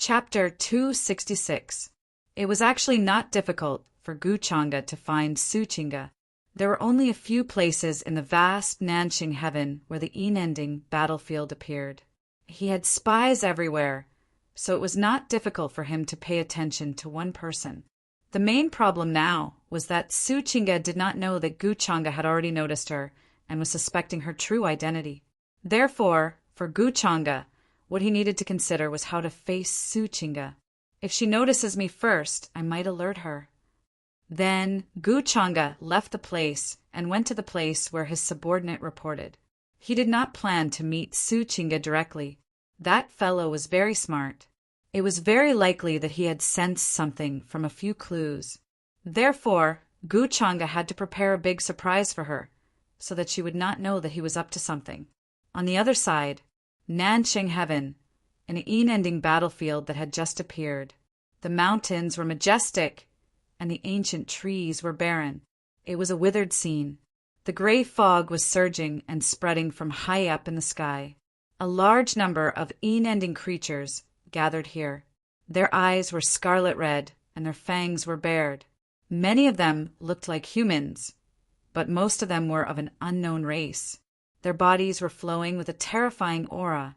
Chapter 266. It was actually not difficult for Guchanga to find Suchinga. There were only a few places in the vast Nanxing heaven where the unending battlefield appeared. He had spies everywhere, so it was not difficult for him to pay attention to one person. The main problem now was that Suchinga did not know that Guchanga had already noticed her and was suspecting her true identity. Therefore, for Guchanga, what he needed to consider was how to face Suchinga. If she notices me first, I might alert her. Then Guchanga left the place and went to the place where his subordinate reported. He did not plan to meet Suchinga directly. That fellow was very smart. It was very likely that he had sensed something from a few clues. Therefore, Guchanga had to prepare a big surprise for her, so that she would not know that he was up to something. On the other side, Nanxing Heaven, an unending battlefield that had just appeared. The mountains were majestic, and the ancient trees were barren. It was a withered scene. The gray fog was surging and spreading from high up in the sky. A large number of unending creatures gathered here. Their eyes were scarlet red, and their fangs were bared. Many of them looked like humans, but most of them were of an unknown race. Their bodies were flowing with a terrifying aura,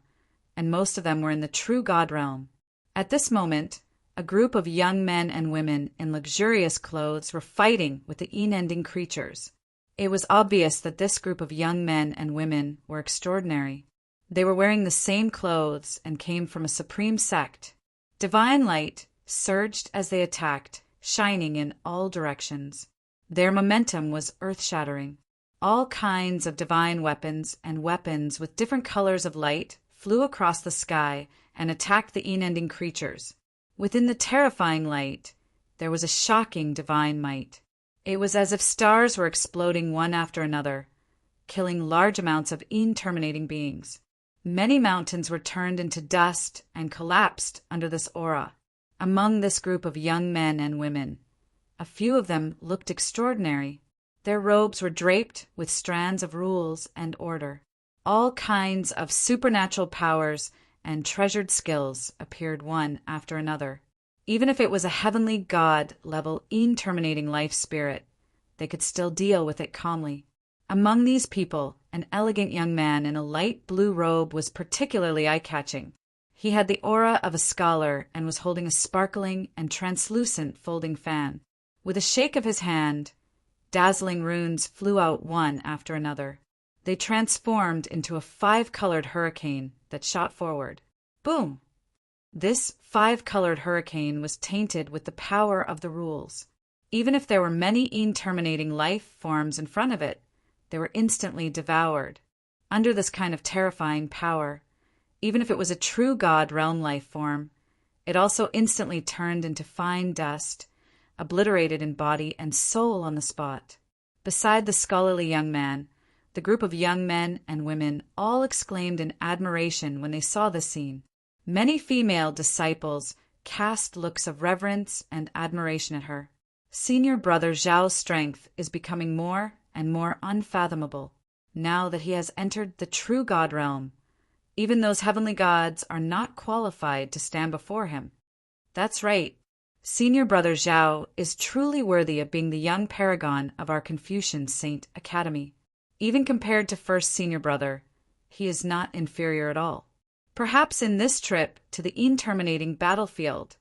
and most of them were in the true God realm. At this moment, a group of young men and women in luxurious clothes were fighting with the unending creatures. It was obvious that this group of young men and women were extraordinary. They were wearing the same clothes and came from a supreme sect. Divine light surged as they attacked, shining in all directions. Their momentum was earth-shattering. All kinds of divine weapons and weapons with different colors of light flew across the sky and attacked the unending creatures. Within the terrifying light, there was a shocking divine might. It was as if stars were exploding one after another, killing large amounts of interminating beings. Many mountains were turned into dust and collapsed under this aura. Among this group of young men and women, a few of them looked extraordinary. Their robes were draped with strands of rules and order. All kinds of supernatural powers and treasured skills appeared one after another. Even if it was a heavenly god-level interminating life spirit, they could still deal with it calmly. Among these people, an elegant young man in a light blue robe was particularly eye-catching. He had the aura of a scholar and was holding a sparkling and translucent folding fan. With a shake of his hand, dazzling runes flew out one after another. They transformed into a 5-colored hurricane that shot forward. Boom! This 5-colored hurricane was tainted with the power of the rules. Even if there were many interminating life forms in front of it, they were instantly devoured. Under this kind of terrifying power, even if it was a true God realm life form, it also instantly turned into fine dust, obliterated in body and soul on the spot. Beside the scholarly young man, the group of young men and women all exclaimed in admiration when they saw this scene. Many female disciples cast looks of reverence and admiration at her. Senior Brother Zhao's strength is becoming more and more unfathomable. Now that he has entered the true God realm, even those heavenly gods are not qualified to stand before him. That's right. Senior Brother Zhao is truly worthy of being the young paragon of our Confucian Saint Academy. Even compared to First Senior Brother, he is not inferior at all. Perhaps in this trip to the interminating battlefield,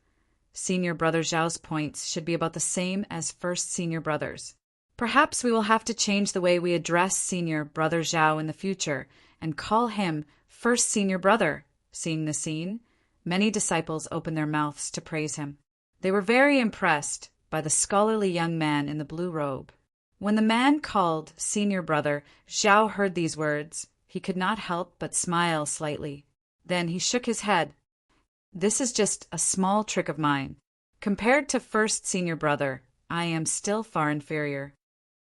Senior Brother Zhao's points should be about the same as First Senior Brother's. Perhaps we will have to change the way we address Senior Brother Zhao in the future and call him First Senior Brother. Seeing the scene, many disciples opened their mouths to praise him. They were very impressed by the scholarly young man in the blue robe. When the man called Senior Brother Zhao heard these words, he could not help but smile slightly. Then he shook his head. This is just a small trick of mine. Compared to First Senior Brother, I am still far inferior.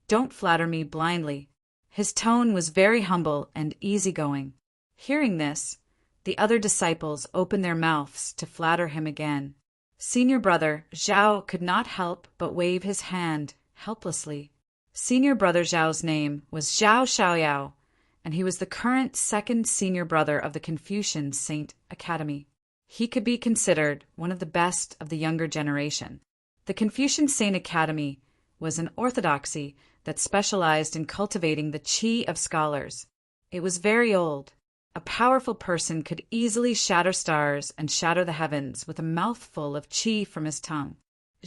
Don't flatter me blindly. His tone was very humble and easygoing. Hearing this, the other disciples opened their mouths to flatter him again. Senior Brother Zhao could not help but wave his hand helplessly. Senior Brother Zhao's name was Zhao Xiaoyao, and he was the current second Senior Brother of the Confucian Saint Academy. he could be considered one of the best of the younger generation. The Confucian Saint Academy was an orthodoxy that specialized in cultivating the qi of scholars. It was very old. A powerful person could easily shatter stars and shatter the heavens with a mouthful of qi from his tongue.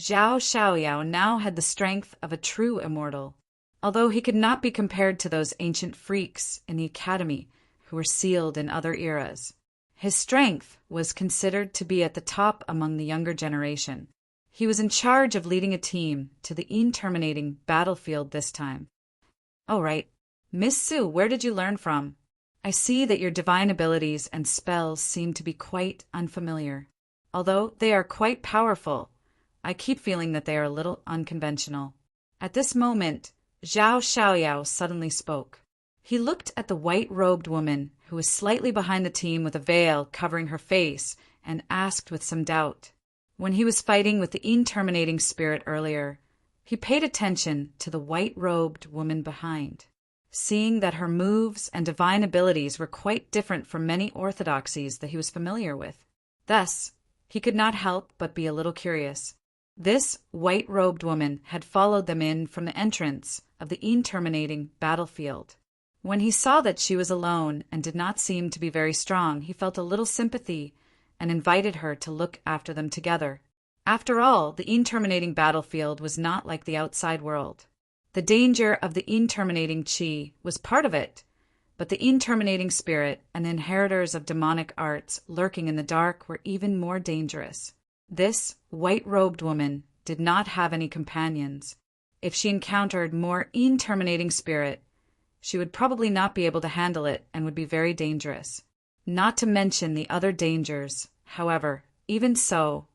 Zhao Xiaoyao now had the strength of a true immortal, although he could not be compared to those ancient freaks in the academy who were sealed in other eras. His strength was considered to be at the top among the younger generation. He was in charge of leading a team to the terminating battlefield this time. "Oh, right. Miss Su, where did you learn from? I see that your divine abilities and spells seem to be quite unfamiliar. Although they are quite powerful, I keep feeling that they are a little unconventional." At this moment, Zhao Xiaoyao suddenly spoke. He looked at the white-robed woman who was slightly behind the team with a veil covering her face and asked with some doubt. When he was fighting with the terminating spirit earlier, he paid attention to the white-robed woman behind, seeing that her moves and divine abilities were quite different from many orthodoxies that he was familiar with. Thus, he could not help but be a little curious. This white-robed woman had followed them in from the entrance of the terminating battlefield. When he saw that she was alone and did not seem to be very strong, he felt a little sympathy and invited her to look after them together. After all, the terminating battlefield was not like the outside world. The danger of the terminating qi was part of it, but the terminating spirit and the inheritors of demonic arts lurking in the dark were even more dangerous. This white-robed woman did not have any companions. If she encountered more terminating spirit, she would probably not be able to handle it and would be very dangerous. Not to mention the other dangers. However, even so,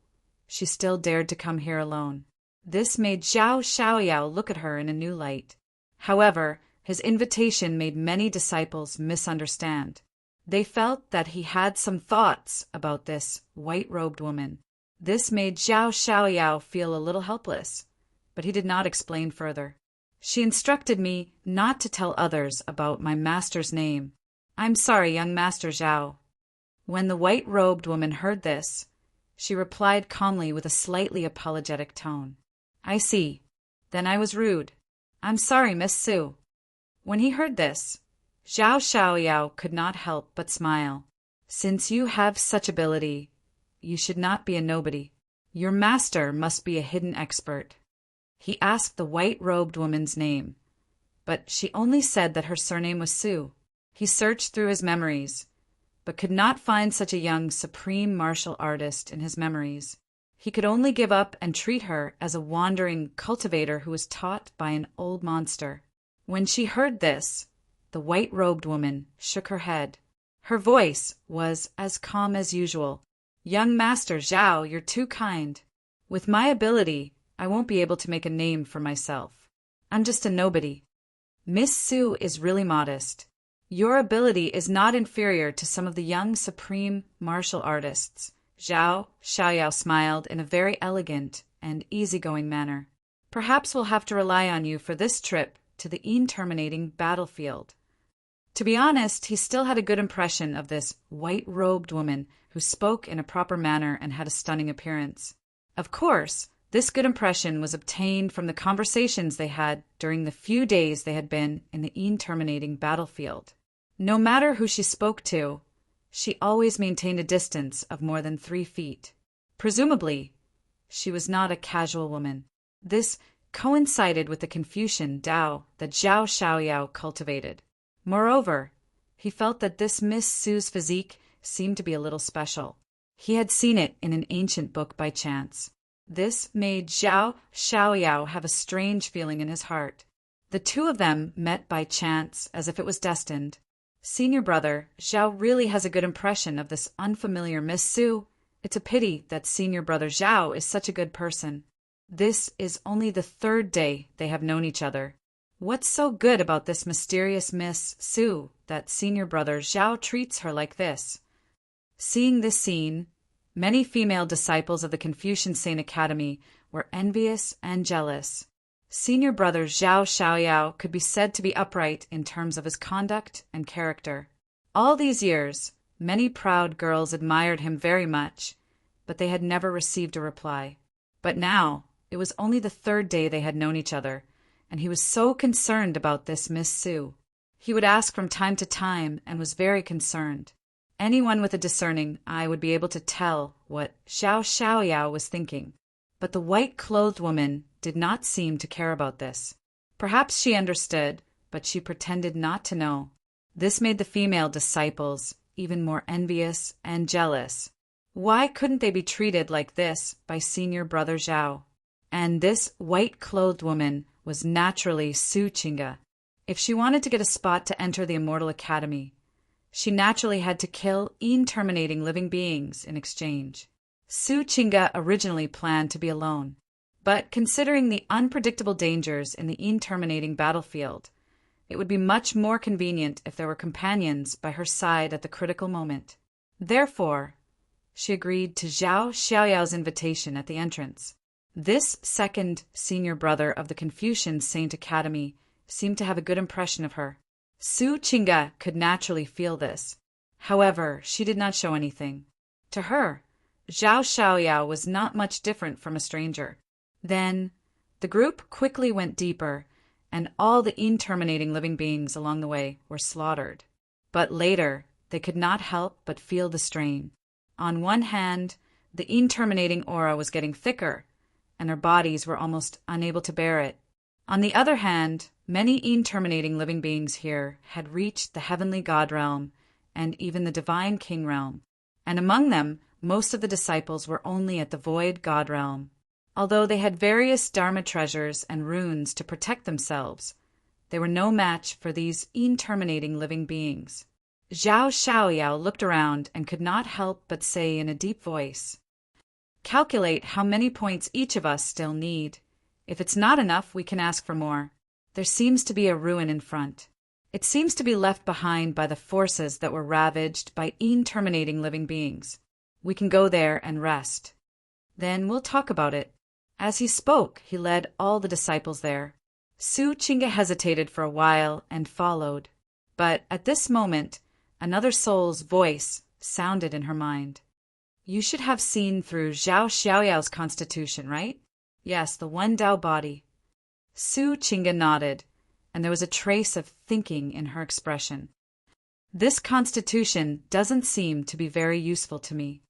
she still dared to come here alone. This made Zhao Xiaoyao look at her in a new light. However, his invitation made many disciples misunderstand. They felt that he had some thoughts about this white-robed woman. This made Zhao Xiaoyao feel a little helpless, but he did not explain further. "She instructed me not to tell others about my master's name. I'm sorry, young Master Zhao." When the white-robed woman heard this, she replied calmly with a slightly apologetic tone. "I see. Then I was rude. I'm sorry, Miss Su." When he heard this, Zhao Xiaoyao could not help but smile. "Since you have such ability, you should not be a nobody. Your master must be a hidden expert." He asked the white-robed woman's name, but she only said that her surname was Su. He searched through his memories, but could not find such a young supreme martial artist in his memories. He could only give up and treat her as a wandering cultivator who was taught by an old monster. When she heard this, the white-robed woman shook her head. Her voice was as calm as usual. "Young Master Zhao, you're too kind. With my ability, I won't be able to make a name for myself. I'm just a nobody. Miss Su is really modest. Your ability is not inferior to some of the young supreme martial artists." Zhao Xiaoyao smiled in a very elegant and easygoing manner. "Perhaps we'll have to rely on you for this trip to the terminating battlefield." To be honest, he still had a good impression of this white-robed woman who spoke in a proper manner and had a stunning appearance. Of course, this good impression was obtained from the conversations they had during the few days they had been in the terminating battlefield. No matter who she spoke to, she always maintained a distance of more than 3 feet. Presumably, she was not a casual woman. This coincided with the Confucian Tao that Zhao Xiaoyao cultivated. Moreover, he felt that this Miss Su's physique seemed to be a little special. He had seen it in an ancient book by chance. This made Zhao Xiaoyao have a strange feeling in his heart. The two of them met by chance as if it was destined. "Senior brother, Zhao really has a good impression of this unfamiliar Miss Su. It's a pity that senior brother Zhao is such a good person. This is only the 3rd day they have known each other. What's so good about this mysterious Miss Su that senior brother Zhao treats her like this?" Seeing this scene, many female disciples of the Confucian Saint Academy were envious and jealous. Senior brother Zhao Xiaoyao could be said to be upright in terms of his conduct and character. All these years, Many proud girls admired him very much, but they had never received a reply. But now, it was only the third day they had known each other, and he was so concerned about this Miss Sue. He would ask from time to time and was very concerned. Anyone with a discerning eye would be able to tell what Zhao Xiaoyao was thinking. But the white-clothed woman did not seem to care about this. Perhaps she understood, but she pretended not to know. This made the female disciples even more envious and jealous. Why couldn't they be treated like this by senior brother Zhao? And this white-clothed woman was naturally Su Qingge. If she wanted to get a spot to enter the Immortal Academy, she naturally had to kill terminating living beings in exchange. Su Qingge originally planned to be alone, but considering the unpredictable dangers in the terminating battlefield, it would be much more convenient if there were companions by her side at the critical moment. Therefore, she agreed to Zhao Xiaoyao's invitation at the entrance. This second senior brother of the Confucian Saint Academy seemed to have a good impression of her. Su Qingge could naturally feel this. However, she did not show anything. To her, Zhao Xiaoyao was not much different from a stranger. Then, the group quickly went deeper, and all the terminating living beings along the way were slaughtered. But later, they could not help but feel the strain. On one hand, the terminating aura was getting thicker, and their bodies were almost unable to bear it. On the other hand, many terminating living beings here had reached the heavenly God realm and even the divine king realm, and among them, most of the disciples were only at the void God realm. Although they had various Dharma treasures and runes to protect themselves, they were no match for these terminating living beings. Zhao Xiaoyao looked around and could not help but say in a deep voice, "Calculate how many points each of us still need. If it's not enough, we can ask for more. There seems to be a ruin in front. It seems to be left behind by the forces that were ravaged by terminating living beings. We can go there and rest. Then we'll talk about it." As he spoke, he led all the disciples there. Su Qingge hesitated for a while and followed. But at this moment, another soul's voice sounded in her mind. "You should have seen through Zhao Xiaoyao's constitution, right?" "Yes, the one Tao body." Su Qingge nodded, and there was a trace of thinking in her expression. "This constitution doesn't seem to be very useful to me.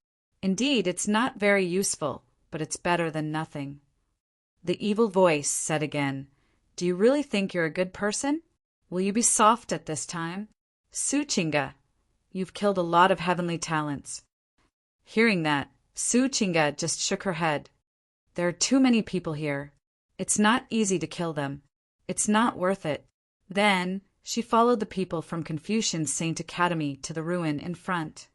Indeed, it's not very useful, but it's better than nothing." The evil voice said again, "Do you really think you're a good person? Will you be soft at this time? Su Qingge, you've killed a lot of heavenly talents." Hearing that, Su Qingge just shook her head. "There are too many people here. It's not easy to kill them. It's not worth it." Then she followed the people from Confucian's Saint Academy to the ruin in front.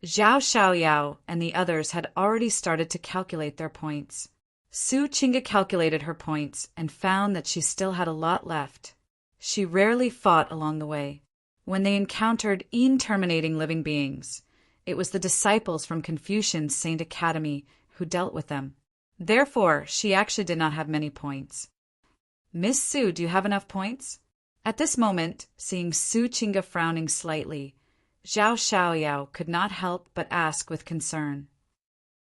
Zhao Xiaoyao and the others had already started to calculate their points. Su Qingge calculated her points and found that she still had a lot left. She rarely fought along the way. When they encountered terminating living beings, it was the disciples from Confucian's Saint Academy who dealt with them. Therefore, she actually did not have many points. "Miss Su, do you have enough points?" At this moment, seeing Su Qingge frowning slightly, Zhao Xiaoyao could not help but ask with concern.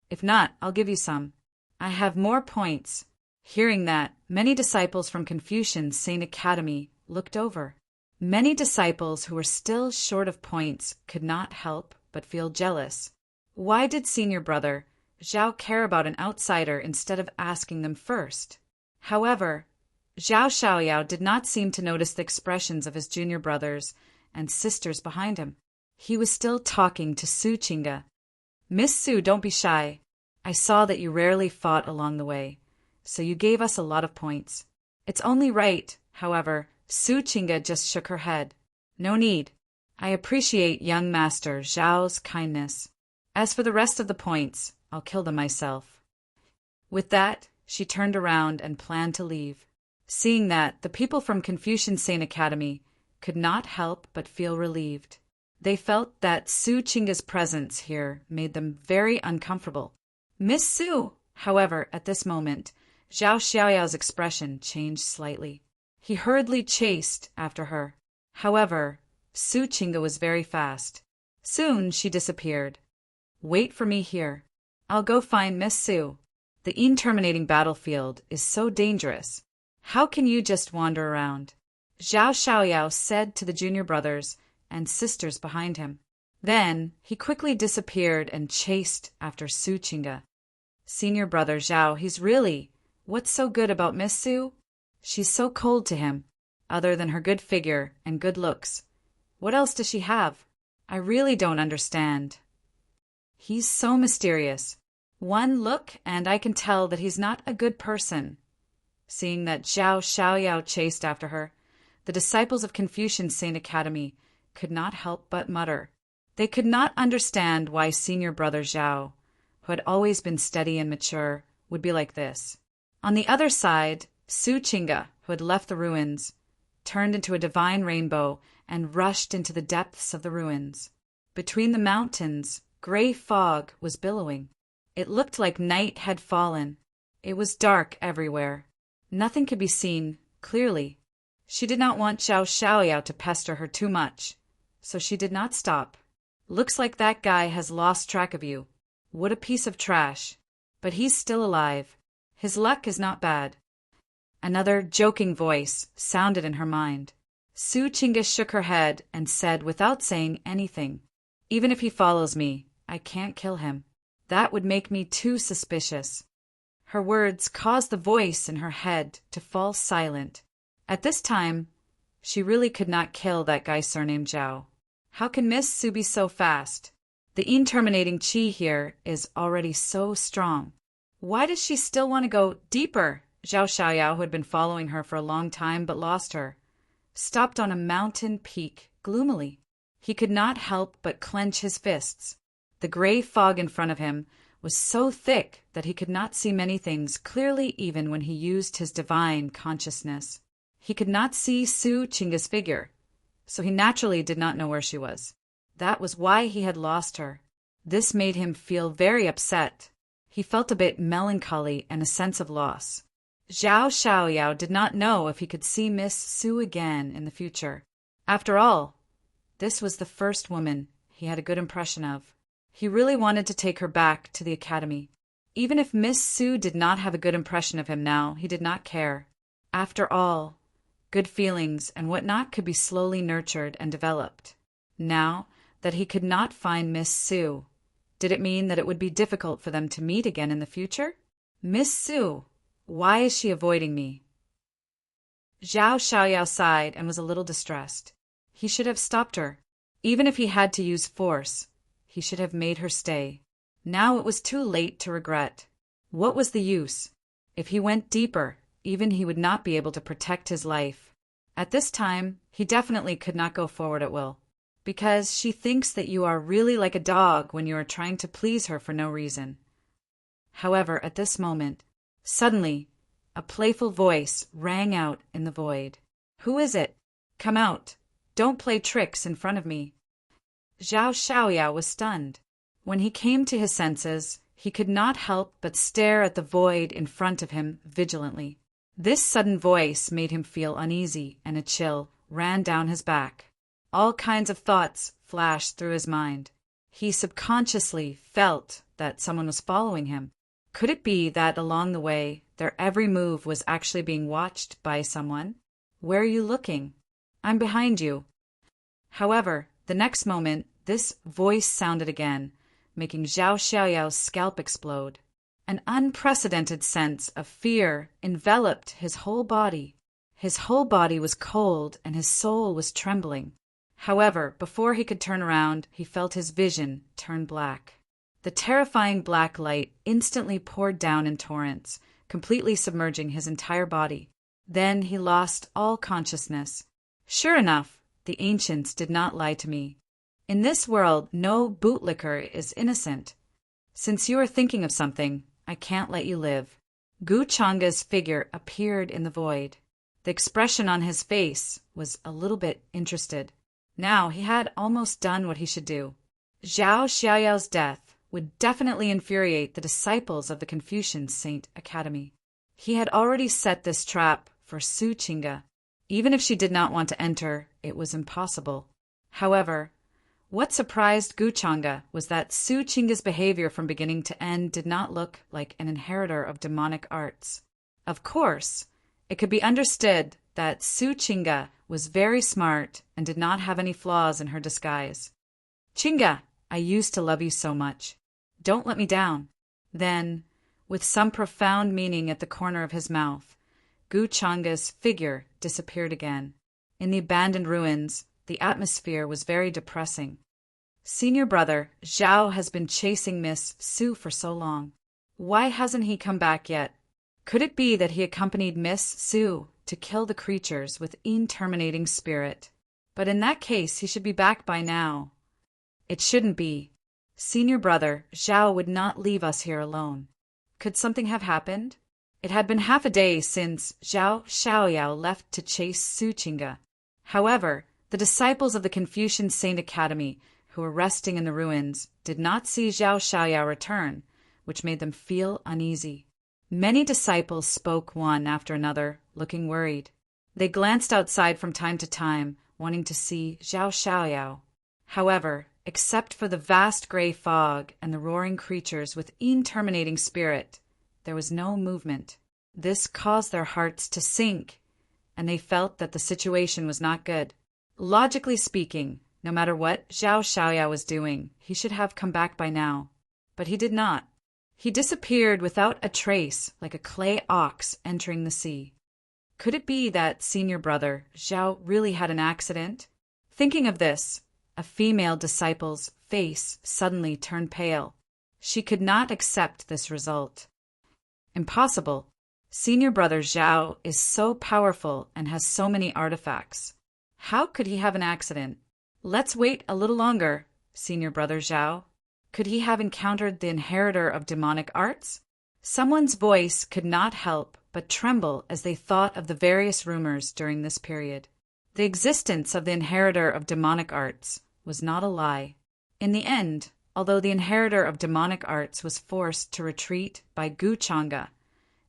"If not, I'll give you some. I have more points." Hearing that, many disciples from Confucian's Saint Academy looked over. Many disciples who were still short of points could not help but feel jealous. Why did senior brother Zhao care about an outsider instead of asking them first? However, Zhao Xiaoyao did not seem to notice the expressions of his junior brothers and sisters behind him. He was still talking to Su Qingge. "Miss Su, don't be shy. I saw that you rarely fought along the way, so you gave us a lot of points. It's only right." However, Su Qingge just shook her head. "No need. I appreciate young master Zhao's kindness. As for the rest of the points, I'll kill them myself." With that, she turned around and planned to leave. Seeing that, the people from Confucian Saint Academy could not help but feel relieved. They felt that Su Qingge's presence here made them very uncomfortable. "Miss Su!" However, at this moment, Zhao Xiaoyao's expression changed slightly. He hurriedly chased after her. However, Su Qingge was very fast. Soon she disappeared. Wait for me here. I'll go find Miss Sue. The interminating battlefield is so dangerous. How can you just wander around? Zhao Xiaoyao said to the junior brothers and sisters behind him. Then he quickly disappeared and chased after Su Qingge. Senior brother Zhao, what's so good about Miss Sue? She's so cold to him, other than her good figure and good looks. What else does she have? I really don't understand. He's so mysterious. One look and I can tell that he's not a good person. Seeing that Zhao Xiaoyao chased after her, the disciples of Confucian's Saint Academy could not help but mutter. They could not understand why senior brother Zhao, who had always been steady and mature, would be like this. On the other side, Su Qingge, who had left the ruins, turned into a divine rainbow and rushed into the depths of the ruins. Between the mountains, gray fog was billowing. It looked like night had fallen. It was dark everywhere. Nothing could be seen clearly. She did not want Zhao Xiaoyao to pester her too much, so she did not stop. Looks like that guy has lost track of you. What a piece of trash. But he's still alive. His luck is not bad. Another joking voice sounded in her mind. Su Qingge shook her head and said without saying anything, Even if he follows me, I can't kill him. That would make me too suspicious. Her words caused the voice in her head to fall silent. At this time, she really could not kill that guy surnamed Zhao. How can Miss Su be so fast? The interminating qi here is already so strong. Why does she still want to go deeper? Zhao Xiaoyao, who had been following her for a long time but lost her, stopped on a mountain peak gloomily. He could not help but clench his fists. The gray fog in front of him was so thick that he could not see many things clearly even when he used his divine consciousness. He could not see Su Qingge's figure, so he naturally did not know where she was. That was why he had lost her. This made him feel very upset. He felt a bit melancholy and a sense of loss. Zhao Xiaoyao did not know if he could see Miss Su again in the future. After all, this was the first woman he had a good impression of. He really wanted to take her back to the academy. Even if Miss Su did not have a good impression of him now, he did not care. After all, good feelings and whatnot could be slowly nurtured and developed. Now that he could not find Miss Su, did it mean that it would be difficult for them to meet again in the future? Miss Su, why is she avoiding me? Zhao Xiaoyao sighed and was a little distressed. He should have stopped her. Even if he had to use force, he should have made her stay. Now it was too late to regret. What was the use? If he went deeper, even he would not be able to protect his life. At this time, he definitely could not go forward at will, because she thinks that you are really like a dog when you are trying to please her for no reason. However, at this moment, suddenly, a playful voice rang out in the void. Who is it? Come out. Don't play tricks in front of me. Zhao Xiaoyao was stunned. When he came to his senses, he could not help but stare at the void in front of him vigilantly. This sudden voice made him feel uneasy, and a chill ran down his back. All kinds of thoughts flashed through his mind. He subconsciously felt that someone was following him. Could it be that along the way, their every move was actually being watched by someone? Where are you looking? I'm behind you. However, the next moment, this voice sounded again, making Zhao Xiaoyao's scalp explode. An unprecedented sense of fear enveloped his whole body. His whole body was cold and his soul was trembling. However, before he could turn around, he felt his vision turn black. The terrifying black light instantly poured down in torrents, completely submerging his entire body. Then he lost all consciousness. Sure enough, the ancients did not lie to me. In this world, no bootlicker is innocent. Since you are thinking of something, I can't let you live. Gu Changge's figure appeared in the void. The expression on his face was a little bit interested. Now he had almost done what he should do. Zhao Xiaoyao's death would definitely infuriate the disciples of the Confucian Saint Academy. He had already set this trap for Su Qingge. Even if she did not want to enter, it was impossible. However, What surprised Gu Changa was that Su Chinga's behavior from beginning to end did not look like an inheritor of demonic arts. Of course, it could be understood that Su Chinga was very smart and did not have any flaws in her disguise. Chinga, I used to love you so much. Don't let me down. Then, with some profound meaning at the corner of his mouth, Gu Changa's figure disappeared again. In the abandoned ruins, the atmosphere was very depressing. Senior brother Zhao has been chasing Miss Su for so long. Why hasn't he come back yet? Could it be that he accompanied Miss Su to kill the creatures with terminating spirit? But in that case, he should be back by now. It shouldn't be. Senior brother Zhao would not leave us here alone. Could something have happened? It had been half a day since Zhao Xiaoyao left to chase Su Chinga. However, the disciples of the Confucian Saint Academy, who were resting in the ruins, did not see Zhao Xiaoyao return, which made them feel uneasy. Many disciples spoke one after another, looking worried. They glanced outside from time to time, wanting to see Zhao Xiaoyao. However, except for the vast gray fog and the roaring creatures with terminating spirit, there was no movement. This caused their hearts to sink, and they felt that the situation was not good. Logically speaking, no matter what Zhao Xiaoyao was doing, he should have come back by now. But he did not. He disappeared without a trace, like a clay ox entering the sea. Could it be that senior brother Zhao really had an accident? Thinking of this, a female disciple's face suddenly turned pale. She could not accept this result. Impossible. Senior brother Zhao is so powerful and has so many artifacts. How could he have an accident? Let's wait a little longer, senior brother Zhao. Could he have encountered the inheritor of demonic arts? Someone's voice could not help but tremble as they thought of the various rumors during this period. The existence of the inheritor of demonic arts was not a lie. In the end, although the inheritor of demonic arts was forced to retreat by Gu Changa,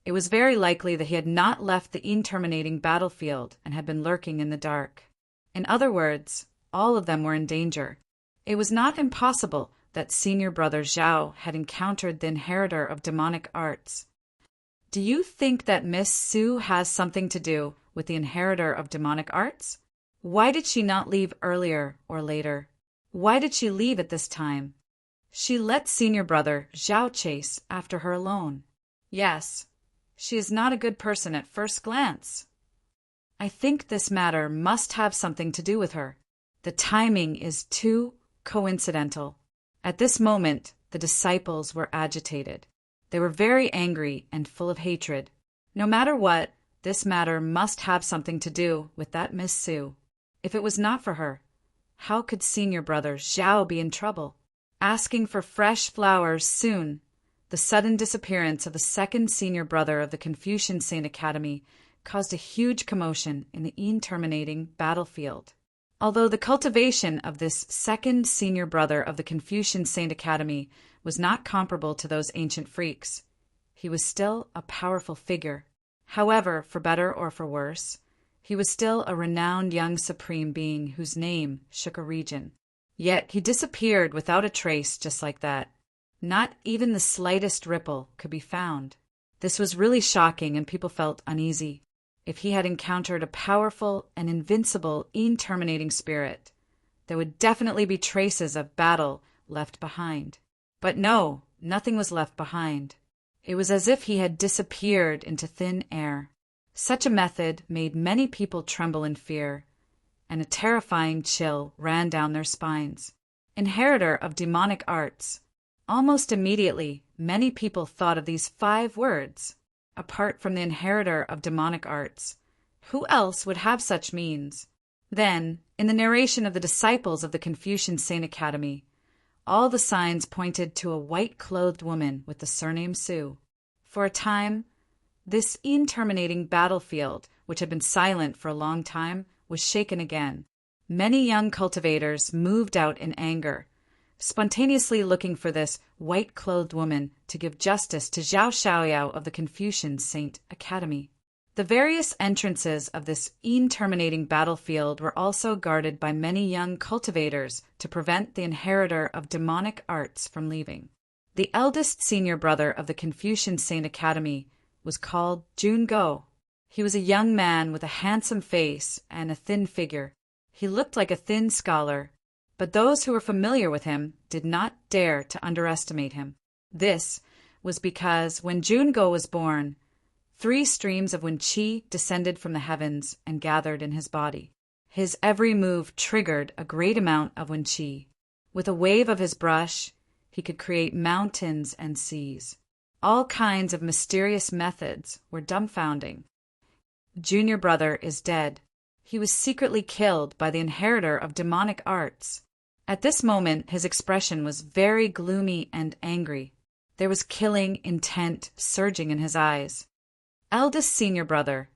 it was very likely that he had not left the terminating battlefield and had been lurking in the dark. In other words, all of them were in danger. It was not impossible that senior brother Zhao had encountered the inheritor of demonic arts. Do you think that Miss Su has something to do with the inheritor of demonic arts? Why did she not leave earlier or later? Why did she leave at this time? She let senior brother Zhao chase after her alone. Yes, she is not a good person at first glance. I think this matter must have something to do with her. The timing is too coincidental. At this moment, the disciples were agitated. They were very angry and full of hatred. No matter what, this matter must have something to do with that Miss Su. If it was not for her, how could senior brother Zhao be in trouble? Asking for fresh flowers soon, the sudden disappearance of the second senior brother of the Confucian Saint Academy caused a huge commotion in the terminating battlefield. Although the cultivation of this second senior brother of the Confucian Saint Academy was not comparable to those ancient freaks, he was still a powerful figure. However, for better or for worse, he was still a renowned young supreme being whose name shook a region. Yet he disappeared without a trace just like that. Not even the slightest ripple could be found. This was really shocking, and people felt uneasy. If he had encountered a powerful and invincible terminating spirit, there would definitely be traces of battle left behind. But no, nothing was left behind. It was as if he had disappeared into thin air. Such a method made many people tremble in fear, and a terrifying chill ran down their spines. Inheritor of demonic arts. Almost immediately, many people thought of these 5 words. Apart from the inheritor of demonic arts, who else would have such means? Then, in the narration of the disciples of the Confucian Saint Academy, all the signs pointed to a white-clothed woman with the surname Su. For a time, this terminating battlefield, which had been silent for a long time, was shaken again. Many young cultivators moved out in anger, spontaneously looking for this white-clothed woman to give justice to Zhao Xiaoyao of the Confucian Saint Academy. The various entrances of this terminating battlefield were also guarded by many young cultivators to prevent the inheritor of demonic arts from leaving. The eldest senior brother of the Confucian Saint Academy was called Jungo. He was a young man with a handsome face and a thin figure. He looked like a thin scholar, but those who were familiar with him did not dare to underestimate him. This was because when Jungo was born, 3 streams of Wen-Chi descended from the heavens and gathered in his body. His every move triggered a great amount of Wen-Chi. With a wave of his brush, he could create mountains and seas. All kinds of mysterious methods were dumbfounding. Junior brother is dead. He was secretly killed by the inheritor of demonic arts. At this moment, his expression was very gloomy and angry. There was killing intent surging in his eyes. Eldest senior brother,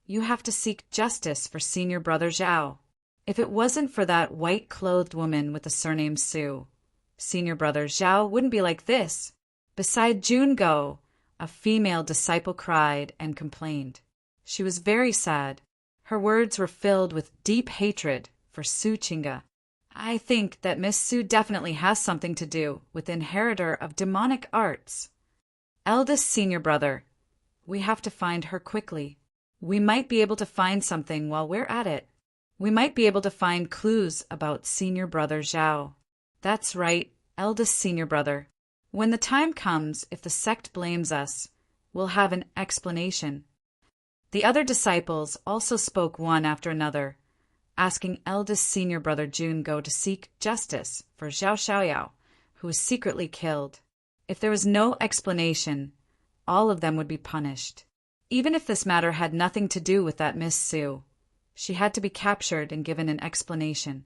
you have to seek justice for senior brother Zhao. If it wasn't for that white-clothed woman with the surname Su, senior brother Zhao wouldn't be like this. Beside Jungo, a female disciple cried and complained. She was very sad. Her words were filled with deep hatred for Su Qingge. I think that Miss Su definitely has something to do with the inheritor of demonic arts. Eldest senior brother, we have to find her quickly. We might be able to find something while we're at it. We might be able to find clues about senior brother Zhao. That's right, eldest senior brother. When the time comes, if the sect blames us, we'll have an explanation. The other disciples also spoke one after another, asking eldest senior brother Jungo to seek justice for Zhao Xiaoyao, who was secretly killed. If there was no explanation, all of them would be punished. Even if this matter had nothing to do with that Miss Su, she had to be captured and given an explanation.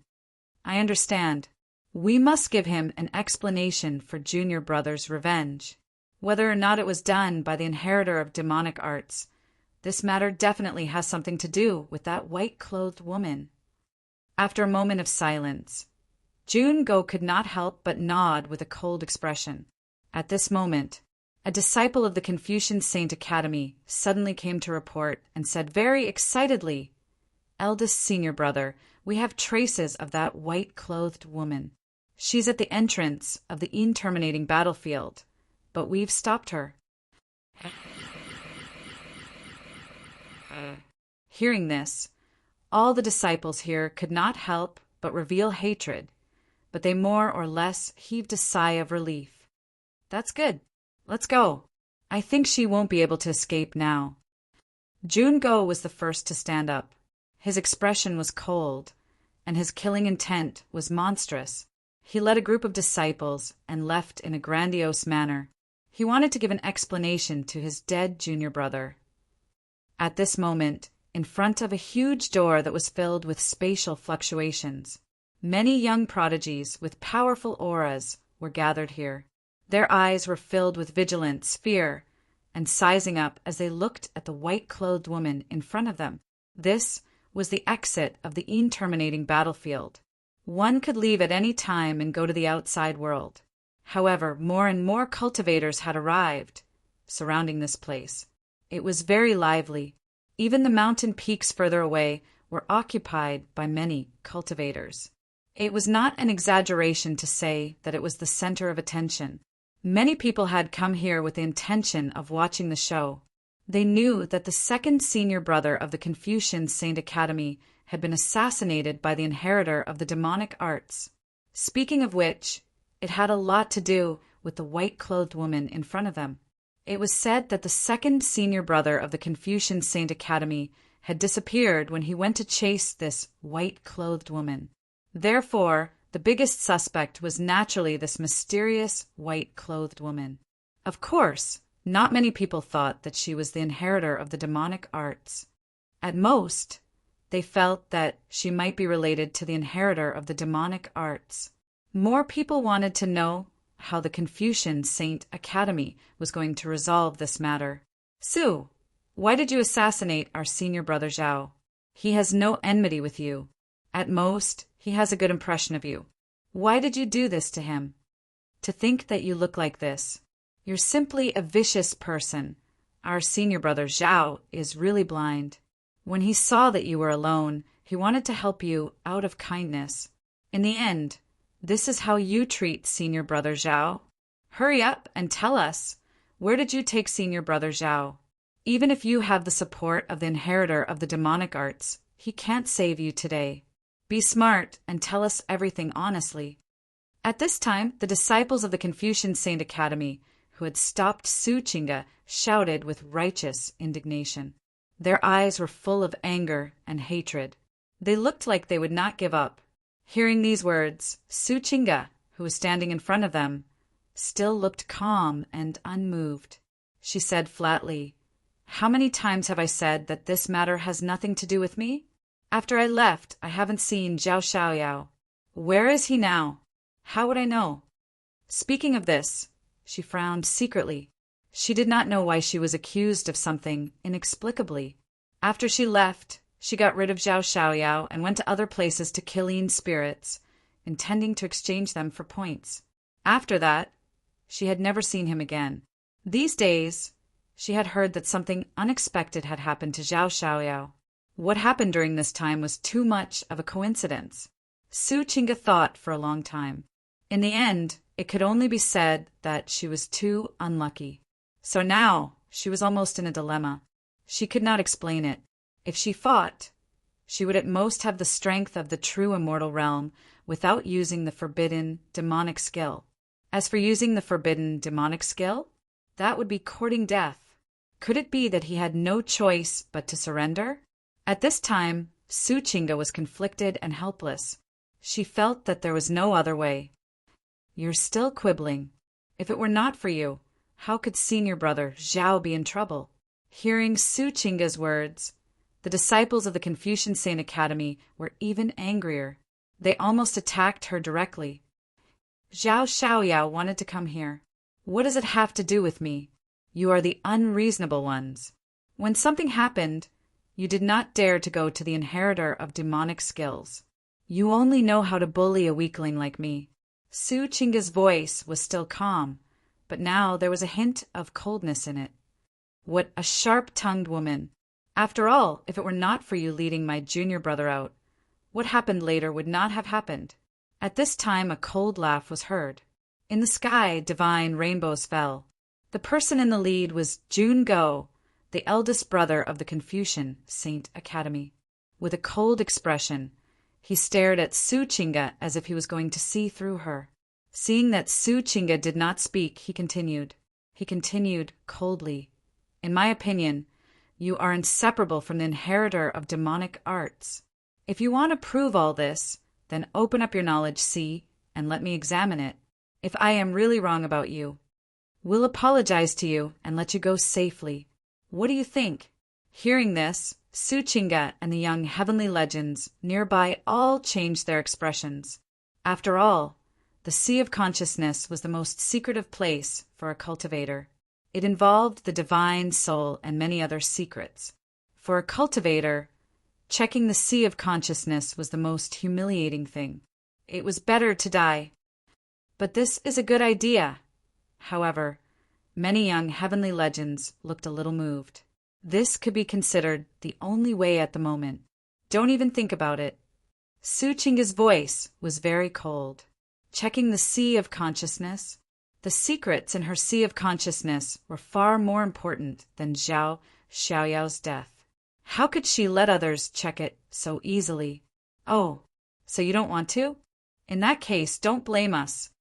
I understand. We must give him an explanation for junior brother's revenge. Whether or not it was done by the inheritor of demonic arts, this matter definitely has something to do with that white-clothed woman. After a moment of silence, Jungo could not help but nod with a cold expression. At this moment, a disciple of the Confucian Saint Academy suddenly came to report and said very excitedly, "Eldest senior brother, we have traces of that white-clothed woman. She's at the entrance of the terminating battlefield, but we've stopped her." Hearing this, all the disciples here could not help but reveal hatred, but they more or less heaved a sigh of relief. That's good. Let's go. I think she won't be able to escape now. Jungo was the first to stand up. His expression was cold, and his killing intent was monstrous. He led a group of disciples and left in a grandiose manner. He wanted to give an explanation to his dead junior brother. At this moment, in front of a huge door that was filled with spatial fluctuations, many young prodigies with powerful auras were gathered here. Their eyes were filled with vigilance, fear, and sizing up as they looked at the white-clothed woman in front of them. This was the exit of the terminating battlefield. One could leave at any time and go to the outside world. However, more and more cultivators had arrived, surrounding this place. It was very lively. Even the mountain peaks further away were occupied by many cultivators. It was not an exaggeration to say that it was the center of attention. Many people had come here with the intention of watching the show. They knew that the second senior brother of the Confucian Saint Academy had been assassinated by the inheritor of the demonic arts. Speaking of which, it had a lot to do with the white-clothed woman in front of them. It was said that the second senior brother of the Confucian Saint Academy had disappeared when he went to chase this white-clothed woman. Therefore, the biggest suspect was naturally this mysterious white-clothed woman. Of course, not many people thought that she was the inheritor of the demonic arts. At most, they felt that she might be related to the inheritor of the demonic arts. More people wanted to know how the Confucian Saint Academy was going to resolve this matter. "Su, why did you assassinate our senior brother Zhao? He has no enmity with you. At most, he has a good impression of you. Why did you do this to him? To think that you look like this. You're simply a vicious person, Our senior brother Zhao is really blind. When he saw that you were alone, he wanted to help you out of kindness. In the end, this is how you treat senior brother Zhao. Hurry up and tell us, where did you take senior brother Zhao? Even if you have the support of the inheritor of the demonic arts, he can't save you today. Be smart and tell us everything honestly. At this time, the disciples of the Confucian Saint Academy, who had stopped Su Qingge, shouted with righteous indignation. Their eyes were full of anger and hatred. They looked like they would not give up. Hearing these words, Su Qingge, who was standing in front of them, still looked calm and unmoved. She said flatly, "How many times have I said that this matter has nothing to do with me? After I left, I haven't seen Zhao Xiaoyao. Where is he now? How would I know?" Speaking of this, she frowned secretly. She did not know why she was accused of something inexplicably. After she left, she got rid of Zhao Xiaoyao and went to other places to kill spirits, intending to exchange them for points. After that, she had never seen him again. These days, she had heard that something unexpected had happened to Zhao Xiaoyao. What happened during this time was too much of a coincidence. Su Qingge thought for a long time. In the end, it could only be said that she was too unlucky. So now, she was almost in a dilemma. She could not explain it. If she fought, she would at most have the strength of the true immortal realm without using the forbidden demonic skill. As for using the forbidden demonic skill, that would be courting death. Could it be that he had no choice but to surrender? At this time, Su Qingge was conflicted and helpless. She felt that there was no other way. "You're still quibbling. If it were not for you, how could senior brother Zhao be in trouble?" Hearing Su Qingge's words, the disciples of the Confucian Saint Academy were even angrier. They almost attacked her directly. "Zhao Xiaoyao wanted to come here. What does it have to do with me? You are the unreasonable ones. When something happened, you did not dare to go to the inheritor of demonic skills. You only know how to bully a weakling like me." Su Qingge's voice was still calm, but now there was a hint of coldness in it. What a sharp-tongued woman! After all, if it were not for you leading my junior brother out, what happened later would not have happened. At this time a cold laugh was heard. In the sky divine rainbows fell. The person in the lead was Jun Go, the eldest brother of the Confucian Saint Academy. With a cold expression, he stared at Su Qingge as if he was going to see through her. Seeing that Su Qingge did not speak, he continued coldly, "In my opinion, you are inseparable from the inheritor of demonic arts. If you want to prove all this, then open up your knowledge, see, and let me examine it. If I am really wrong about you, we'll apologize to you and let you go safely. What do you think?" Hearing this, Su Qingge and the young heavenly legends nearby all changed their expressions. After all, the Sea of Consciousness was the most secretive place for a cultivator. It involved the divine soul and many other secrets. For a cultivator, checking the Sea of Consciousness was the most humiliating thing. It was better to die. But this is a good idea. However, many young heavenly legends looked a little moved. This could be considered the only way at the moment. Don't even think about it. Su Qingge's voice was very cold. Checking the Sea of Consciousness, the secrets in her Sea of Consciousness were far more important than Zhao Xiaoyao's death. How could she let others check it so easily? "Oh, so you don't want to? In that case, don't blame us."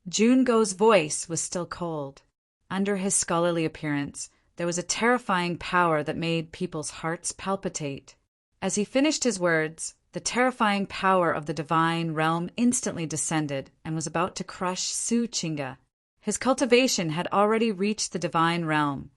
Jun Go's voice was still cold. Under his scholarly appearance, there was a terrifying power that made people's hearts palpitate. As he finished his words, the terrifying power of the divine realm instantly descended and was about to crush Su Qingge. His cultivation had already reached the divine realm,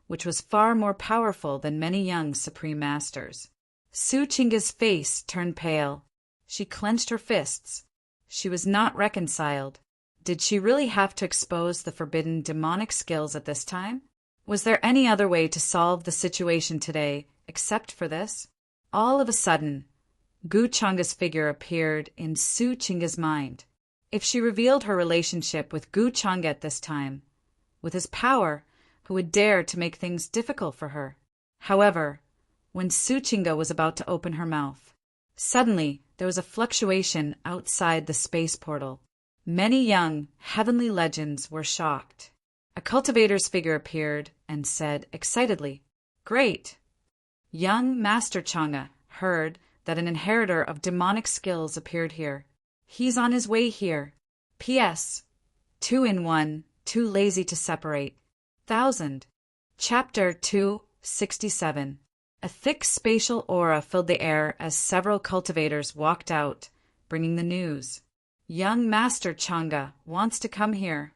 which was far more powerful than many young supreme masters. Su Qingge's face turned pale. She clenched her fists. She was not reconciled. Did she really have to expose the forbidden demonic skills at this time? Was there any other way to solve the situation today except for this? All of a sudden, Gu Chang's figure appeared in Su Qingge's mind. If she revealed her relationship with Gu Chang at this time, with his power, who would dare to make things difficult for her. However, when Suchinga was about to open her mouth, suddenly there was a fluctuation outside the space portal. Many young, heavenly legends were shocked. A cultivator's figure appeared and said excitedly, "Great!" Young Master Changa heard that an inheritor of demonic skills appeared here. He's on his way here. P.S. 2 in 1, too lazy to separate. 1000. Chapter 267. A thick spatial aura filled the air as several cultivators walked out, bringing the news. Young Master Changa wants to come here.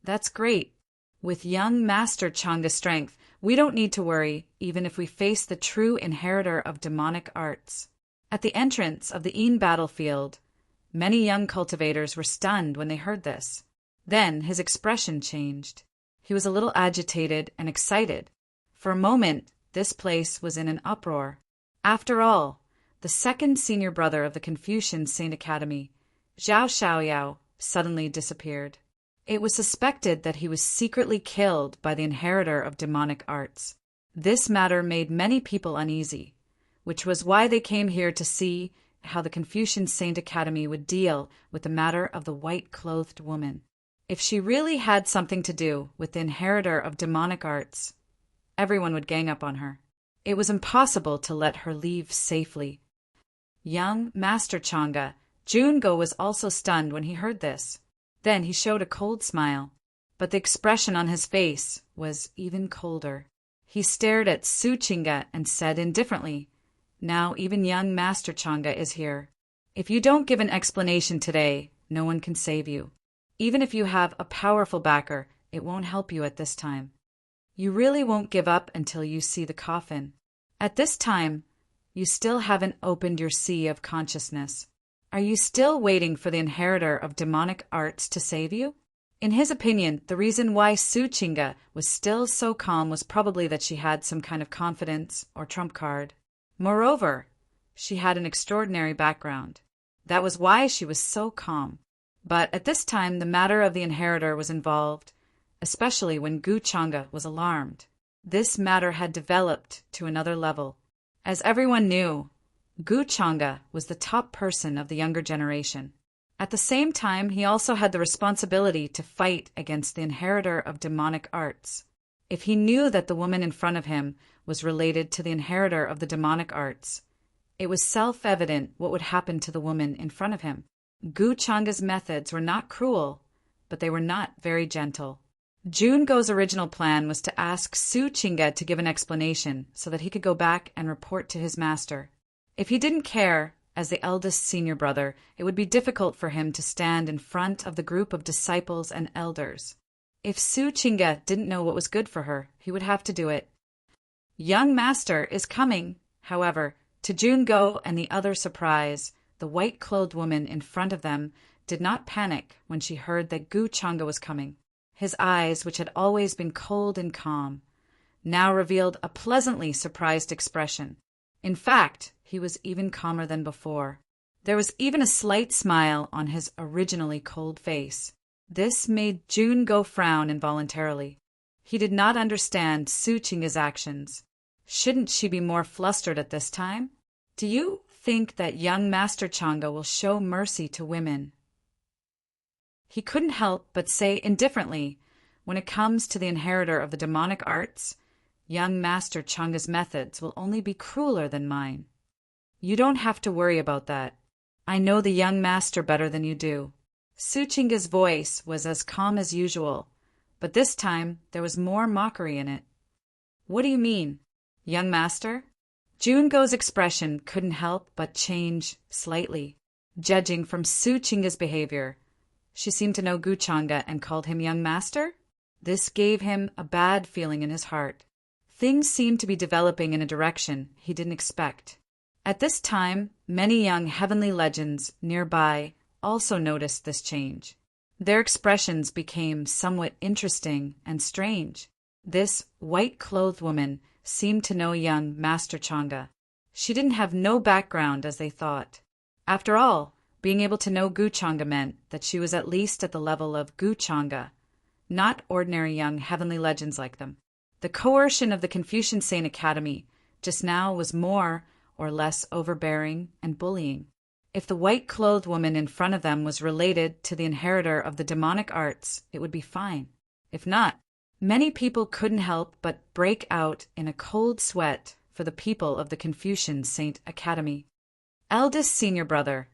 That's great. With young Master Changa's strength, we don't need to worry, even if we face the true inheritor of demonic arts. At the entrance of the Een battlefield, many young cultivators were stunned when they heard this. Then his expression changed. He was a little agitated and excited. For a moment, this place was in an uproar. After all, the second senior brother of the Confucian Saint Academy, Zhao Xiaoyao, suddenly disappeared. It was suspected that he was secretly killed by the inheritor of demonic arts. This matter made many people uneasy, which was why they came here to see how the Confucian Saint Academy would deal with the matter of the white-clothed woman. If she really had something to do with the inheritor of demonic arts, everyone would gang up on her. It was impossible to let her leave safely. Young Master Changa, Jungo, was also stunned when he heard this. Then he showed a cold smile, but the expression on his face was even colder. He stared at Suchinga and said indifferently, "Now even young Master Changa is here. If you don't give an explanation today, no one can save you. Even if you have a powerful backer, it won't help you at this time. You really won't give up until you see the coffin. At this time, you still haven't opened your sea of consciousness. Are you still waiting for the inheritor of demonic arts to save you?" In his opinion, the reason why Suchinga was still so calm was probably that she had some kind of confidence or trump card. Moreover, she had an extraordinary background. That was why she was so calm. But at this time, the matter of the inheritor was involved, especially when Gu Changa was alarmed. This matter had developed to another level. As everyone knew, Gu Changa was the top person of the younger generation. At the same time, he also had the responsibility to fight against the inheritor of demonic arts. If he knew that the woman in front of him was related to the inheritor of the demonic arts, it was self-evident what would happen to the woman in front of him. Gu Changa's methods were not cruel, but they were not very gentle. Jungo's original plan was to ask Suchinga to give an explanation so that he could go back and report to his master. If he didn't care, as the eldest senior brother, it would be difficult for him to stand in front of the group of disciples and elders. If Suchinga didn't know what was good for her, he would have to do it. Young Master is coming, however, to Jungo and the other surprise. The white-clothed woman in front of them did not panic when she heard that Gu Changa was coming. His eyes, which had always been cold and calm, now revealed a pleasantly surprised expression. In fact, he was even calmer than before. There was even a slight smile on his originally cold face. This made Jungo frown involuntarily. He did not understand Suchinga's actions. Shouldn't she be more flustered at this time? Do you think that young Master Changa will show mercy to women? He couldn't help but say indifferently, when it comes to the inheritor of the demonic arts, young Master Changa's methods will only be crueler than mine. You don't have to worry about that. I know the young master better than you do. Suchinga's voice was as calm as usual, but this time there was more mockery in it. What do you mean, young master? Jungo's expression couldn't help but change slightly. Judging from Suchinga's behavior, she seemed to know Gu Changa and called him young master? This gave him a bad feeling in his heart. Things seemed to be developing in a direction he didn't expect. At this time, many young heavenly legends nearby also noticed this change. Their expressions became somewhat interesting and strange. This white-clothed woman seemed to know young Master Changa. She didn't have no background as they thought. After all, being able to know Gu Changa meant that she was at least at the level of Gu Changa. not ordinary young heavenly legends like them. The coercion of the Confucian Sane Academy just now was more or less overbearing and bullying. If the white-clothed woman in front of them was related to the inheritor of the demonic arts, it would be fine. If not, many people couldn't help but break out in a cold sweat for the people of the Confucian Saint Academy. Eldest senior brother,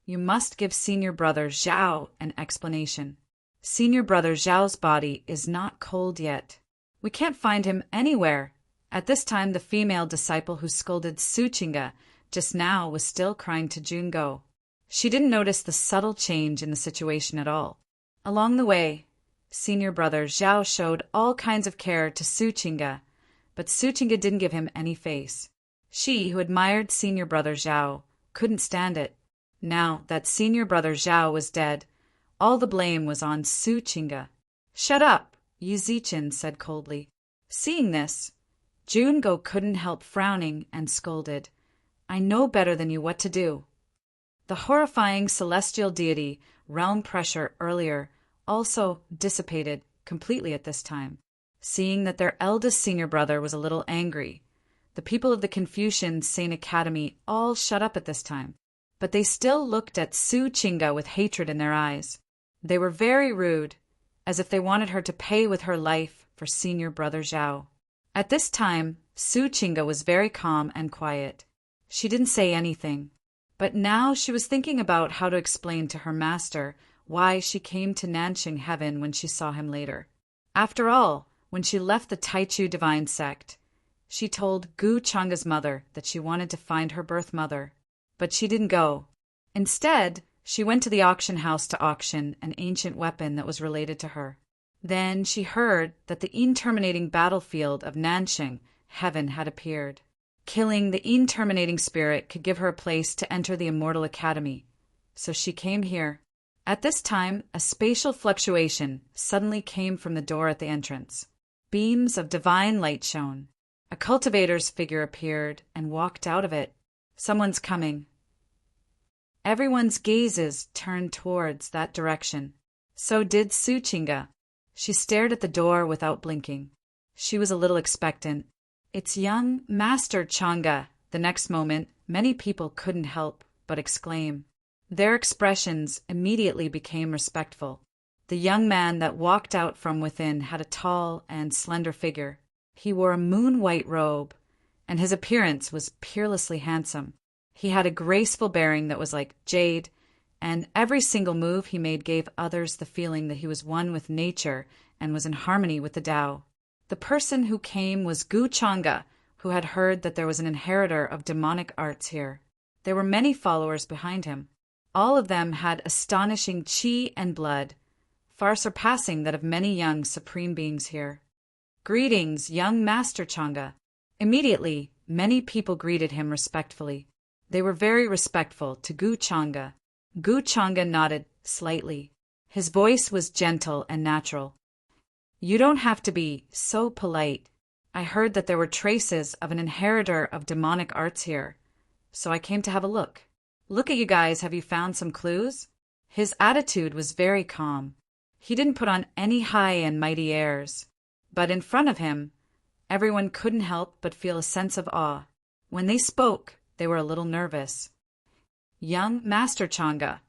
you must give senior brother Zhao an explanation. Senior brother Zhao's body is not cold yet. We can't find him anywhere. At this time, the female disciple who scolded Su Qingge just now was still crying to Jungo. She didn't notice the subtle change in the situation at all. Along the way, senior brother Zhao showed all kinds of care to Su Qingge, but Su Qingge didn't give him any face. She, who admired senior brother Zhao, couldn't stand it. Now that senior brother Zhao was dead, all the blame was on Su Qingge. "Shut up," Yu Zichen said coldly. Seeing this, Jungo couldn't help frowning and scolded. "I know better than you what to do." The horrifying celestial deity realm pressure earlier also dissipated completely at this time. Seeing that their eldest senior brother was a little angry, the people of the Confucian Sane Academy all shut up at this time, but they still looked at Su Qingge with hatred in their eyes. They were very rude, as if they wanted her to pay with her life for senior brother Zhao. At this time, Su Qingge was very calm and quiet. She didn't say anything, but now she was thinking about how to explain to her master why she came to Nanxing Heaven when she saw him later. After all, when she left the Taichu divine sect, she told Gu Changge's mother that she wanted to find her birth mother, but she didn't go. Instead, she went to the auction house to auction an ancient weapon that was related to her. Then she heard that the interminating battlefield of Nanxing Heaven had appeared. Killing the interminating spirit could give her a place to enter the Immortal Academy, so she came here. At this time, a spatial fluctuation suddenly came from the door at the entrance. Beams of divine light shone. A cultivator's figure appeared and walked out of it. "Someone's coming." Everyone's gazes turned towards that direction. So did Su Qingge. She stared at the door without blinking. She was a little expectant. "It's young Master Changge." The next moment, many people couldn't help but exclaim. Their expressions immediately became respectful. The young man that walked out from within had a tall and slender figure. He wore a moon-white robe, and his appearance was peerlessly handsome. He had a graceful bearing that was like jade, and every single move he made gave others the feeling that he was one with nature and was in harmony with the Tao. The person who came was Gu Changge, who had heard that there was an inheritor of demonic arts here. There were many followers behind him. All of them had astonishing qi and blood, far surpassing that of many young supreme beings here. "Greetings, young Master Changge." Immediately, many people greeted him respectfully. They were very respectful to Gu Changge. Gu Changge nodded slightly. His voice was gentle and natural. "You don't have to be so polite. I heard that there were traces of an inheritor of demonic arts here, so I came to have a look. Look at you guys, have you found some clues?" His attitude was very calm. He didn't put on any high and mighty airs, but in front of him, everyone couldn't help but feel a sense of awe. When they spoke, they were a little nervous. "Young Master Changge,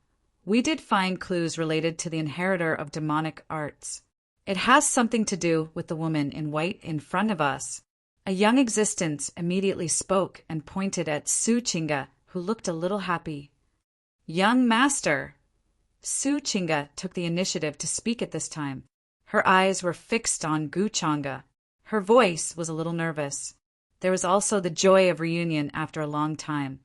we did find clues related to the inheritor of demonic arts. It has something to do with the woman in white in front of us." A young existence immediately spoke and pointed at Su Qingge, who looked a little happy. "Young Master." Su Qingge took the initiative to speak at this time. Her eyes were fixed on Gu Changge. Her voice was a little nervous. There was also the joy of reunion after a long time,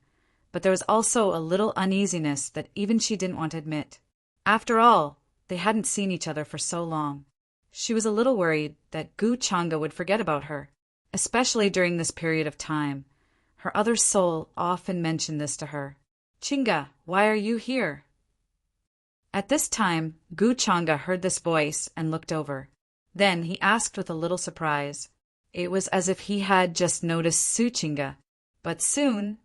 but there was also a little uneasiness that even she didn't want to admit. After all, they hadn't seen each other for so long. She was a little worried that Gu Changge would forget about her, especially during this period of time. Her other soul often mentioned this to her. "Qingge, why are you here?" At this time, Gu Changge heard this voice and looked over. Then he asked with a little surprise. It was as if he had just noticed Su Qingge, but soon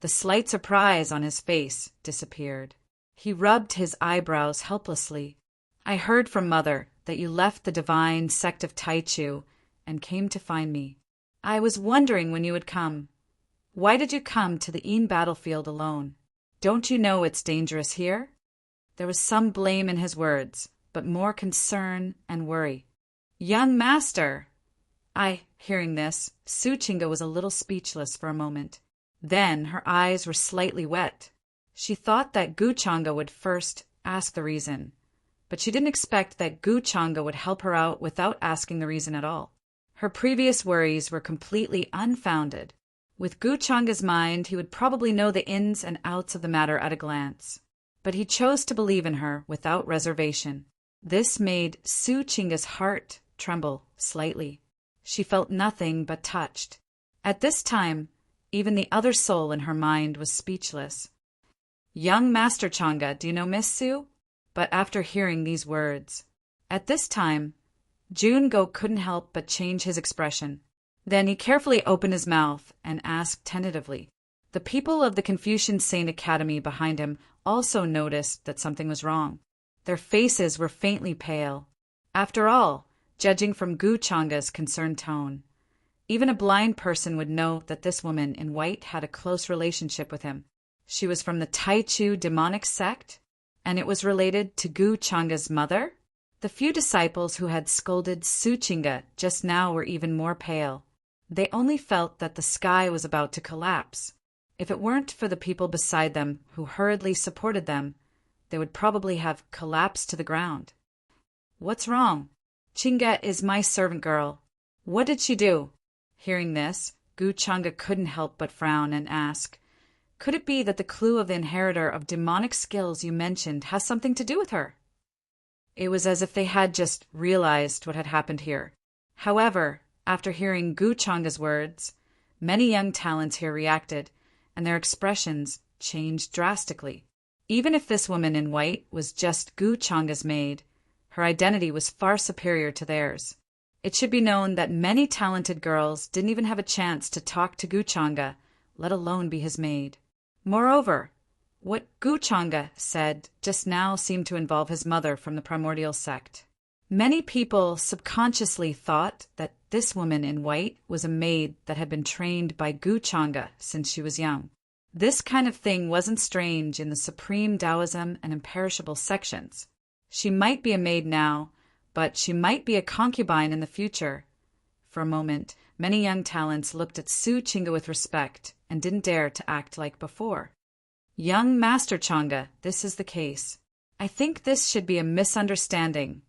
the slight surprise on his face disappeared. He rubbed his eyebrows helplessly. "I heard from Mother that you left the divine sect of Taichu and came to find me. I was wondering when you would come. Why did you come to the Een battlefield alone? Don't you know it's dangerous here?" There was some blame in his words, but more concern and worry. "Young master!" Hearing this, Suchinga was a little speechless for a moment. Then her eyes were slightly wet. She thought that Guchanga would first ask the reason, but she didn't expect that Guchanga would help her out without asking the reason at all. Her previous worries were completely unfounded. With Guchanga's mind, he would probably know the ins and outs of the matter at a glance. But he chose to believe in her without reservation. This made Suchinga's heart tremble slightly. She felt nothing but touched. At this time, even the other soul in her mind was speechless. "Young Master Changa, do you know Miss Su?" But after hearing these words, at this time, Jungo couldn't help but change his expression. Then he carefully opened his mouth and asked tentatively. The people of the Confucian Saint Academy behind him also noticed that something was wrong. Their faces were faintly pale. After all, judging from Guchanga's concerned tone, even a blind person would know that this woman in white had a close relationship with him. She was from the Taichu demonic sect, and it was related to Guchanga's mother. The few disciples who had scolded Suchinga just now were even more pale. They only felt that the sky was about to collapse. If it weren't for the people beside them who hurriedly supported them, they would probably have collapsed to the ground. "What's wrong?" "Chinga is my servant girl. What did she do?" Hearing this, Guchanga couldn't help but frown and ask, "Could it be that the clue of the inheritor of demonic skills you mentioned has something to do with her?" It was as if they had just realized what had happened here. However, after hearing Guchanga's words, many young talents here reacted, and their expressions changed drastically. Even if this woman in white was just Guchanga's maid, her identity was far superior to theirs. It should be known that many talented girls didn't even have a chance to talk to Guchanga, let alone be his maid. Moreover, what Guchanga said just now seemed to involve his mother from the primordial sect. Many people subconsciously thought that this woman in white was a maid that had been trained by Guchanga since she was young. This kind of thing wasn't strange in the Supreme Taoism and Imperishable sections. She might be a maid now, but she might be a concubine in the future. For a moment, many young talents looked at Suchinga with respect and didn't dare to act like before. "Young Master Changa, this is the case. I think this should be a misunderstanding."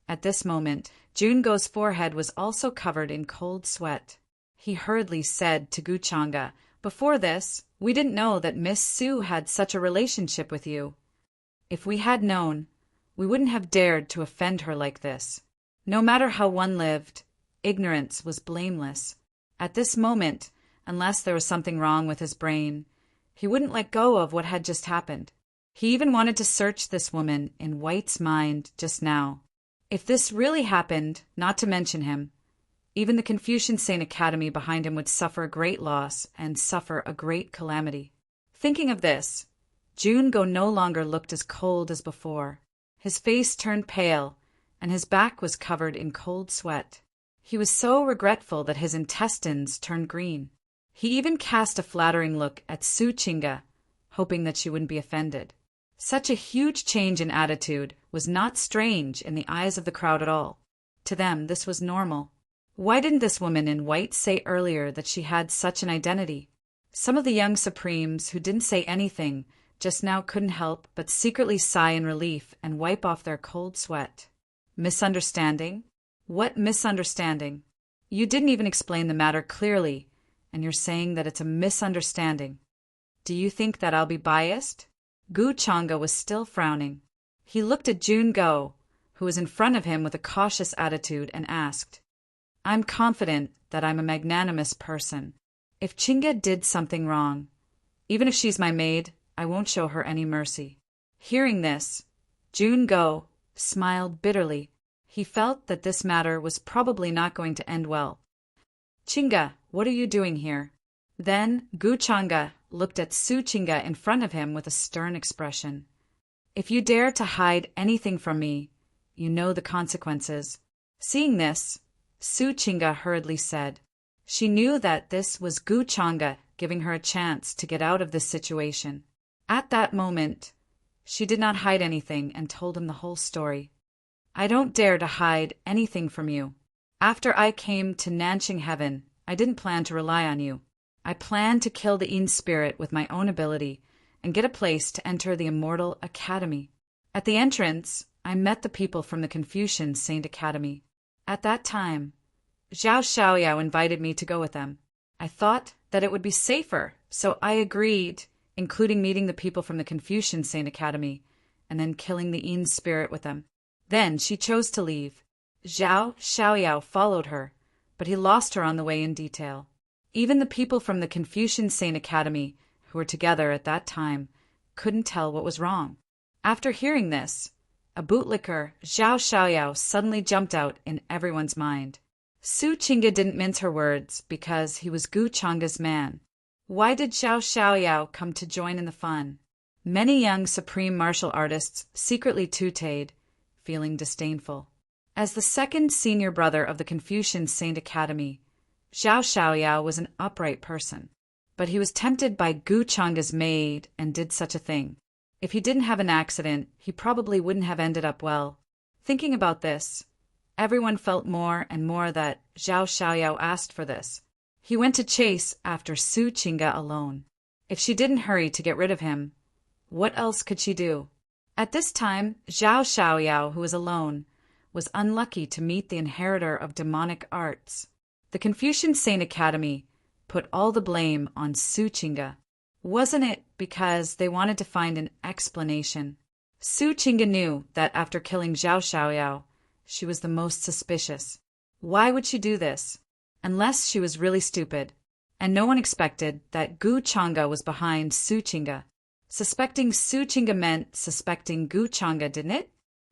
At this moment, Jungo's forehead was also covered in cold sweat. He hurriedly said to Guchanga, "Before this, we didn't know that Miss Su had such a relationship with you. If we had known, we wouldn't have dared to offend her like this." No matter how one lived, ignorance was blameless. At this moment, unless there was something wrong with his brain, he wouldn't let go of what had just happened. He even wanted to search this woman in white's mind just now. If this really happened, not to mention him, even the Confucian Saint Academy behind him would suffer a great loss and suffer a great calamity. Thinking of this, Jungo no longer looked as cold as before. His face turned pale, and his back was covered in cold sweat. He was so regretful that his intestines turned green. He even cast a flattering look at Suchinga, hoping that she wouldn't be offended. Such a huge change in attitude was not strange in the eyes of the crowd at all. To them, this was normal. Why didn't this woman in white say earlier that she had such an identity? Some of the young Supremes who didn't say anything just now couldn't help but secretly sigh in relief and wipe off their cold sweat. Misunderstanding? What misunderstanding? You didn't even explain the matter clearly, and you're saying that it's a misunderstanding. Do you think that I'll be biased? Guchanga was still frowning. He looked at Jungo, who was in front of him with a cautious attitude, and asked, "I'm confident that I'm a magnanimous person. If Chinga did something wrong, even if she's my maid, I won't show her any mercy." Hearing this, Jungo smiled bitterly. He felt that this matter was probably not going to end well. "Chinga, what are you doing here?" Then Guchanga looked at Suchinga in front of him with a stern expression. "If you dare to hide anything from me, you know the consequences. Seeing this, Su Chinga hurriedly said. She knew that this was Gu Changa giving her a chance to get out of this situation. At that moment, she did not hide anything and told him the whole story. I don't dare to hide anything from you. After I came to Nanxing Heaven, I didn't plan to rely on you. I planned to kill the Yin spirit with my own ability and get a place to enter the Immortal Academy. At the entrance, I met the people from the Confucian Saint Academy. At that time, Zhao Xiaoyao invited me to go with them. I thought that it would be safer, so I agreed, including meeting the people from the Confucian Saint Academy and then killing the Yin spirit with them. Then she chose to leave. Zhao Xiaoyao followed her, but he lost her on the way in detail. Even the people from the Confucian Saint Academy, who were together at that time, couldn't tell what was wrong. After hearing this, a bootlicker, Zhao Xiaoyao, suddenly jumped out in everyone's mind. Su Chinga didn't mince her words because he was Gu Changa's man. Why did Zhao Xiaoyao come to join in the fun? Many young supreme martial artists secretly tuteyed, feeling disdainful. As the second senior brother of the Confucian Saint Academy, Zhao Xiaoyao was an upright person. But he was tempted by Gu Changa's maid and did such a thing. If he didn't have an accident, he probably wouldn't have ended up well. Thinking about this, everyone felt more and more that Zhao Xiaoyao asked for this. He went to chase after Su Chinga alone. If she didn't hurry to get rid of him, what else could she do? At this time, Zhao Xiaoyao, who was alone, was unlucky to meet the inheritor of demonic arts. The Confucian Saint Academy put all the blame on Su Chinga. Wasn't it because they wanted to find an explanation? Su Chinga knew that after killing Zhao Xiaoyao, she was the most suspicious. Why would she do this? Unless she was really stupid. And no one expected that Gu Changa was behind Su Chinga. Suspecting Su Chinga meant suspecting Gu Changa, didn't it?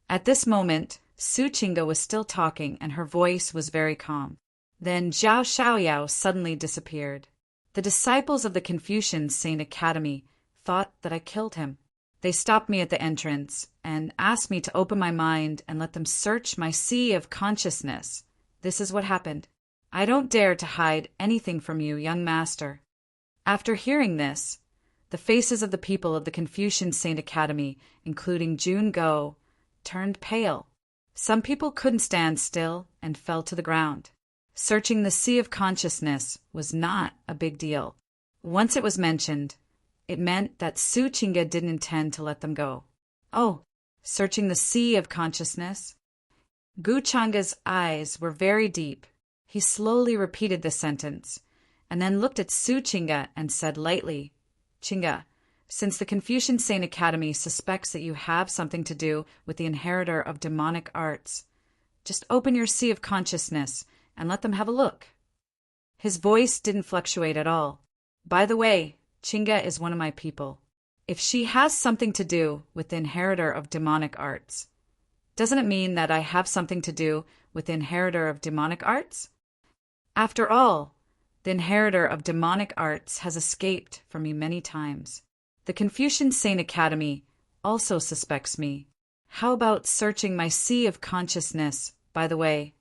At this moment, Su Chinga was still talking and her voice was very calm. Then Zhao Xiaoyao suddenly disappeared. The disciples of the Confucian Saint Academy thought that I killed him. They stopped me at the entrance and asked me to open my mind and let them search my sea of consciousness. This is what happened. I don't dare to hide anything from you, young master. After hearing this, the faces of the people of the Confucian Saint Academy, including Jun Go, turned pale. Some people couldn't stand still and fell to the ground. Searching the sea of consciousness was not a big deal. Once it was mentioned, it meant that Su Chinga didn't intend to let them go. Oh, searching the sea of consciousness? Gu Changa's eyes were very deep. He slowly repeated the sentence, and then looked at Su Chinga and said lightly, Chinga, since the Confucian Saint Academy suspects that you have something to do with the inheritor of demonic arts, just open your sea of consciousness and let them have a look. His voice didn't fluctuate at all. By the way, Chinga is one of my people. If she has something to do with the inheritor of demonic arts, doesn't it mean that I have something to do with the inheritor of demonic arts? After all, the inheritor of demonic arts has escaped from me many times. The Confucian Saint Academy also suspects me. How about searching my sea of consciousness, by the way?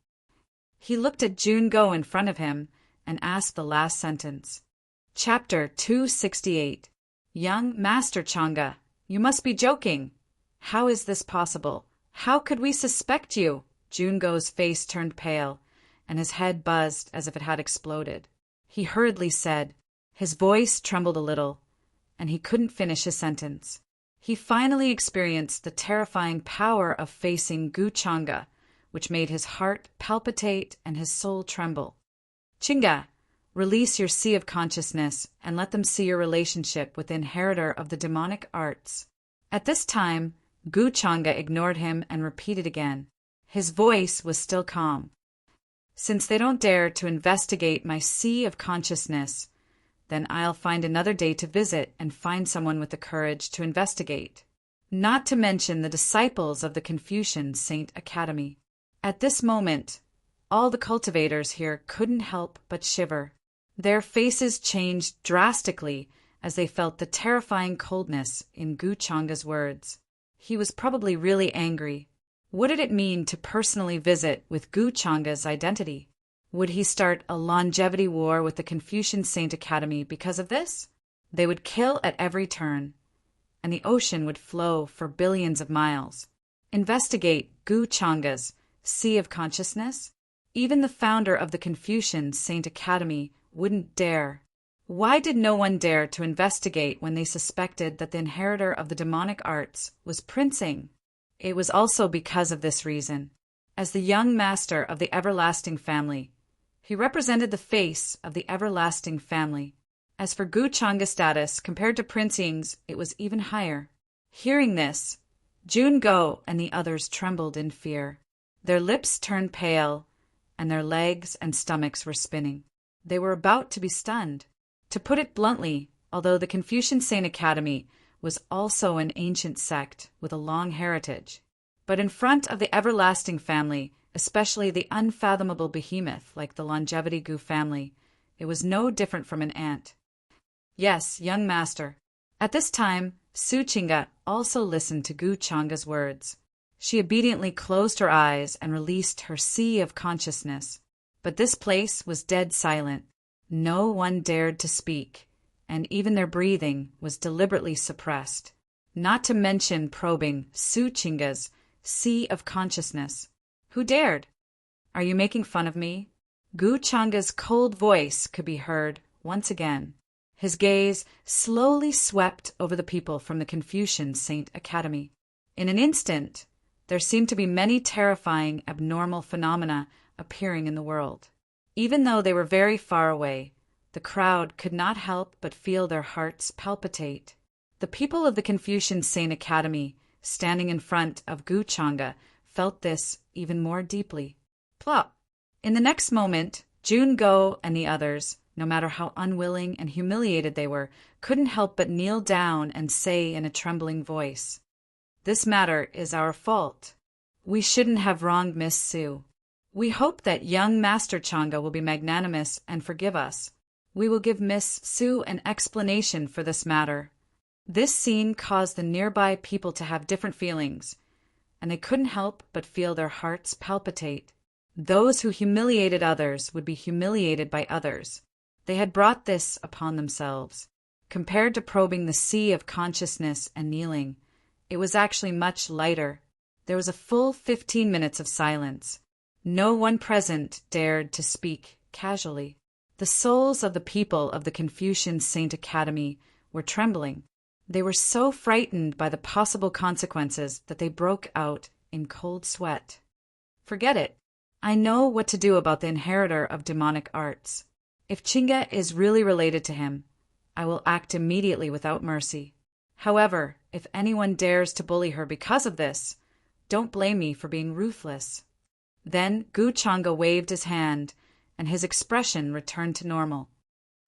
He looked at Jun Go in front of him and asked the last sentence. Chapter 268. Young Master Changa, you must be joking. How is this possible? How could we suspect you? Jun Go's face turned pale, and his head buzzed as if it had exploded. He hurriedly said, his voice trembled a little, and he couldn't finish his sentence. He finally experienced the terrifying power of facing Gu Changa, which made his heart palpitate and his soul tremble. Chinga, release your sea of consciousness and let them see your relationship with the inheritor of the demonic arts. At this time, Gu Changa ignored him and repeated again. His voice was still calm. Since they don't dare to investigate my sea of consciousness, then I'll find another day to visit and find someone with the courage to investigate. Not to mention the disciples of the Confucian Saint Academy. At this moment, all the cultivators here couldn't help but shiver. Their faces changed drastically as they felt the terrifying coldness in Gu Changa's words. He was probably really angry. What did it mean to personally visit with Gu Changa's identity? Would he start a longevity war with the Confucian Saint Academy because of this? They would kill at every turn, and the ocean would flow for billions of miles. Investigate Gu Changa's Sea of Consciousness? Even the founder of the Confucian Saint Academy wouldn't dare. Why did no one dare to investigate when they suspected that the inheritor of the demonic arts was Prince-ing? It was also because of this reason. As the young master of the everlasting family, he represented the face of the everlasting family. As for Gu Changa's status compared to Prince-ing's, it was even higher. Hearing this, Jun Go and the others trembled in fear. Their lips turned pale, and their legs and stomachs were spinning. They were about to be stunned. To put it bluntly, although the Confucian Saint Academy was also an ancient sect with a long heritage, but in front of the everlasting family, especially the unfathomable behemoth like the longevity Gu family, it was no different from an ant. Yes, young master. At this time, Su Chinga also listened to Gu Changa's words. She obediently closed her eyes and released her sea of consciousness. But this place was dead silent. No one dared to speak, and even their breathing was deliberately suppressed. Not to mention probing Su Chinga's sea of consciousness. Who dared? Are you making fun of me? Gu Changa's cold voice could be heard once again. His gaze slowly swept over the people from the Confucian Saint Academy. In an instant, there seemed to be many terrifying abnormal phenomena appearing in the world. Even though they were very far away, the crowd could not help but feel their hearts palpitate. The people of the Confucian Saint Academy, standing in front of Gu Changa, felt this even more deeply. Plop! In the next moment, Jun Go and the others, no matter how unwilling and humiliated they were, couldn't help but kneel down and say in a trembling voice, "This matter is our fault. We shouldn't have wronged Miss Su. We hope that young Master Changa will be magnanimous and forgive us. We will give Miss Su an explanation for this matter." This scene caused the nearby people to have different feelings, and they couldn't help but feel their hearts palpitate. Those who humiliated others would be humiliated by others. They had brought this upon themselves. Compared to probing the sea of consciousness and kneeling, it was actually much lighter. There was a full 15 minutes of silence. No one present dared to speak casually. The souls of the people of the Confucian Saint Academy were trembling. They were so frightened by the possible consequences that they broke out in cold sweat. Forget it. I know what to do about the inheritor of demonic arts. If Chinga is really related to him, I will act immediately without mercy. However, if anyone dares to bully her because of this, don't blame me for being ruthless. Then Gu Changa waved his hand, and his expression returned to normal.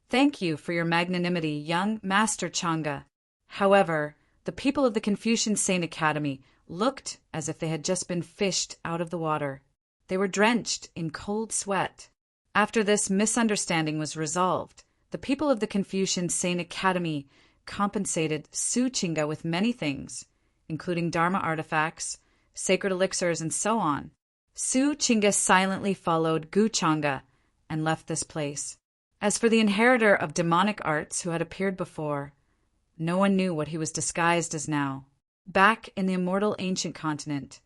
Thank you for your magnanimity, young Master Changa. However, the people of the Confucian Saint Academy looked as if they had just been fished out of the water. They were drenched in cold sweat. After this misunderstanding was resolved, the people of the Confucian Saint Academy compensated Su Chinga with many things, including Dharma artifacts, sacred elixirs, and so on. Su Chinga silently followed Gu Changa and left this place. As for the inheritor of demonic arts who had appeared before, no one knew what he was disguised as now. Back in the immortal ancient continent,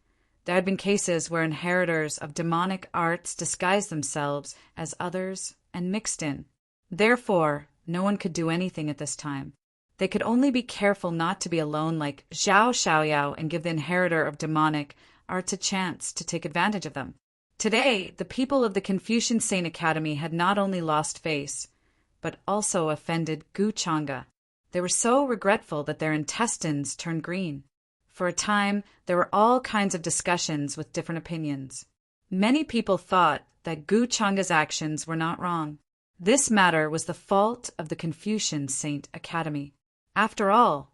there had been cases where inheritors of demonic arts disguised themselves as others and mixed in. Therefore, no one could do anything at this time. They could only be careful not to be alone like Zhao Xiaoyao and give the inheritor of demonic arts a chance to take advantage of them. Today, the people of the Confucian Saint Academy had not only lost face, but also offended Gu Changa. They were so regretful that their intestines turned green. For a time, there were all kinds of discussions with different opinions. Many people thought that Gu Changa's actions were not wrong. This matter was the fault of the Confucian Saint Academy. After all,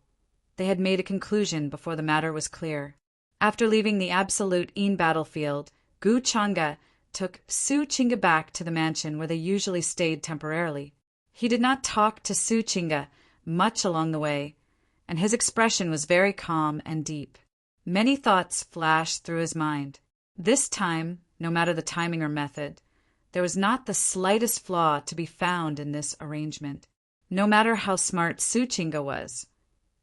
they had made a conclusion before the matter was clear. After leaving the absolute Yin battlefield, Gu Changa took Su Chinga back to the mansion where they usually stayed temporarily. He did not talk to Su Chinga much along the way, and his expression was very calm and deep. Many thoughts flashed through his mind. This time, no matter the timing or method, there was not the slightest flaw to be found in this arrangement. No matter how smart Suchinga was,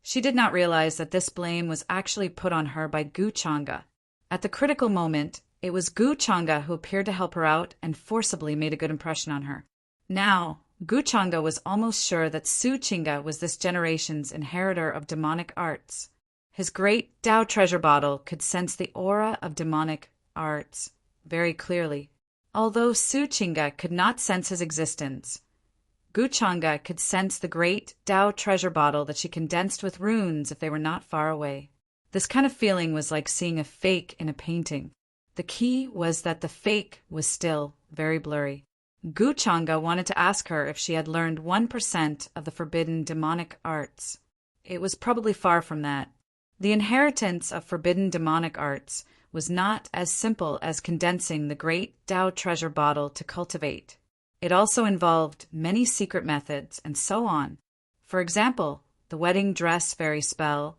she did not realize that this blame was actually put on her by Guchanga. At the critical moment, it was Guchanga who appeared to help her out and forcibly made a good impression on her. Now, Guchanga was almost sure that Suchinga was this generation's inheritor of demonic arts. His great Tao treasure bottle could sense the aura of demonic arts very clearly. Although Suchinga could not sense his existence, Guchanga could sense the great Tao treasure bottle that she condensed with runes if they were not far away. This kind of feeling was like seeing a fake in a painting. The key was that the fake was still very blurry. Guchanga wanted to ask her if she had learned 1% of the forbidden demonic arts. It was probably far from that. The inheritance of forbidden demonic arts was not as simple as condensing the great Tao treasure bottle to cultivate. It also involved many secret methods and so on. For example, the wedding dress fairy spell,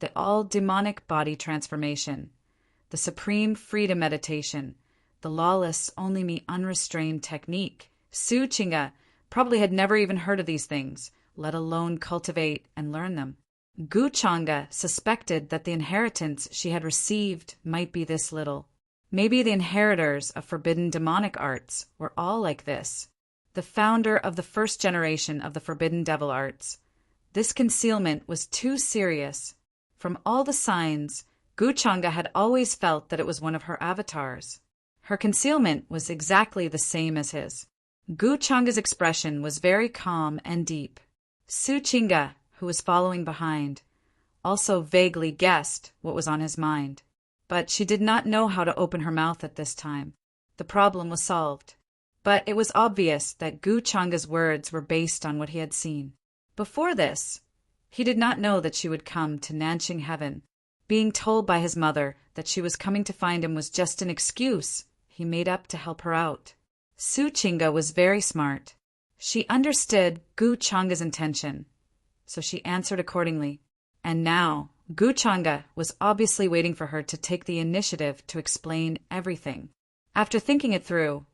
the all-demonic body transformation, the supreme freedom meditation, the lawless only-me unrestrained technique. Suchinga probably had never even heard of these things, let alone cultivate and learn them. Guchanga suspected that the inheritance she had received might be this little. Maybe the inheritors of forbidden demonic arts were all like this. The founder of the first generation of the forbidden devil arts. This concealment was too serious. From all the signs, Guchanga had always felt that it was one of her avatars. Her concealment was exactly the same as his. Guchanga's expression was very calm and deep. Suchinga, who was following behind, also vaguely guessed what was on his mind. But she did not know how to open her mouth at this time. The problem was solved. But it was obvious that Guchanga's words were based on what he had seen. Before this, he did not know that she would come to Nanxing Heaven. Being told by his mother that she was coming to find him was just an excuse he made up to help her out. Suchinga was very smart. She understood Guchanga's intention, so she answered accordingly. And now, Guchanga was obviously waiting for her to take the initiative to explain everything. After thinking it through,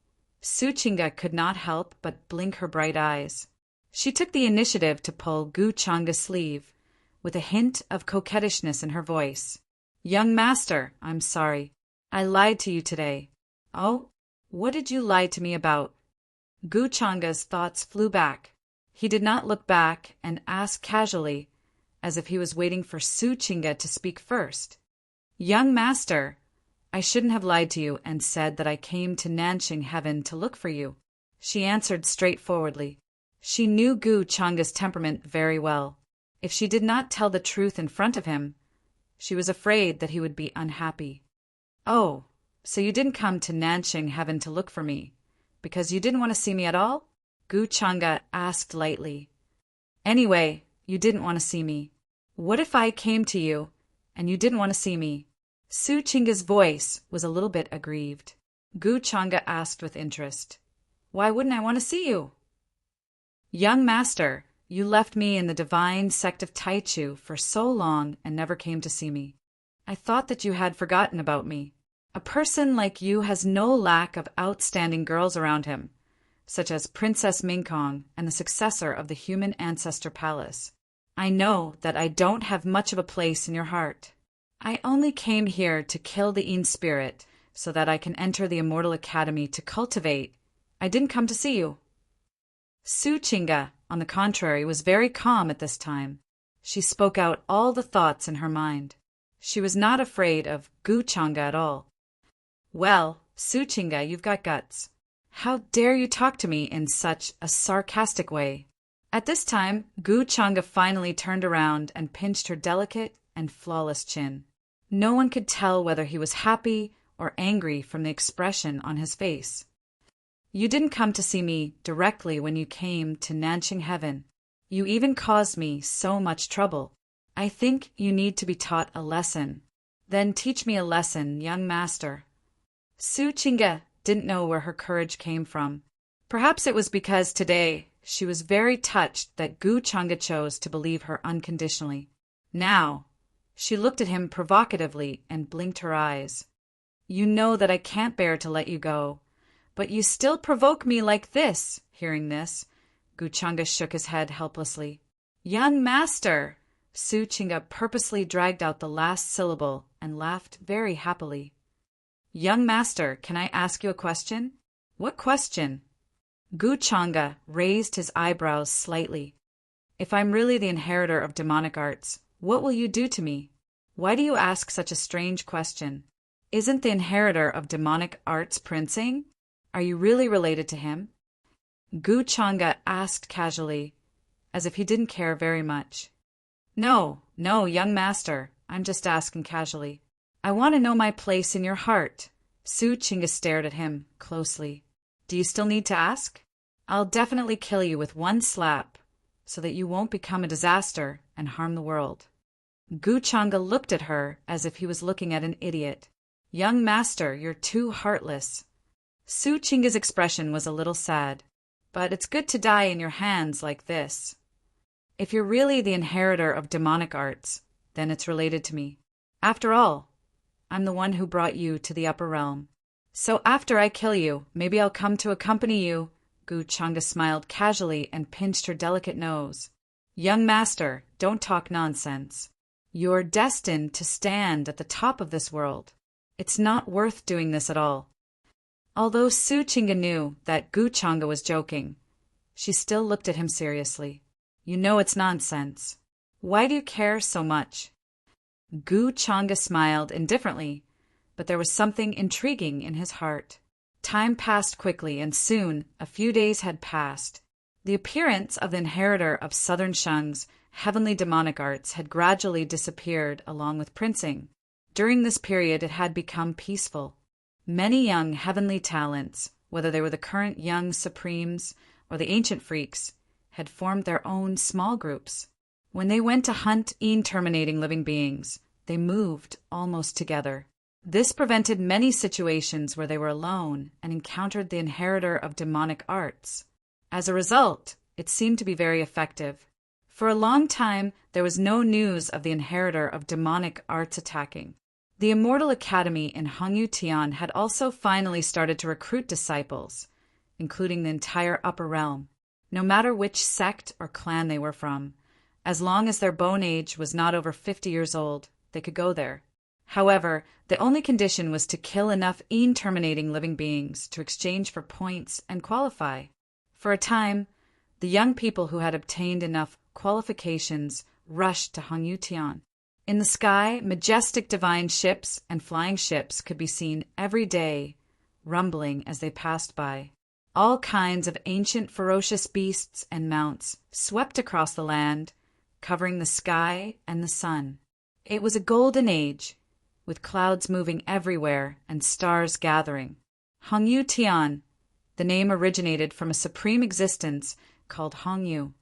Suchinga could not help but blink her bright eyes. She took the initiative to pull Guchanga's sleeve, with a hint of coquettishness in her voice. "Young master, I'm sorry. I lied to you today." "Oh? What did you lie to me about?" Guchanga's thoughts flew back. He did not look back and ask casually, as if he was waiting for Suchinga to speak first. "Young master, I shouldn't have lied to you and said that I came to Nanxing Heaven to look for you," she answered straightforwardly. She knew Guchanga's temperament very well. If she did not tell the truth in front of him, she was afraid that he would be unhappy. "Oh, so you didn't come to Nanxing Heaven to look for me, because you didn't want to see me at all?" Guchanga asked lightly. "Anyway, you didn't want to see me. What if I came to you and you didn't want to see me?" Suchinga's voice was a little bit aggrieved. Guchanga asked with interest, "Why wouldn't I want to see you?" "Young master, you left me in the divine sect of Taichu for so long and never came to see me. I thought that you had forgotten about me. A person like you has no lack of outstanding girls around him, such as Princess Mingkong and the successor of the human ancestor palace. I know that I don't have much of a place in your heart. I only came here to kill the Yin spirit so that I can enter the Immortal Academy to cultivate. I didn't come to see you." Suchinga, on the contrary, was very calm at this time. She spoke out all the thoughts in her mind. She was not afraid of Guchanga at all. "Well, Suchinga, you've got guts. How dare you talk to me in such a sarcastic way?" At this time, Guchanga finally turned around and pinched her delicate and flawless chin. No one could tell whether he was happy or angry from the expression on his face. "You didn't come to see me directly when you came to Nanxing Heaven. You even caused me so much trouble. I think you need to be taught a lesson. Then teach me a lesson, young master." Suchinga didn't know where her courage came from. Perhaps it was because today she was very touched that Guchanga chose to believe her unconditionally. Now, She looked at him provocatively and blinked her eyes. "You know that I can't bear to let you go, but you still provoke me like this." Hearing this, Guchanga shook his head helplessly. "Young master!" Suchinga purposely dragged out the last syllable and laughed very happily. "Young master, can I ask you a question?" "What question?" Guchanga raised his eyebrows slightly. "If I'm really the inheritor of demonic arts, what will you do to me? Why do you ask such a strange question? Isn't the inheritor of demonic arts princing? Are you really related to him?" Guchanga asked casually, as if he didn't care very much. No, young master, I'm just asking casually. I want to know my place in your heart." Suchinga stared at him closely. "Do you still need to ask? I'll definitely kill you with one slap, so that you won't become a disaster and harm the world." Guchanga looked at her as if he was looking at an idiot. "Young master, you're too heartless." Suchinga's expression was a little sad. "But it's good to die in your hands like this. If you're really the inheritor of demonic arts, then it's related to me. After all, I'm the one who brought you to the upper realm. So after I kill you, maybe I'll come to accompany you." Guchanga smiled casually and pinched her delicate nose. "Young master, don't talk nonsense. You're destined to stand at the top of this world. It's not worth doing this at all." Although Suchinga knew that Guchanga was joking, she still looked at him seriously. "You know it's nonsense. Why do you care so much?" Guchanga smiled indifferently, but there was something intriguing in his heart. Time passed quickly, and soon a few days had passed. The appearance of the inheritor of Southern Shung's heavenly demonic arts had gradually disappeared along with princing. During this period it had become peaceful. Many young heavenly talents, whether they were the current young supremes or the ancient freaks, had formed their own small groups. When they went to hunt terminating living beings, they moved almost together. This prevented many situations where they were alone and encountered the inheritor of demonic arts. As a result, it seemed to be very effective. For a long time, there was no news of the inheritor of demonic arts attacking. The Immortal Academy in Hongyu Tian had also finally started to recruit disciples, including the entire upper realm, no matter which sect or clan they were from. As long as their bone age was not over 50 years old, they could go there. However, the only condition was to kill enough terminating living beings to exchange for points and qualify. For a time, the young people who had obtained enough qualifications rushed to Hongyu Tian. In the sky, majestic divine ships and flying ships could be seen every day, rumbling as they passed by. All kinds of ancient ferocious beasts and mounts swept across the land, covering the sky and the sun. It was a golden age, with clouds moving everywhere and stars gathering. Hongyu Tian, the name originated from a supreme existence called Hongyu.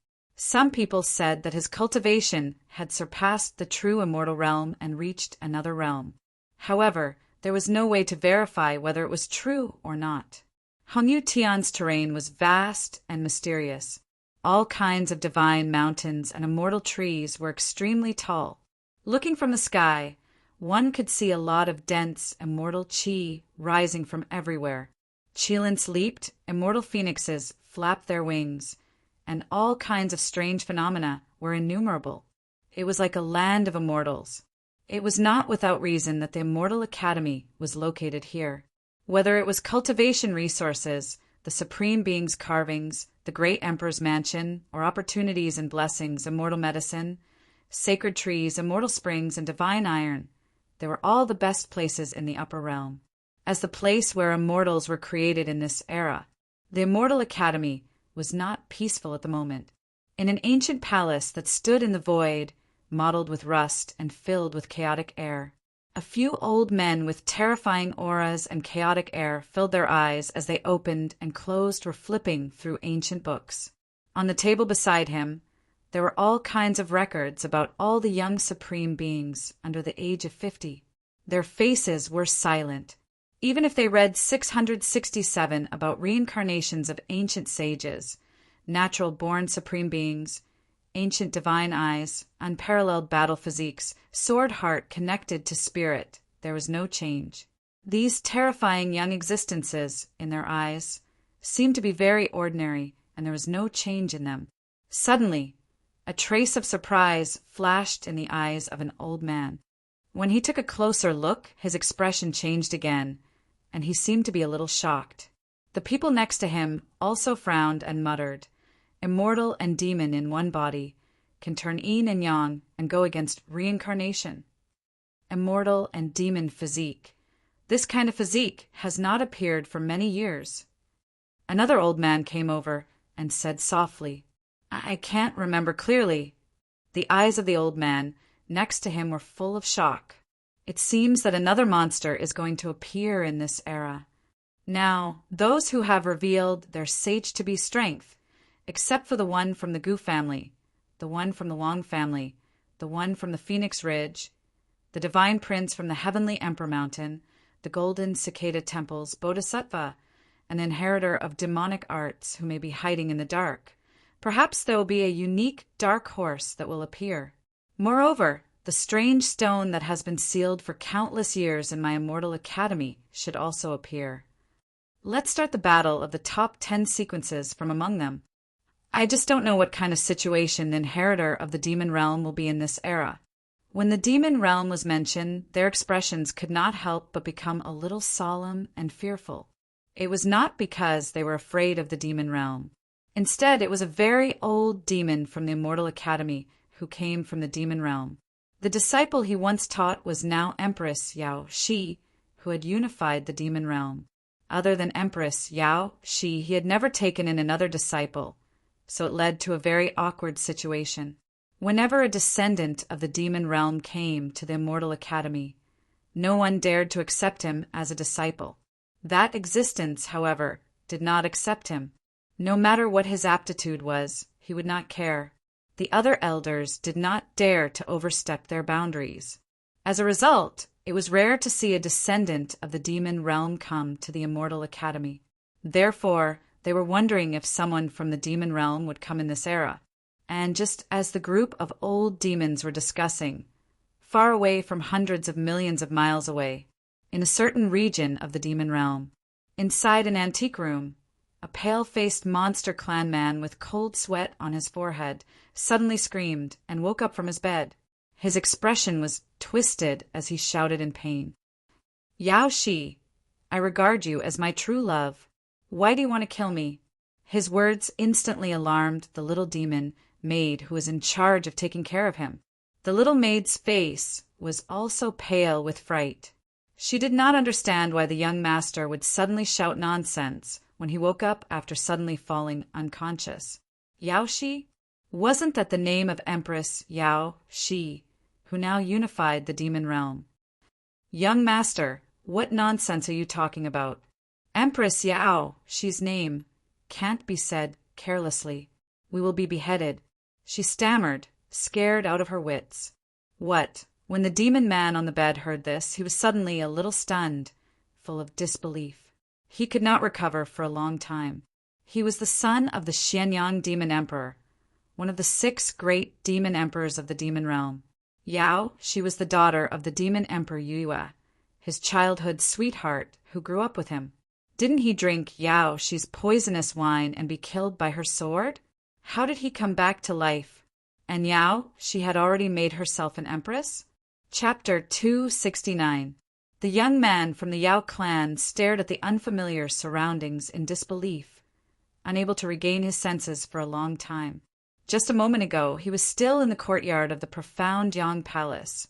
Some people said that his cultivation had surpassed the true immortal realm and reached another realm. However, there was no way to verify whether it was true or not. Hongyu Tian's terrain was vast and mysterious. All kinds of divine mountains and immortal trees were extremely tall. Looking from the sky, one could see a lot of dense, immortal qi rising from everywhere. Qilins leaped, immortal phoenixes flapped their wings, and all kinds of strange phenomena were innumerable. It was like a land of immortals. It was not without reason that the Immortal Academy was located here. Whether it was cultivation resources, the Supreme Being's carvings, the Great Emperor's mansion, or opportunities and blessings, immortal medicine, sacred trees, immortal springs, and divine iron, they were all the best places in the upper realm. As the place where immortals were created in this era, the Immortal Academy was not peaceful at the moment. In an ancient palace that stood in the void, mottled with rust and filled with chaotic air, a few old men with terrifying auras and chaotic air filled their eyes as they opened and closed or flipping through ancient books. On the table beside him, there were all kinds of records about all the young supreme beings under the age of 50. Their faces were silent. Even if they read 667 about reincarnations of ancient sages, natural-born supreme beings, ancient divine eyes, unparalleled battle physiques, sword heart connected to spirit. There was no change. These terrifying young existences, in their eyes, seemed to be very ordinary, and there was no change in them. Suddenly, a trace of surprise flashed in the eyes of an old man. When he took a closer look, his expression changed again, and he seemed to be a little shocked. The people next to him also frowned and muttered. Immortal and demon in one body can turn yin and yang and go against reincarnation. Immortal and demon physique. This kind of physique has not appeared for many years. Another old man came over and said softly, "I can't remember clearly." The eyes of the old man next to him were full of shock. It seems that another monster is going to appear in this era. Now, those who have revealed their sage-to-be strength, except for the one from the Gu family, the one from the Wang family, the one from the Phoenix Ridge, the divine prince from the heavenly Emperor Mountain, the golden cicada temples, Bodhisattva, an inheritor of demonic arts who may be hiding in the dark. Perhaps there will be a unique dark horse that will appear. Moreover, the strange stone that has been sealed for countless years in my immortal academy should also appear. Let's start the battle of the top 10 sequences from among them. I just don't know what kind of situation the inheritor of the demon realm will be in this era. When the demon realm was mentioned, their expressions could not help but become a little solemn and fearful. It was not because they were afraid of the demon realm. Instead, it was a very old demon from the Immortal Academy who came from the demon realm. The disciple he once taught was now Empress Yao Shi, who had unified the demon realm. Other than Empress Yao Shi, he had never taken in another disciple, so it led to a very awkward situation. Whenever a descendant of the demon realm came to the Immortal Academy, no one dared to accept him as a disciple. That existence, however, did not accept him. No matter what his aptitude was, he would not care. The other elders did not dare to overstep their boundaries. As a result, it was rare to see a descendant of the demon realm come to the Immortal Academy. Therefore, they were wondering if someone from the demon realm would come in this era. And just as the group of old demons were discussing, far away from hundreds of millions of miles away, in a certain region of the demon realm, inside an antique room, a pale-faced monster clan man with cold sweat on his forehead suddenly screamed and woke up from his bed. His expression was twisted as he shouted in pain. "Yao Shi, I regard you as my true love. Why do you want to kill me?" His words instantly alarmed the little demon maid who was in charge of taking care of him. The little maid's face was also pale with fright. She did not understand why the young master would suddenly shout nonsense when he woke up after suddenly falling unconscious. Yao Shi? Wasn't that the name of Empress Yao Shi, who now unified the demon realm? "Young master, what nonsense are you talking about? Empress Yao Shi's name can't be said carelessly. We will be beheaded," she stammered, scared out of her wits. What? When the demon man on the bed heard this, he was suddenly a little stunned, full of disbelief. He could not recover for a long time. He was the son of the Xianyang demon emperor, one of the 6 great demon emperors of the demon realm. Yao, she was the daughter of the demon emperor Yue, his childhood sweetheart who grew up with him. Didn't he drink Yao Shi's poisonous wine and be killed by her sword? How did he come back to life? And Yao, she had already made herself an empress? Chapter 269. The young man from the Yao clan stared at the unfamiliar surroundings in disbelief, unable to regain his senses for a long time. Just a moment ago, he was still in the courtyard of the profound Yang Palace,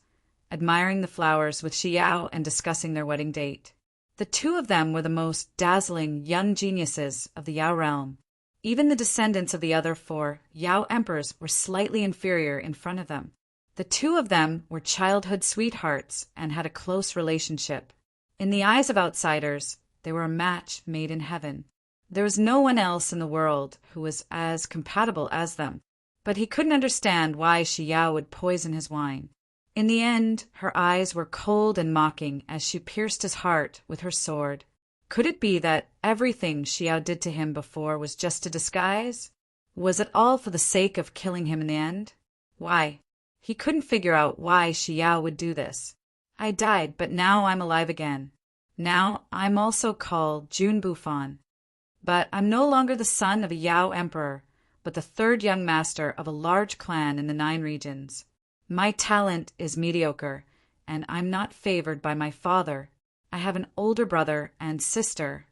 admiring the flowers with Shi Yao and discussing their wedding date. The two of them were the most dazzling young geniuses of the Yao realm. Even the descendants of the other 4 Yao emperors were slightly inferior in front of them. The two of them were childhood sweethearts and had a close relationship. In the eyes of outsiders, they were a match made in heaven. There was no one else in the world who was as compatible as them, but he couldn't understand why Shi Yao would poison his wine. In the end, her eyes were cold and mocking as she pierced his heart with her sword. Could it be that everything Shi Yao did to him before was just a disguise? Was it all for the sake of killing him in the end? Why? He couldn't figure out why Xiao would do this. I died, but now I'm alive again. Now I'm also called Jun Bufan. But I'm no longer the son of a Yao emperor, but the third young master of a large clan in the 9 regions. My talent is mediocre, and I'm not favored by my father. I have an older brother and sister.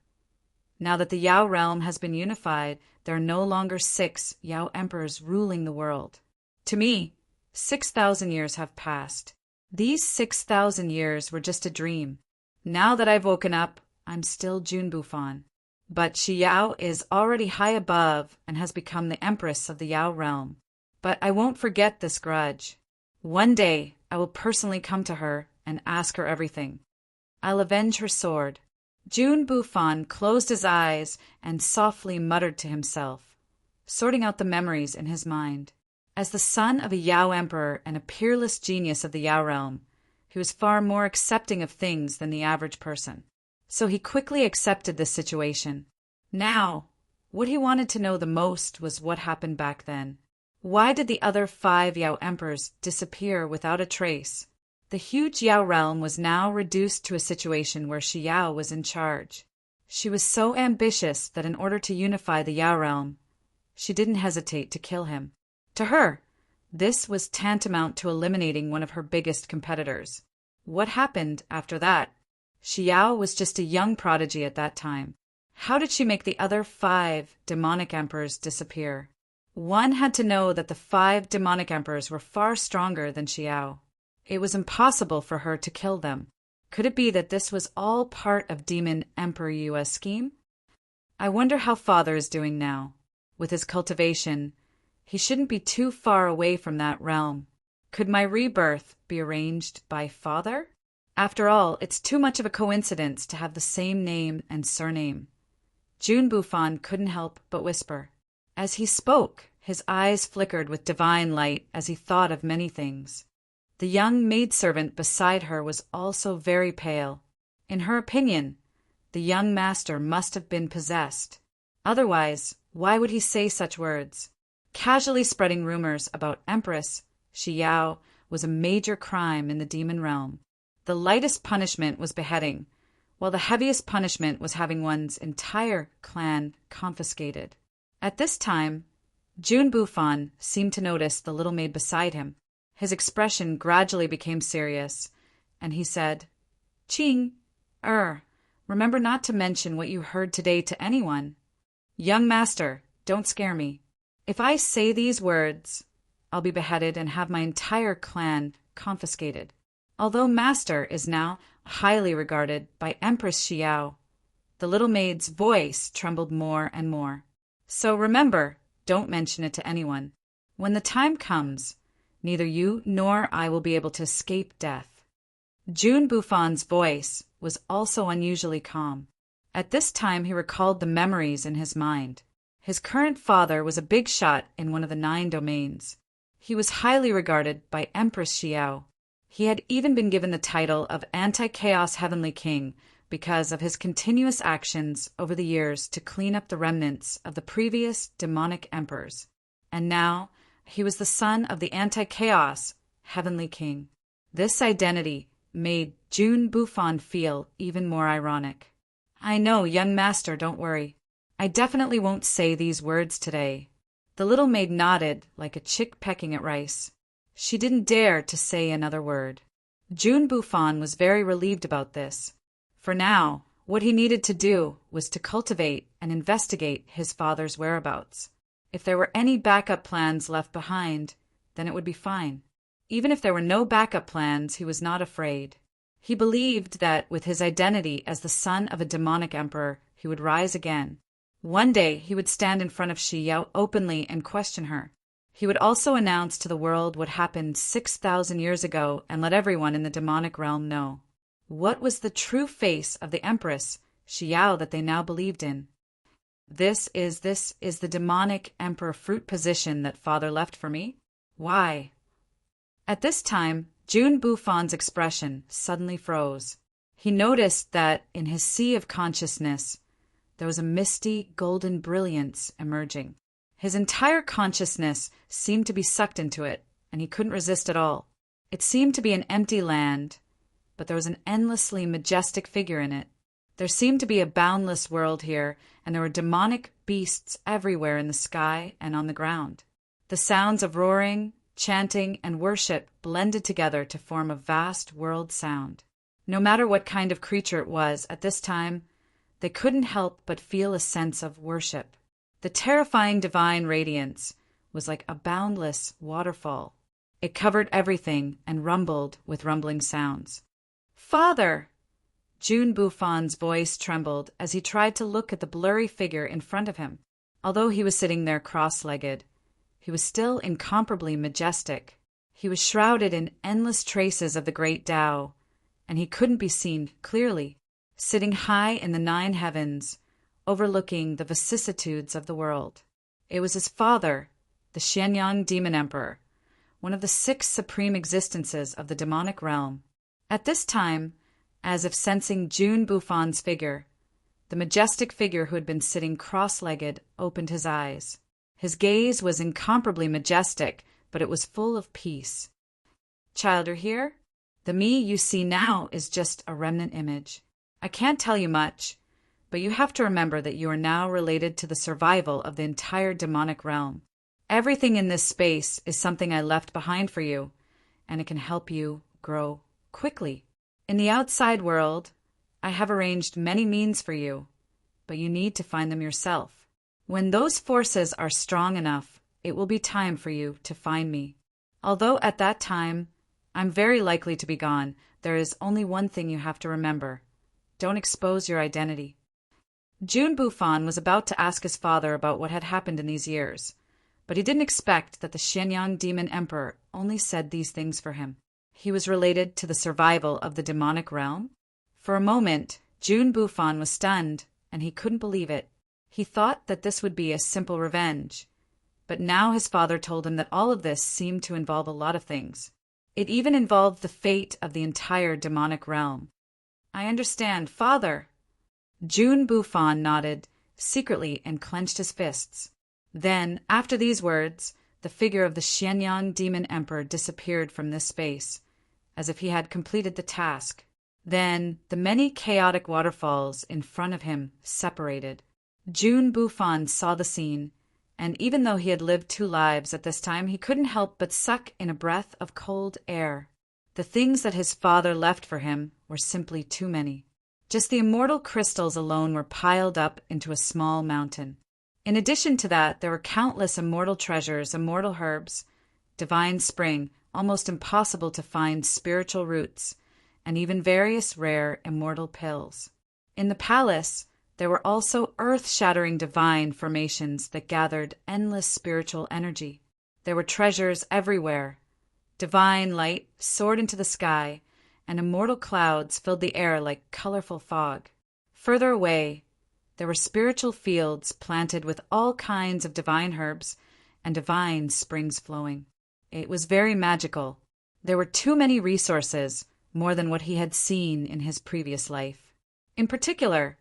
Now that the Yao realm has been unified, there are no longer 6 Yao emperors ruling the world. To me, 6,000 years have passed. These 6,000 years were just a dream. Now that I've woken up, I'm still Jun Bufan. But Xiao is already high above and has become the empress of the Yao realm. But I won't forget this grudge. One day, I will personally come to her and ask her everything. I'll avenge her sword. Jun Bufan closed his eyes and softly muttered to himself, sorting out the memories in his mind. As the son of a Yao emperor and a peerless genius of the Yao realm, he was far more accepting of things than the average person. So he quickly accepted this situation. Now, what he wanted to know the most was what happened back then. Why did the other 5 Yao emperors disappear without a trace? The huge Yao realm was now reduced to a situation where Xiao was in charge. She was so ambitious that in order to unify the Yao realm, she didn't hesitate to kill him. To her, this was tantamount to eliminating one of her biggest competitors. What happened after that? Xiao was just a young prodigy at that time. How did she make the other 5 demonic emperors disappear? One had to know that the 5 demonic emperors were far stronger than Xiao. It was impossible for her to kill them. Could it be that this was all part of Demon Emperor Yue's scheme? I wonder how Father is doing now. With his cultivation, he shouldn't be too far away from that realm. Could my rebirth be arranged by Father? After all, it's too much of a coincidence to have the same name and surname. Jun Bufan couldn't help but whisper. As he spoke, his eyes flickered with divine light as he thought of many things. The young maidservant beside her was also very pale. In her opinion, the young master must have been possessed. Otherwise, why would he say such words? Casually spreading rumors about Empress Xiao was a major crime in the demon realm. The lightest punishment was beheading, while the heaviest punishment was having one's entire clan confiscated. At this time, Jun Bufan seemed to notice the little maid beside him. His expression gradually became serious, and he said, "Qing, remember not to mention what you heard today to anyone. Young master, don't scare me. If I say these words, I'll be beheaded and have my entire clan confiscated. Although master is now highly regarded by Empress Xiao." The little maid's voice trembled more and more. "So remember, don't mention it to anyone. When the time comes, neither you nor I will be able to escape death." Jun Bufan's voice was also unusually calm. At this time he recalled the memories in his mind. His current father was a big shot in one of the 9 domains. He was highly regarded by Empress Xiao. He had even been given the title of Anti-Chaos Heavenly King because of his continuous actions over the years to clean up the remnants of the previous demonic emperors. And now he was the son of the Anti-Chaos Heavenly King. This identity made Jun Bufan feel even more ironic. "I know, young master, don't worry. I definitely won't say these words today." The little maid nodded like a chick pecking at rice. She didn't dare to say another word. Jun Bufan was very relieved about this. For now, what he needed to do was to cultivate and investigate his father's whereabouts. If there were any backup plans left behind, then it would be fine. Even if there were no backup plans, he was not afraid. He believed that with his identity as the son of a demonic emperor, he would rise again. One day he would stand in front of Xiao openly and question her. He would also announce to the world what happened 6,000 years ago and let everyone in the demonic realm know. What was the true face of the Empress Xiao that they now believed in? This is the demonic emperor fruit position that father left for me? Why? At this time, Jun Bufan's expression suddenly froze. He noticed that in his sea of consciousness, there was a misty golden brilliance emerging. His entire consciousness seemed to be sucked into it, and he couldn't resist at all. It seemed to be an empty land, but there was an endlessly majestic figure in it. There seemed to be a boundless world here, and there were demonic beasts everywhere in the sky and on the ground. The sounds of roaring, chanting, and worship blended together to form a vast world sound. No matter what kind of creature it was at this time, they couldn't help but feel a sense of worship. The terrifying divine radiance was like a boundless waterfall. It covered everything and rumbled with rumbling sounds. "Father!" June Buffon's voice trembled as he tried to look at the blurry figure in front of him. Although he was sitting there cross-legged, he was still incomparably majestic. He was shrouded in endless traces of the great Tao, and he couldn't be seen clearly, sitting high in the 9 heavens, overlooking the vicissitudes of the world. It was his father, the Xianyang Demon Emperor, one of the 6 supreme existences of the demonic realm. At this time, as if sensing June Buffon's figure, the majestic figure who had been sitting cross-legged opened his eyes. His gaze was incomparably majestic, but it was full of peace. "Child, are here? The me you see now is just a remnant image. I can't tell you much, but you have to remember that you are now related to the survival of the entire demonic realm. Everything in this space is something I left behind for you, and it can help you grow quickly. In the outside world, I have arranged many means for you, but you need to find them yourself. When those forces are strong enough, it will be time for you to find me. Although at that time, I'm very likely to be gone, there is only one thing you have to remember. Don't expose your identity." June Buffon was about to ask his father about what had happened in these years, but he didn't expect that the Xianyang Demon Emperor only said these things for him. He was related to the survival of the demonic realm? For a moment, June Buffon was stunned, and he couldn't believe it. He thought that this would be a simple revenge, but now his father told him that all of this seemed to involve a lot of things. It even involved the fate of the entire demonic realm. "I understand, father." June Buffon nodded secretly and clenched his fists. Then, after these words, the figure of the Xianyang Demon Emperor disappeared from this space, as if he had completed the task. Then the many chaotic waterfalls in front of him separated. June Buffon saw the scene, and even though he had lived 2 lives at this time, he couldn't help but suck in a breath of cold air. The things that his father left for him were simply too many. Just the immortal crystals alone were piled up into a small mountain. In addition to that, there were countless immortal treasures, immortal herbs, divine spring, almost impossible to find spiritual roots, and even various rare immortal pills. In the palace, there were also earth-shattering divine formations that gathered endless spiritual energy. There were treasures everywhere. Divine light soared into the sky, and immortal clouds filled the air like colorful fog. Further away, there were spiritual fields planted with all kinds of divine herbs and divine springs flowing. It was very magical. There were too many resources, more than what he had seen in his previous life. In particular,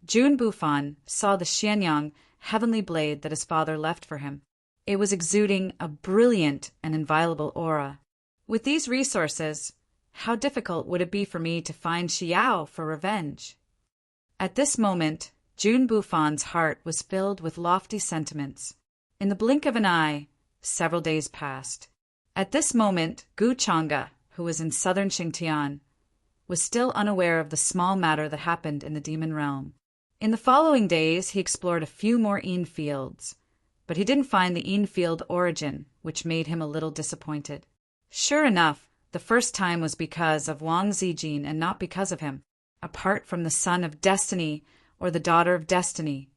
June Buffon saw the Xianyang heavenly blade that his father left for him. It was exuding a brilliant and inviolable aura. With these resources, how difficult would it be for me to find Xiao for revenge? At this moment, June Buffon's heart was filled with lofty sentiments. In the blink of an eye, several days passed. At this moment, Gu Chang'e, who was in southern Xingtian, was still unaware of the small matter that happened in the demon realm. In the following days, he explored a few more Yin fields, but he didn't find the Yin field origin, which made him a little disappointed. Sure enough, the first time was because of Wang Zijin and not because of him. Apart from the son of destiny or the daughter of destiny,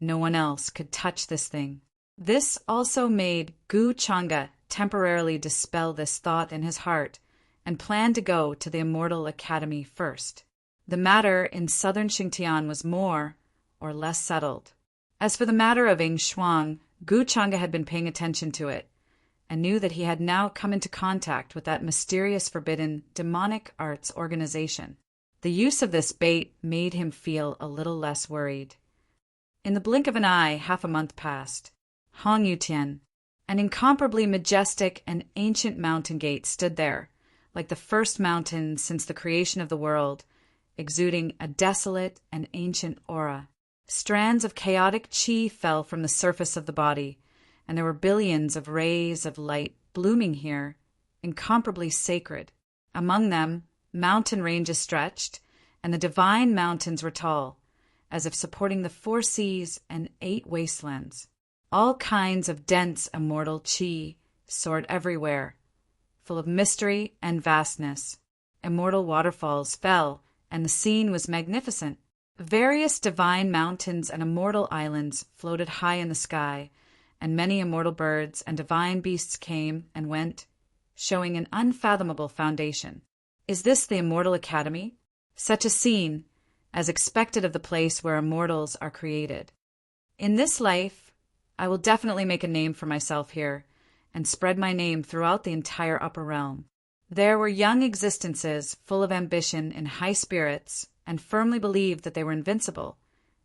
no one else could touch this thing. This also made Gu Chang'e temporarily dispel this thought in his heart and plan to go to the Immortal Academy first. The matter in southern Xingtian was more or less settled. As for the matter of Ing Shuang, Gu Chang'e had been paying attention to it and knew that he had now come into contact with that mysterious forbidden demonic arts organization. The use of this bait made him feel a little less worried. In the blink of an eye, half a month passed. Hongyutian. An incomparably majestic and ancient mountain gate stood there, like the first mountain since the creation of the world, exuding a desolate and ancient aura. Strands of chaotic chi fell from the surface of the body, and there were billions of rays of light blooming here, incomparably sacred. Among them, mountain ranges stretched, and the divine mountains were tall, as if supporting the 4 seas and 8 wastelands. All kinds of dense immortal chi soared everywhere, full of mystery and vastness. Immortal waterfalls fell, and the scene was magnificent. Various divine mountains and immortal islands floated high in the sky, and many immortal birds and divine beasts came and went, showing an unfathomable foundation. Is this the Immortal Academy? Such a scene, as expected of the place where immortals are created. In this life, I will definitely make a name for myself here, and spread my name throughout the entire upper realm. There were young existences full of ambition and high spirits, and firmly believed that they were invincible,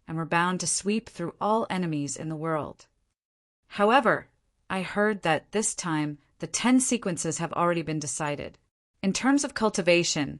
and were bound to sweep through all enemies in the world. However, I heard that this time the 10 sequences have already been decided. In terms of cultivation,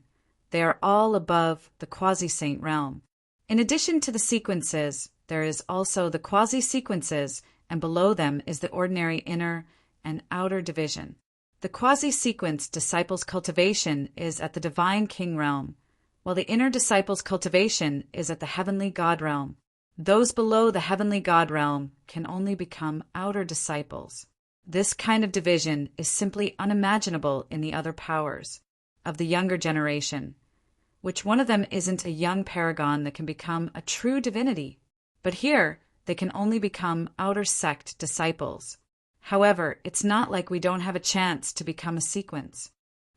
they are all above the quasi-saint realm. In addition to the sequences, there is also the quasi-sequences, and below them is the ordinary inner and outer division. The quasi-sequence disciples' cultivation is at the divine king realm, while the inner disciples' cultivation is at the heavenly God realm. Those below the heavenly God realm can only become outer disciples. This kind of division is simply unimaginable in the other powers of the younger generation, which one of them isn't a young paragon that can become a true divinity, but here they can only become outer sect disciples. However, it's not like we don't have a chance to become a sequence.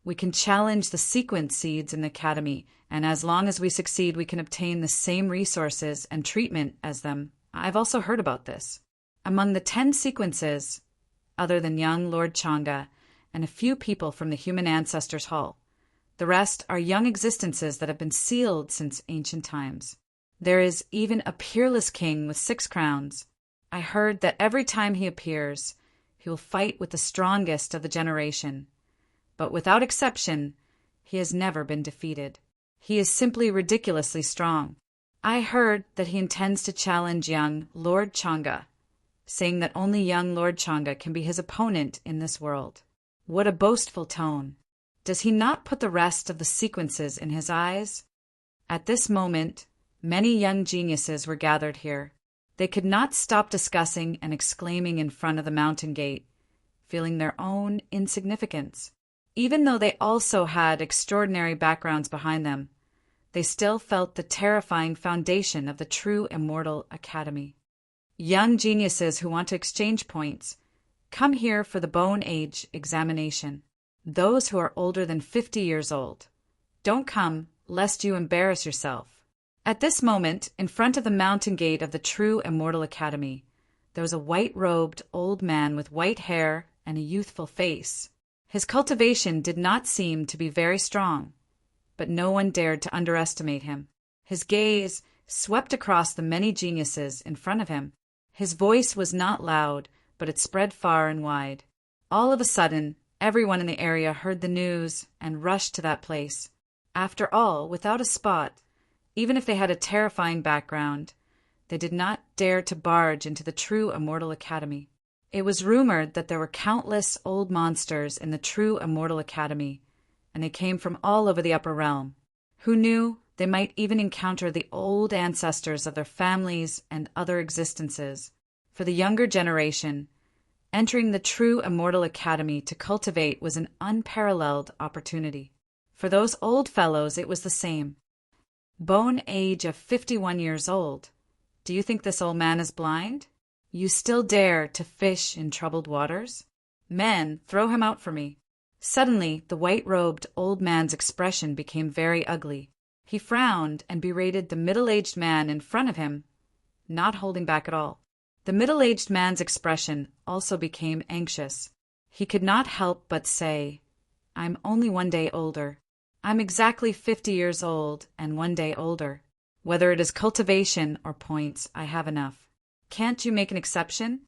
We can challenge the sequence seeds in the academy, and as long as we succeed, we can obtain the same resources and treatment as them. I've also heard about this. Among the 10 sequences, other than young Lord Chang'e and a few people from the human ancestors' hall, the rest are young existences that have been sealed since ancient times. There is even a peerless king with 6 crowns. I heard that every time he appears, he will fight with the strongest of the generation, but without exception, he has never been defeated. He is simply ridiculously strong. I heard that he intends to challenge young Lord Chang'e, saying that only young Lord Chang'e can be his opponent in this world. What a boastful tone! Does he not put the rest of the sequences in his eyes? At this moment, many young geniuses were gathered here. They could not stop discussing and exclaiming in front of the mountain gate, feeling their own insignificance. Even though they also had extraordinary backgrounds behind them, they still felt the terrifying foundation of the true Immortal Academy. Young geniuses who want to exchange points, come here for the Bone Age examination. Those who are older than 50 years old, don't come lest you embarrass yourself. At this moment, in front of the mountain gate of the true Immortal Academy, there was a white-robed old man with white hair and a youthful face. His cultivation did not seem to be very strong, but no one dared to underestimate him. His gaze swept across the many geniuses in front of him. His voice was not loud, but it spread far and wide. All of a sudden, everyone in the area heard the news and rushed to that place. After all, without a spot, even if they had a terrifying background, they did not dare to barge into the true Immortal Academy. It was rumored that there were countless old monsters in the true Immortal Academy, and they came from all over the upper realm. Who knew they might even encounter the old ancestors of their families and other existences? For the younger generation, entering the true Immortal Academy to cultivate was an unparalleled opportunity. For those old fellows, it was the same. Bone age of 51 years old. Do you think this old man is blind? You still dare to fish in troubled waters? Men, throw him out for me. Suddenly, the white-robed old man's expression became very ugly. He frowned and berated the middle-aged man in front of him, not holding back at all. The middle-aged man's expression also became anxious. He could not help but say, "I'm only 1 day older. I'm exactly 50 years old and 1 day older. Whether it is cultivation or points, I have enough. Can't you make an exception?"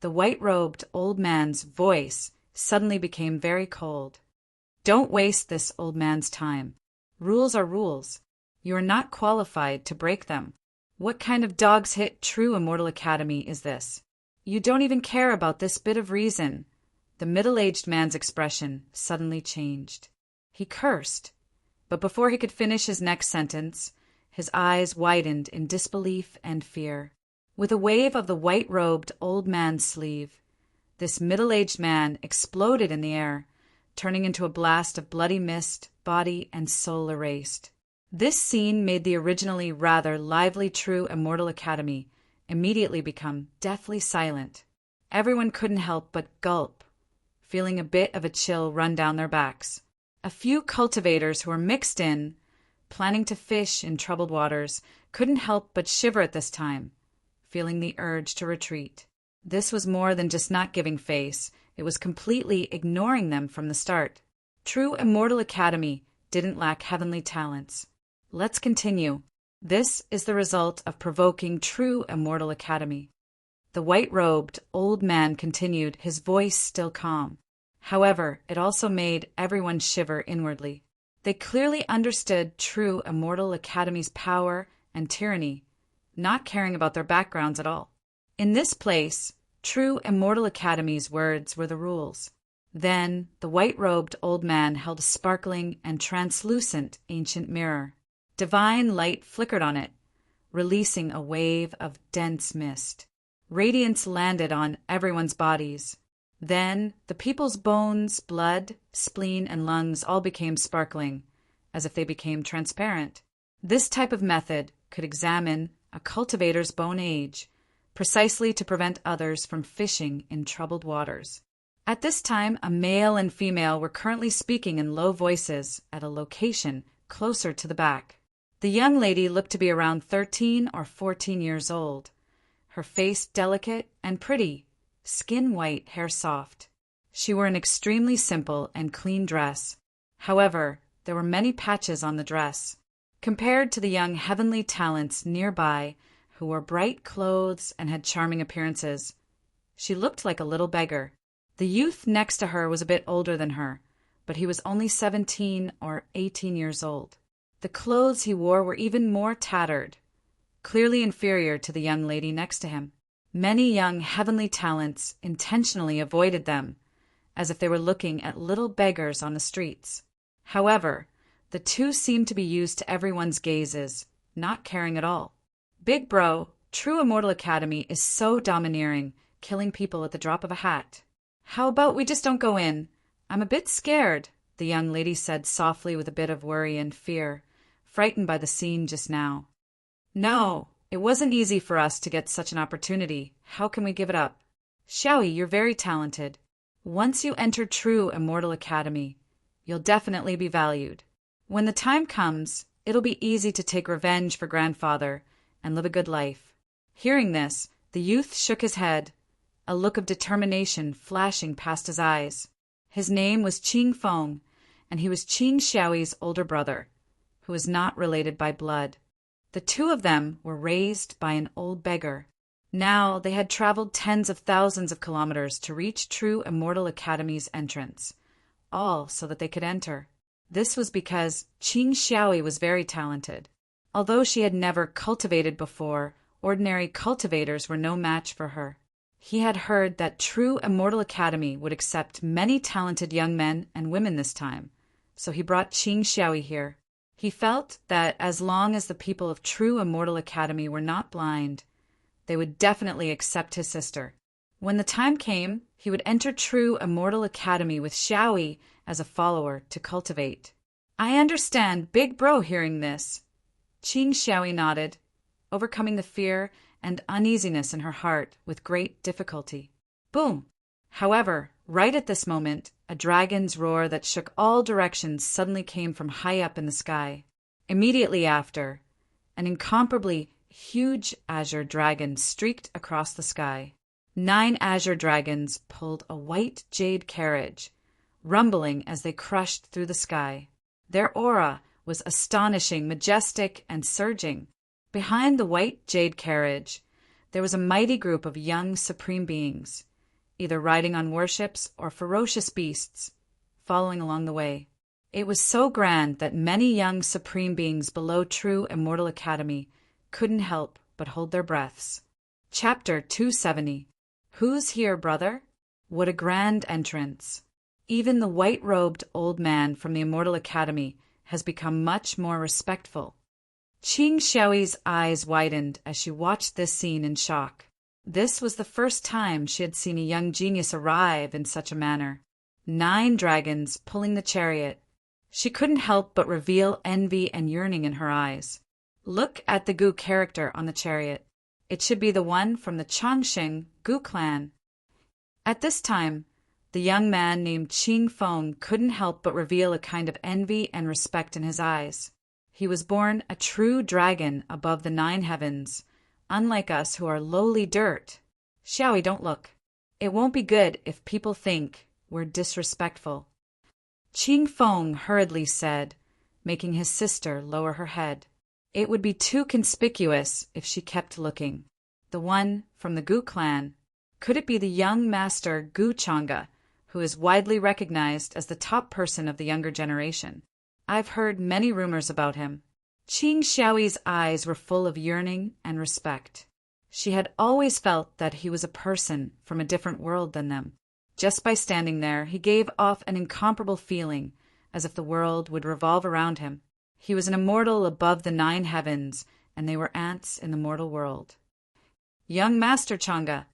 The white-robed old man's voice suddenly became very cold. Don't waste this old man's time. Rules are rules. You are not qualified to break them. What kind of dog's hit true Immortal Academy is this? You don't even care about this bit of reason. The middle-aged man's expression suddenly changed. He cursed, but before he could finish his next sentence, his eyes widened in disbelief and fear. With a wave of the white-robed old man's sleeve, this middle-aged man exploded in the air, turning into a blast of bloody mist, body and soul erased. This scene made the originally rather lively true Immortal Academy immediately become deathly silent. Everyone couldn't help but gulp, feeling a bit of a chill run down their backs. A few cultivators who were mixed in, planning to fish in troubled waters, couldn't help but shiver at this time, feeling the urge to retreat. This was more than just not giving face, it was completely ignoring them from the start. True Immortal Academy didn't lack heavenly talents. Let's continue. This is the result of provoking true Immortal Academy. The white-robed old man continued, his voice still calm. However, it also made everyone shiver inwardly. They clearly understood true Immortal Academy's power and tyranny, not caring about their backgrounds at all. In this place, true Immortal Academy's words were the rules. Then the white-robed old man held a sparkling and translucent ancient mirror. Divine light flickered on it, releasing a wave of dense mist. Radiance landed on everyone's bodies. Then the people's bones, blood, spleen, and lungs all became sparkling, as if they became transparent. This type of method could examine a cultivator's bone age, precisely to prevent others from fishing in troubled waters. At this time, a male and female were currently speaking in low voices at a location closer to the back. The young lady looked to be around 13 or 14 years old, her face delicate and pretty, skin white, hair soft. She wore an extremely simple and clean dress. However, there were many patches on the dress. Compared to the young heavenly talents nearby, who wore bright clothes and had charming appearances, she looked like a little beggar. The youth next to her was a bit older than her, but he was only 17 or 18 years old. The clothes he wore were even more tattered, clearly inferior to the young lady next to him. Many young heavenly talents intentionally avoided them, as if they were looking at little beggars on the streets. However, the two seemed to be used to everyone's gazes, not caring at all. Big Bro, true Immortal Academy is so domineering, killing people at the drop of a hat. How about we just don't go in? I'm a bit scared, the young lady said softly with a bit of worry and fear, frightened by the scene just now. No, it wasn't easy for us to get such an opportunity. How can we give it up? Xiaoyi, you're very talented. Once you enter true Immortal Academy, you'll definitely be valued. When the time comes, it'll be easy to take revenge for grandfather and live a good life. Hearing this, the youth shook his head, a look of determination flashing past his eyes. His name was Qing Feng, and he was Qing Xiaoyi's older brother, who was not related by blood. The two of them were raised by an old beggar. Now they had traveled tens of thousands of kilometers to reach true Immortal Academy's entrance, all so that they could enter. This was because Qing Xiaoyi was very talented. Although she had never cultivated before, ordinary cultivators were no match for her. He had heard that true Immortal Academy would accept many talented young men and women this time, so he brought Qing Xiaoyi here. He felt that as long as the people of true Immortal Academy were not blind, they would definitely accept his sister. When the time came, he would enter true Immortal Academy with Xiaoyi as a follower to cultivate. I understand, Big Bro, hearing this. Qing Xiaoyi nodded, overcoming the fear and uneasiness in her heart with great difficulty. Boom! However, right at this moment, a dragon's roar that shook all directions suddenly came from high up in the sky. Immediately after, an incomparably huge azure dragon streaked across the sky. 9 azure dragons pulled a white jade carriage, rumbling as they crushed through the sky. Their aura was astonishing, majestic, and surging. Behind the white jade carriage, there was a mighty group of young supreme beings, either riding on warships or ferocious beasts, following along the way. It was so grand that many young supreme beings below True Immortal Academy couldn't help but hold their breaths. Chapter 270. Who's here, brother? What a grand entrance! Even the white-robed old man from the Immortal Academy has become much more respectful. Qing Xiaoyi's eyes widened as she watched this scene in shock. This was the first time she had seen a young genius arrive in such a manner. 9 dragons pulling the chariot. She couldn't help but reveal envy and yearning in her eyes. Look at the Gu character on the chariot. It should be the one from the Chongqing Gu clan. At this time, the young man named Qing Feng couldn't help but reveal a kind of envy and respect in his eyes. He was born a true dragon above the 9 heavens, unlike us who are lowly dirt. Xiaoyi, don't look. It won't be good if people think we're disrespectful. Qing Feng hurriedly said, making his sister lower her head. It would be too conspicuous if she kept looking. The one from the Gu clan. Could it be the young master Gu Chang'e, who is widely recognized as the top person of the younger generation? I've heard many rumors about him. Qing Xiaoyi's eyes were full of yearning and respect. She had always felt that he was a person from a different world than them. Just by standing there, he gave off an incomparable feeling, as if the world would revolve around him. He was an immortal above the 9 heavens, and they were ants in the mortal world. Young Master Chang'e.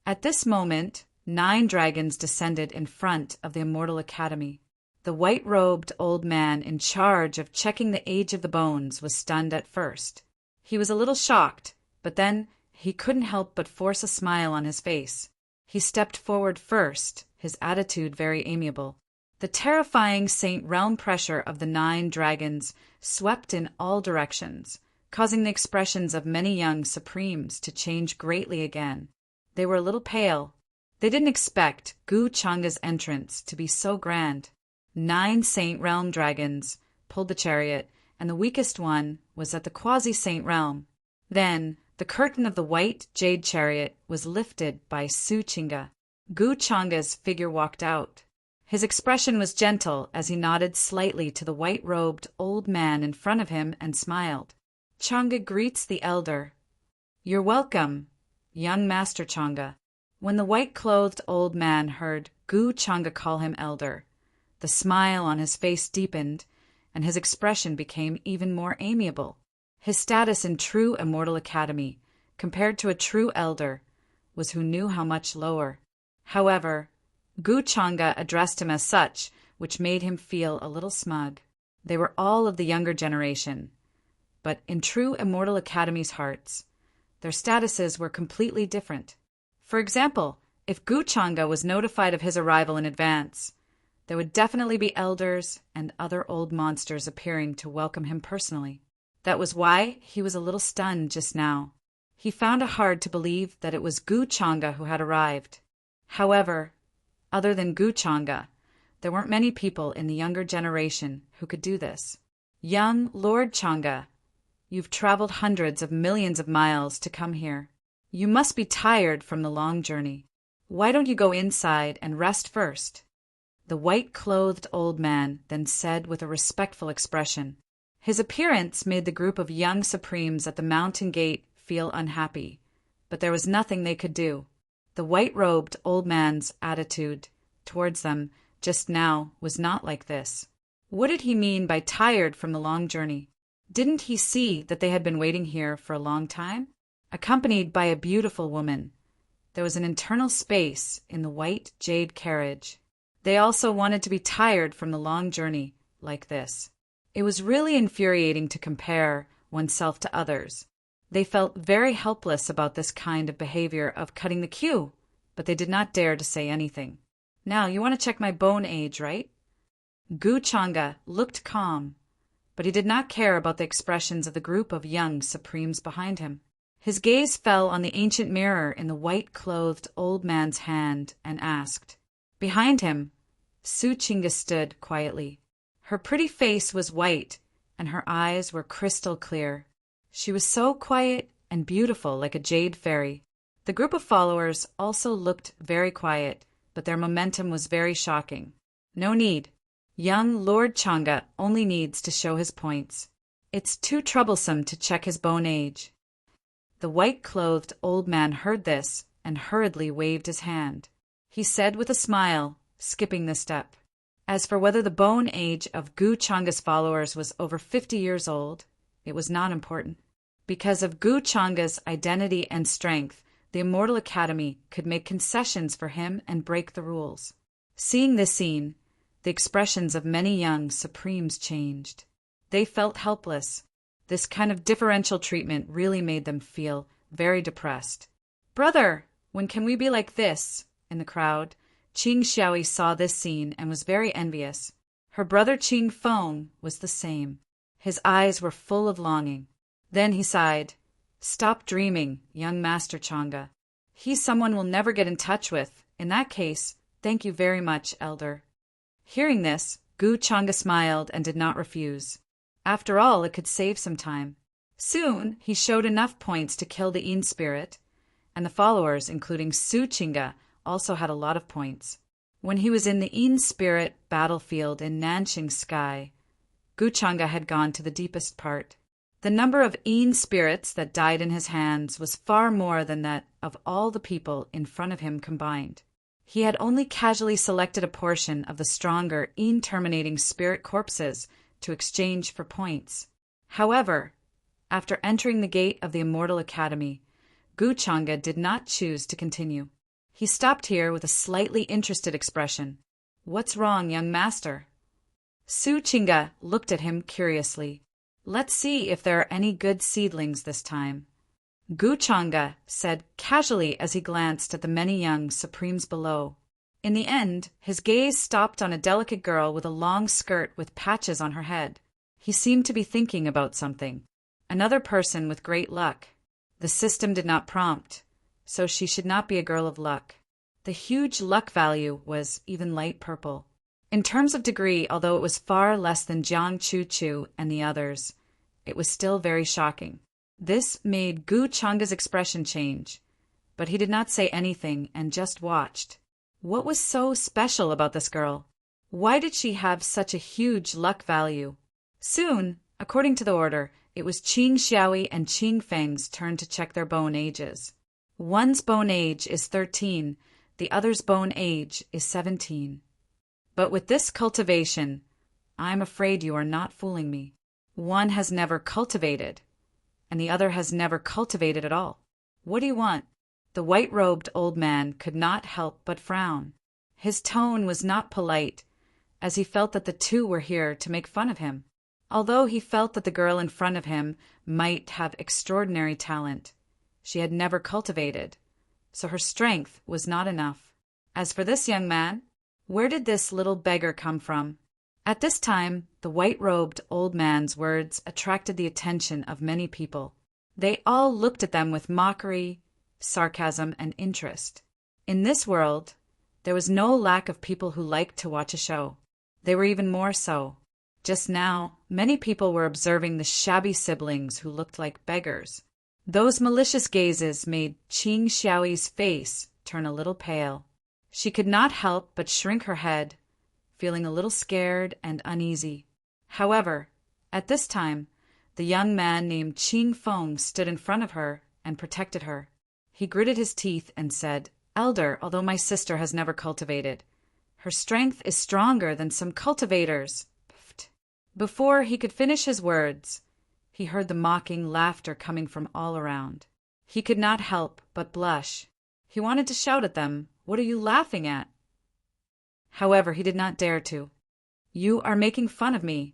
At this moment, 9 dragons descended in front of the Immortal Academy. The white-robed old man in charge of checking the age of the bones was stunned at first. He was a little shocked, but then he couldn't help but force a smile on his face. He stepped forward first, his attitude very amiable. The terrifying Saint Realm pressure of the 9 dragons swept in all directions, causing the expressions of many young supremes to change greatly again. They were a little pale. They didn't expect Gu Chang'e's entrance to be so grand. 9 Saint Realm dragons pulled the chariot, and the weakest one was at the quasi-Saint Realm. Then the curtain of the white jade chariot was lifted by Suqing'e. Gu Chang'e's figure walked out. His expression was gentle as he nodded slightly to the white-robed old man in front of him and smiled. Chang'e greets the elder. You're welcome, young Master Chang'e. When the white-clothed old man heard Gu Chang'e call him elder, the smile on his face deepened, and his expression became even more amiable. His status in True Immortal Academy, compared to a true elder, was who knew how much lower. However, Gu Chang'e addressed him as such, which made him feel a little smug. They were all of the younger generation, but in True Immortal Academy's hearts, their statuses were completely different. For example, if Gu Chang'e was notified of his arrival in advance, there would definitely be elders and other old monsters appearing to welcome him personally. That was why he was a little stunned just now. He found it hard to believe that it was Gu Chang'e who had arrived. However, other than Gu Chang'e, there weren't many people in the younger generation who could do this. Young Lord Chang'e, you've traveled hundreds of millions of miles to come here. You must be tired from the long journey. Why don't you go inside and rest first? The white-clothed old man then said with a respectful expression. His appearance made the group of young supremes at the mountain gate feel unhappy, but there was nothing they could do. The white-robed old man's attitude towards them just now was not like this. What did he mean by tired from the long journey? Didn't he see that they had been waiting here for a long time? Accompanied by a beautiful woman, there was an internal space in the white jade carriage. They also wanted to be tired from the long journey like this. It was really infuriating to compare oneself to others. They felt very helpless about this kind of behavior of cutting the queue, but they did not dare to say anything. Now, you want to check my bone age, right? Gu Chang'e looked calm, but he did not care about the expressions of the group of young supremes behind him. His gaze fell on the ancient mirror in the white-clothed old man's hand and asked. Behind him, Suqing'e stood quietly. Her pretty face was white, and her eyes were crystal clear. She was so quiet and beautiful like a jade fairy. The group of followers also looked very quiet, but their momentum was very shocking. No need. Young Lord Changa only needs to show his points. It's too troublesome to check his bone age. The white-clothed old man heard this and hurriedly waved his hand. He said with a smile, skipping the step. As for whether the bone age of Gu Changa's followers was over 50 years old, it was not important. Because of Gu Changa's identity and strength, the Immortal Academy could make concessions for him and break the rules. Seeing this scene, the expressions of many young Supremes changed. They felt helpless. This kind of differential treatment really made them feel very depressed. "Brother, when can we be like this?" In the crowd, Qing Xiaoyi saw this scene and was very envious. Her brother Qing Feng was the same. His eyes were full of longing. Then he sighed. "Stop dreaming, young Master Changa. He's someone we'll never get in touch with. In that case, thank you very much, Elder." Hearing this, Gu Changa smiled and did not refuse. After all, it could save some time. Soon, he showed enough points to kill the Yin spirit, and the followers, including Su Chinga, also had a lot of points. When he was in the Yin spirit battlefield in Nanxing Sky, Gu Changa had gone to the deepest part. The number of Yin spirits that died in his hands was far more than that of all the people in front of him combined. He had only casually selected a portion of the stronger Yin-terminating spirit corpses to exchange for points. However, after entering the gate of the Immortal Academy, Gu Changa did not choose to continue. He stopped here with a slightly interested expression. "What's wrong, young master?" Su Chinga looked at him curiously. "Let's see if there are any good seedlings this time," Gu Changa said casually as he glanced at the many young Supremes below. In the end, his gaze stopped on a delicate girl with a long skirt with patches on her head. He seemed to be thinking about something. Another person with great luck. The system did not prompt, so she should not be a girl of luck. The huge luck value was even light purple. In terms of degree, although it was far less than Jiang Chu Chu and the others, it was still very shocking. This made Gu Changa's expression change, but he did not say anything and just watched. What was so special about this girl? Why did she have such a huge luck value? Soon, according to the order, it was Qing Xiaoyi and Qing Feng's turn to check their bone ages. One's bone age is 13, the other's bone age is 17. But with this cultivation, I'm afraid you are not fooling me. One has never cultivated, and the other has never cultivated at all. What do you want? The white-robed old man could not help but frown. His tone was not polite, as he felt that the two were here to make fun of him. Although he felt that the girl in front of him might have extraordinary talent, she had never cultivated, so her strength was not enough. As for this young man, where did this little beggar come from? At this time, the white-robed old man's words attracted the attention of many people. They all looked at them with mockery, sarcasm, and interest. In this world, there was no lack of people who liked to watch a show. They were even more so. Just now, many people were observing the shabby siblings who looked like beggars. Those malicious gazes made Qing Xiaoyi's face turn a little pale. She could not help but shrink her head, feeling a little scared and uneasy. However, at this time, the young man named Qing Feng stood in front of her and protected her. He gritted his teeth and said, "Elder, although my sister has never cultivated, her strength is stronger than some cultivators." Before he could finish his words, he heard the mocking laughter coming from all around. He could not help but blush. He wanted to shout at them, "What are you laughing at?" However, he did not dare to. "You are making fun of me."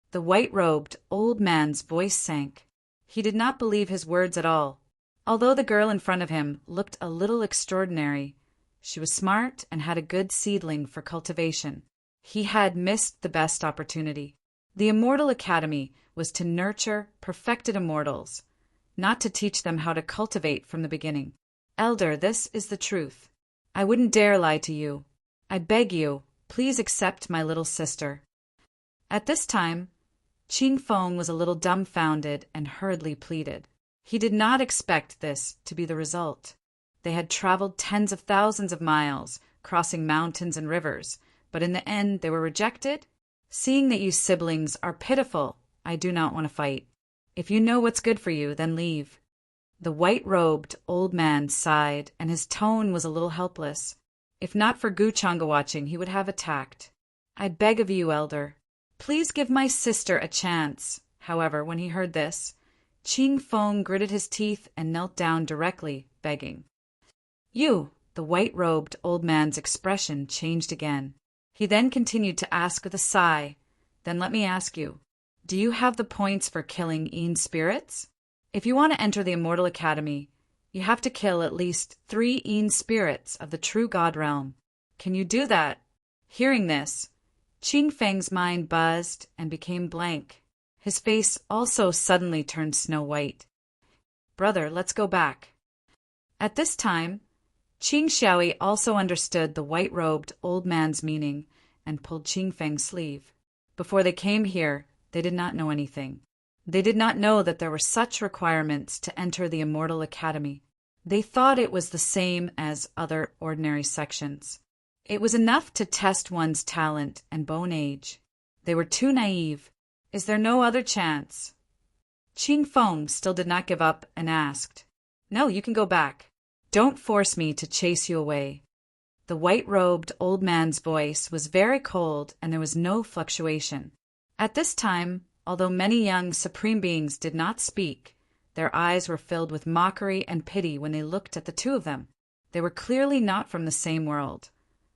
The white-robed old man's voice sank. He did not believe his words at all. Although the girl in front of him looked a little extraordinary, she was smart and had a good seedling for cultivation. He had missed the best opportunity. The Immortal Academy was to nurture perfected immortals, not to teach them how to cultivate from the beginning. "Elder, this is the truth. I wouldn't dare lie to you. I beg you, please accept my little sister." At this time, Qing Feng was a little dumbfounded and hurriedly pleaded. He did not expect this to be the result. They had traveled tens of thousands of miles, crossing mountains and rivers, but in the end they were rejected? Seeing that you siblings are pitiful, I do not want to fight. If you know what's good for you, then leave." The white-robed old man sighed, and his tone was a little helpless. If not for Guchanga watching, he would have attacked. "I beg of you, elder, please give my sister a chance." However, when he heard this, Ching Fong gritted his teeth and knelt down directly, begging. "You!" The white-robed old man's expression changed again. He then continued to ask with a sigh, "Then let me ask you, do you have the points for killing Een spirits? If you want to enter the Immortal Academy, you have to kill at least 3 Een spirits of the true God realm. Can you do that?" Hearing this, Ching Feng's mind buzzed and became blank. His face also suddenly turned snow-white. "Brother, let's go back." At this time, Ching Xiaoyi also understood the white-robed old man's meaning and pulled Ching Feng's sleeve. Before they came here, they did not know anything. They did not know that there were such requirements to enter the Immortal Academy. They thought it was the same as other ordinary sections. It was enough to test one's talent and bone age. They were too naive. "Is there no other chance?" Ching Feng still did not give up and asked. "No, you can go back. Don't force me to chase you away." The white-robed old man's voice was very cold and there was no fluctuation. At this time, although many young supreme beings did not speak, their eyes were filled with mockery and pity when they looked at the two of them. They were clearly not from the same world,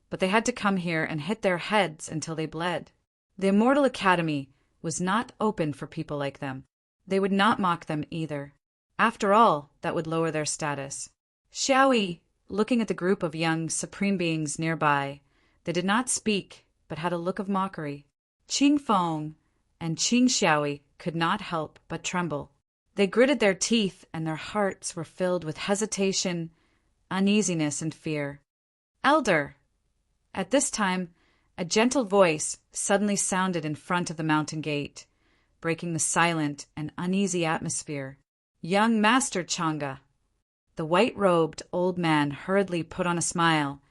but they had to come here and hit their heads until they bled. The Immortal Academy was not open for people like them. They would not mock them either. After all, that would lower their status. Xiaoyi, looking at the group of young supreme beings nearby, they did not speak, but had a look of mockery. Ching Feng and Ching Xiaoyi could not help but tremble. They gritted their teeth and their hearts were filled with hesitation, uneasiness, and fear. "Elder!" At this time, a gentle voice suddenly sounded in front of the mountain gate, breaking the silent and uneasy atmosphere. "Young Master Changa!" The white-robed old man hurriedly put on a smile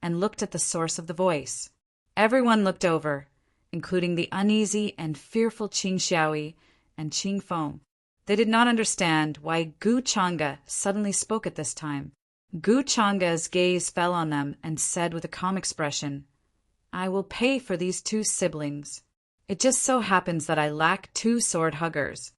and looked at the source of the voice. Everyone looked over, including the uneasy and fearful Ching Xiaoyi and Ching Feng. They did not understand why Guchanga suddenly spoke at this time. Guchanga's gaze fell on them and said with a calm expression, "I will pay for these 2 siblings. It just so happens that I lack 2 sword huggers."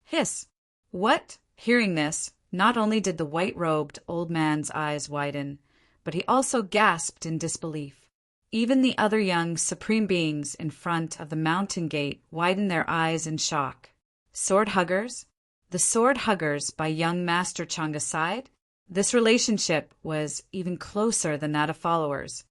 Hiss! What? Hearing this, not only did the white-robed old man's eyes widen, but he also gasped in disbelief. Even the other young supreme beings in front of the mountain gate widened their eyes in shock. Sword huggers? The sword huggers by young Master Changa's side? This relationship was even closer than that of followers.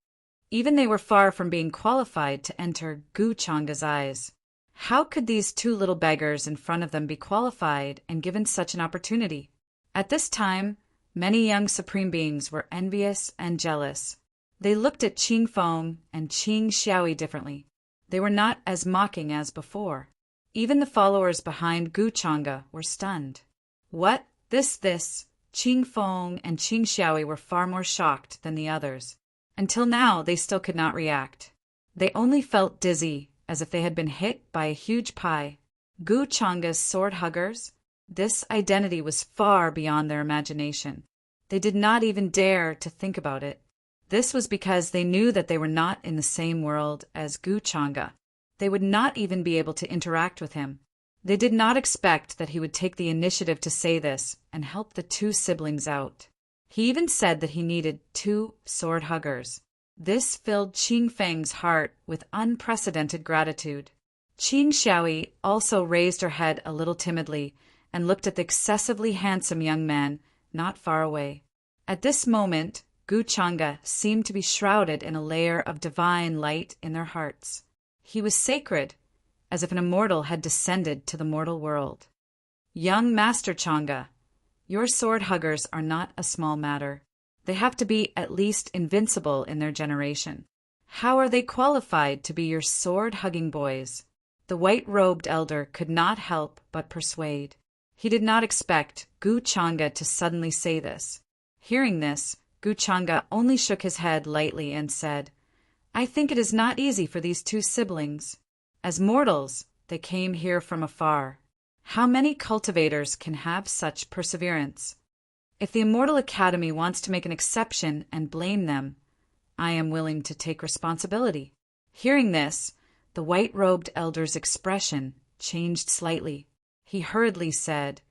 Even they were far from being qualified to enter Guchanga's eyes. How could these 2 little beggars in front of them be qualified and given such an opportunity? At this time, many young supreme beings were envious and jealous. They looked at Ching Feng and Ching Xiaoyi differently. They were not as mocking as before. Even the followers behind Guchanga were stunned. What? This? Ching Feng and Ching Xiaoyi were far more shocked than the others. Until now, they still could not react. They only felt dizzy, as if they had been hit by a huge pie. Guchanga's sword huggers? This identity was far beyond their imagination. They did not even dare to think about it. This was because they knew that they were not in the same world as Guchanga. They would not even be able to interact with him. They did not expect that he would take the initiative to say this and help the 2 siblings out. He even said that he needed 2 sword huggers. This filled Ching Feng's heart with unprecedented gratitude. Ching Xiaoyi also raised her head a little timidly and looked at the excessively handsome young man not far away. At this moment, Guchanga seemed to be shrouded in a layer of divine light in their hearts. He was sacred, as if an immortal had descended to the mortal world. "Young Master Changa, your sword huggers are not a small matter. They have to be at least invincible in their generation. How are they qualified to be your sword-hugging boys?" The white-robed elder could not help but persuade. He did not expect Guchanga to suddenly say this. Hearing this, Guchanga only shook his head lightly and said, "I think it is not easy for these two siblings. As mortals, they came here from afar. How many cultivators can have such perseverance? If the Immortal Academy wants to make an exception and blame them, I am willing to take responsibility." Hearing this, the white-robed elder's expression changed slightly. He hurriedly said,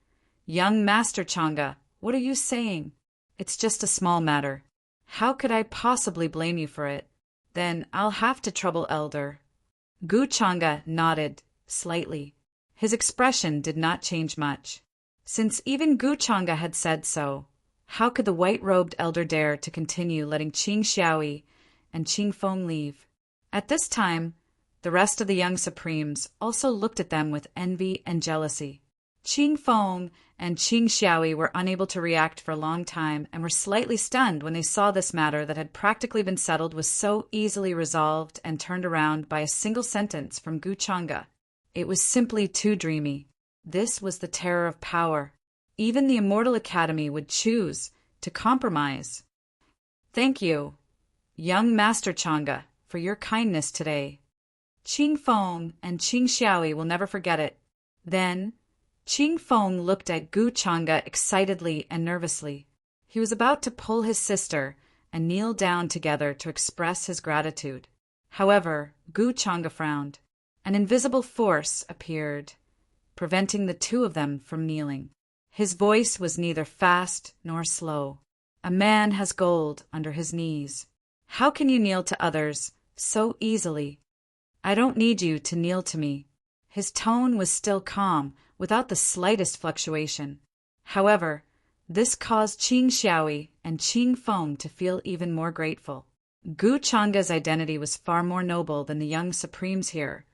"Young Master Changa, what are you saying? It's just a small matter. How could I possibly blame you for it? Then I'll have to trouble Elder." Guchanga nodded slightly. His expression did not change much. Since even Guchanga had said so, how could the white-robed elder dare to continue letting Qing Xiaoyi and Qing Feng leave? At this time, the rest of the young Supremes also looked at them with envy and jealousy. Qing Feng and Qing Xiaoyi were unable to react for a long time and were slightly stunned when they saw this matter that had practically been settled was so easily resolved and turned around by a single sentence from Guchanga. It was simply too dreamy. This was the terror of power. Even the Immortal Academy would choose to compromise. "Thank you, young Master Changa, for your kindness today. Qing Feng and Qing Xiaoyi will never forget it." Then Qing Feng looked at Guchanga excitedly and nervously. He was about to pull his sister and kneel down together to express his gratitude. However, Guchanga frowned. An invisible force appeared, preventing the two of them from kneeling. His voice was neither fast nor slow. "A man has gold under his knees. How can you kneel to others so easily? I don't need you to kneel to me." His tone was still calm, without the slightest fluctuation. However, this caused Qing Xiaoyi and Qing Feng to feel even more grateful. Guchanga's identity was far more noble than the young Supremes here,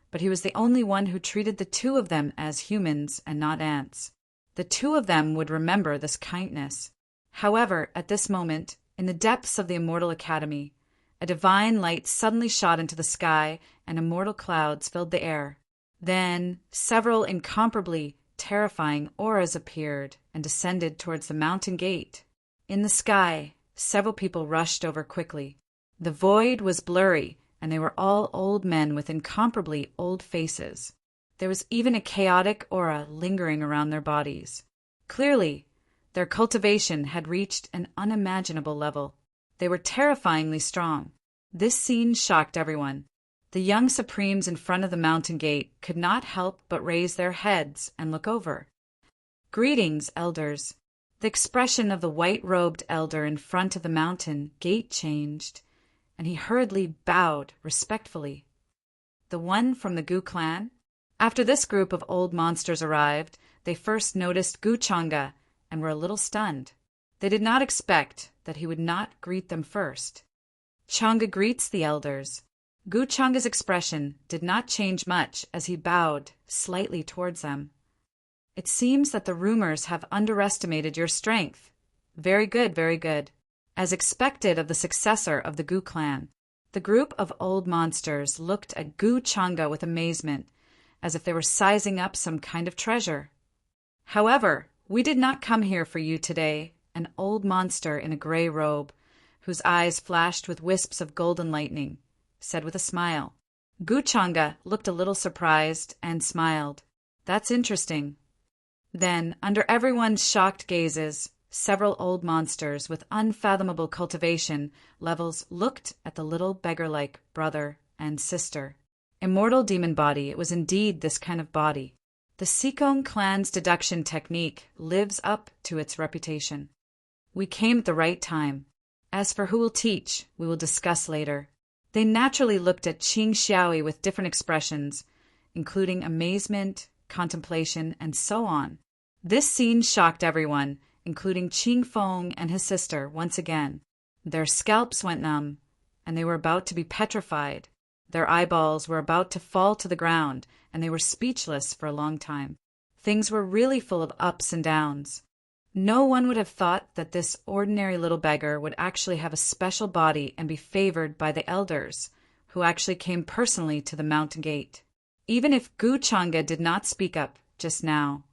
but he was the only one who treated the two of them as humans and not ants. The two of them would remember this kindness. However, at this moment, in the depths of the Immortal Academy, a divine light suddenly shot into the sky and immortal clouds filled the air. Then several incomparably terrifying auras appeared and descended towards the mountain gate. In the sky, several people rushed over quickly. The void was blurry, and they were all old men with incomparably old faces. There was even a chaotic aura lingering around their bodies. Clearly, their cultivation had reached an unimaginable level. They were terrifyingly strong. This scene shocked everyone. The young Supremes in front of the mountain gate could not help but raise their heads and look over. "Greetings, elders." The expression of the white-robed elder in front of the mountain gate changed, and he hurriedly bowed respectfully. "The one from the Gu clan?" After this group of old monsters arrived, they first noticed Guchanga and were a little stunned. They did not expect that he would not greet them first. "Changa greets the elders." Guchanga's expression did not change much as he bowed slightly towards them. "It seems that the rumors have underestimated your strength. Very good, very good." As expected of the successor of the Gu clan, the group of old monsters looked at Guchanga with amazement, as if they were sizing up some kind of treasure. "However, we did not come here for you today," an old monster in a gray robe, whose eyes flashed with wisps of golden lightning, said with a smile. Guchanga looked a little surprised and smiled. "That's interesting." Then, under everyone's shocked gazes, several old monsters with unfathomable cultivation levels looked at the little beggar-like brother and sister. Immortal demon body, it was indeed this kind of body. The Sikong clan's deduction technique lives up to its reputation. We came at the right time. As for who will teach, we will discuss later. They naturally looked at Qing Xiaoyi with different expressions, including amazement, contemplation, and so on. This scene shocked everyone, including Qing Feng and his sister once again. Their scalps went numb, and they were about to be petrified. Their eyeballs were about to fall to the ground, and they were speechless for a long time. Things were really full of ups and downs. No one would have thought that this ordinary little beggar would actually have a special body and be favored by the elders, who actually came personally to the mountain gate. Even if Guchanga did not speak up just now,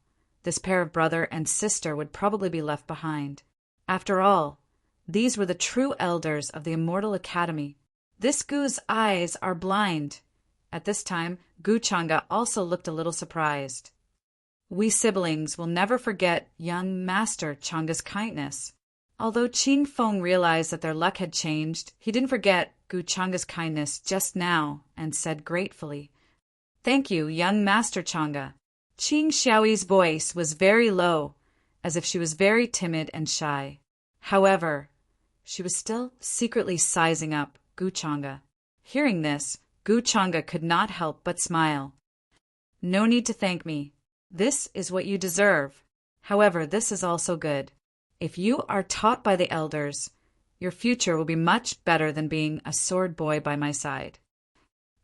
this pair of brother and sister would probably be left behind. After all, these were the true elders of the Immortal Academy. This Gu's eyes are blind. At this time, Gu Chang'e also looked a little surprised. We siblings will never forget young Master Chang'e's kindness. Although Qing Feng realized that their luck had changed, he didn't forget Gu Chang'e's kindness just now and said gratefully, "Thank you, young Master Chang'e." Qing Xiaoyi's voice was very low, as if she was very timid and shy. However, she was still secretly sizing up Gu Chang'e. Hearing this, Gu Chang'e could not help but smile. "No need to thank me. This is what you deserve. However, this is also good. If you are taught by the elders, your future will be much better than being a sword boy by my side."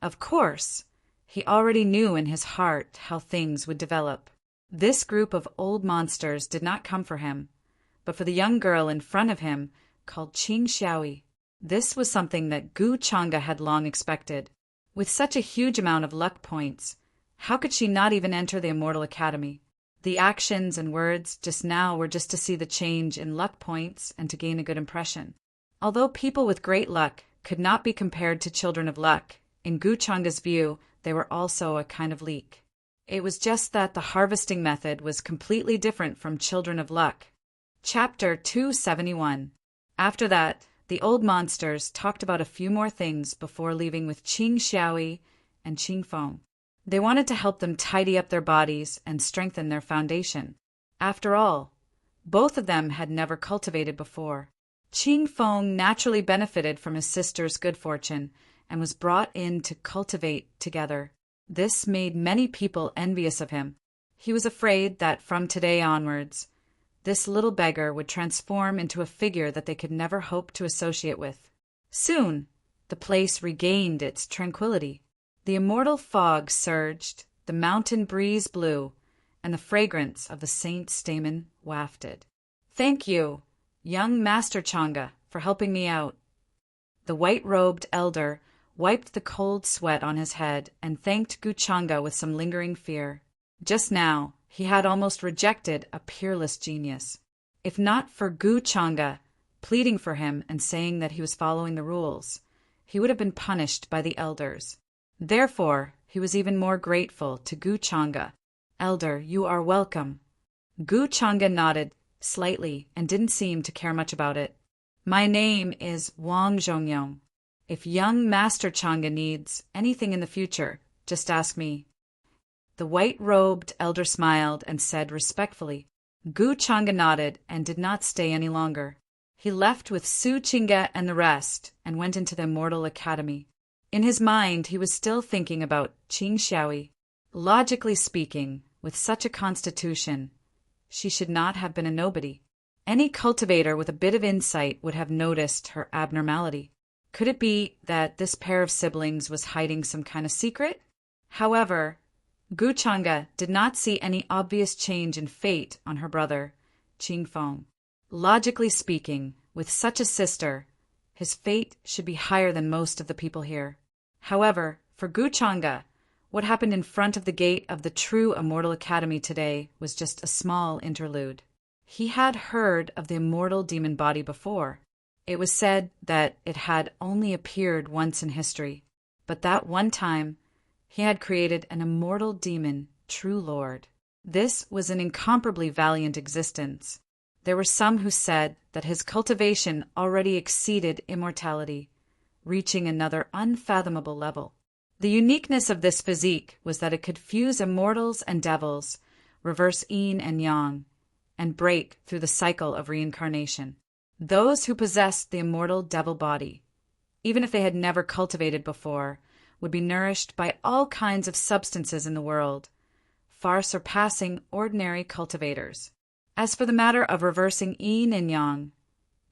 Of course, he already knew in his heart how things would develop. This group of old monsters did not come for him, but for the young girl in front of him called Qing Xiaoyi. This was something that Gu Chang'e had long expected. With such a huge amount of luck points, how could she not even enter the Immortal Academy? The actions and words just now were just to see the change in luck points and to gain a good impression. Although people with great luck could not be compared to children of luck, in Gu Chang'e's view, they were also a kind of leak. It was just that the harvesting method was completely different from children of luck. Chapter 271. After that, the old monsters talked about a few more things before leaving with Qing Xiaoyi and Qing Feng. They wanted to help them tidy up their bodies and strengthen their foundation. After all, both of them had never cultivated before. Qing Feng naturally benefited from his sister's good fortune and was brought in to cultivate together. This made many people envious of him. He was afraid that from today onwards, this little beggar would transform into a figure that they could never hope to associate with. Soon, the place regained its tranquility. The immortal fog surged, the mountain breeze blew, and the fragrance of the saint's stamen wafted. "Thank you, young Master Chang'e, for helping me out." The white-robed elder wiped the cold sweat on his head and thanked Gu Chang'e with some lingering fear. Just now, he had almost rejected a peerless genius. If not for Gu Chang'e pleading for him and saying that he was following the rules, he would have been punished by the elders. Therefore, he was even more grateful to Gu Chang'e. "Elder, you are welcome." Gu Chang'e nodded slightly and didn't seem to care much about it. "My name is Wang Zhongyong. If young Master Chang'e needs anything in the future, just ask me." The white-robed elder smiled and said respectfully. Gu Chang'e nodded and did not stay any longer. He left with Su Qing'e and the rest and went into the Immortal Academy. In his mind, he was still thinking about Qing Xiaoyi. Logically speaking, with such a constitution, she should not have been a nobody. Any cultivator with a bit of insight would have noticed her abnormality. Could it be that this pair of siblings was hiding some kind of secret? However, Gu Chang'e did not see any obvious change in fate on her brother, Qing Feng. Logically speaking, with such a sister, his fate should be higher than most of the people here. However, for Gu Chang'e, what happened in front of the gate of the true Immortal Academy today was just a small interlude. He had heard of the immortal demon body before. It was said that it had only appeared once in history, but that one time he had created an immortal demon, true lord. This was an incomparably valiant existence. There were some who said that his cultivation already exceeded immortality, reaching another unfathomable level. The uniqueness of this physique was that it could fuse immortals and devils, reverse yin and yang, and break through the cycle of reincarnation. Those who possessed the immortal devil body, even if they had never cultivated before, would be nourished by all kinds of substances in the world, far surpassing ordinary cultivators. As for the matter of reversing yin and yang,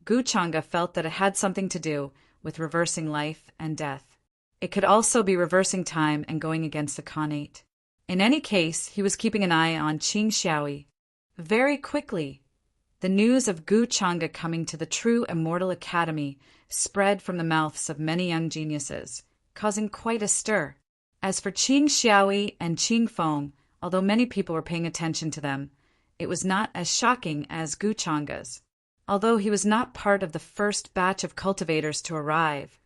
Gu Chang'e felt that it had something to do with reversing life and death. It could also be reversing time and going against the Khanate. In any case, he was keeping an eye on Qing Xiaoyi. Very quickly, the news of Gu Chang'e coming to the true Immortal Academy spread from the mouths of many young geniuses, causing quite a stir. As for Qing Xiaoyi and Qing Feng, although many people were paying attention to them, it was not as shocking as Gu Chang'e's. Although he was not part of the first batch of cultivators to arrive,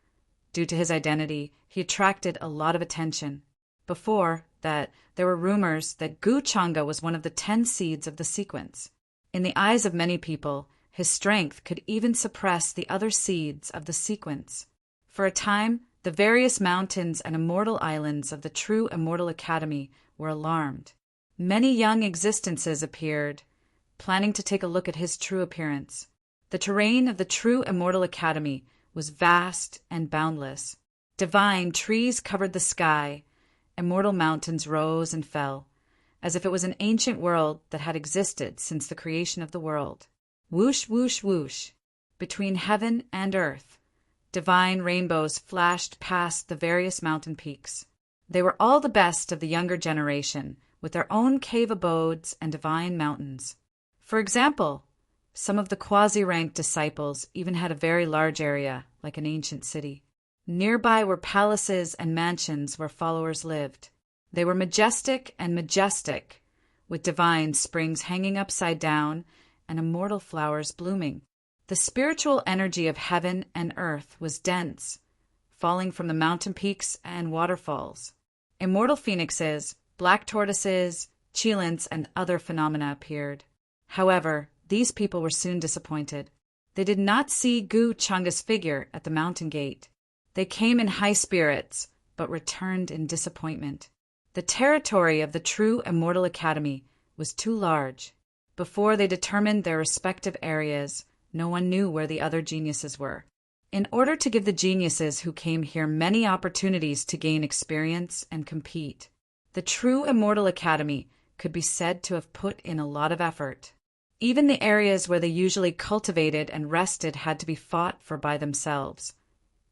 due to his identity, he attracted a lot of attention. Before that, there were rumors that Gu Changa was one of the 10 seeds of the sequence. In the eyes of many people, his strength could even suppress the other seeds of the sequence. For a time, the various mountains and immortal islands of the True Immortal Academy were alarmed. Many young existences appeared, planning to take a look at his true appearance. The terrain of the True Immortal Academy was vast and boundless. Divine trees covered the sky, immortal mountains rose and fell, as if it was an ancient world that had existed since the creation of the world. Whoosh, whoosh, whoosh. Between heaven and earth, divine rainbows flashed past the various mountain peaks. They were all the best of the younger generation, with their own cave abodes and divine mountains. For example, some of the quasi-ranked disciples even had a very large area, like an ancient city. Nearby were palaces and mansions where followers lived. They were majestic, with divine springs hanging upside down and immortal flowers blooming. The spiritual energy of heaven and earth was dense, falling from the mountain peaks and waterfalls. Immortal phoenixes, black tortoises, cheilants, and other phenomena appeared. However, these people were soon disappointed. They did not see Gu Changa's figure at the mountain gate. They came in high spirits, but returned in disappointment. The territory of the True Immortal Academy was too large. Before they determined their respective areas, no one knew where the other geniuses were. In order to give the geniuses who came here many opportunities to gain experience and compete, the True Immortal Academy could be said to have put in a lot of effort. Even the areas where they usually cultivated and rested had to be fought for by themselves,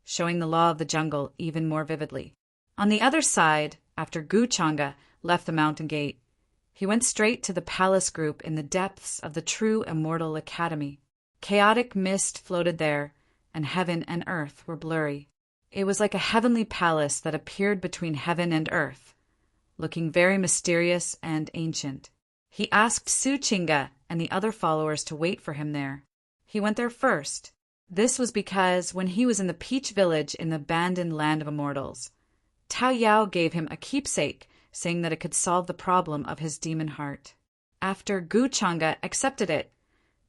showing the law of the jungle even more vividly. On the other side, after Gu Changa left the mountain gate, he went straight to the palace group in the depths of the True Immortal Academy. Chaotic mist floated there, and heaven and earth were blurry. It was like a heavenly palace that appeared between heaven and earth, looking very mysterious and ancient. He asked Su Chinga and the other followers to wait for him there. He went there first. This was because when he was in the Peach Village in the abandoned Land of Immortals, Tao Yao gave him a keepsake, saying that it could solve the problem of his demon heart. After Gu Changa accepted it,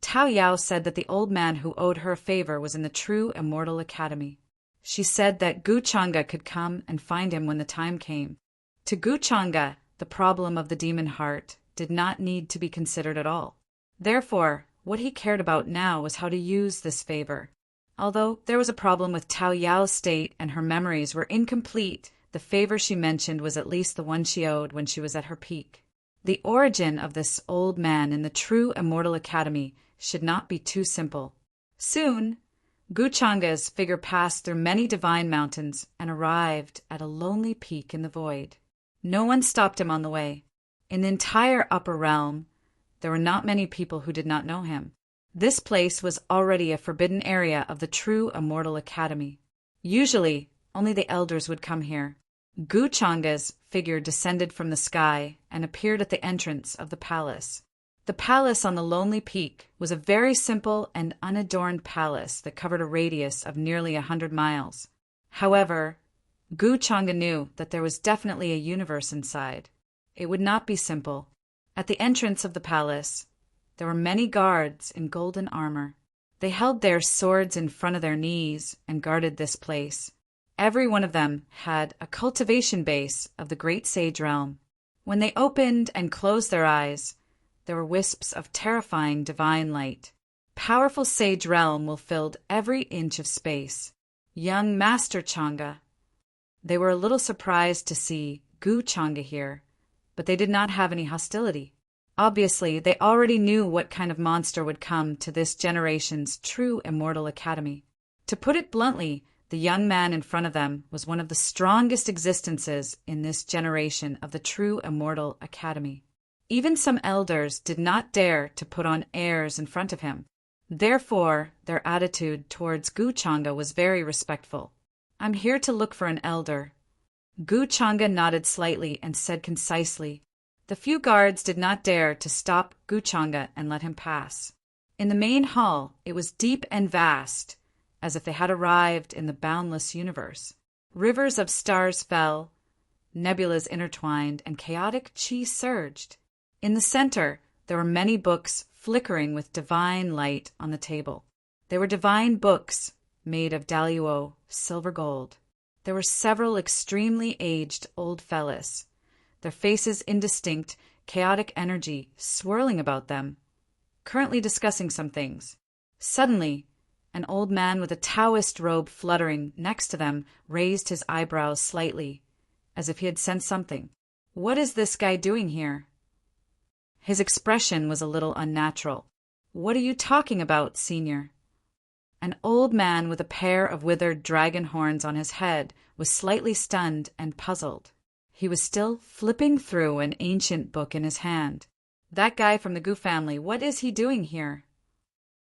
Tao Yao said that the old man who owed her a favor was in the True Immortal Academy. She said that Gu Changa could come and find him when the time came. To Gu Changa, the problem of the demon heart did not need to be considered at all. Therefore, what he cared about now was how to use this favor. Although there was a problem with Tao Yao's state and her memories were incomplete, the favor she mentioned was at least the one she owed when she was at her peak. The origin of this old man in the True Immortal Academy should not be too simple. Soon, Gu Changa's figure passed through many divine mountains and arrived at a lonely peak in the void. No one stopped him on the way. In the entire upper realm, there were not many people who did not know him. This place was already a forbidden area of the True Immortal Academy. Usually, only the elders would come here. Gu Changa's figure descended from the sky and appeared at the entrance of the palace. The palace on the lonely peak was a very simple and unadorned palace that covered a radius of nearly 100 miles. However, Gu Changa knew that there was definitely a universe inside. It would not be simple. At the entrance of the palace, there were many guards in golden armor. They held their swords in front of their knees and guarded this place. Every one of them had a cultivation base of the great sage realm. When they opened and closed their eyes, there were wisps of terrifying divine light. Powerful sage realm will fill every inch of space. Young Master Changa. They were a little surprised to see Gu Changa here, but they did not have any hostility. Obviously, they already knew what kind of monster would come to this generation's True Immortal Academy. To put it bluntly, the young man in front of them was one of the strongest existences in this generation of the True Immortal Academy. Even some elders did not dare to put on airs in front of him. Therefore, their attitude towards Gu Changa was very respectful. "I'm here to look for an elder." Gu Changa nodded slightly and said concisely. The few guards did not dare to stop Gu Changa and let him pass. In the main hall, it was deep and vast, as if they had arrived in the boundless universe. Rivers of stars fell, nebulas intertwined, and chaotic chi surged. In the center, there were many books flickering with divine light on the table. They were divine books made of daluo, silver gold. There were several extremely aged old fellas, their faces indistinct, chaotic energy swirling about them, currently discussing some things. Suddenly, an old man with a Taoist robe fluttering next to them raised his eyebrows slightly, as if he had sensed something. "What is this guy doing here?" His expression was a little unnatural. "What are you talking about, senior?" An old man with a pair of withered dragon horns on his head was slightly stunned and puzzled. He was still flipping through an ancient book in his hand. "That guy from the Gu family, what is he doing here?"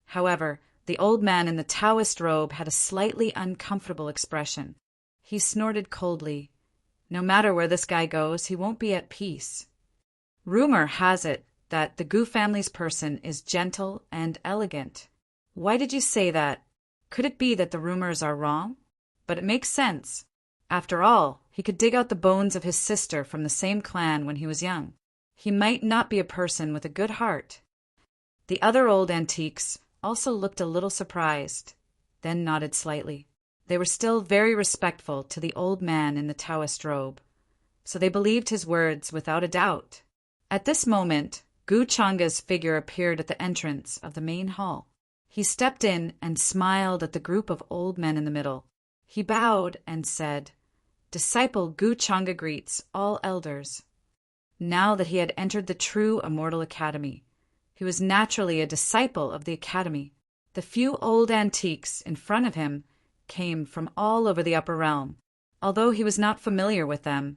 However, the old man in the Taoist robe had a slightly uncomfortable expression. He snorted coldly. "No matter where this guy goes, he won't be at peace. Rumor has it that the Gu family's person is gentle and elegant." "Why did you say that? Could it be that the rumors are wrong? But it makes sense. After all, he could dig out the bones of his sister from the same clan when he was young. He might not be a person with a good heart." The other old antiques also looked a little surprised, then nodded slightly. They were still very respectful to the old man in the Taoist robe, so they believed his words without a doubt. At this moment, Gu Changa's figure appeared at the entrance of the main hall. He stepped in and smiled at the group of old men in the middle. He bowed and said, "Disciple Gu Changa greets all elders." Now that he had entered the true Immortal Academy, he was naturally a disciple of the Academy. The few old antiques in front of him came from all over the upper realm. Although he was not familiar with them,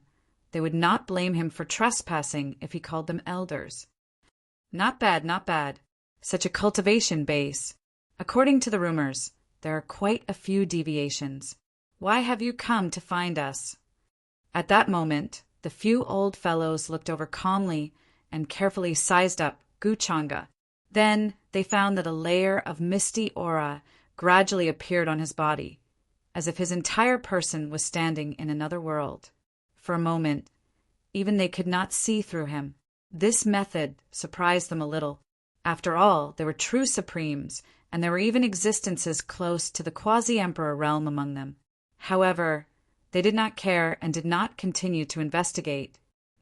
they would not blame him for trespassing if he called them elders. Not bad, not bad. Such a cultivation base. According to the rumors, there are quite a few deviations. Why have you come to find us? At that moment, the few old fellows looked over calmly and carefully sized up Gu Changa. Then they found that a layer of misty aura gradually appeared on his body, as if his entire person was standing in another world. For a moment, even they could not see through him. This method surprised them a little. After all, they were true supremes, and there were even existences close to the quasi-emperor realm among them. However, they did not care and did not continue to investigate.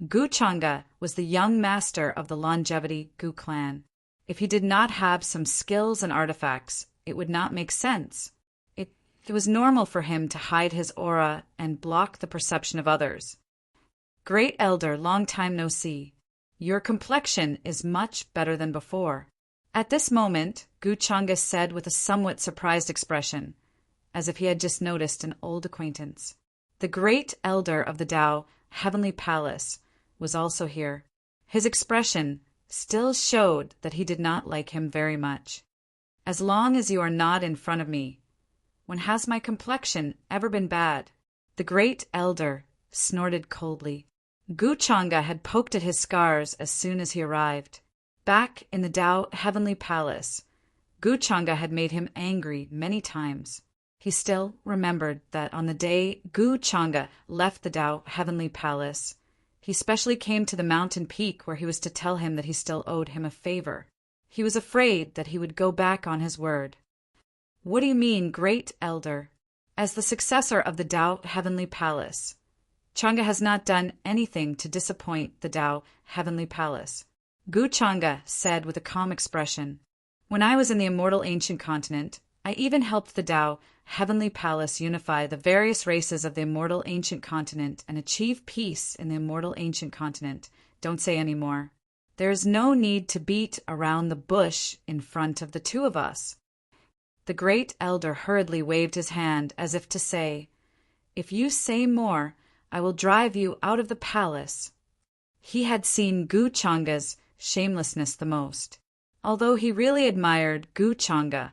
Gu Changa was the young master of the longevity Gu clan. If he did not have some skills and artifacts, it would not make sense. It was normal for him to hide his aura and block the perception of others. "Great Elder, long time no see. Your complexion is much better than before." At this moment, Gu Changa said with a somewhat surprised expression, as if he had just noticed an old acquaintance. The Great Elder of the Tao Heavenly Palace was also here. His expression still showed that he did not like him very much. "As long as you are not in front of me, when has my complexion ever been bad?" The Great Elder snorted coldly. Gu Changa had poked at his scars as soon as he arrived. Back in the Tao Heavenly Palace, Gu Changa had made him angry many times. He still remembered that on the day Gu Changa left the Tao Heavenly Palace, he specially came to the mountain peak where he was to tell him that he still owed him a favor. He was afraid that he would go back on his word. "What do you mean, Great Elder?" As the successor of the Tao Heavenly Palace, Changa has not done anything to disappoint the Tao Heavenly Palace. Gu Changa said with a calm expression, "When I was in the Immortal Ancient Continent, I even helped the Tao Heavenly Palace unify the various races of the Immortal Ancient Continent and achieve peace in the Immortal Ancient Continent. Don't say any more. There is no need to beat around the bush in front of the two of us." The Great Elder hurriedly waved his hand as if to say, "If you say more, I will drive you out of the palace." He had seen Gu Changa's shamelessness the most. Although he really admired Gu Changa,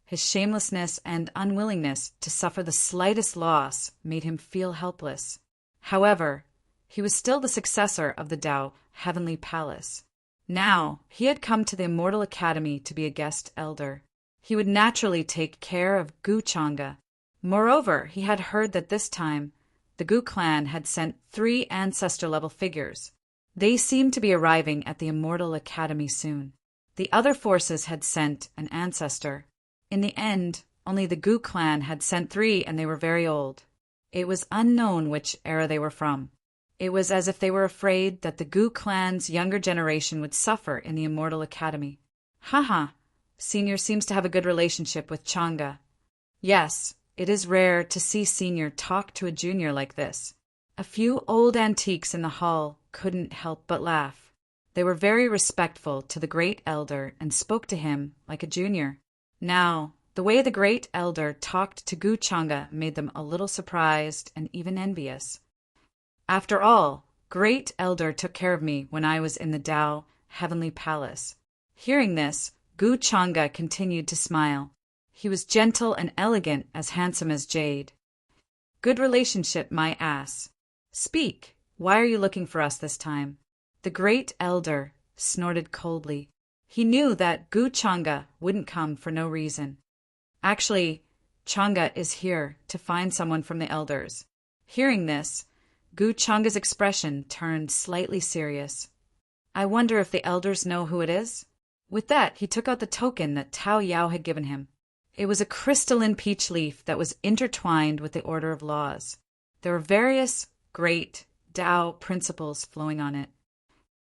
his shamelessness and unwillingness to suffer the slightest loss made him feel helpless. However, he was still the successor of the Tao Heavenly Palace. Now, he had come to the Immortal Academy to be a guest elder. He would naturally take care of Gu Changa. Moreover, he had heard that this time, the Gu clan had sent 3 ancestor-level figures. They seemed to be arriving at the Immortal Academy soon. The other forces had sent an ancestor. In the end, only the Gu clan had sent 3, and they were very old. It was unknown which era they were from. It was as if they were afraid that the Gu clan's younger generation would suffer in the Immortal Academy. Haha, Senior seems to have a good relationship with Changa. Yes, it is rare to see Senior talk to a junior like this. A few old antiques in the hall couldn't help but laugh. They were very respectful to the great elder and spoke to him like a junior. Now, the way the great elder talked to Gu Changa made them a little surprised and even envious. After all, great elder took care of me when I was in the Tao Heavenly Palace. Hearing this, Gu Changa continued to smile. He was gentle and elegant, as handsome as jade. Good relationship, my ass. Speak, why are you looking for us this time? The great elder snorted coldly. He knew that Gu Changa wouldn't come for no reason. Actually, Changa is here to find someone from the elders. Hearing this, Gu Changa's expression turned slightly serious. I wonder if the elders know who it is? With that, he took out the token that Tao Yao had given him. It was a crystalline peach leaf that was intertwined with the Order of Laws. There were various great Tao principles flowing on it.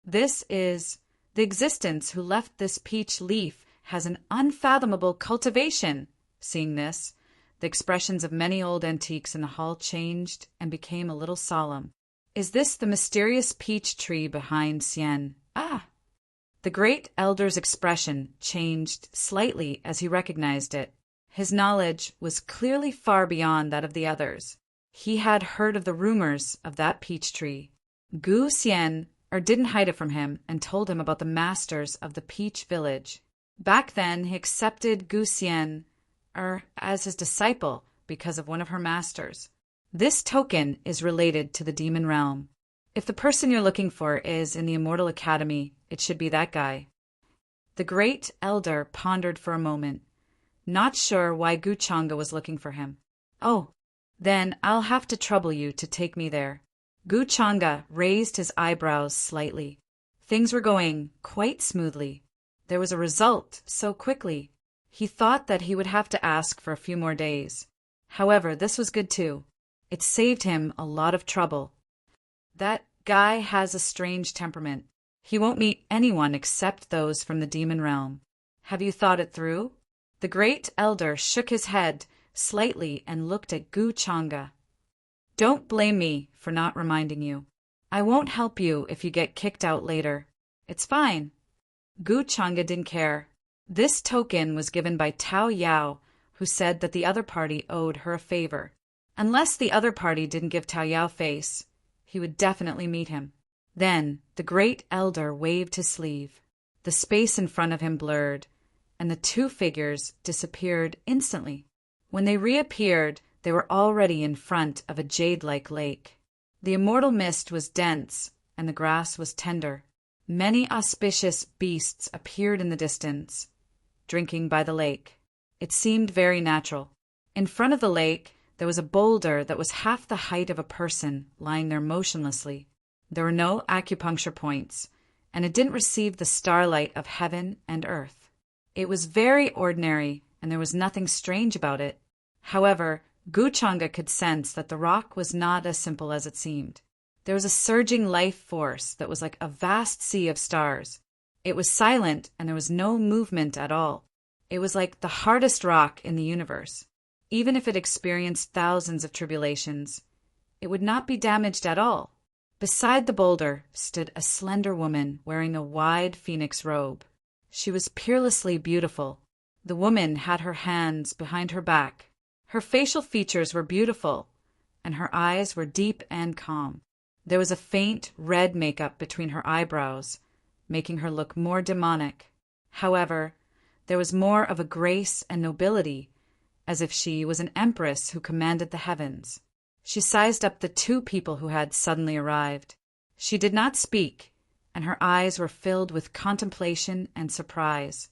This is the existence who left this peach leaf has an unfathomable cultivation. Seeing this, the expressions of many old antiques in the hall changed and became a little solemn. Is this the mysterious peach tree behind Xian? Ah! The great elder's expression changed slightly as he recognized it. His knowledge was clearly far beyond that of the others. He had heard of the rumors of that peach tree. Gu Xian didn't hide it from him and told him about the masters of the peach village. Back then, he accepted Gu Xian as his disciple because of one of her masters. This token is related to the demon realm. If the person you're looking for is in the Immortal Academy, it should be that guy. The great elder pondered for a moment, not sure why Gu Changa was looking for him. Oh, then I'll have to trouble you to take me there. Gu Changa raised his eyebrows slightly. Things were going quite smoothly. There was a result so quickly. He thought that he would have to ask for a few more days. However, this was good too. It saved him a lot of trouble. That guy has a strange temperament. He won't meet anyone except those from the demon realm. Have you thought it through? The great elder shook his head slightly and looked at Gu Changa. Don't blame me for not reminding you. I won't help you if you get kicked out later. It's fine. Gu Changa didn't care. This token was given by Tao Yao, who said that the other party owed her a favor. Unless the other party didn't give Tao Yao face, he would definitely meet him. Then the great elder waved his sleeve. The space in front of him blurred, and the 2 figures disappeared instantly. When they reappeared, they were already in front of a jade-like lake. The immortal mist was dense, and the grass was tender. Many auspicious beasts appeared in the distance, drinking by the lake. It seemed very natural. In front of the lake, there was a boulder that was half the height of a person lying there motionlessly. There were no acupuncture points, and it didn't receive the starlight of heaven and earth. It was very ordinary, and there was nothing strange about it. However, Gu Changa could sense that the rock was not as simple as it seemed. There was a surging life force that was like a vast sea of stars. It was silent, and there was no movement at all. It was like the hardest rock in the universe. Even if it experienced thousands of tribulations, it would not be damaged at all. Beside the boulder stood a slender woman wearing a wide phoenix robe. She was peerlessly beautiful. The woman had her hands behind her back. Her facial features were beautiful, and her eyes were deep and calm. There was a faint red makeup between her eyebrows, making her look more demonic. However, there was more of a grace and nobility, as if she was an empress who commanded the heavens. She sized up the 2 people who had suddenly arrived. She did not speak, and her eyes were filled with contemplation and surprise.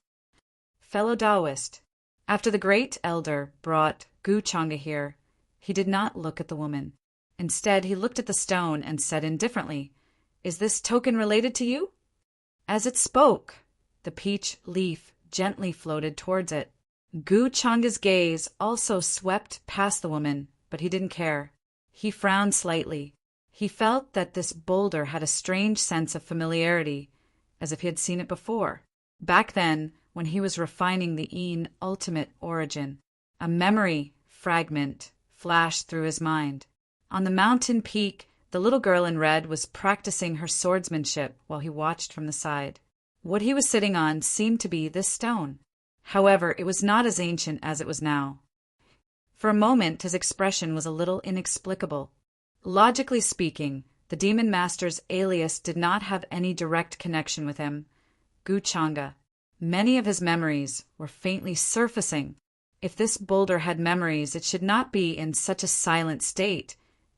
Fellow Taoist, after the great elder brought Guchanga here, he did not look at the woman. Instead, he looked at the stone and said indifferently, "Is this token related to you?" As it spoke, the peach leaf gently floated towards it. Guchanga's gaze also swept past the woman, but he didn't care. He frowned slightly. He felt that this boulder had a strange sense of familiarity, as if he had seen it before. Back then, when he was refining the Een ultimate origin, a memory fragment flashed through his mind. On the mountain peak, the little girl in red was practicing her swordsmanship while he watched from the side. What he was sitting on seemed to be this stone. However, it was not as ancient as it was now. For a moment, his expression was a little inexplicable. Logically speaking, the demon master's alias did not have any direct connection with him, Guchanga. Many of his memories were faintly surfacing. If this boulder had memories, it should not be in such a silent state,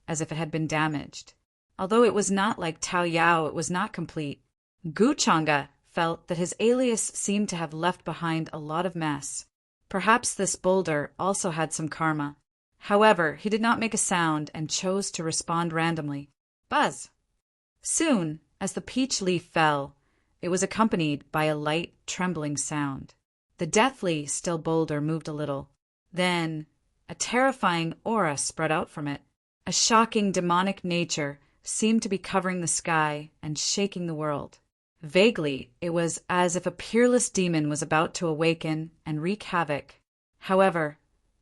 as if it had been damaged. Although it was not like Tao Yao, it was not complete. Guchanga felt that his alias seemed to have left behind a lot of mess. Perhaps this boulder also had some karma. However, he did not make a sound and chose to respond randomly. Buzz! Soon, as the peach leaf fell, it was accompanied by a light, trembling sound. The deathly still boulder moved a little. Then, a terrifying aura spread out from it. A shocking demonic nature seemed to be covering the sky and shaking the world. Vaguely, it was as if a peerless demon was about to awaken and wreak havoc. However,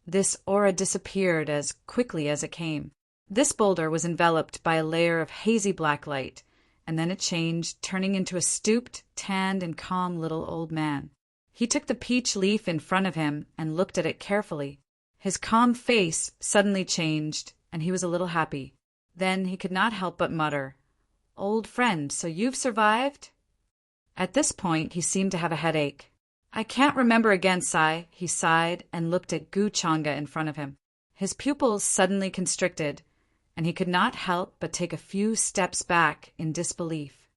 this aura disappeared as quickly as it came. This boulder was enveloped by a layer of hazy black light, and then it changed, turning into a stooped, tanned, and calm little old man. He took the peach leaf in front of him and looked at it carefully. His calm face suddenly changed, and he was a little happy. Then he could not help but mutter, "Old friend, so you've survived?" At this point, he seemed to have a headache. "I can't remember again, Sai," he sighed and looked at Guchanga in front of him. His pupils suddenly constricted, and he could not help but take a few steps back in disbelief.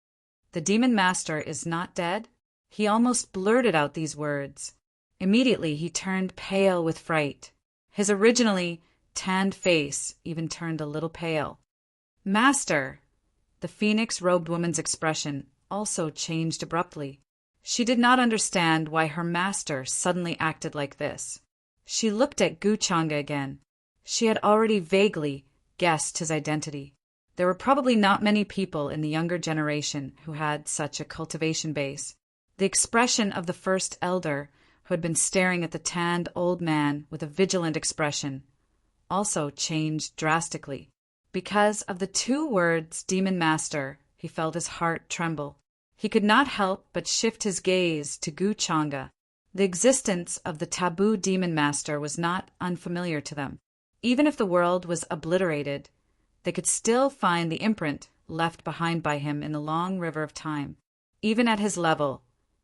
"The demon master is not dead?" He almost blurted out these words. Immediately, he turned pale with fright. His originally tanned face even turned a little pale. "Master!" The phoenix-robed woman's expression also changed abruptly. She did not understand why her master suddenly acted like this. She looked at Guchanga again. She had already vaguely guessed his identity. There were probably not many people in the younger generation who had such a cultivation base. The expression of the first elder, who had been staring at the tanned old man with a vigilant expression, also changed drastically. Because of the two words demon master, he felt his heart tremble. He could not help but shift his gaze to Guchanga. The existence of the taboo demon master was not unfamiliar to them. Even if the world was obliterated, they could still find the imprint left behind by him in the long river of time. Even at his level,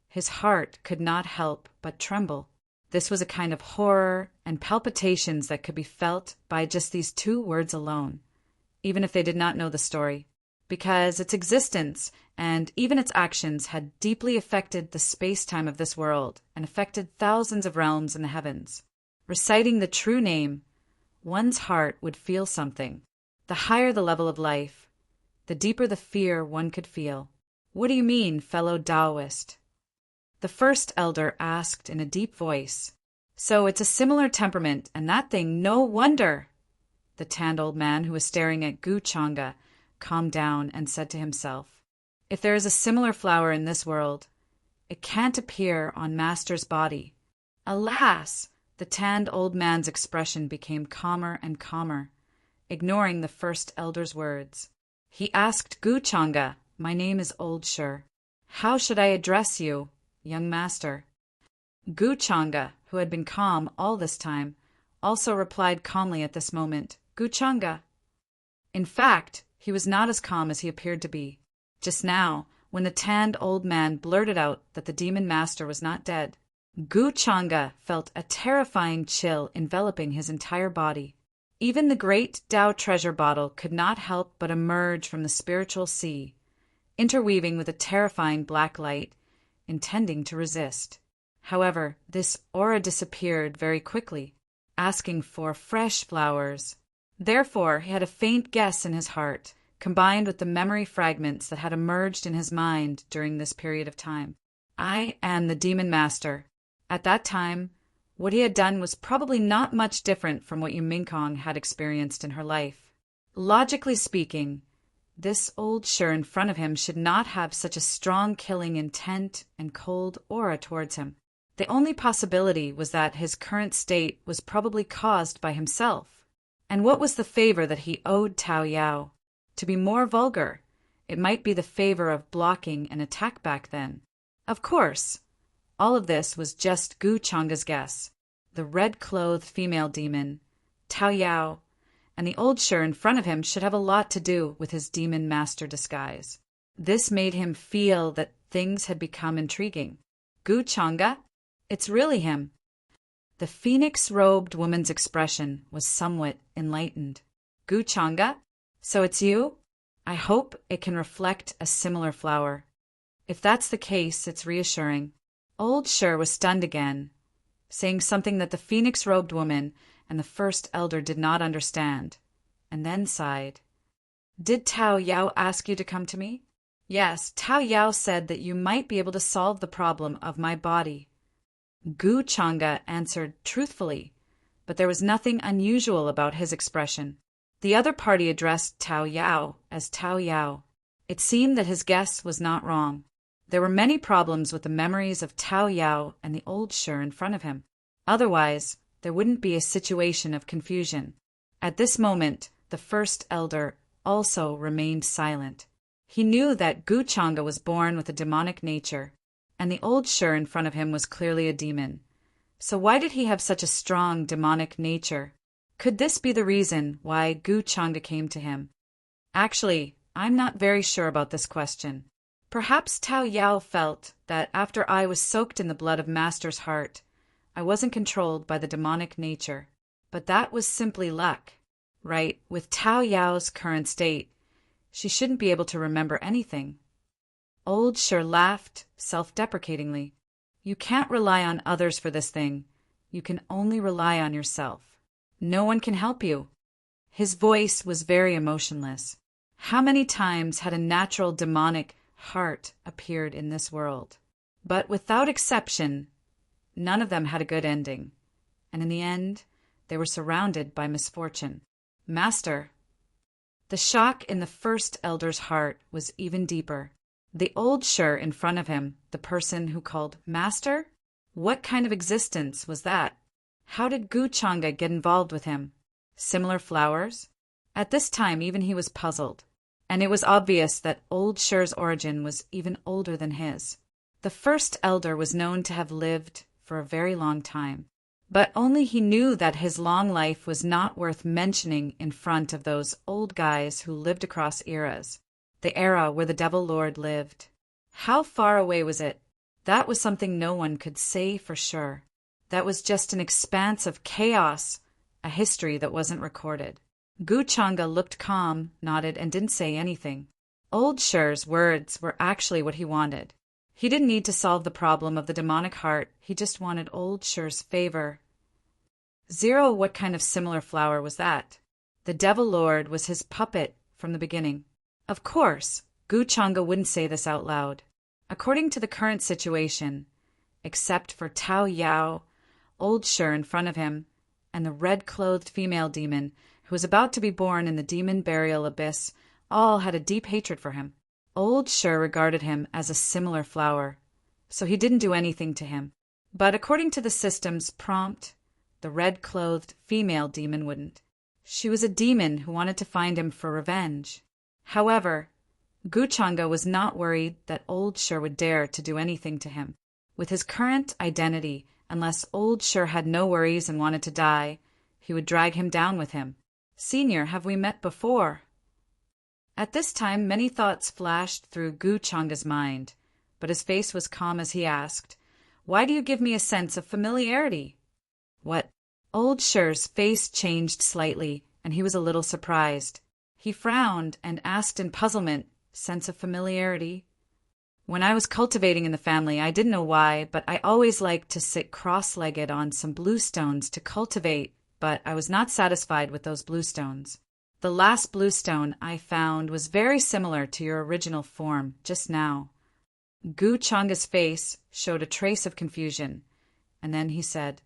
his heart could not help but tremble. This was a kind of horror and palpitations that could be felt by just these two words alone, even if they did not know the story, because its existence and even its actions had deeply affected the space-time of this world and affected thousands of realms in the heavens. Reciting the true name, one's heart would feel something. The higher the level of life, the deeper the fear one could feel. "What do you mean, fellow Taoist?" The first elder asked in a deep voice. "So it's a similar temperament, and that thing, no wonder!" The tanned old man who was staring at Guchanga calmed down and said to himself, "If there is a similar flower in this world, it can't appear on Master's body." Alas! The tanned old man's expression became calmer and calmer, ignoring the first elder's words. He asked Guchanga, "My name is Old Sure. How should I address you, young master?" Guchanga, who had been calm all this time, also replied calmly at this moment, "Guchanga." In fact, he was not as calm as he appeared to be. Just now, when the tanned old man blurted out that the demon master was not dead, Guchanga felt a terrifying chill enveloping his entire body. Even the great Tao treasure bottle could not help but emerge from the spiritual sea. interweaving with a terrifying black light, intending to resist. However, this aura disappeared very quickly, asking for fresh flowers. Therefore, he had a faint guess in his heart, combined with the memory fragments that had emerged in his mind during this period of time. I am the Demon Master. At that time, what he had done was probably not much different from what Yu Mingkong had experienced in her life. Logically speaking, this old Shi in front of him should not have such a strong killing intent and cold aura towards him. The only possibility was that his current state was probably caused by himself. And what was the favor that he owed Tao Yao? To be more vulgar, it might be the favor of blocking an attack back then. Of course, all of this was just Gu Changa's guess. The red-clothed female demon, Tao Yao, and the old Shi in front of him should have a lot to do with his demon master disguise. This made him feel that things had become intriguing. Gu Changa? It's really him. The phoenix-robed woman's expression was somewhat enlightened. Gu Changa? So it's you? I hope it can reflect a similar flower. If that's the case, it's reassuring. Old Shi was stunned again, saying something that the phoenix-robed woman and the first elder did not understand, and then sighed. Did Tao Yao ask you to come to me? Yes, Tao Yao said that you might be able to solve the problem of my body. Gu Changa answered truthfully, but there was nothing unusual about his expression. The other party addressed Tao Yao as Tao Yao. It seemed that his guess was not wrong. There were many problems with the memories of Tao Yao and the old Shi in front of him. Otherwise, there wouldn't be a situation of confusion. At this moment, the first elder also remained silent. He knew that Gu Changa was born with a demonic nature, and the old Shi in front of him was clearly a demon. So why did he have such a strong demonic nature? Could this be the reason why Gu Changa came to him? Actually, I'm not very sure about this question. Perhaps Tao Yao felt that after I was soaked in the blood of Master's heart, I wasn't controlled by the demonic nature. But that was simply luck, right? With Tao Yao's current state, she shouldn't be able to remember anything. Old Shi laughed self-deprecatingly. You can't rely on others for this thing. You can only rely on yourself. No one can help you. His voice was very emotionless. How many times had a natural demonic heart appeared in this world? But without exception, none of them had a good ending. And in the end, they were surrounded by misfortune. Master. The shock in the first elder's heart was even deeper. The old Shi in front of him, the person who called Master? What kind of existence was that? How did Gu Changa get involved with him? Similar flowers? At this time, even he was puzzled, and it was obvious that old Shi's origin was even older than his. The first elder was known to have lived for a very long time, but only he knew that his long life was not worth mentioning in front of those old guys who lived across eras, the era where the Devil Lord lived. How far away was it? That was something no one could say for sure. That was just an expanse of chaos, a history that wasn't recorded. Gu Changa looked calm, nodded, and didn't say anything. Old Shi's words were actually what he wanted. He didn't need to solve the problem of the demonic heart, he just wanted old Shi's favor. Zero, what kind of similar flower was that? The Devil Lord was his puppet from the beginning. Of course, Gu Changa wouldn't say this out loud. According to the current situation, except for Tao Yao, old Shi in front of him, and the red-clothed female demon who was about to be born in the demon burial abyss, all had a deep hatred for him. Old Shi regarded him as a similar flower, so he didn't do anything to him. But according to the system's prompt, the red-clothed female demon wouldn't. She was a demon who wanted to find him for revenge. However, Gu Changa was not worried that old Shi would dare to do anything to him. With his current identity, unless old Shi had no worries and wanted to die, he would drag him down with him. Senior, have we met before? At this time, many thoughts flashed through Gu Changa's mind, but his face was calm as he asked, Why do you give me a sense of familiarity? What? Old Shi's face changed slightly, and he was a little surprised. He frowned and asked in puzzlement, sense of familiarity. When I was cultivating in the family, I didn't know why, but I always liked to sit cross-legged on some bluestones to cultivate, but I was not satisfied with those bluestones. The last bluestone I found was very similar to your original form just now. Gu Changa's face showed a trace of confusion, and then he said,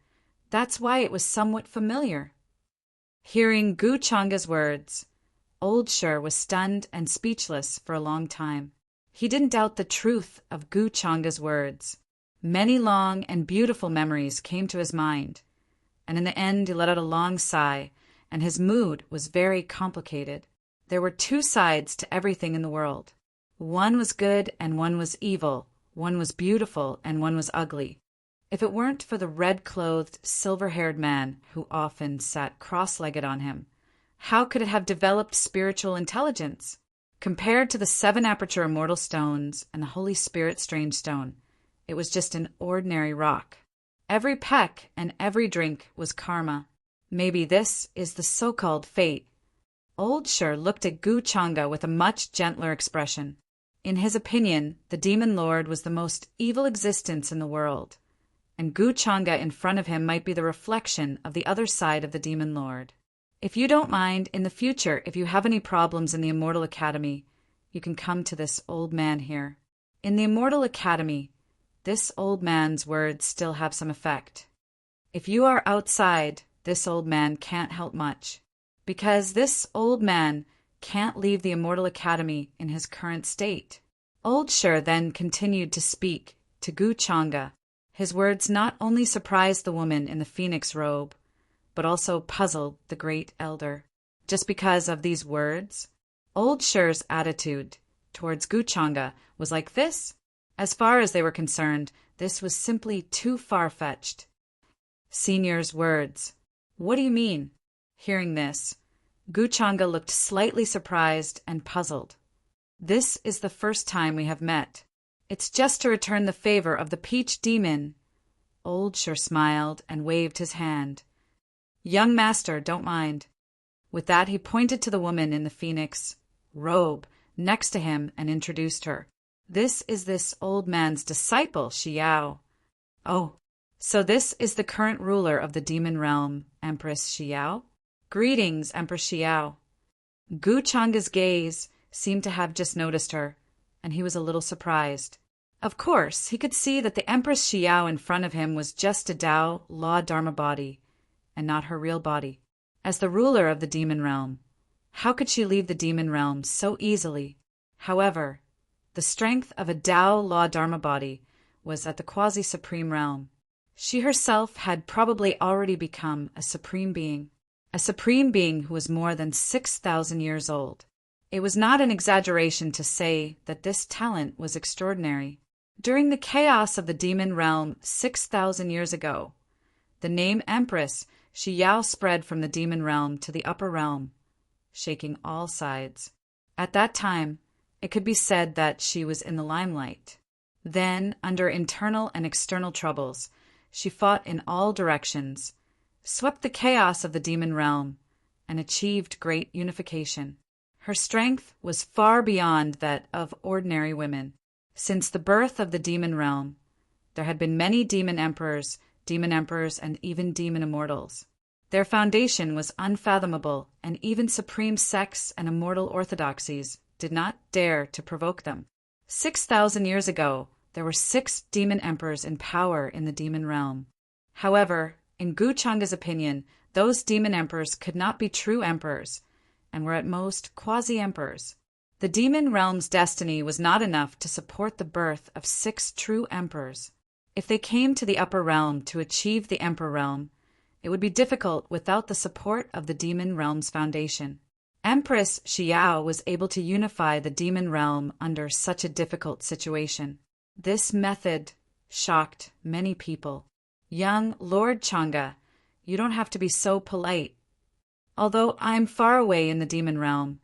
"That's why it was somewhat familiar." Hearing Gu Changa's words, Old Sher was stunned and speechless for a long time. He didn't doubt the truth of Gu Changa's words. Many long and beautiful memories came to his mind, and in the end he let out a long sigh, and his mood was very complicated. There were two sides to everything in the world. One was good and one was evil, one was beautiful and one was ugly. If it weren't for the red-clothed, silver-haired man who often sat cross-legged on him, how could it have developed spiritual intelligence? Compared to the 7 aperture immortal stones and the Holy Spirit strange stone, it was just an ordinary rock. Every peck and every drink was karma. Maybe this is the so-called fate. Old Sher looked at Gu Changa with a much gentler expression. In his opinion, the demon lord was the most evil existence in the world, and Gu Changa in front of him might be the reflection of the other side of the demon lord. If you don't mind, in the future, if you have any problems in the Immortal Academy, you can come to this old man here. In the Immortal Academy, this old man's words still have some effect. If you are outside, this old man can't help much, because this old man can't leave the Immortal Academy in his current state. Old Sher then continued to speak to Gu Changa. His words not only surprised the woman in the phoenix robe, but also puzzled the great elder. Just because of these words, Old Sher's attitude towards Gu Changa was like this. As far as they were concerned, this was simply too far-fetched. Senior's words. What do you mean? Hearing this, Gu Changa looked slightly surprised and puzzled. This is the first time we have met. It's just to return the favor of the peach demon. Old Sher smiled and waved his hand. Young master, don't mind. With that, he pointed to the woman in the phoenix robe next to him and introduced her. This is this old man's disciple, Xiao. Oh, so this is the current ruler of the demon realm, Empress Xiao? Greetings, Empress Xiao. Gu Changa's gaze seemed to have just noticed her, and he was a little surprised. Of course, he could see that the Empress Xiao in front of him was just a Tao Law Dharma body, and not her real body. As the ruler of the demon realm, how could she leave the demon realm so easily? However, the strength of a Tao Law Dharma body was at the quasi-supreme realm. She herself had probably already become a supreme being who was more than 6,000 years old. It was not an exaggeration to say that this talent was extraordinary. During the chaos of the demon realm 6,000 years ago, the name Empress Xiao spread from the demon realm to the upper realm, shaking all sides. At that time, it could be said that she was in the limelight. Then, under internal and external troubles, she fought in all directions, swept the chaos of the demon realm, and achieved great unification. Her strength was far beyond that of ordinary women. Since the birth of the demon realm, there had been many demon emperors, and even demon immortals. Their foundation was unfathomable, and even supreme sects and immortal orthodoxies did not dare to provoke them. 6,000 years ago, there were 6 demon emperors in power in the demon realm. However, in Gu Changa's opinion, those demon emperors could not be true emperors, and were at most quasi-emperors. The demon realm's destiny was not enough to support the birth of 6 true emperors. If they came to the upper realm to achieve the emperor realm, it would be difficult without the support of the demon realm's foundation. Empress Xiao was able to unify the demon realm under such a difficult situation. This method shocked many people. Young Lord Changa, you don't have to be so polite. Although I'm far away in the demon realm,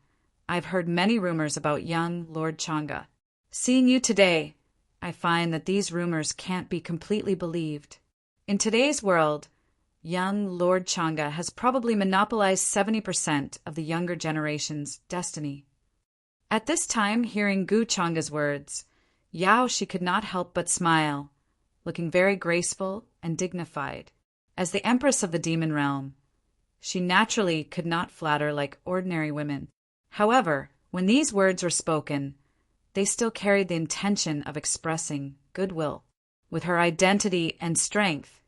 I've heard many rumors about young Lord Changa. Seeing you today, I find that these rumors can't be completely believed. In today's world, young Lord Changa has probably monopolized 70% of the younger generation's destiny. At this time, hearing Gu Changa's words, she could not help but smile, looking very graceful and dignified. As the Empress of the demon realm, she naturally could not flatter like ordinary women. However, when these words were spoken, they still carried the intention of expressing goodwill. With her identity and strength,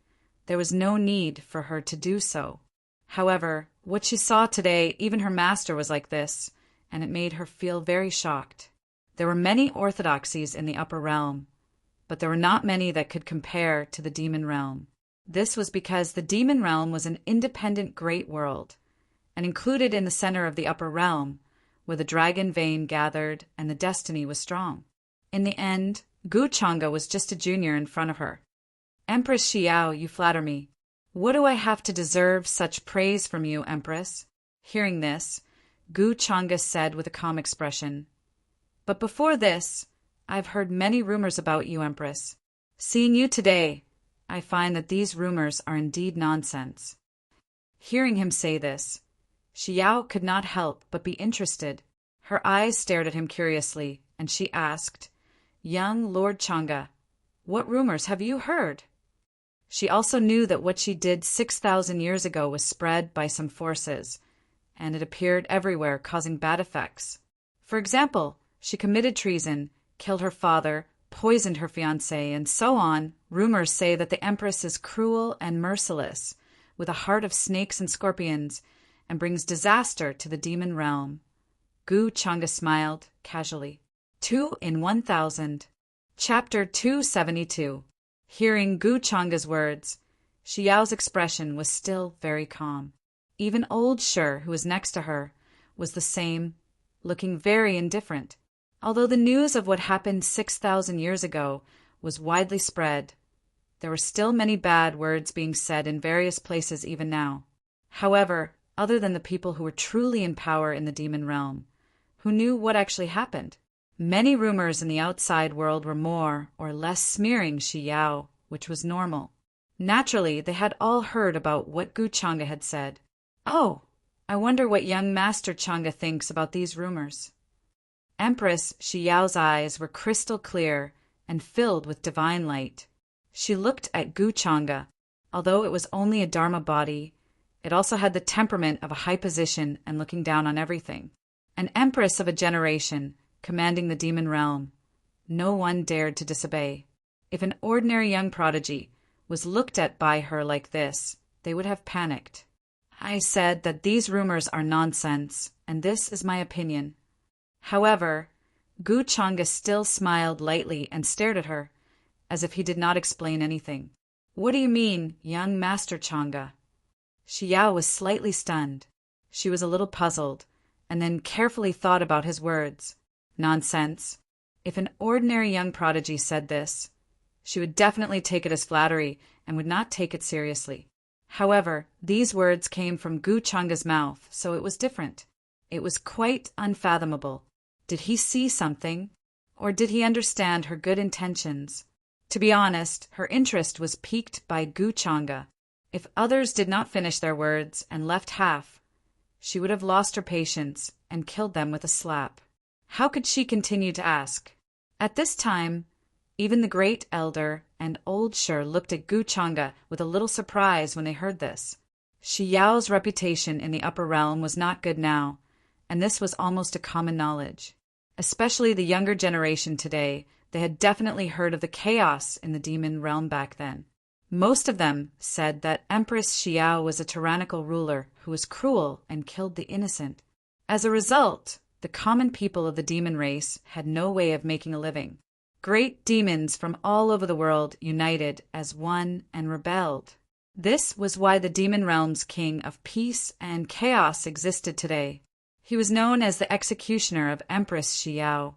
there was no need for her to do so. However, what she saw today, even her master was like this, and it made her feel very shocked. There were many orthodoxies in the upper realm, but there were not many that could compare to the demon realm. This was because the demon realm was an independent great world, and included in the center of the upper realm, where the dragon vein gathered and the destiny was strong. In the end, Gu Changa was just a junior in front of her. Empress Xiao, you flatter me. What do I have to deserve such praise from you, Empress? Hearing this, Gu Changa said with a calm expression, But before this, I've heard many rumors about you, Empress. Seeing you today, I find that these rumors are indeed nonsense. Hearing him say this, Xiao could not help but be interested. Her eyes stared at him curiously, and she asked, Young Lord Changa, what rumors have you heard? She also knew that what she did 6,000 years ago was spread by some forces, and it appeared everywhere, causing bad effects. For example, she committed treason, killed her father, poisoned her fiancé, and so on. Rumors say that the Empress is cruel and merciless, with a heart of snakes and scorpions, and brings disaster to the demon realm. Gu Changa smiled casually. 2 in 1,000. Chapter 272. Hearing Gu Changa's words, Xiao's expression was still very calm. Even old Shi, who was next to her, was the same, looking very indifferent. Although the news of what happened 6,000 years ago was widely spread, there were still many bad words being said in various places even now. However, other than the people who were truly in power in the demon realm, who knew what actually happened, many rumors in the outside world were more or less smearing Xiao, which was normal. Naturally, they had all heard about what Gu Changa had said. Oh, I wonder what young Master Changa thinks about these rumors. Empress Xiao's eyes were crystal clear and filled with divine light. She looked at Gu Changa. Although it was only a Dharma body, it also had the temperament of a high position and looking down on everything. An empress of a generation, commanding the demon realm. No one dared to disobey. If an ordinary young prodigy was looked at by her like this, they would have panicked. I said that these rumors are nonsense, and this is my opinion. However, Gu Changa still smiled lightly and stared at her, as if he did not explain anything. What do you mean, young Master Changa? Xiao was slightly stunned. She was a little puzzled, and then carefully thought about his words. Nonsense. If an ordinary young prodigy said this, she would definitely take it as flattery and would not take it seriously. However, these words came from Gu Changa's mouth, so it was different. It was quite unfathomable. Did he see something, or did he understand her good intentions? To be honest, her interest was piqued by Gu Changa. If others did not finish their words and left half, she would have lost her patience and killed them with a slap. How could she continue to ask? At this time, even the great elder and old Shi looked at Gu Changa with a little surprise when they heard this. Xiao's reputation in the upper realm was not good now, and this was almost a common knowledge. Especially the younger generation today, they had definitely heard of the chaos in the demon realm back then. Most of them said that Empress Xiao was a tyrannical ruler who was cruel and killed the innocent. As a result, the common people of the demon race had no way of making a living. Great demons from all over the world united as one and rebelled. This was why the demon realm's king of peace and chaos existed today. He was known as the executioner of Empress Xiao,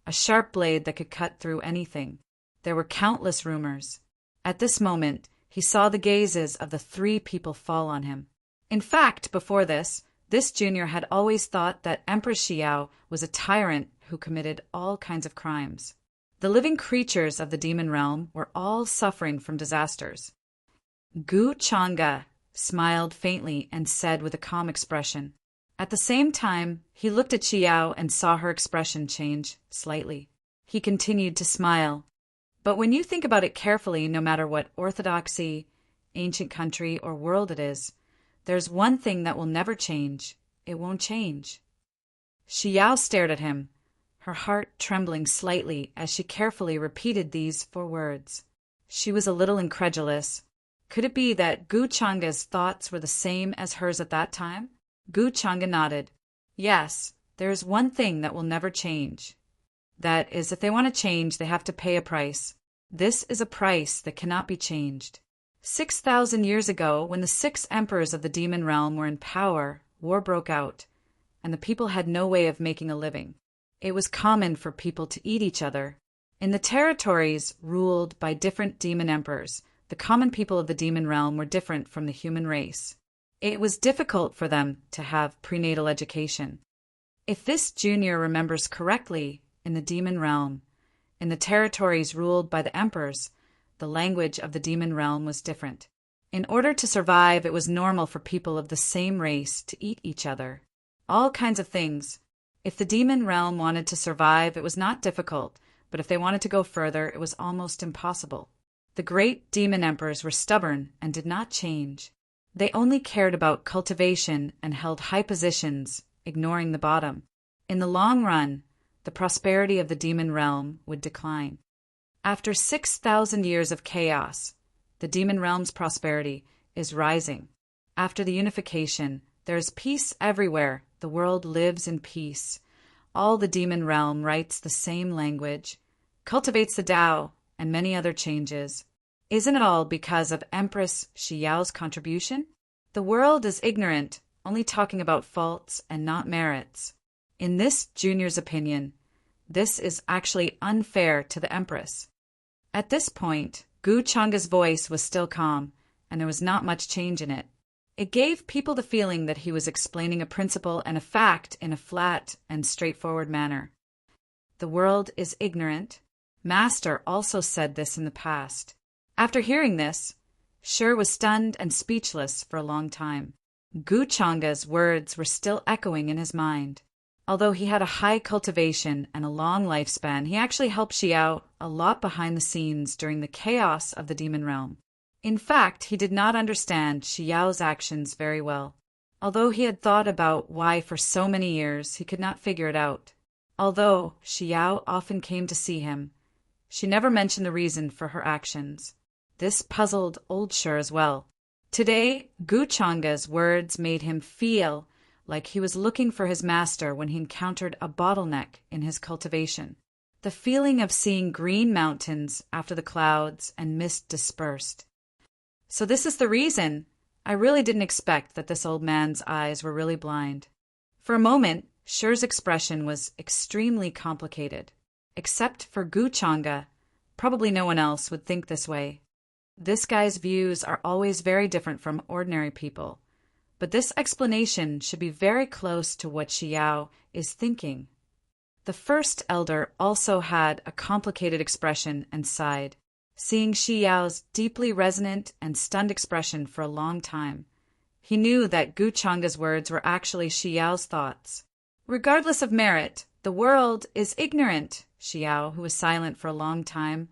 a sharp blade that could cut through anything. There were countless rumors. At this moment, he saw the gazes of the 3 people fall on him. In fact, before this junior had always thought that Empress Xiao was a tyrant who committed all kinds of crimes. The living creatures of the demon realm were all suffering from disasters. Gu Changa smiled faintly and said with a calm expression, At the same time, he looked at Xiao and saw her expression change slightly. He continued to smile. But when you think about it carefully, no matter what orthodoxy, ancient country, or world it is, there's one thing that will never change. It won't change. Xiao stared at him, her heart trembling slightly as she carefully repeated these 4 words. She was a little incredulous. Could it be that Gu Changa's thoughts were the same as hers at that time? Gu Changa nodded. Yes, there is one thing that will never change. That is, if they want to change, they have to pay a price. This is a price that cannot be changed. 6,000 years ago, when the 6 emperors of the demon realm were in power, war broke out, and the people had no way of making a living. It was common for people to eat each other. In the territories ruled by different demon emperors, the common people of the demon realm were different from the human race. It was difficult for them to have prenatal education. If this junior remembers correctly, in the demon realm, in the territories ruled by the emperors, the language of the demon realm was different. In order to survive, it was normal for people of the same race to eat each other. All kinds of things. If the demon realm wanted to survive, it was not difficult, but if they wanted to go further, it was almost impossible. The great demon emperors were stubborn and did not change. They only cared about cultivation and held high positions, ignoring the bottom. In the long run, the prosperity of the demon realm would decline. After 6,000 years of chaos, the demon realm's prosperity is rising. After the unification, there is peace everywhere. The world lives in peace. All the demon realm writes the same language, cultivates the Tao, and many other changes. Isn't it all because of Empress Xiao's contribution? The world is ignorant, only talking about faults and not merits. In this junior's opinion, this is actually unfair to the Empress. At this point, Gu Changa's voice was still calm, and there was not much change in it. It gave people the feeling that he was explaining a principle and a fact in a flat and straightforward manner. The world is ignorant. Master also said this in the past. After hearing this, Shi was stunned and speechless for a long time. Gu Changa's words were still echoing in his mind. Although he had a high cultivation and a long lifespan, he actually helped Xiao a lot behind the scenes during the chaos of the demon realm. In fact, he did not understand Xiao's actions very well. Although he had thought about why for so many years, he could not figure it out. Although Xiao often came to see him, she never mentioned the reason for her actions. This puzzled old Shi as well. Today, Gu Changa's words made him feel like he was looking for his master when he encountered a bottleneck in his cultivation. The feeling of seeing green mountains after the clouds and mist dispersed. So this is the reason. I really didn't expect that this old man's eyes were really blind. For a moment, Shi's expression was extremely complicated. Except for Gu Changa, probably no one else would think this way. This guy's views are always very different from ordinary people. But this explanation should be very close to what Xiao is thinking. The first elder also had a complicated expression and sighed, seeing Xiao's deeply resonant and stunned expression for a long time. He knew that Gu Changa's words were actually Xiao's thoughts. Regardless of merit, the world is ignorant. Xiao, who was silent for a long time,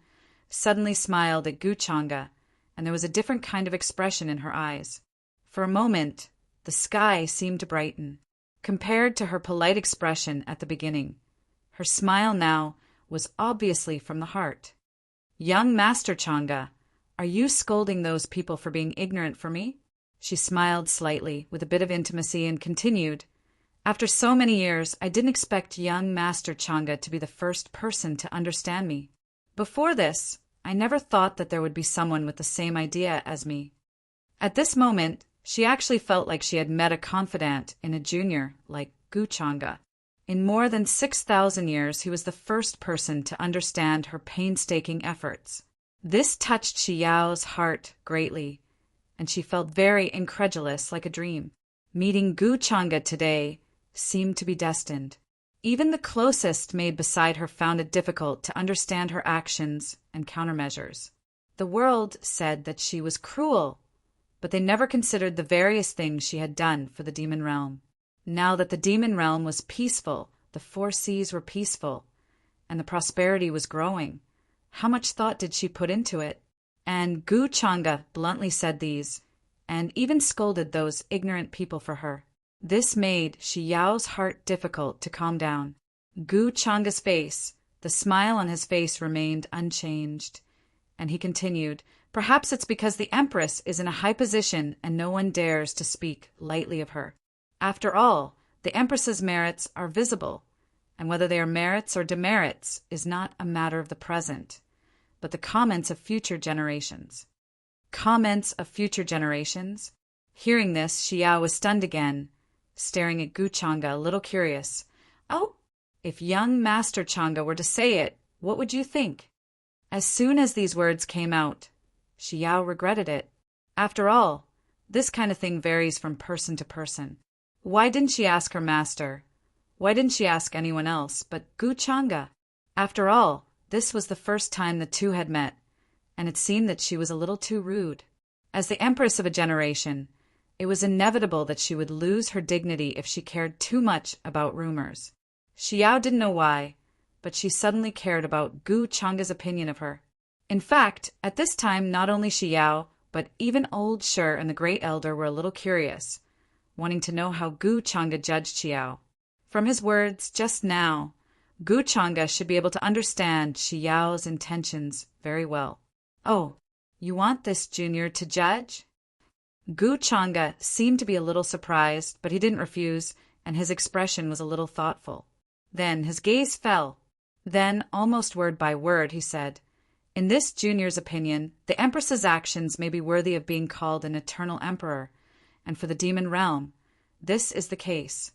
suddenly smiled at Gu Changa, and there was a different kind of expression in her eyes. For a moment, the sky seemed to brighten. Compared to her polite expression at the beginning, her smile now was obviously from the heart. "Young Master Changa, are you scolding those people for being ignorant for me?" She smiled slightly, with a bit of intimacy, and continued, "After so many years, I didn't expect young Master Changa to be the first person to understand me. Before this, I never thought that there would be someone with the same idea as me." At this moment, she actually felt like she had met a confidant in a junior like Gu Changa. In more than 6,000 years, he was the first person to understand her painstaking efforts. This touched Xiao's heart greatly, and she felt very incredulous, like a dream. Meeting Gu Changa today seemed to be destined. Even the closest maid beside her found it difficult to understand her actions and countermeasures. The world said that she was cruel, but they never considered the various things she had done for the demon realm. Now that the demon realm was peaceful, the four seas were peaceful, and the prosperity was growing, how much thought did she put into it? And Gu Changa bluntly said these, and even scolded those ignorant people for her. This made Shi Yao's heart difficult to calm down. Gu Changa's face, the smile on his face remained unchanged, and he continued, "Perhaps it's because the Empress is in a high position and no one dares to speak lightly of her. After all, the Empress's merits are visible, and whether they are merits or demerits is not a matter of the present, but the comments of future generations." Comments of future generations? Hearing this, Xiao was stunned again, staring at Gu Changa, a little curious. "Oh, if young Master Changa were to say it, what would you think?" As soon as these words came out, Xiao regretted it. After all, this kind of thing varies from person to person. Why didn't she ask her master? Why didn't she ask anyone else but Gu Changa? After all, this was the first time the two had met, and it seemed that she was a little too rude. As the empress of a generation, it was inevitable that she would lose her dignity if she cared too much about rumors. Xiao didn't know why, but she suddenly cared about Gu Changa's opinion of her. In fact, at this time not only Xiao, but even old Shi and the Great Elder were a little curious, wanting to know how Gu Changa judged Xiao. From his words just now, Gu Changa should be able to understand Xiao's intentions very well. "Oh, you want this junior to judge?" Gu Changa seemed to be a little surprised, but he didn't refuse, and his expression was a little thoughtful. Then his gaze fell. Then, almost word by word, he said, "In this junior's opinion, the Empress's actions may be worthy of being called an eternal emperor, and for the demon realm, this is the case."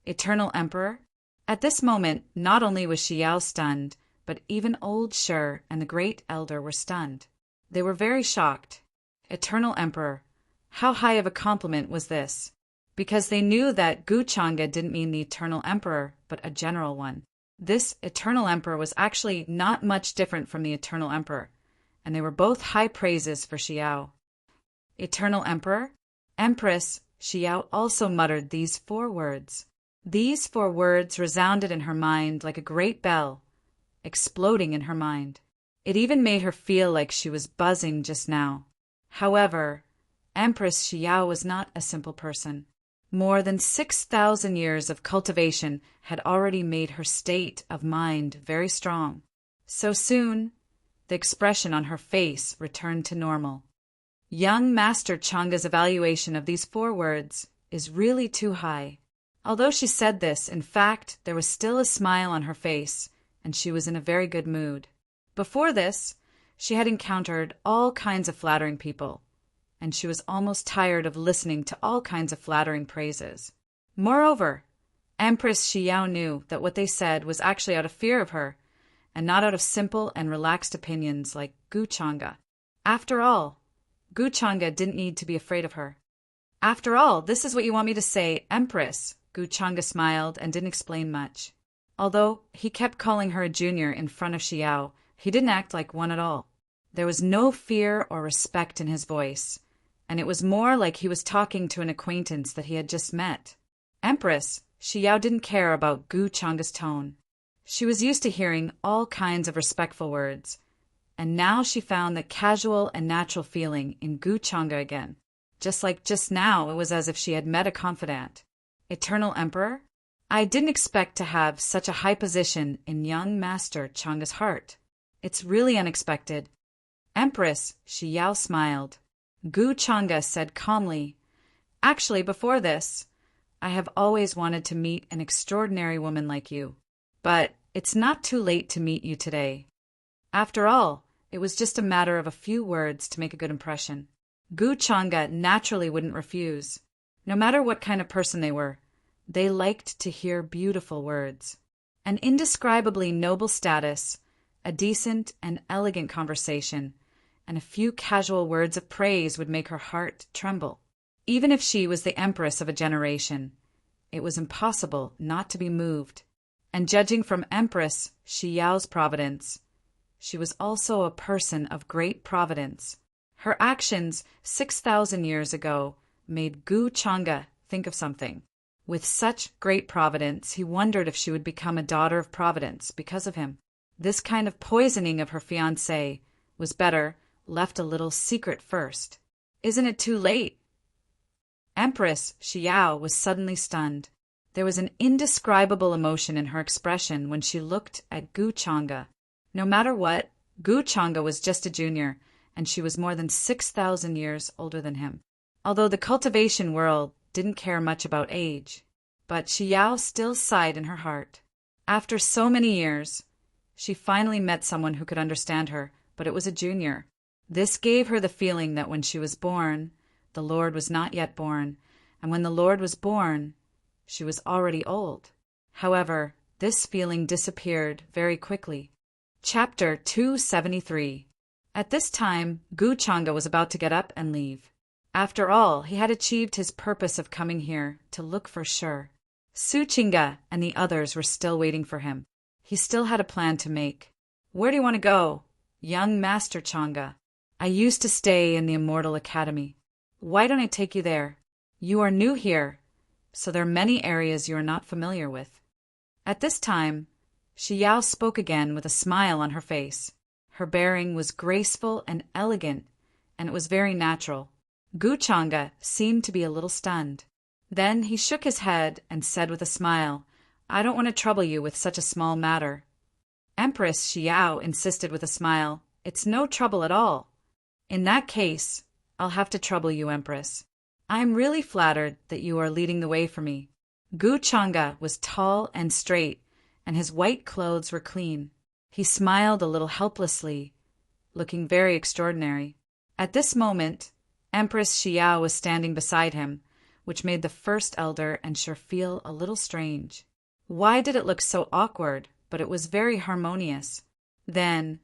Eternal emperor? At this moment, not only was Xiao stunned, but even old Shi and the Great Elder were stunned. They were very shocked. Eternal emperor. How high of a compliment was this? Because they knew that Gu Changa didn't mean the eternal emperor, but a general one. This eternal emperor was actually not much different from the eternal emperor, and they were both high praises for Xiao. Eternal emperor? Empress, Xiao also muttered these four words. These four words resounded in her mind like a great bell, exploding in her mind. It even made her feel like she was buzzing just now. However, Empress Xiao was not a simple person. More than 6,000 years of cultivation had already made her state of mind very strong. So soon, the expression on her face returned to normal. Young Master Changa's evaluation of these four words is really too high. Although she said this, in fact, there was still a smile on her face, and she was in a very good mood. Before this, she had encountered all kinds of flattering people, and she was almost tired of listening to all kinds of flattering praises. Moreover, Empress Xiao knew that what they said was actually out of fear of her, and not out of simple and relaxed opinions like Gu Changa. After all, Gu Changa didn't need to be afraid of her. "After all, this is what you want me to say, Empress." Gu Changa smiled and didn't explain much. Although he kept calling her a junior in front of Xiao, he didn't act like one at all. There was no fear or respect in his voice, and it was more like he was talking to an acquaintance that he had just met. Empress, Xiao didn't care about Gu Changa's tone. She was used to hearing all kinds of respectful words, and now she found that casual and natural feeling in Gu Changa again. Just like just now, it was as if she had met a confidant. Eternal Emperor? I didn't expect to have such a high position in young Master Changa's heart. It's really unexpected. Empress, Xiao smiled. Gu Changa said calmly, "Actually, before this, I have always wanted to meet an extraordinary woman like you. But it's not too late to meet you today. After all, it was just a matter of a few words to make a good impression." Gu Changa naturally wouldn't refuse. No matter what kind of person they were, they liked to hear beautiful words. An indescribably noble status, a decent and elegant conversation, and a few casual words of praise would make her heart tremble. Even if she was the empress of a generation, it was impossible not to be moved. And judging from Empress Xiao's providence, she was also a person of great providence. Her actions 6,000 years ago made Gu Changa think of something. With such great providence, he wondered if she would become a daughter of Providence because of him. This kind of poisoning of her fiancé was better left a little secret first. Isn't it too late? Empress Xiao was suddenly stunned. There was an indescribable emotion in her expression when she looked at Gu Chang'e. No matter what, Gu Chang'e was just a junior, and she was more than 6,000 years older than him. Although the cultivation world didn't care much about age, but Xiao still sighed in her heart. After so many years, she finally met someone who could understand her, but it was a junior. This gave her the feeling that when she was born, the Lord was not yet born, and when the Lord was born, she was already old. However, this feeling disappeared very quickly. Chapter 273. At this time, Gu Chang'e was about to get up and leave. After all, he had achieved his purpose of coming here to look for sure. Su Qingge and the others were still waiting for him. He still had a plan to make. Where do you want to go, young Master Chang'e? I used to stay in the Immortal Academy. Why don't I take you there? You are new here, so there are many areas you are not familiar with. At this time, Xiao spoke again with a smile on her face. Her bearing was graceful and elegant, and it was very natural. Gu Chang'e seemed to be a little stunned. Then he shook his head and said with a smile, I don't want to trouble you with such a small matter. Empress Xiao insisted with a smile, It's no trouble at all. In that case, I'll have to trouble you, Empress. I am really flattered that you are leading the way for me. Gu Chang'e was tall and straight, and his white clothes were clean. He smiled a little helplessly, looking very extraordinary. At this moment, Empress Xiao was standing beside him, which made the first elder and Shi feel a little strange. Why did it look so awkward? But it was very harmonious. Then,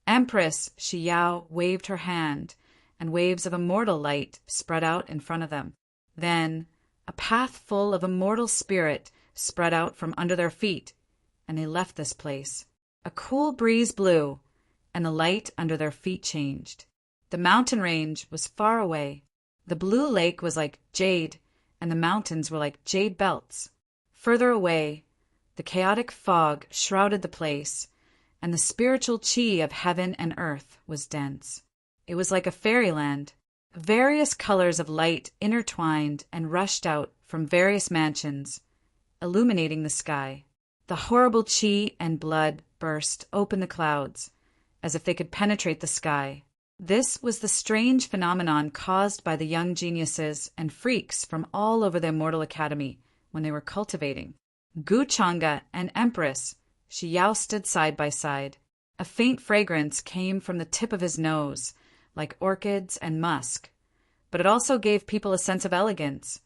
Empress Xiao waved her hand, and waves of immortal light spread out in front of them. Then, a path full of immortal spirit spread out from under their feet, and they left this place. A cool breeze blew, and the light under their feet changed. The mountain range was far away. The blue lake was like jade, and the mountains were like jade belts. Further away, the chaotic fog shrouded the place, and the spiritual chi of heaven and earth was dense. It was like a fairyland. Various colors of light intertwined and rushed out from various mansions, illuminating the sky. The horrible chi and blood burst open the clouds, as if they could penetrate the sky. This was the strange phenomenon caused by the young geniuses and freaks from all over the Immortal Academy when they were cultivating. Gu Chang'e and Empress Xiao stood side by side. A faint fragrance came from the tip of his nose, like orchids and musk, but it also gave people a sense of elegance,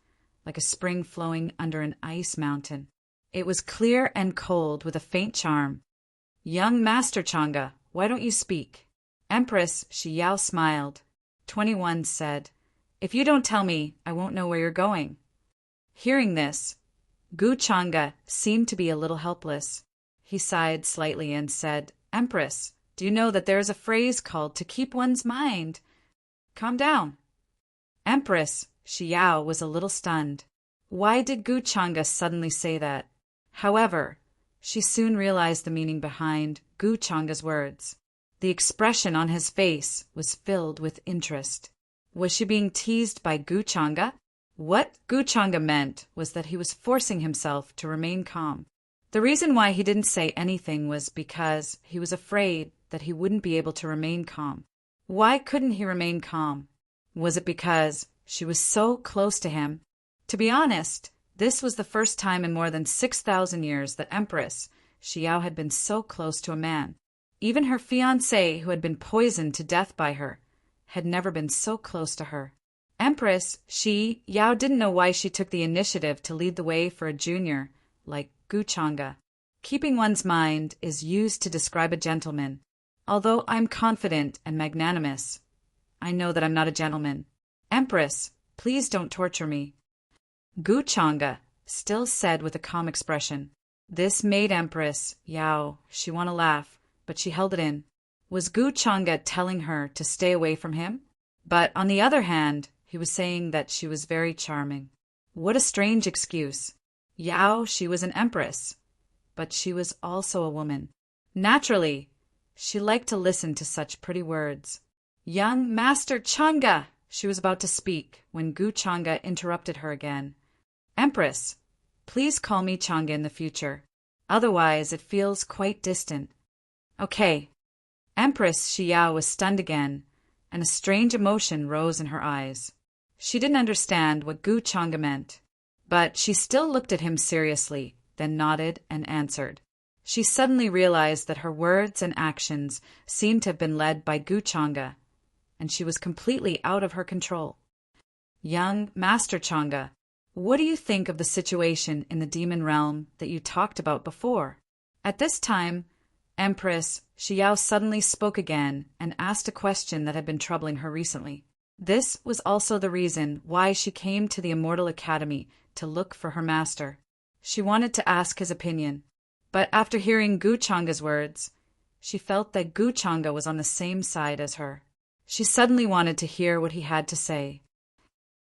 like a spring flowing under an ice mountain. It was clear and cold with a faint charm. Young Master Chang'e, why don't you speak? Empress Xiao smiled. 21 said, If you don't tell me, I won't know where you're going. Hearing this, Gu Chang'e seemed to be a little helpless. He sighed slightly and said, Empress, do you know that there is a phrase called to keep one's mind? Calm down. Empress Xiao was a little stunned. Why did Gu Chang'e suddenly say that? However, she soon realized the meaning behind Gu Chang'e's words. The expression on his face was filled with interest. Was she being teased by Gu Chang'e? What Gu Chang'e meant was that he was forcing himself to remain calm. The reason why he didn't say anything was because he was afraid that he wouldn't be able to remain calm. Why couldn't he remain calm? Was it because she was so close to him? To be honest, this was the first time in more than 6,000 years that Empress Xiao had been so close to a man. Even her fiancé, who had been poisoned to death by her, had never been so close to her. Empress Xiao didn't know why she took the initiative to lead the way for a junior like Gu Chang'e. Keeping one's mind is used to describe a gentleman. Although I'm confident and magnanimous, I know that I'm not a gentleman. Empress, please don't torture me. Gu Chang'e still said with a calm expression. This made Empress she want to laugh, but she held it in. Was Gu Chang'e telling her to stay away from him? But on the other hand, he was saying that she was very charming. What a strange excuse. Yao, she was an empress, but she was also a woman. Naturally, she liked to listen to such pretty words. Young Master Chang'e! She was about to speak when Gu Chang'e interrupted her again. Empress, please call me Chang'e in the future. Otherwise, it feels quite distant. Okay. Empress Xiao was stunned again, and a strange emotion rose in her eyes. She didn't understand what Gu Chang'e meant, but she still looked at him seriously, then nodded and answered. She suddenly realized that her words and actions seemed to have been led by Gu Chang'e, and she was completely out of her control. Young Master Chang'e, what do you think of the situation in the demon realm that you talked about before? At this time, Empress Xiao suddenly spoke again and asked a question that had been troubling her recently. This was also the reason why she came to the Immortal Academy to look for her master. She wanted to ask his opinion, but after hearing Gu Chang'e's words, she felt that Gu Chang'e was on the same side as her. She suddenly wanted to hear what he had to say.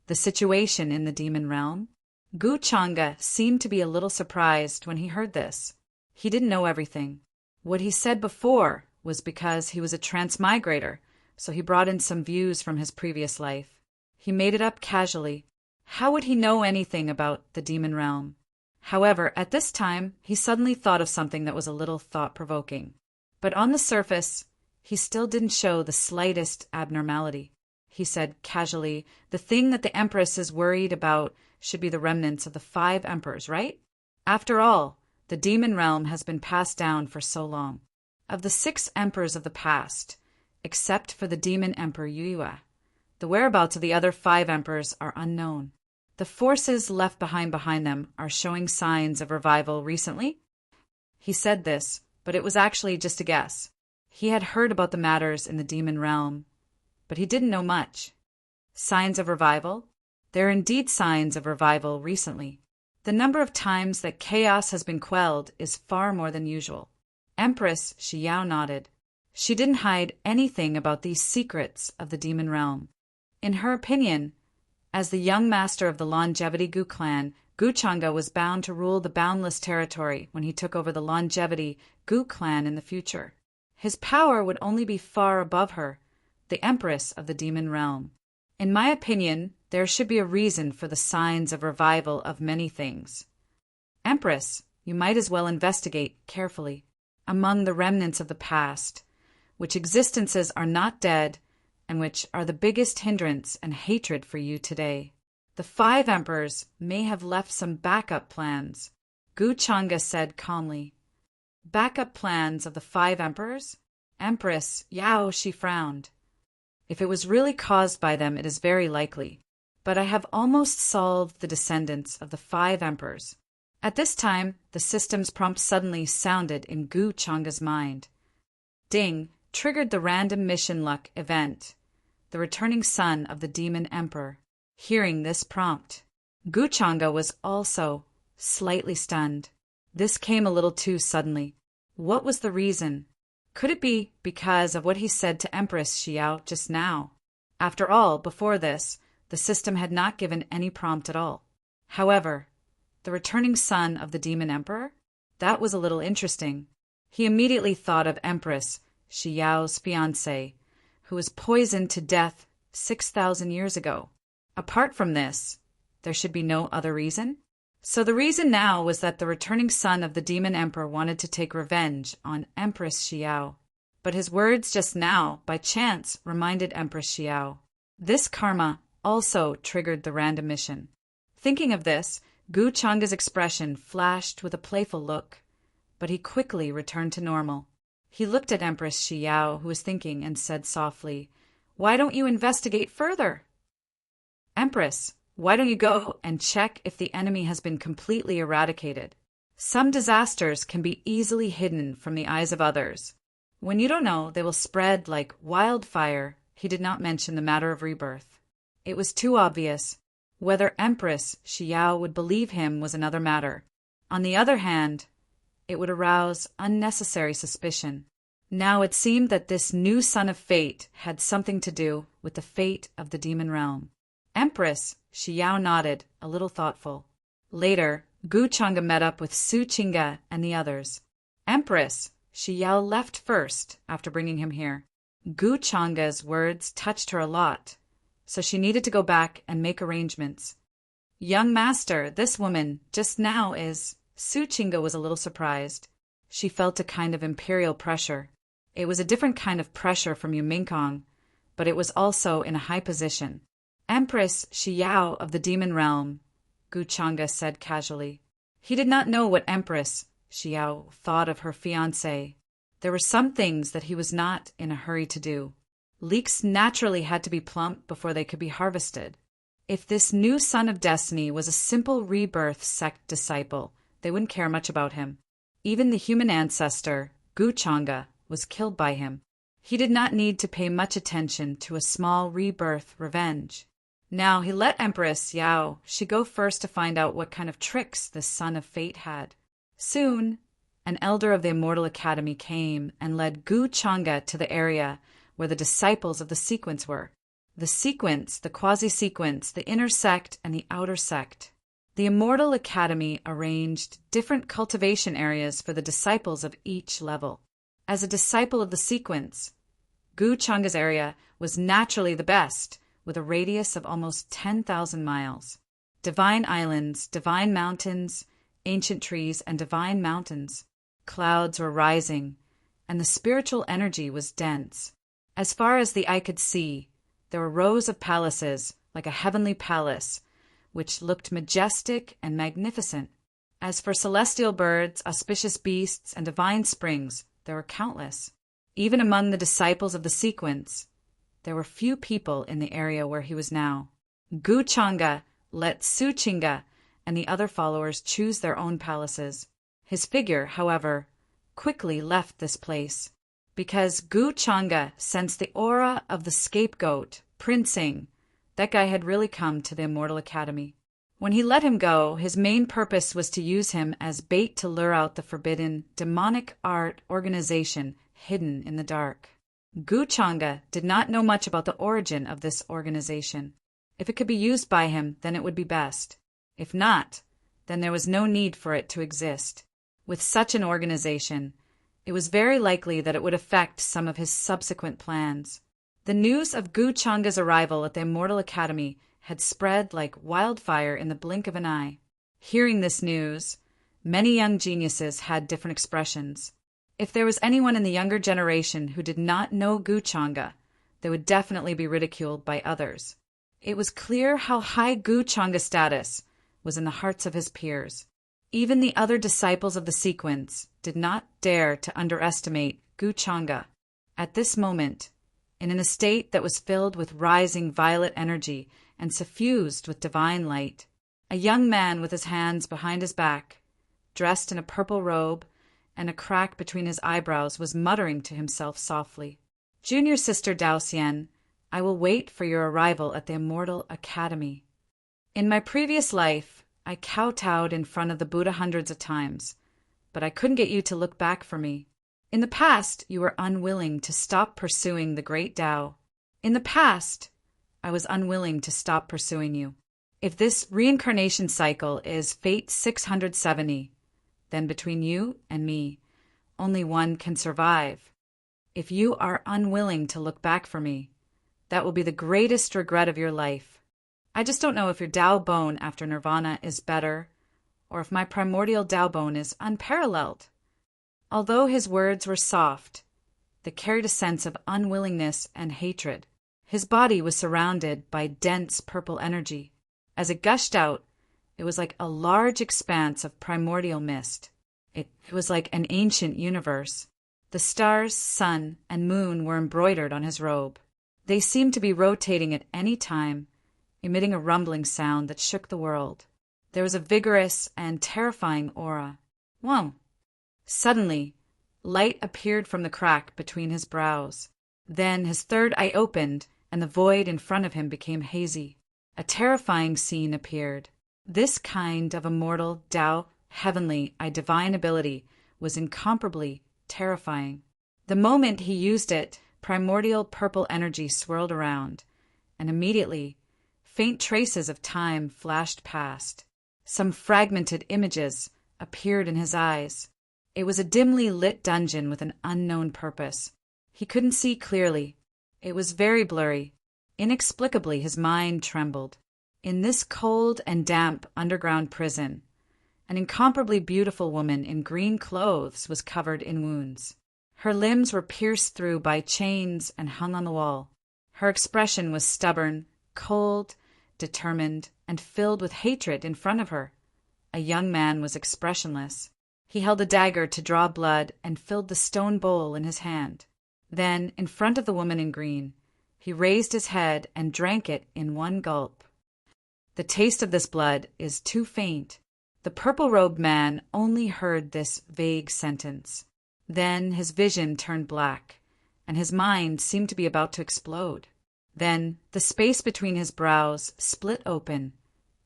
The situation in the demon realm? Gu Chang'e seemed to be a little surprised when he heard this. He didn't know everything. What he said before was because he was a transmigrator, so he brought in some views from his previous life. He made it up casually. How would he know anything about the demon realm? However, at this time, he suddenly thought of something that was a little thought-provoking. But on the surface, he still didn't show the slightest abnormality. He said casually, the thing that the Empress is worried about should be the remnants of the 5 emperors, right? After all, the demon realm has been passed down for so long. Of the 6 emperors of the past, except for the demon emperor Yue, the whereabouts of the other 5 emperors are unknown. The forces left behind them are showing signs of revival recently. He said this, but it was actually just a guess. He had heard about the matters in the demon realm, but he didn't know much. Signs of revival? There are indeed signs of revival recently. The number of times that chaos has been quelled is far more than usual. Empress Xiao nodded. She didn't hide anything about these secrets of the demon realm. In her opinion, as the young master of the Longevity Gu clan, Gu Chang'e was bound to rule the boundless territory when he took over the Longevity Gu clan in the future. His power would only be far above her, the empress of the demon realm. In my opinion, there should be a reason for the signs of revival of many things. Empress, you might as well investigate carefully among the remnants of the past, which existences are not dead and which are the biggest hindrance and hatred for you today. The 5 emperors may have left some backup plans, Gu Chang'e said calmly. Backup plans of the 5 emperors? Empress Yao, she frowned. If it was really caused by them, it is very likely. But I have almost solved the descendants of the 5 emperors. At this time, the system's prompt suddenly sounded in Gu Chang'e's mind. Ding, triggered the random mission luck event. The returning son of the demon emperor. Hearing this prompt, Gu Chang'e was also slightly stunned. This came a little too suddenly. What was the reason? Could it be because of what he said to Empress Xiao just now? After all, before this, the system had not given any prompt at all. However, the returning son of the demon emperor? That was a little interesting. He immediately thought of Empress Xiao's fiancé, who was poisoned to death 6,000 years ago. Apart from this, there should be no other reason? So the reason now was that the returning son of the demon emperor wanted to take revenge on Empress Xiao. But his words just now, by chance, reminded Empress Xiao. This karma also triggered the random mission. Thinking of this, Gu Chang'e's expression flashed with a playful look, but he quickly returned to normal. He looked at Empress Xiao, who was thinking, and said softly, "Why don't you investigate further? Empress, why don't you go and check if the enemy has been completely eradicated? Some disasters can be easily hidden from the eyes of others. When you don't know, they will spread like wildfire." He did not mention the matter of rebirth. It was too obvious. Whether Empress Xiao would believe him was another matter. On the other hand, it would arouse unnecessary suspicion. Now it seemed that this new son of fate had something to do with the fate of the demon realm. Empress Xiao nodded, a little thoughtful. Later, Gu Changa met up with Su Chinga and the others. Empress, Shi Yao left first after bringing him here. Gu Changa's words touched her a lot, so she needed to go back and make arrangements. Young master, this woman just now is... Su Chinga was a little surprised. She felt a kind of imperial pressure. It was a different kind of pressure from Yuminkong, but it was also in a high position. Empress Shi Yao of the demon realm, Gu Changa said casually. He did not know what Empress Shi Yao thought of her fiancé. There were some things that he was not in a hurry to do. Leeks naturally had to be plumped before they could be harvested. If this new son of destiny was a simple rebirth sect disciple, they wouldn't care much about him. Even the human ancestor, Gu Changa, was killed by him. He did not need to pay much attention to a small rebirth revenge. Now he let Empress Yao she go first to find out what kind of tricks this son of fate had. Soon, an elder of the Immortal Academy came and led Gu Changa to the area where the disciples of the sequence were. The sequence, the quasi-sequence, the inner sect, and the outer sect. The Immortal Academy arranged different cultivation areas for the disciples of each level. As a disciple of the sequence, Gu Changa's area was naturally the best, with a radius of almost 10,000 miles. Divine islands, divine mountains, ancient trees, and divine mountains. Clouds were rising, and the spiritual energy was dense. As far as the eye could see, there were rows of palaces, like a heavenly palace, which looked majestic and magnificent. As for celestial birds, auspicious beasts, and divine springs, there were countless. Even among the disciples of the sequence, there were few people in the area where he was now. Gu Changa let Su Chinga and the other followers choose their own palaces. His figure, however, quickly left this place, because Gu Changa sensed the aura of the scapegoat, Princing. That guy had really come to the Immortal Academy. When he let him go, his main purpose was to use him as bait to lure out the forbidden demonic art organization hidden in the dark. Gu Changa did not know much about the origin of this organization. If it could be used by him, then it would be best. If not, then there was no need for it to exist. With such an organization, it was very likely that it would affect some of his subsequent plans. The news of Gu Changa's arrival at the Immortal Academy had spread like wildfire in the blink of an eye. Hearing this news, many young geniuses had different expressions. If there was anyone in the younger generation who did not know Gu Changa, they would definitely be ridiculed by others. It was clear how high Gu Changa's status was in the hearts of his peers. Even the other disciples of the sequence did not dare to underestimate Gu Changa. At this moment, in an estate that was filled with rising violet energy and suffused with divine light, a young man with his hands behind his back, dressed in a purple robe and a crack between his eyebrows, was muttering to himself softly, "Junior sister Daoxian, I will wait for your arrival at the Immortal Academy. In my previous life, I kowtowed in front of the Buddha hundreds of times, but I couldn't get you to look back for me. In the past, you were unwilling to stop pursuing the great Tao. In the past, I was unwilling to stop pursuing you. If this reincarnation cycle is Fate 670, then between you and me, only one can survive. If you are unwilling to look back for me, that will be the greatest regret of your life. I just don't know if your Tao bone after Nirvana is better, or if my primordial Tao bone is unparalleled." Although his words were soft, they carried a sense of unwillingness and hatred. His body was surrounded by dense purple energy. As it gushed out, it was like a large expanse of primordial mist. It was like an ancient universe. The stars, sun, and moon were embroidered on his robe. They seemed to be rotating at any time, emitting a rumbling sound that shook the world. There was a vigorous and terrifying aura. Whoa! Suddenly, light appeared from the crack between his brows. Then his third eye opened, and the void in front of him became hazy. A terrifying scene appeared. This kind of immortal, Tao, heavenly, divine ability was incomparably terrifying. The moment he used it, primordial purple energy swirled around, and immediately, faint traces of time flashed past. Some fragmented images appeared in his eyes. It was a dimly lit dungeon with an unknown purpose. He couldn't see clearly. It was very blurry. Inexplicably, his mind trembled. In this cold and damp underground prison, an incomparably beautiful woman in green clothes was covered in wounds. Her limbs were pierced through by chains and hung on the wall. Her expression was stubborn, cold, determined, and filled with hatred in front of her. A young man was expressionless. He held a dagger to draw blood and filled the stone bowl in his hand. Then, in front of the woman in green, he raised his head and drank it in one gulp. The taste of this blood is too faint. The purple-robed man only heard this vague sentence. Then his vision turned black, and his mind seemed to be about to explode. Then the space between his brows split open,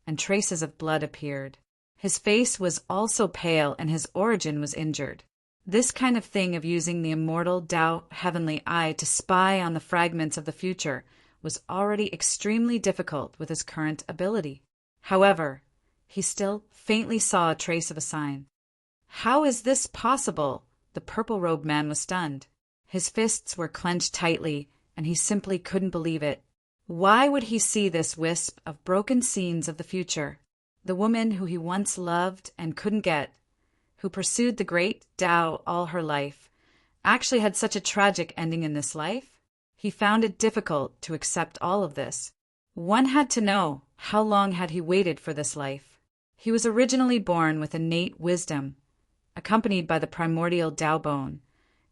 and traces of blood appeared. His face was also pale, and his origin was injured. This kind of thing of using the immortal Tao heavenly eye to spy on the fragments of the future was already extremely difficult with his current ability. However, he still faintly saw a trace of a sign. How is this possible? The purple-robed man was stunned. His fists were clenched tightly, and he simply couldn't believe it. Why would he see this wisp of broken scenes of the future? The woman who he once loved and couldn't get, who pursued the great Tao all her life, actually had such a tragic ending in this life? He found it difficult to accept all of this. One had to know, how long had he waited for this life? He was originally born with innate wisdom, accompanied by the primordial Tao bone,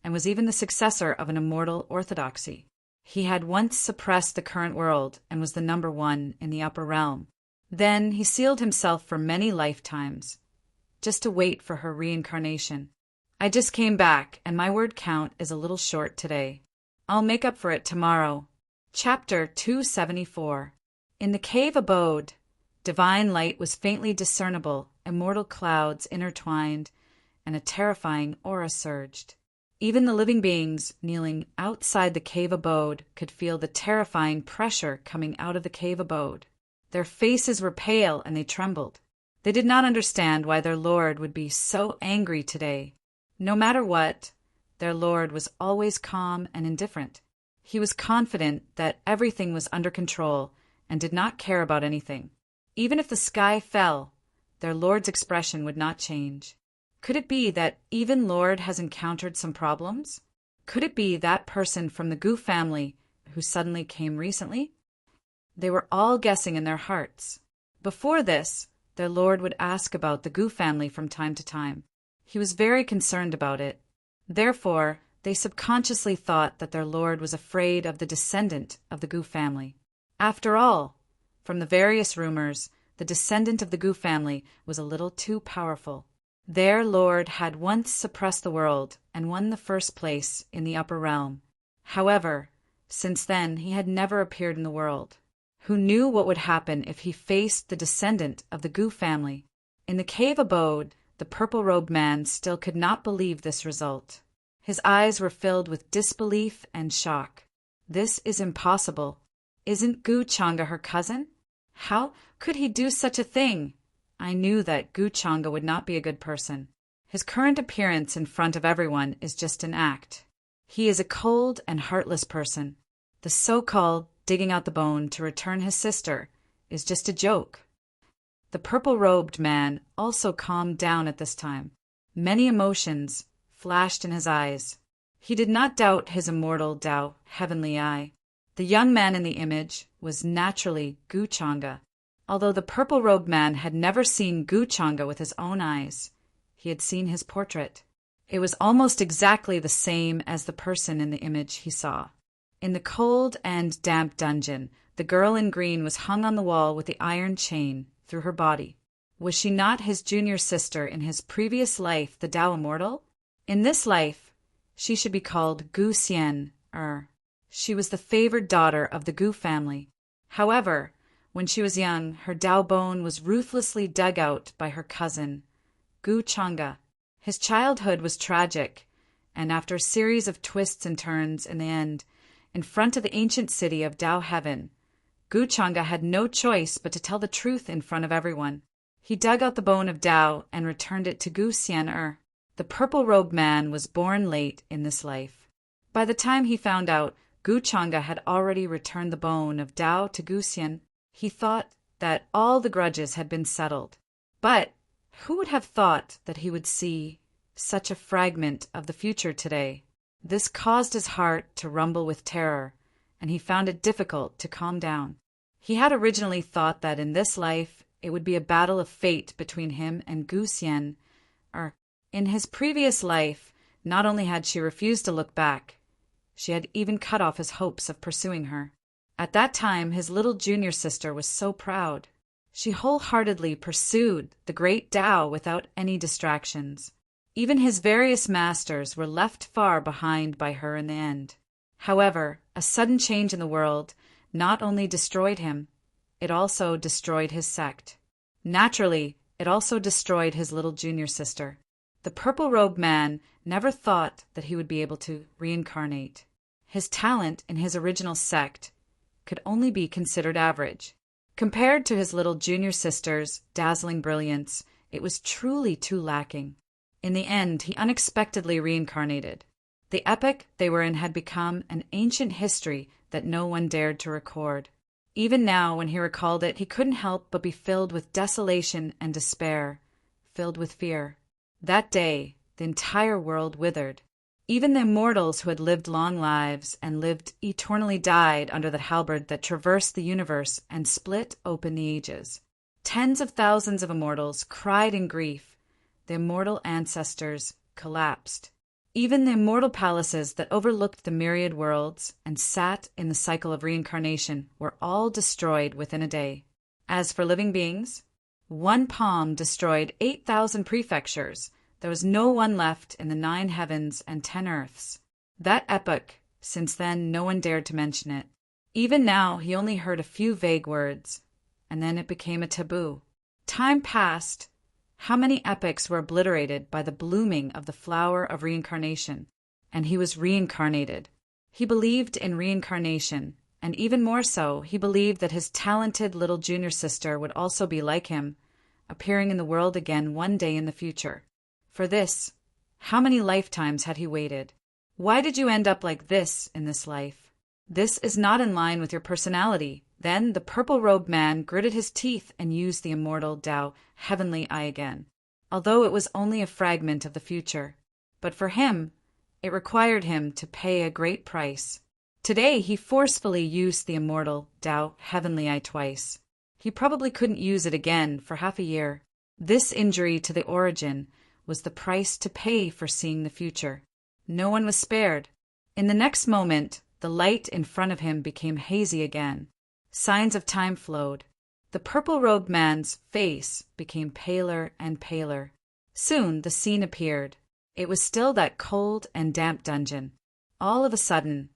and was even the successor of an immortal orthodoxy. He had once suppressed the current world and was the number one in the upper realm. Then he sealed himself for many lifetimes, just to wait for her reincarnation. I just came back, and my word count is a little short today. I'll make up for it tomorrow. Chapter 274. In the cave abode, divine light was faintly discernible, immortal clouds intertwined, and a terrifying aura surged. Even the living beings kneeling outside the cave abode could feel the terrifying pressure coming out of the cave abode. Their faces were pale and they trembled. They did not understand why their Lord would be so angry today. No matter what, their Lord was always calm and indifferent. He was confident that everything was under control and did not care about anything. Even if the sky fell, their Lord's expression would not change. Could it be that even Lord has encountered some problems? Could it be that person from the Gu family who suddenly came recently? They were all guessing in their hearts. Before this, their Lord would ask about the Gu family from time to time. He was very concerned about it. Therefore, they subconsciously thought that their Lord was afraid of the descendant of the Gu family. After all, from the various rumors, the descendant of the Gu family was a little too powerful. Their Lord had once suppressed the world and won the first place in the upper realm. However, since then he had never appeared in the world. Who knew what would happen if he faced the descendant of the Gu family? In the cave abode, the purple-robed man still could not believe this result. His eyes were filled with disbelief and shock. This is impossible. Isn't Gu Changa her cousin? How could he do such a thing? I knew that Gu Changa would not be a good person. His current appearance in front of everyone is just an act. He is a cold and heartless person. The so-called digging out the bone to return his sister is just a joke. The purple-robed man also calmed down at this time. Many emotions flashed in his eyes. He did not doubt his immortal Tao heavenly eye. The young man in the image was naturally Gu Changa. Although the purple-robed man had never seen Gu Changa with his own eyes, he had seen his portrait. It was almost exactly the same as the person in the image he saw. In the cold and damp dungeon, the girl in green was hung on the wall with the iron chain through her body. Was she not his junior sister in his previous life, the Tao Immortal? In this life, she should be called Gu Xian, she was the favored daughter of the Gu family. However, when she was young, her Tao bone was ruthlessly dug out by her cousin, Gu Changa. His childhood was tragic, and after a series of twists and turns in the end, in front of the ancient city of Tao Heaven, Gu Changa had no choice but to tell the truth in front of everyone. He dug out the bone of Tao and returned it to Gu Xian. The purple-robed man was born late in this life. By the time he found out Gu Changa had already returned the bone of Tao to Gu Xian, he thought that all the grudges had been settled. But who would have thought that he would see such a fragment of the future today? This caused his heart to rumble with terror, and he found it difficult to calm down. He had originally thought that in this life it would be a battle of fate between him and Gu Xian. In his previous life, not only had she refused to look back, she had even cut off his hopes of pursuing her. At that time, his little junior sister was so proud. She wholeheartedly pursued the great Tao without any distractions. Even his various masters were left far behind by her in the end. However, a sudden change in the world not only destroyed him, it also destroyed his sect. Naturally, it also destroyed his little junior sister. The purple-robed man never thought that he would be able to reincarnate. His talent in his original sect could only be considered average. Compared to his little junior sister's dazzling brilliance, it was truly too lacking. In the end, he unexpectedly reincarnated. The epoch they were in had become an ancient history that no one dared to record. Even now, when he recalled it, he couldn't help but be filled with desolation and despair, filled with fear. That day, the entire world withered. Even the immortals who had lived long lives and lived eternally died under the halberd that traversed the universe and split open the ages. Tens of thousands of immortals cried in grief. The immortal ancestors collapsed. Even the immortal palaces that overlooked the myriad worlds and sat in the cycle of reincarnation were all destroyed within a day. As for living beings, one palm destroyed 8,000 prefectures. There was no one left in the 9 heavens and 10 earths. That epoch, since then no one dared to mention it. Even now he only heard a few vague words, and then it became a taboo. Time passed. How many epochs were obliterated by the blooming of the flower of reincarnation, and he was reincarnated. He believed in reincarnation, and even more so, he believed that his talented little junior sister would also be like him, appearing in the world again one day in the future. For this, how many lifetimes had he waited? Why did you end up like this in this life? This is not in line with your personality. Then the purple-robed man gritted his teeth and used the immortal Tao heavenly eye again, although it was only a fragment of the future. But for him, it required him to pay a great price. Today he forcefully used the immortal Tao heavenly eye twice. He probably couldn't use it again for half a year. This injury to the origin was the price to pay for seeing the future. No one was spared. In the next moment, the light in front of him became hazy again. Signs of time flowed. The purple-robed man's face became paler and paler. Soon the scene appeared. It was still that cold and damp dungeon. All of a sudden,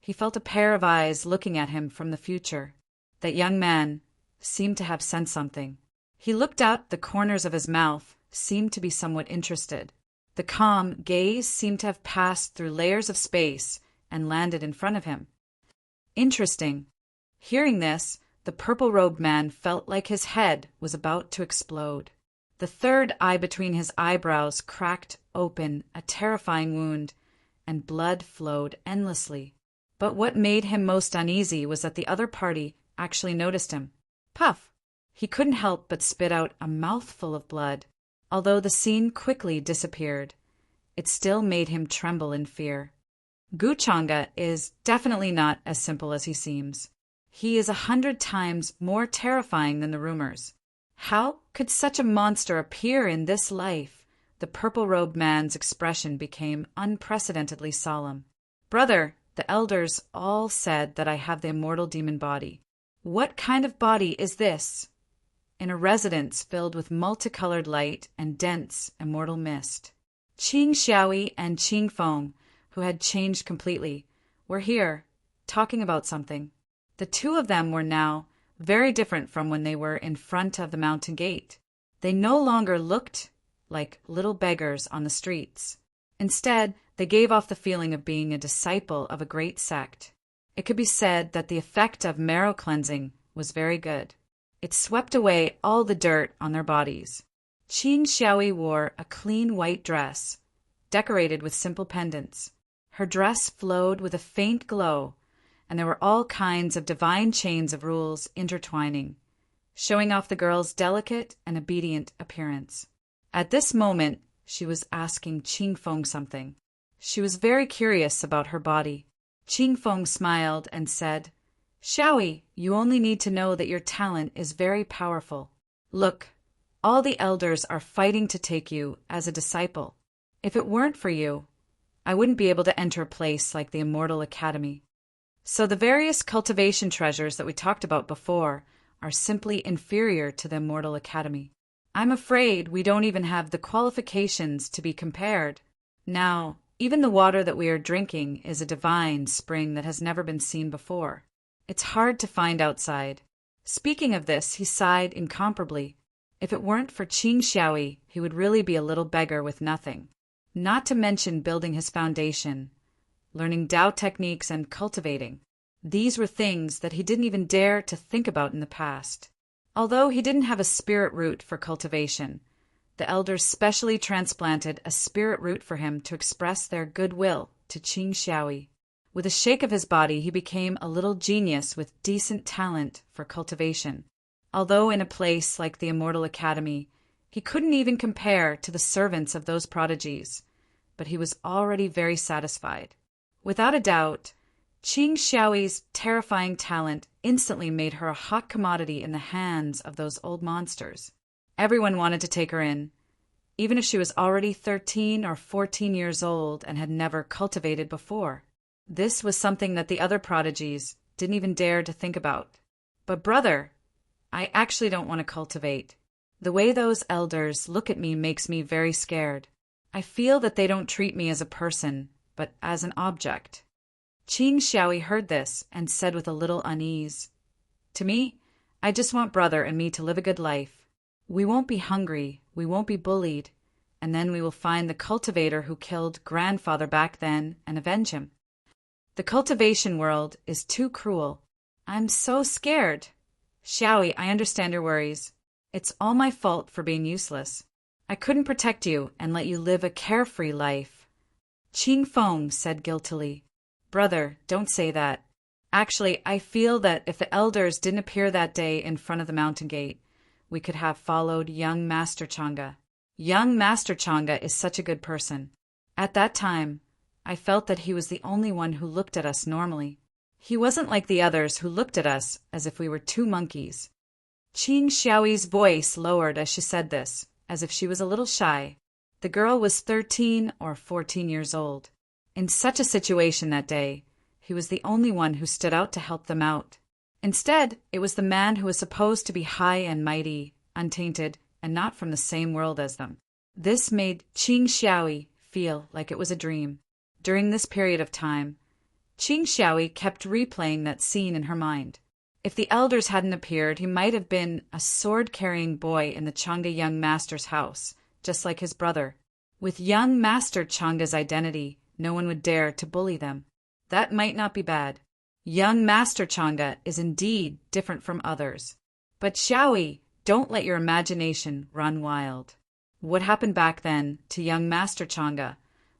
he felt a pair of eyes looking at him from the future. That young man seemed to have sensed something. He looked out the corners of his mouth, seemed to be somewhat interested. The calm gaze seemed to have passed through layers of space and landed in front of him. Interesting. Hearing this, the purple-robed man felt like his head was about to explode. The third eye between his eyebrows cracked open, a terrifying wound, and blood flowed endlessly. But what made him most uneasy was that the other party actually noticed him. Puff! He couldn't help but spit out a mouthful of blood. Although the scene quickly disappeared, it still made him tremble in fear. Gu Changa is definitely not as simple as he seems. He is 100 times more terrifying than the rumors. How could such a monster appear in this life? The purple-robed man's expression became unprecedentedly solemn. Brother, the elders all said that I have the immortal demon body. What kind of body is this? In a residence filled with multicolored light and dense immortal mist. Qing Xiaoyi and Qing Feng, who had changed completely, were here, talking about something. The two of them were now very different from when they were in front of the mountain gate. They no longer looked like little beggars on the streets. Instead, they gave off the feeling of being a disciple of a great sect. It could be said that the effect of marrow cleansing was very good. It swept away all the dirt on their bodies. Qing Xiaoyi wore a clean white dress, decorated with simple pendants. Her dress flowed with a faint glow, and there were all kinds of divine chains of rules intertwining, showing off the girl's delicate and obedient appearance. At this moment, she was asking Qing Feng something. She was very curious about her body. Qing Feng smiled and said, "Xiaoyi, you only need to know that your talent is very powerful. Look, all the elders are fighting to take you as a disciple. If it weren't for you, I wouldn't be able to enter a place like the Immortal Academy. So the various cultivation treasures that we talked about before are simply inferior to the Immortal Academy. I'm afraid we don't even have the qualifications to be compared. Now, even the water that we are drinking is a divine spring that has never been seen before. It's hard to find outside." Speaking of this, he sighed incomparably. If it weren't for Qing Xiaoyi, he would really be a little beggar with nothing. Not to mention building his foundation, learning Tao techniques and cultivating. These were things that he didn't even dare to think about in the past. Although he didn't have a spirit root for cultivation, the elders specially transplanted a spirit root for him to express their goodwill to Qing Xiaoyi. With a shake of his body, he became a little genius with decent talent for cultivation. Although in a place like the Immortal Academy, he couldn't even compare to the servants of those prodigies, but he was already very satisfied. Without a doubt, Qing Xiaoyi's terrifying talent instantly made her a hot commodity in the hands of those old monsters. Everyone wanted to take her in, even if she was already 13 or 14 years old and had never cultivated before. This was something that the other prodigies didn't even dare to think about. "But brother, I actually don't want to cultivate. The way those elders look at me makes me very scared. I feel that they don't treat me as a person, but as an object." Qing Xiaoyi heard this and said with a little unease, "To me, I just want brother and me to live a good life. We won't be hungry, we won't be bullied, and then we will find the cultivator who killed grandfather back then and avenge him. The cultivation world is too cruel. I'm so scared. Xiaoyi, I understand your worries. It's all my fault for being useless. I couldn't protect you and let you live a carefree life." Qing Feng said guiltily, "Brother, don't say that. Actually, I feel that if the elders didn't appear that day in front of the mountain gate, we could have followed young Master Chang'e. Young Master Chang'e is such a good person. At that time, I felt that he was the only one who looked at us normally. He wasn't like the others who looked at us as if we were two monkeys." Qing Xiaoyi's voice lowered as she said this, as if she was a little shy. The girl was 13 or 14 years old. In such a situation that day, he was the only one who stood out to help them out. Instead, it was the man who was supposed to be high and mighty, untainted, and not from the same world as them. This made Qing Xiaoyi feel like it was a dream. During this period of time, Qing Xiaoyi kept replaying that scene in her mind. If the elders hadn't appeared, he might have been a sword-carrying boy in the Chang'e young master's house, just like his brother. With young Master Chang'e's identity, no one would dare to bully them. That might not be bad. Young Master Chang'e is indeed different from others. But Xiaoyi, don't let your imagination run wild. What happened back then to young Master Chang'e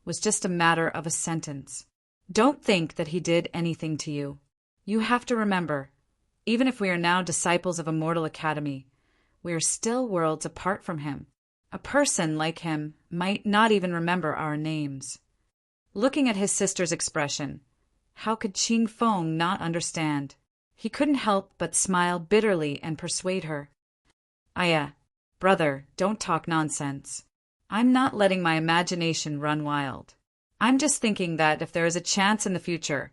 was just a matter of a sentence. Don't think that he did anything to you. You have to remember, even if we are now disciples of Immortal Academy, we are still worlds apart from him. A person like him might not even remember our names. Looking at his sister's expression, how could Qing Feng not understand? He couldn't help but smile bitterly and persuade her. "Aya, brother, don't talk nonsense. I'm not letting my imagination run wild. I'm just thinking that if there is a chance in the future,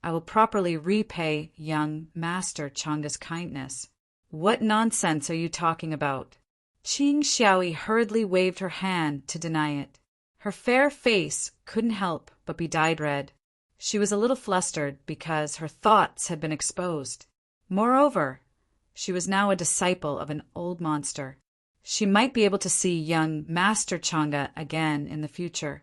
I will properly repay young Master Chang'e's kindness." "What nonsense are you talking about?" Qing Xiaoyi hurriedly waved her hand to deny it. Her fair face couldn't help but be dyed red. She was a little flustered because her thoughts had been exposed. Moreover, she was now a disciple of an old monster. She might be able to see young Master Chang'e again in the future.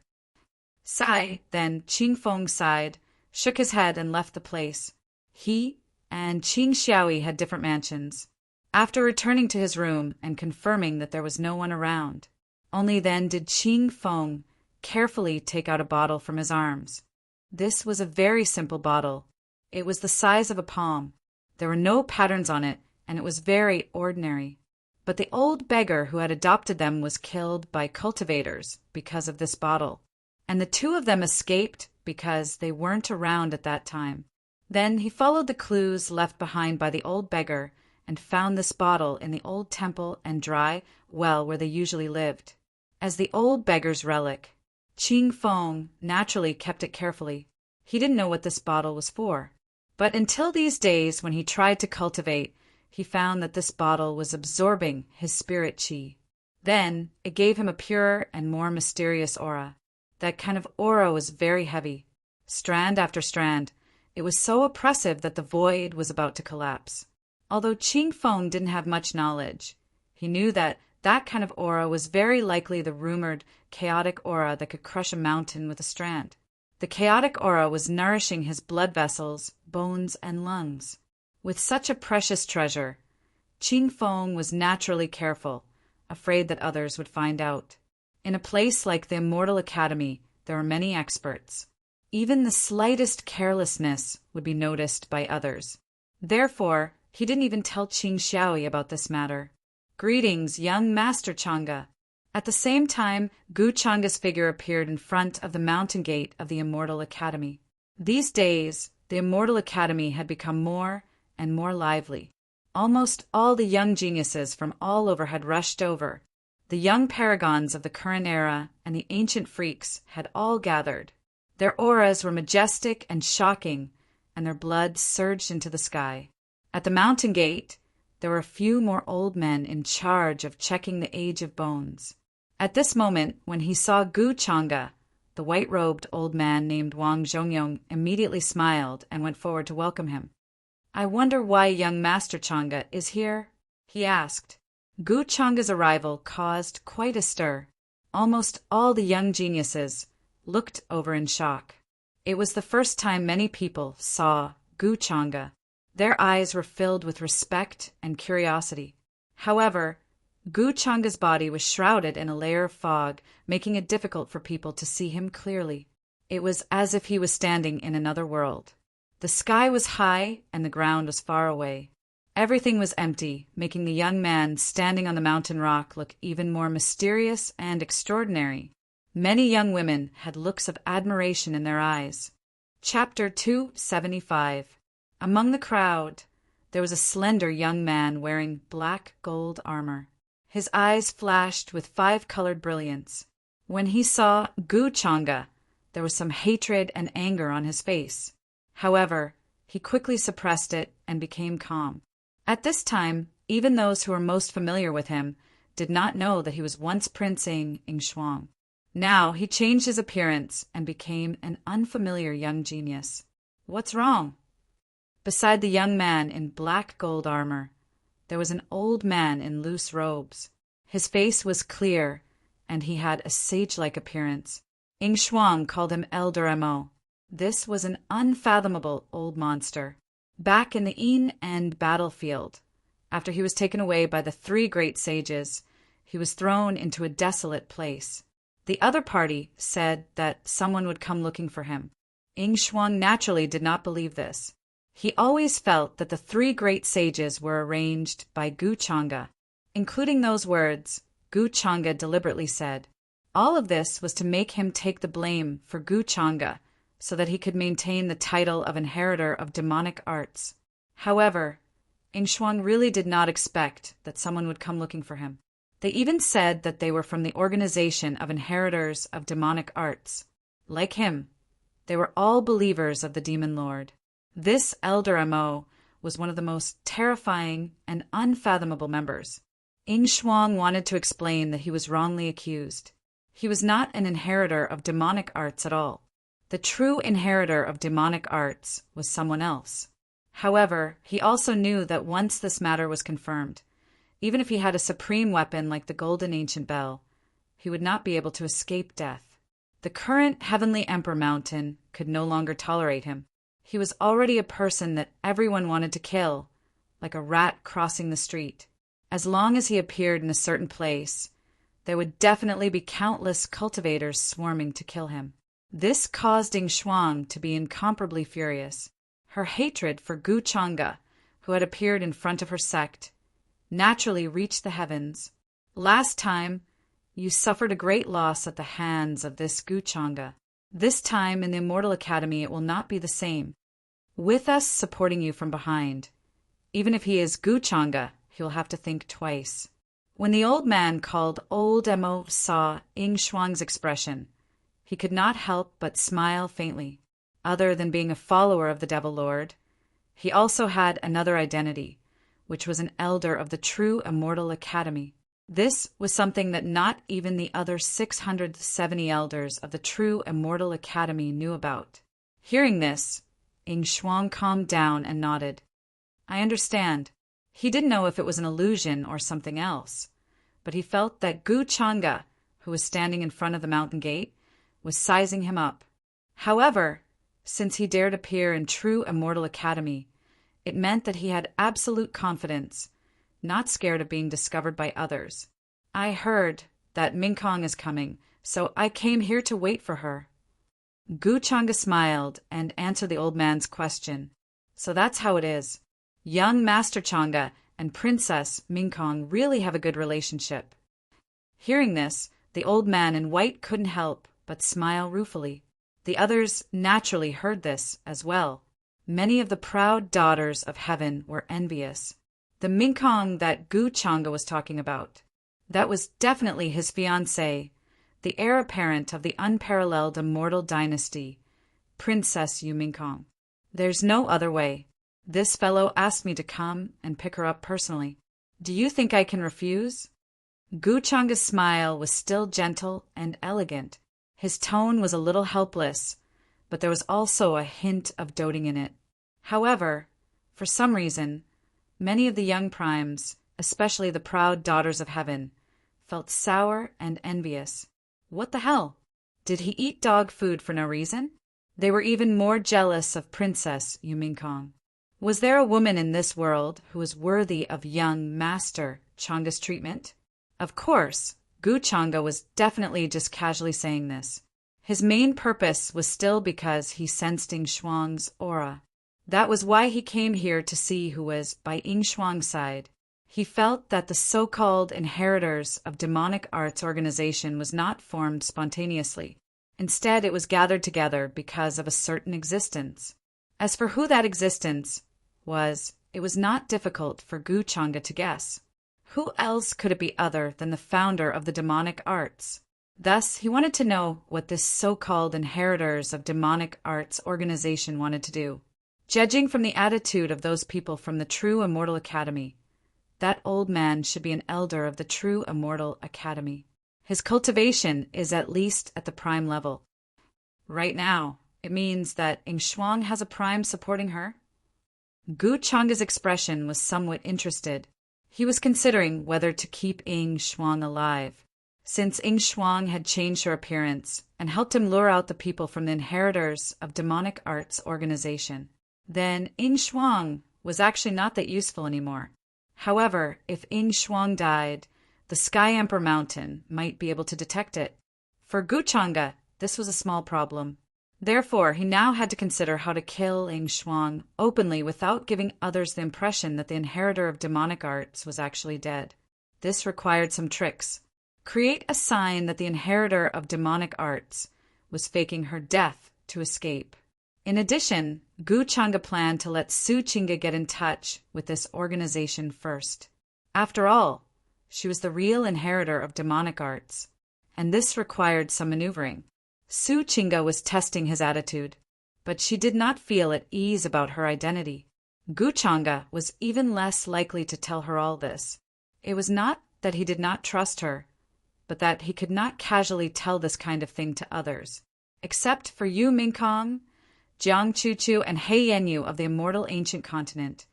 Sigh, then Qing Feng sighed, shook his head and left the place. He and Qing Xiaoyi had different mansions. After returning to his room and confirming that there was no one around, only then did Qing Feng carefully take out a bottle from his arms. This was a very simple bottle. It was the size of a palm. There were no patterns on it, and it was very ordinary. But the old beggar who had adopted them was killed by cultivators because of this bottle, and the two of them escaped because they weren't around at that time. Then he followed the clues left behind by the old beggar and found this bottle in the old temple and dry well where they usually lived. As the old beggar's relic, Qing Feng naturally kept it carefully. He didn't know what this bottle was for. But until these days, when he tried to cultivate, he found that this bottle was absorbing his spirit qi. Then it gave him a purer and more mysterious aura. That kind of aura was very heavy. Strand after strand, it was so oppressive that the void was about to collapse. Although Qing Feng didn't have much knowledge, he knew that that kind of aura was very likely the rumored chaotic aura that could crush a mountain with a strand. The chaotic aura was nourishing his blood vessels, bones, and lungs. With such a precious treasure, Qing Feng was naturally careful, afraid that others would find out. In a place like the Immortal Academy, there are many experts. Even the slightest carelessness would be noticed by others. Therefore, he didn't even tell Qing Xiaoyi about this matter. "Greetings, young Master Chang'e." At the same time, Gu Chang'e's figure appeared in front of the mountain gate of the Immortal Academy. These days, the Immortal Academy had become more and more lively. Almost all the young geniuses from all over had rushed over. The young paragons of the current era and the ancient freaks had all gathered. Their auras were majestic and shocking, and their blood surged into the sky. At the mountain gate, there were a few more old men in charge of checking the age of bones. At this moment, when he saw Gu Chang'e, the white-robed old man named Wang Zhongyong immediately smiled and went forward to welcome him. "I wonder why young Master Chang'e is here?" he asked. Gu Chang'e's arrival caused quite a stir. Almost all the young geniuses looked over in shock. It was the first time many people saw Gu Chang'e. Their eyes were filled with respect and curiosity. However, Gu Chang'e's body was shrouded in a layer of fog, making it difficult for people to see him clearly. It was as if he was standing in another world. The sky was high and the ground was far away. Everything was empty, making the young man standing on the mountain rock look even more mysterious and extraordinary. Many young women had looks of admiration in their eyes. Chapter 275. Among the crowd, there was a slender young man wearing black gold armor. His eyes flashed with 5-colored brilliance. When he saw Gu Chang'e, there was some hatred and anger on his face. However, he quickly suppressed it and became calm. At this time, even those who were most familiar with him did not know that he was once Prince Ing Xuang. Now he changed his appearance and became an unfamiliar young genius. "What's wrong?" Beside the young man in black gold armor, there was an old man in loose robes. His face was clear, and he had a sage-like appearance. Ing Xuang called him Elder Mo. This was an unfathomable old monster. Back in the Yin End battlefield, after he was taken away by the 3 great sages, he was thrown into a desolate place. The other party said that someone would come looking for him. Ing Xuang naturally did not believe this. He always felt that the 3 great sages were arranged by Gu Chang'e. Including those words, Gu Chang'e deliberately said. All of this was to make him take the blame for Gu Chang'e, so that he could maintain the title of inheritor of demonic arts. However, Ing Xuang really did not expect that someone would come looking for him. They even said that they were from the organization of inheritors of demonic arts. Like him, they were all believers of the Demon Lord. This Elder Mo was one of the most terrifying and unfathomable members. Ing Xuang wanted to explain that he was wrongly accused. He was not an inheritor of demonic arts at all. The true inheritor of demonic arts was someone else. However, he also knew that once this matter was confirmed, even if he had a supreme weapon like the Golden Ancient Bell, he would not be able to escape death. The current Heavenly Emperor Mountain could no longer tolerate him. He was already a person that everyone wanted to kill, like a rat crossing the street. As long as he appeared in a certain place, there would definitely be countless cultivators swarming to kill him. This caused Ing Shuang to be incomparably furious. Her hatred for Gu Changge, who had appeared in front of her sect, naturally reached the heavens. Last time, you suffered a great loss at the hands of this Gu Changge. This time in the Immortal Academy it will not be the same. With us supporting you from behind, even if he is Gu Changge, he will have to think twice. When the old man called Old Mo saw Ing Shuang's expression, he could not help but smile faintly. Other than being a follower of the Devil Lord, he also had another identity, which was an elder of the true Immortal Academy. This was something that not even the other 670 elders of the true Immortal Academy knew about. Hearing this, Ing Shuang calmed down and nodded. I understand. He didn't know if it was an illusion or something else, but he felt that Gu Changge, who was standing in front of the mountain gate, was sizing him up. However, since he dared appear in true Immortal Academy, it meant that he had absolute confidence, not scared of being discovered by others. I heard that Minkong is coming, so I came here to wait for her. Gu Changge smiled and answered the old man's question. So that's how it is. Young Master Changge and Princess Minkong really have a good relationship. Hearing this, the old man in white couldn't help but smile ruefully. The others naturally heard this as well. Many of the proud daughters of heaven were envious. The Minkong that Gu Changge was talking about, that was definitely his fiancée, the heir apparent of the unparalleled immortal dynasty, Princess Yu Minkong. There's no other way. This fellow asked me to come and pick her up personally. Do you think I can refuse? Gu Changge's smile was still gentle and elegant. His tone was a little helpless, but there was also a hint of doting in it. However, for some reason, many of the young primes, especially the proud daughters of heaven, felt sour and envious. What the hell? Did he eat dog food for no reason? They were even more jealous of Princess Yu Minkong. Was there a woman in this world who was worthy of young Master Changge's treatment? Of course, Gu Changge was definitely just casually saying this. His main purpose was still because he sensed Ing Shuang's aura. That was why he came here to see who was by Ing Shuang's side. He felt that the so-called inheritors of demonic arts organization was not formed spontaneously. Instead, it was gathered together because of a certain existence. As for who that existence was, it was not difficult for Gu Changge to guess. Who else could it be other than the founder of the demonic arts? Thus, he wanted to know what this so-called inheritors of demonic arts organization wanted to do. Judging from the attitude of those people from the true Immortal Academy, that old man should be an elder of the true Immortal Academy. His cultivation is at least at the prime level. Right now, it means that Ing Shuang has a prime supporting her. Gu Changge's expression was somewhat interested. He was considering whether to keep Ing Shuang alive, since Ing Shuang had changed her appearance and helped him lure out the people from the inheritors of demonic arts organization. Then Ing Shuang was actually not that useful anymore. However, if Ing Shuang died, the Sky Emperor Mountain might be able to detect it. For Gu Changge, this was a small problem. Therefore, he now had to consider how to kill Ing Shuang openly without giving others the impression that the inheritor of demonic arts was actually dead. This required some tricks. Create a sign that the inheritor of demonic arts was faking her death to escape. In addition, Gu Changge planned to let Su Qingge get in touch with this organization first. After all, she was the real inheritor of demonic arts, and this required some maneuvering. Su Qingge was testing his attitude, but she did not feel at ease about her identity. Gu Changge was even less likely to tell her all this. It was not that he did not trust her, but that he could not casually tell this kind of thing to others. Except for Yu Minkong, Jiang Chuchu, and He Yanyu of the immortal ancient continent,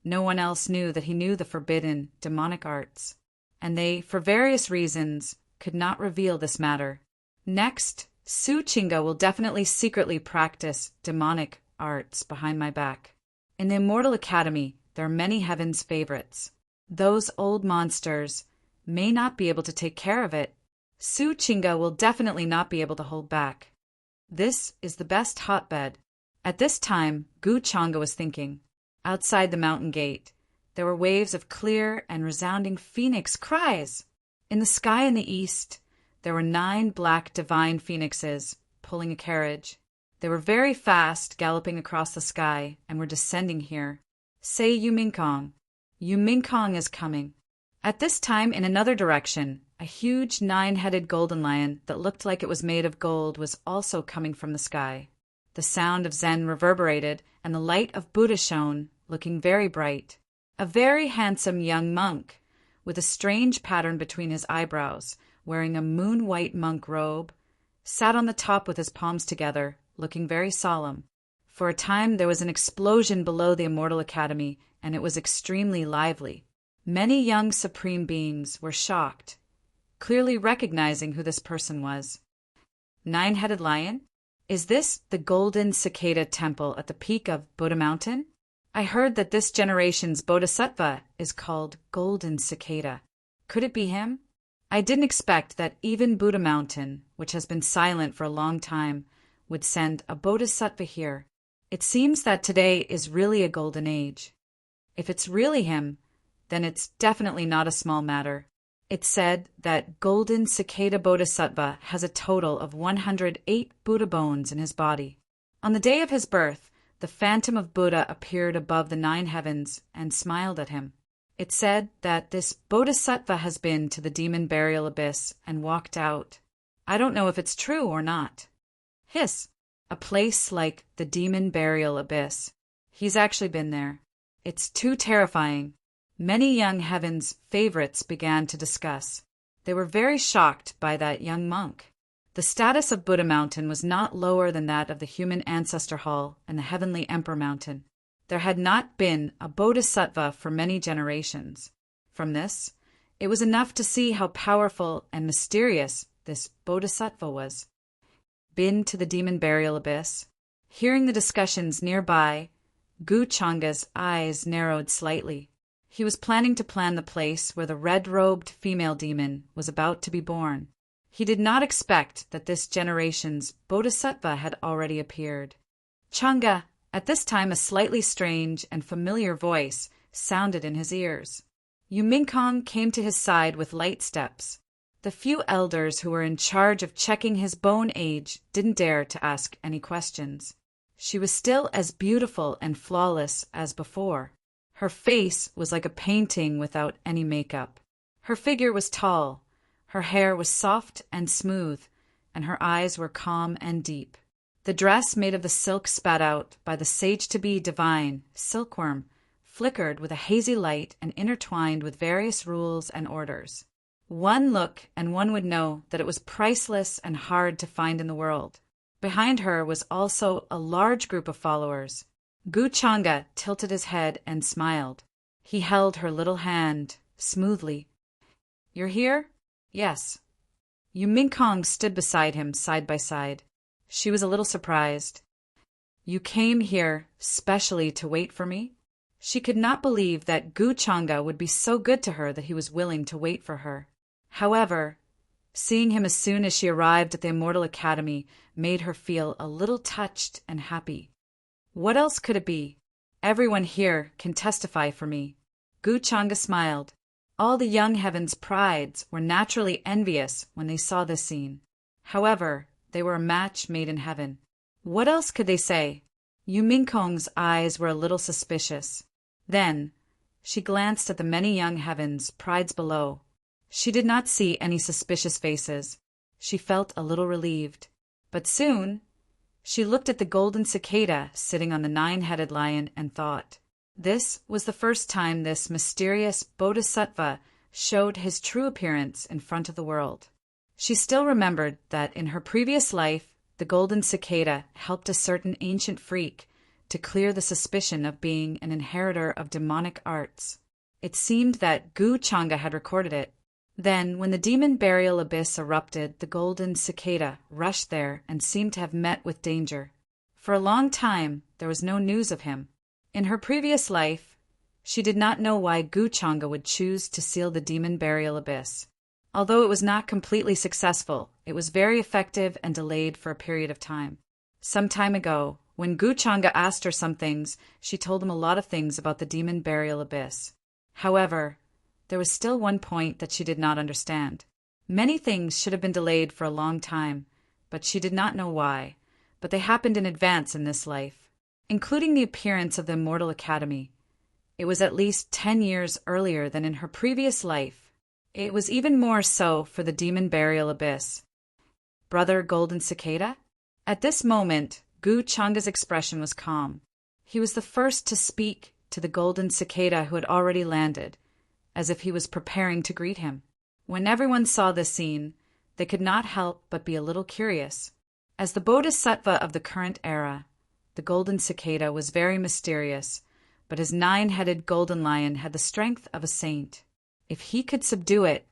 no one else knew that he knew the forbidden demonic arts, and they, for various reasons, could not reveal this matter. Next, Su Qingge will definitely secretly practice demonic arts behind my back. In the Immortal Academy, there are many heaven's favorites. Those old monsters may not be able to take care of it. Suchinga will definitely not be able to hold back. This is the best hotbed. At this time, Guchanga was thinking. Outside the mountain gate, there were waves of clear and resounding phoenix cries. In the sky in the east, there were 9 black divine phoenixes pulling a carriage. They were very fast, galloping across the sky, and were descending here. Say Yuminkong. Yuminkong is coming. At this time, in another direction, a huge 9-headed golden lion that looked like it was made of gold was also coming from the sky. The sound of Zen reverberated, and the light of Buddha shone, looking very bright. A very handsome young monk, with a strange pattern between his eyebrows, wearing a moon-white monk robe, sat on the top with his palms together, looking very solemn. For a time there was an explosion below the Immortal Academy, and it was extremely lively. Many young supreme beings were shocked, clearly recognizing who this person was. 9-headed lion? Is this the Golden Cicada Temple at the peak of Buddha Mountain? I heard that this generation's Bodhisattva is called Golden Cicada. Could it be him? I didn't expect that even Buddha Mountain, which has been silent for a long time, would send a Bodhisattva here. It seems that today is really a golden age. If it's really him, then it's definitely not a small matter. It's said that Golden Cicada Bodhisattva has a total of 108 Buddha bones in his body. On the day of his birth, the phantom of Buddha appeared above the 9 heavens and smiled at him. It's said that this Bodhisattva has been to the demon burial abyss and walked out. I don't know if it's true or not. Hiss! A place like the demon burial abyss. He's actually been there. It's too terrifying. Many young heaven's favorites began to discuss. They were very shocked by that young monk. The status of Buddha Mountain was not lower than that of the human ancestor hall and the heavenly Emperor Mountain. There had not been a Bodhisattva for many generations. From this, it was enough to see how powerful and mysterious this Bodhisattva was. Been to the demon burial abyss? Hearing the discussions nearby, Guchanga's eyes narrowed slightly. He was planning to plan the place where the red-robed female demon was about to be born. He did not expect that this generation's Bodhisattva had already appeared. Changa! At this time a slightly strange and familiar voice sounded in his ears. Yuminkong came to his side with light steps. The few elders who were in charge of checking his bone age didn't dare to ask any questions. She was still as beautiful and flawless as before. Her face was like a painting without any makeup. Her figure was tall, her hair was soft and smooth, and her eyes were calm and deep. The dress made of the silk spat out by the sage-to-be divine, silkworm, flickered with a hazy light and intertwined with various rules and orders. One look and one would know that it was priceless and hard to find in the world. Behind her was also a large group of followers. Guchanga tilted his head and smiled. He held her little hand smoothly. "You're here?" "Yes." Yuminkong stood beside him, side by side. She was a little surprised. "You came here specially to wait for me?" She could not believe that Guchanga would be so good to her that he was willing to wait for her. However, seeing him as soon as she arrived at the Immortal Academy made her feel a little touched and happy. What else could it be? Everyone here can testify for me. Guchanga smiled. All the young heaven's prides were naturally envious when they saw this scene. However, they were a match made in heaven. What else could they say? Yuminkong's eyes were a little suspicious. Then, she glanced at the many young heavens, prides below. She did not see any suspicious faces. She felt a little relieved. But soon, she looked at the golden cicada sitting on the 9-headed lion and thought, this was the first time this mysterious Bodhisattva showed his true appearance in front of the world. She still remembered that in her previous life, the golden cicada helped a certain ancient freak to clear the suspicion of being an inheritor of demonic arts. It seemed that Guchanga had recorded it. Then, when the demon burial abyss erupted, the golden cicada rushed there and seemed to have met with danger. For a long time, there was no news of him. In her previous life, She did not know why Guchanga would choose to seal the demon burial abyss. Although it was not completely successful, it was very effective and delayed for a period of time. Some time ago, when Guchanga asked her some things, she told him a lot of things about the demon burial abyss. However, there was still one point that she did not understand. Many things should have been delayed for a long time, but she did not know why. But they happened in advance in this life, including the appearance of the Immortal Academy. It was at least 10 years earlier than in her previous life. It was even more so for the demon burial abyss. Brother Golden Cicada? At this moment, Guchanga's expression was calm. He was the first to speak to the Golden Cicada who had already landed, as if he was preparing to greet him. When everyone saw this scene, they could not help but be a little curious. As the bodhisattva of the current era, the Golden Cicada was very mysterious, but his 9-headed golden lion had the strength of a saint. If he could subdue it,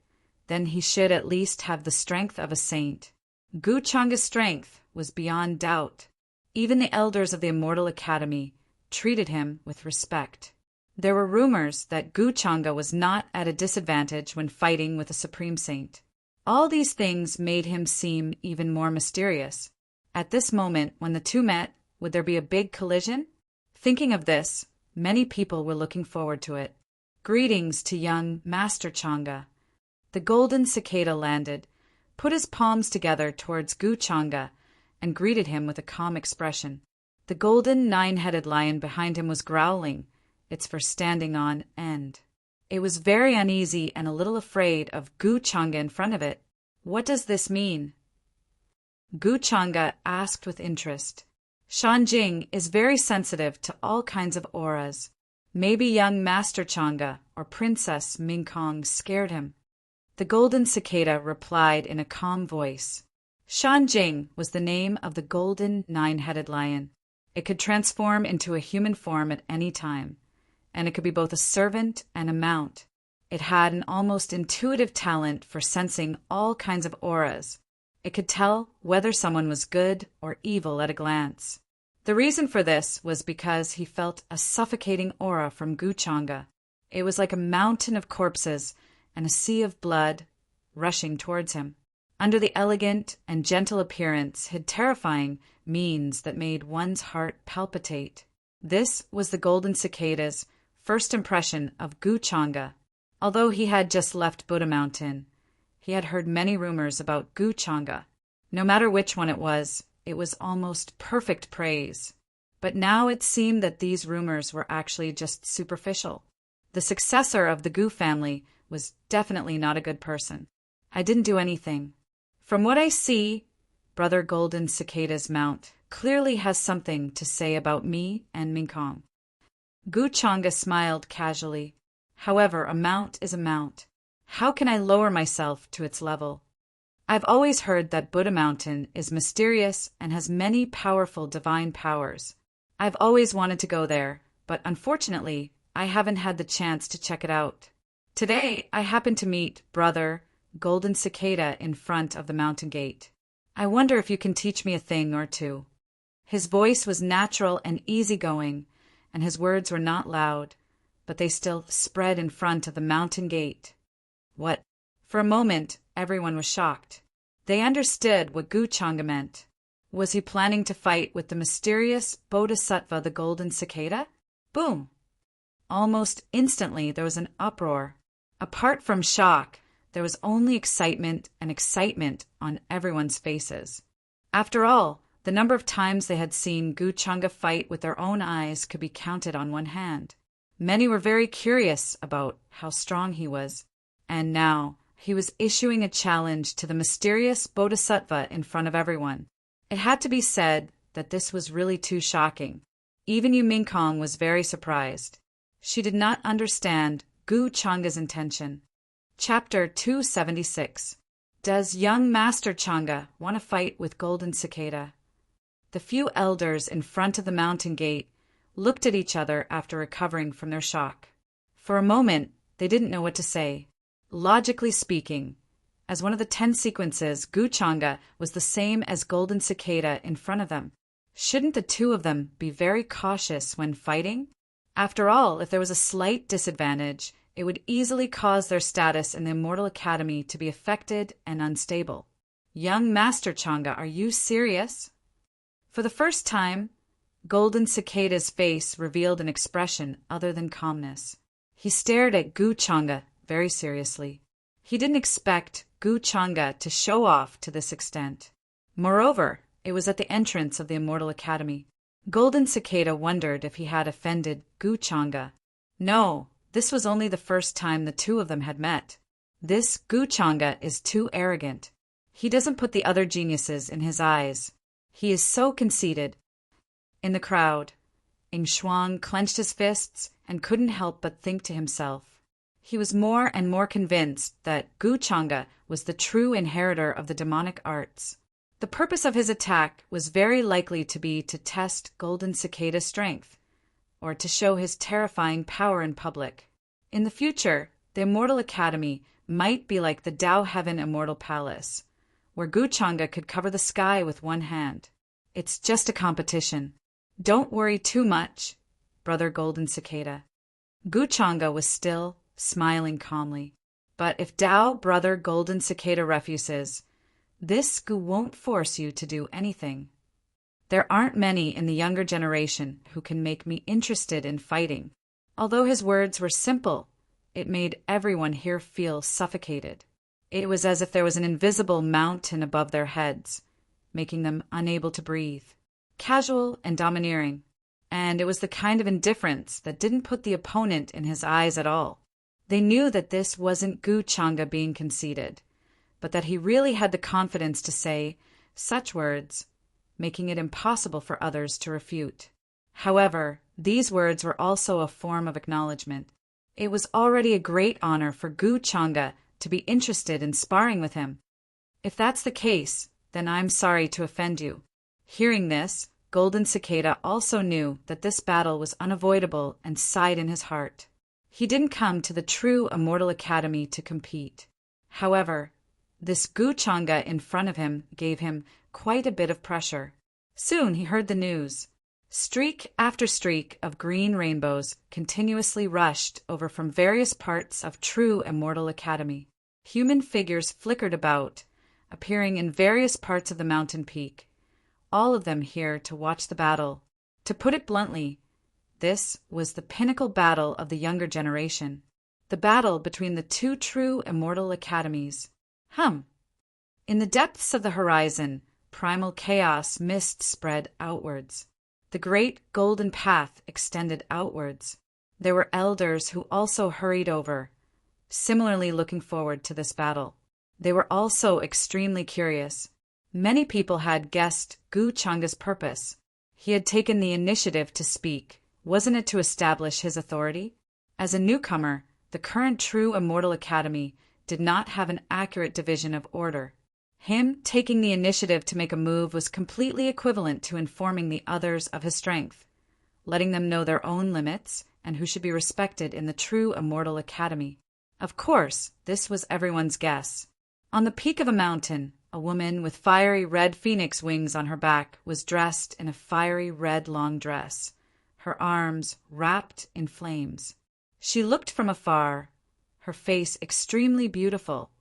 then he should at least have the strength of a saint. Guchanga's strength was beyond doubt. Even the elders of the Immortal Academy treated him with respect. There were rumors that Guchanga was not at a disadvantage when fighting with a supreme saint. All these things made him seem even more mysterious. At this moment, when the two met, would there be a big collision? Thinking of this, many people were looking forward to it. Greetings to young Master Changa. The Golden Cicada landed, put his palms together towards Guchanga, and greeted him with a calm expression. The golden 9-headed lion behind him was growling, its fur standing on end. It was very uneasy and a little afraid of Guchanga in front of it. What does this mean? Guchanga asked with interest. Shanjing is very sensitive to all kinds of auras. Maybe young Master Changa or Princess Mingkong scared him. The Golden Cicada replied in a calm voice. Shanjing was the name of the golden 9-headed lion. It could transform into a human form at any time, and it could be both a servant and a mount. It had an almost intuitive talent for sensing all kinds of auras. It could tell whether someone was good or evil at a glance. The reason for this was because he felt a suffocating aura from Guchanga. It was like a mountain of corpses and a sea of blood rushing towards him. Under the elegant and gentle appearance hid terrifying means that made one's heart palpitate. This was the Golden Cicada's first impression of Guchanga. Although he had just left Buddha Mountain, he had heard many rumors about Guchanga. No matter which one it was almost perfect praise. But now it seemed that these rumors were actually just superficial. The successor of the Gu family was definitely not a good person. I didn't do anything. From what I see, Brother Golden Cicada's mount clearly has something to say about me and Mingkong. Guchanga smiled casually. However, a mount is a mount. How can I lower myself to its level? I've always heard that Buddha Mountain is mysterious and has many powerful divine powers. I've always wanted to go there, but unfortunately, I haven't had the chance to check it out. Today, I happened to meet Brother Golden Cicada in front of the mountain gate. I wonder if you can teach me a thing or two. His voice was natural and easygoing, and his words were not loud, but they still spread in front of the mountain gate. What? For a moment, everyone was shocked. They understood what Guchanga meant. Was he planning to fight with the mysterious Bodhisattva, the Golden Cicada? Boom! Almost instantly, there was an uproar. Apart from shock, there was only excitement and excitement on everyone's faces. After all, the number of times they had seen Guchanga fight with their own eyes could be counted on one hand. Many were very curious about how strong he was, and now he was issuing a challenge to the mysterious Bodhisattva in front of everyone. It had to be said that this was really too shocking. Even Yu Mingkong was very surprised. She did not understand Guchanga's intention. Chapter 276. Does young Master Changa want to fight with Golden Cicada? The few elders in front of the mountain gate looked at each other after recovering from their shock. For a moment, they didn't know what to say. Logically speaking, as one of the 10 sequences, Guchanga was the same as Golden Cicada in front of them. Shouldn't the two of them be very cautious when fighting? After all, if there was a slight disadvantage, it would easily cause their status in the Immortal Academy to be affected and unstable. Young Master Changa, are you serious? For the first time, Golden Cicada's face revealed an expression other than calmness. He stared at Gu Changa very seriously. He didn't expect Gu Changa to show off to this extent. Moreover, it was at the entrance of the Immortal Academy. Golden Cicada wondered if he had offended Gu Changa. No, this was only the first time the two of them had met. This Gu Changa is too arrogant. He doesn't put the other geniuses in his eyes. He is so conceited. In the crowd, Ing Shuang clenched his fists and couldn't help but think to himself. He was more and more convinced that Gu Changa was the true inheritor of the demonic arts. The purpose of his attack was very likely to be to test Golden Cicada's strength, or to show his terrifying power in public. In the future, the Immortal Academy might be like the Dao Heaven Immortal Palace, where Gu Changa could cover the sky with one hand. It's just a competition. Don't worry too much, Brother Golden Cicada. Gu Changa was still, smiling calmly. But if Dao Brother Golden Cicada refuses, this Gu won't force you to do anything. There aren't many in the younger generation who can make me interested in fighting. Although his words were simple, it made everyone here feel suffocated. It was as if there was an invisible mountain above their heads, making them unable to breathe. Casual and domineering, and it was the kind of indifference that didn't put the opponent in his eyes at all. They knew that this wasn't Gu Changa being conceited, but that he really had the confidence to say such words, making it impossible for others to refute. However, these words were also a form of acknowledgement. It was already a great honor for Gu Changa to be interested in sparring with him. If that's the case, then I'm sorry to offend you. Hearing this, Golden Cicada also knew that this battle was unavoidable and sighed in his heart. He didn't come to the true Immortal Academy to compete. However, this Gu Changa in front of him gave him quite a bit of pressure. Soon he heard the news. Streak after streak of green rainbows continuously rushed over from various parts of true Immortal Academy. Human figures flickered about, appearing in various parts of the mountain peak, all of them here to watch the battle. To put it bluntly, this was the pinnacle battle of the younger generation, the battle between the two true Immortal Academies. In the depths of the horizon, primal chaos mist spread outwards. The great golden path extended outwards. There were elders who also hurried over, similarly looking forward to this battle. They were also extremely curious. Many people had guessed Gu Changa's purpose. He had taken the initiative to speak. Wasn't it to establish his authority? As a newcomer, the current true Immortal Academy did not have an accurate division of order. Him taking the initiative to make a move was completely equivalent to informing the others of his strength, letting them know their own limits and who should be respected in the true Immortal Academy. Of course, this was everyone's guess. On the peak of a mountain, a woman with fiery red phoenix wings on her back was dressed in a fiery red long dress, her arms wrapped in flames. She looked from afar, her face extremely beautiful,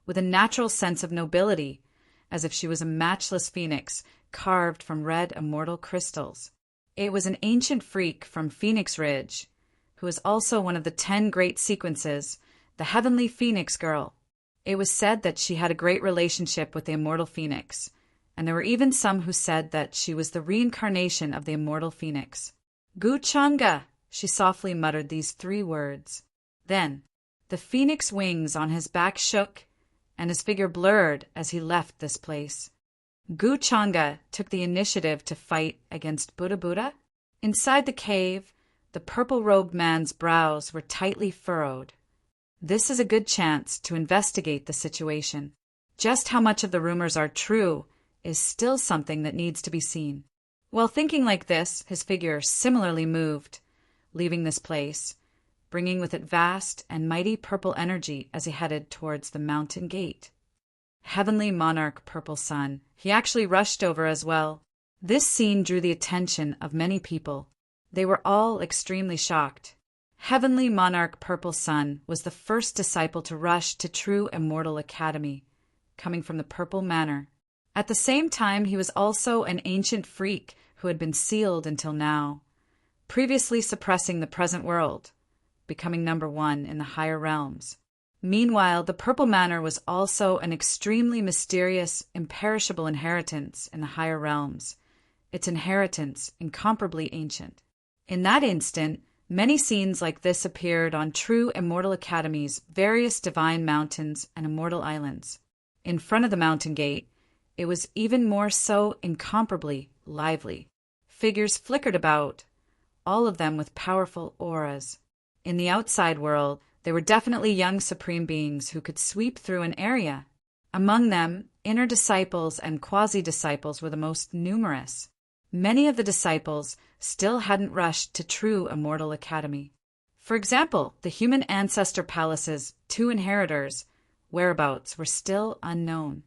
with a natural sense of nobility, as if she was a matchless phoenix carved from red immortal crystals. It was an ancient freak from Phoenix Ridge, who is also one of the 10 great sequences, the Heavenly Phoenix Girl. It was said that she had a great relationship with the immortal phoenix, and there were even some who said that she was the reincarnation of the immortal phoenix. Gu Changa, she softly muttered these 3 words. Then, the phoenix wings on his back shook, and his figure blurred as he left this place. Gu Changa took the initiative to fight against Buddha Buddha. Inside the cave, the purple-robed man's brows were tightly furrowed. This is a good chance to investigate the situation. Just how much of the rumors are true is still something that needs to be seen. While thinking like this, his figure similarly moved, leaving this place, bringing with it vast and mighty purple energy as he headed towards the mountain gate. Heavenly Monarch Purple Sun, he actually rushed over as well. This scene drew the attention of many people. They were all extremely shocked. Heavenly Monarch Purple Sun was the first disciple to rush to True Immortal Academy, coming from the Purple Manor. At the same time, he was also an ancient freak who had been sealed until now, previously suppressing the present world, becoming number one in the higher realms. Meanwhile, the Purple Manor was also an extremely mysterious, imperishable inheritance in the higher realms, its inheritance incomparably ancient. In that instant, many scenes like this appeared on True Immortal Academy's various divine mountains and immortal islands. In front of the mountain gate, it was even more so incomparably lively. Figures flickered about, all of them with powerful auras. In the outside world, there were definitely young supreme beings who could sweep through an area. Among them, inner disciples and quasi-disciples were the most numerous. Many of the disciples still hadn't rushed to True Immortal Academy. For example, the human ancestor palace's 2 inheritors' whereabouts were still unknown.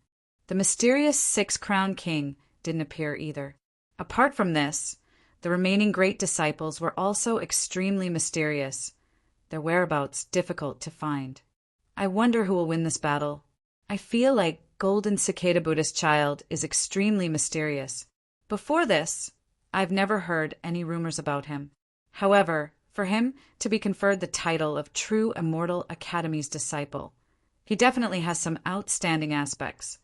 The mysterious 6-crowned king didn't appear either. Apart from this, the remaining great disciples were also extremely mysterious, their whereabouts difficult to find. I wonder who will win this battle. I feel like Golden Cicada Buddhist Child is extremely mysterious. Before this, I've never heard any rumors about him. However, for him to be conferred the title of True Immortal Academy's disciple, he definitely has some outstanding aspects.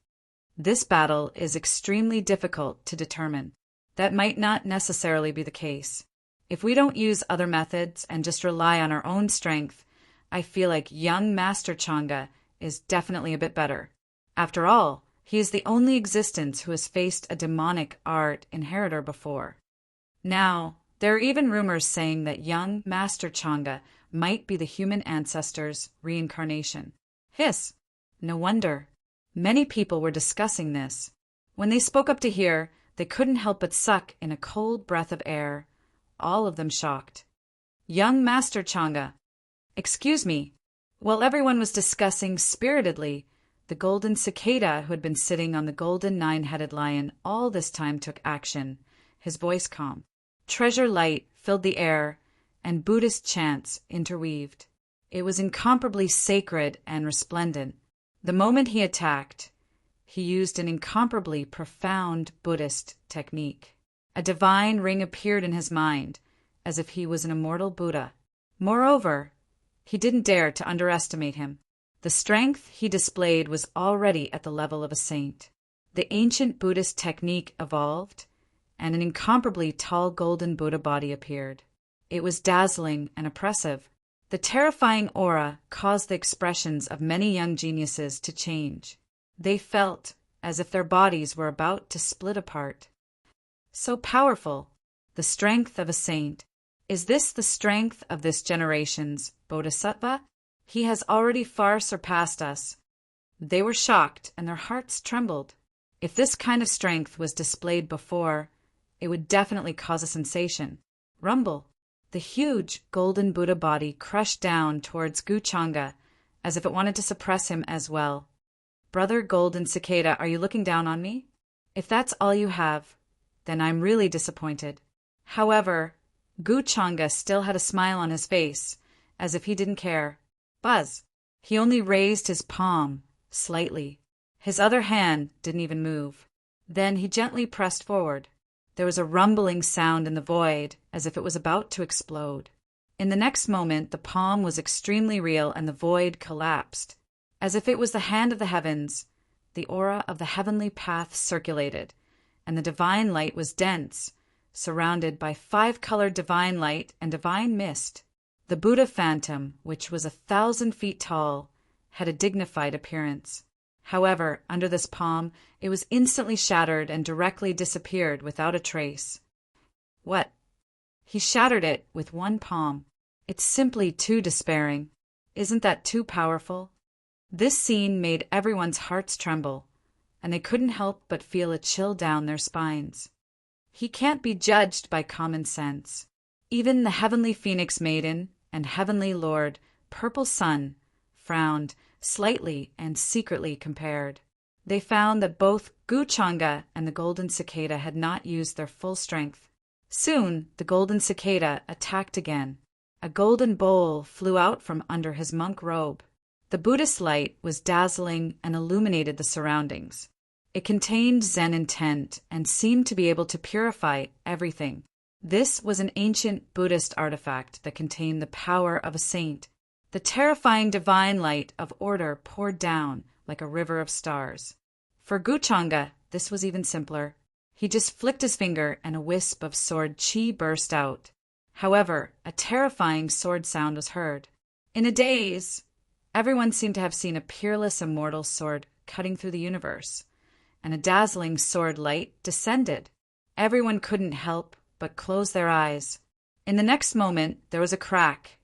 This battle is extremely difficult to determine. That might not necessarily be the case. If we don't use other methods and just rely on our own strength, I feel like young Master Chang'e is definitely a bit better. After all, he is the only existence who has faced a demonic art inheritor before. Now, there are even rumors saying that young Master Chang'e might be the human ancestor's reincarnation. Hiss! No wonder. Many people were discussing this. When they spoke up to hear, they couldn't help but suck in a cold breath of air, all of them shocked. Young Master Chang'e. Excuse me. While everyone was discussing spiritedly, the golden cicada who had been sitting on the golden 9-headed lion all this time took action, his voice calm. Treasure light filled the air, and Buddhist chants interweaved. It was incomparably sacred and resplendent. The moment he attacked, he used an incomparably profound Buddhist technique. A divine ring appeared in his mind, as if he was an immortal Buddha. Moreover, he didn't dare to underestimate him. The strength he displayed was already at the level of a saint. The ancient Buddhist technique evolved, and an incomparably tall golden Buddha body appeared. It was dazzling and oppressive. The terrifying aura caused the expressions of many young geniuses to change. They felt as if their bodies were about to split apart. So powerful, the strength of a saint. Is this the strength of this generation's bodhisattva? He has already far surpassed us. They were shocked and their hearts trembled. If this kind of strength was displayed before, it would definitely cause a sensation. Rumble. The huge golden Buddha body crushed down towards Gu Chang'e, as if it wanted to suppress him as well. Brother Golden Cicada, are you looking down on me? If that's all you have, then I'm really disappointed. However, Gu Chang'e still had a smile on his face, as if he didn't care. Buzz. He only raised his palm, slightly. His other hand didn't even move. Then he gently pressed forward. There was a rumbling sound in the void, as if it was about to explode. In the next moment, the palm was extremely real and the void collapsed. As if it was the hand of the heavens, the aura of the heavenly path circulated, and the divine light was dense, surrounded by 5-colored divine light and divine mist. The Buddha phantom, which was 1,000 feet tall, had a dignified appearance. However, under this palm, it was instantly shattered and directly disappeared without a trace. What? He shattered it with one palm. It's simply too despairing. Isn't that too powerful? This scene made everyone's hearts tremble, and they couldn't help but feel a chill down their spines. He can't be judged by common sense. Even the heavenly Phoenix Maiden and heavenly Lord, Purple Sun, frowned slightly and secretly compared. They found that both Gu Chang'e and the Golden Cicada had not used their full strength. Soon, the golden cicada attacked again. A golden bowl flew out from under his monk robe. The Buddhist light was dazzling and illuminated the surroundings. It contained Zen intent and seemed to be able to purify everything. This was an ancient Buddhist artifact that contained the power of a saint. The terrifying divine light of order poured down like a river of stars. For Guchanga, this was even simpler. He just flicked his finger and a wisp of sword chi burst out. However, a terrifying sword sound was heard. In a daze, everyone seemed to have seen a peerless immortal sword cutting through the universe, and a dazzling sword light descended. Everyone couldn't help but close their eyes. In the next moment, there was a crack,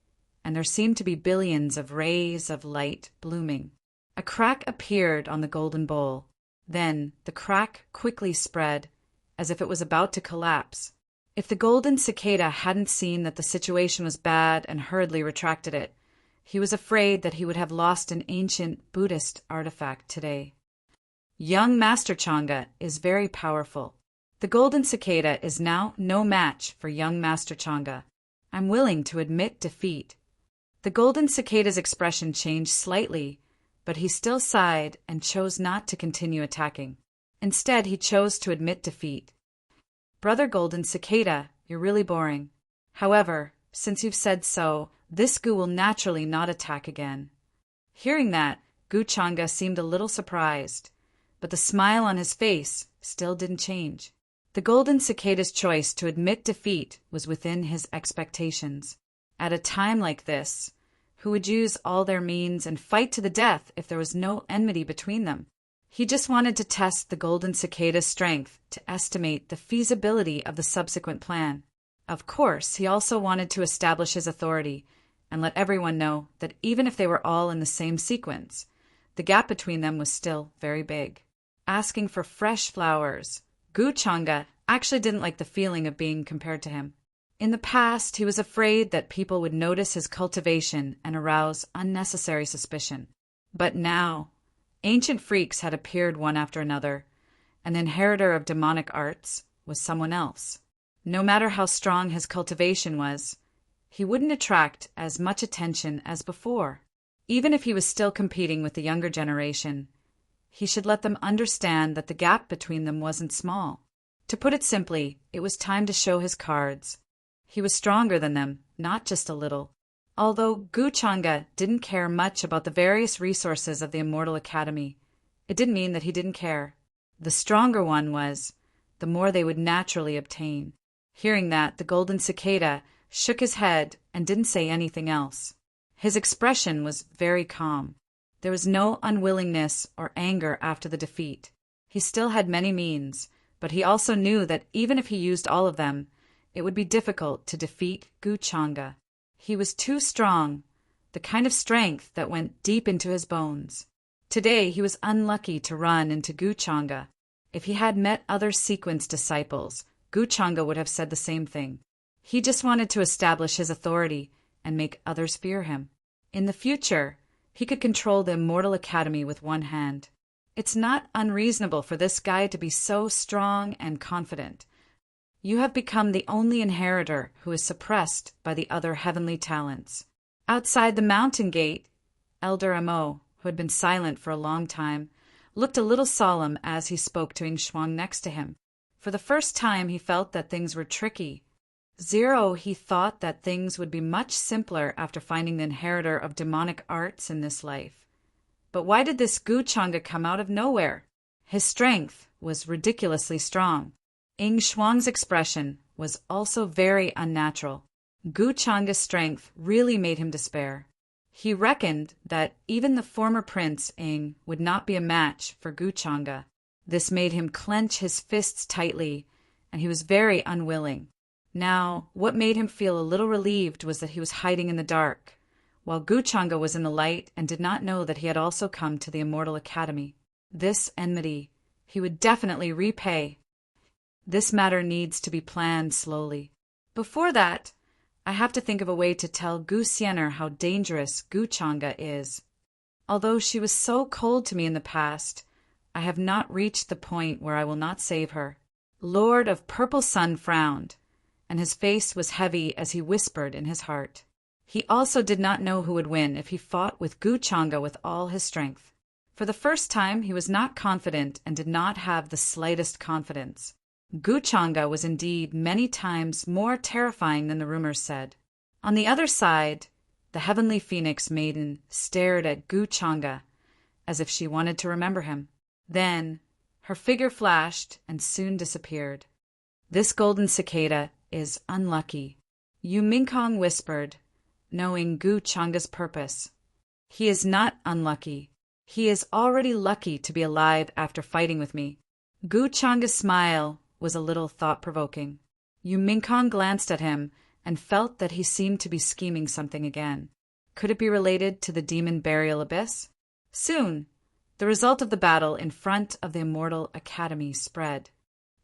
and there seemed to be billions of rays of light blooming. A crack appeared on the golden bowl. Then the crack quickly spread, as if it was about to collapse. If the golden cicada hadn't seen that the situation was bad and hurriedly retracted it, he was afraid that he would have lost an ancient Buddhist artifact today. Young Master Changa is very powerful. The golden cicada is now no match for young Master Changa. I'm willing to admit defeat. The golden cicada's expression changed slightly, but he still sighed and chose not to continue attacking. Instead, he chose to admit defeat. Brother Golden Cicada, you're really boring. However, since you've said so, this Gu will naturally not attack again. Hearing that, Guchanga seemed a little surprised, but the smile on his face still didn't change. The Golden Cicada's choice to admit defeat was within his expectations. At a time like this, who would use all their means and fight to the death if there was no enmity between them? He just wanted to test the golden cicada's strength to estimate the feasibility of the subsequent plan. Of course, he also wanted to establish his authority and let everyone know that even if they were all in the same sequence, the gap between them was still very big. Asking for fresh flowers, Guchanga actually didn't like the feeling of being compared to him. In the past, he was afraid that people would notice his cultivation and arouse unnecessary suspicion. But now, ancient freaks had appeared one after another. An inheritor of demonic arts was someone else. No matter how strong his cultivation was, he wouldn't attract as much attention as before. Even if he was still competing with the younger generation, he should let them understand that the gap between them wasn't small. To put it simply, it was time to show his cards. He was stronger than them, not just a little. Although Guchanga didn't care much about the various resources of the Immortal Academy, it didn't mean that he didn't care. The stronger one was, the more they would naturally obtain. Hearing that, the golden cicada shook his head and didn't say anything else. His expression was very calm. There was no unwillingness or anger after the defeat. He still had many means, but he also knew that even if he used all of them, it would be difficult to defeat Guchanga. He was too strong, the kind of strength that went deep into his bones. Today he was unlucky to run into Guchanga. If he had met other sequence disciples, Guchanga would have said the same thing. He just wanted to establish his authority and make others fear him. In the future, he could control the Immortal Academy with one hand. It's not unreasonable for this guy to be so strong and confident. You have become the only inheritor who is suppressed by the other heavenly talents. Outside the mountain gate, Elder Amo, who had been silent for a long time, looked a little solemn as he spoke to Yingxuang next to him. For the first time he felt that things were tricky. He thought that things would be much simpler after finding the inheritor of demonic arts in this life. But why did this Guchanga come out of nowhere? His strength was ridiculously strong. Yingxuang's expression was also very unnatural. Guchanga's strength really made him despair. He reckoned that even the former prince Ying would not be a match for Guchanga. This made him clench his fists tightly, and he was very unwilling. Now, what made him feel a little relieved was that he was hiding in the dark, while Guchanga was in the light and did not know that he had also come to the Immortal Academy. This enmity he would definitely repay. This matter needs to be planned slowly. Before that, I have to think of a way to tell Gu Xiener how dangerous Guchanga is. Although she was so cold to me in the past, I have not reached the point where I will not save her. Lord of Purple Sun frowned. and his face was heavy as he whispered in his heart. He also did not know who would win if he fought with Guchanga with all his strength. For the first time, he was not confident and did not have the slightest confidence. Guchanga was indeed many times more terrifying than the rumors said. On the other side, the heavenly phoenix maiden stared at Guchanga as if she wanted to remember him. Then, her figure flashed and soon disappeared. "This golden cicada is unlucky," Yu Mingkong whispered, knowing Guchanga's purpose. "He is not unlucky. He is already lucky to be alive after fighting with me." Guchanga's smile was a little thought-provoking. Yu Mingkong glanced at him and felt that he seemed to be scheming something again. Could it be related to the demon burial abyss? Soon, the result of the battle in front of the Immortal Academy spread.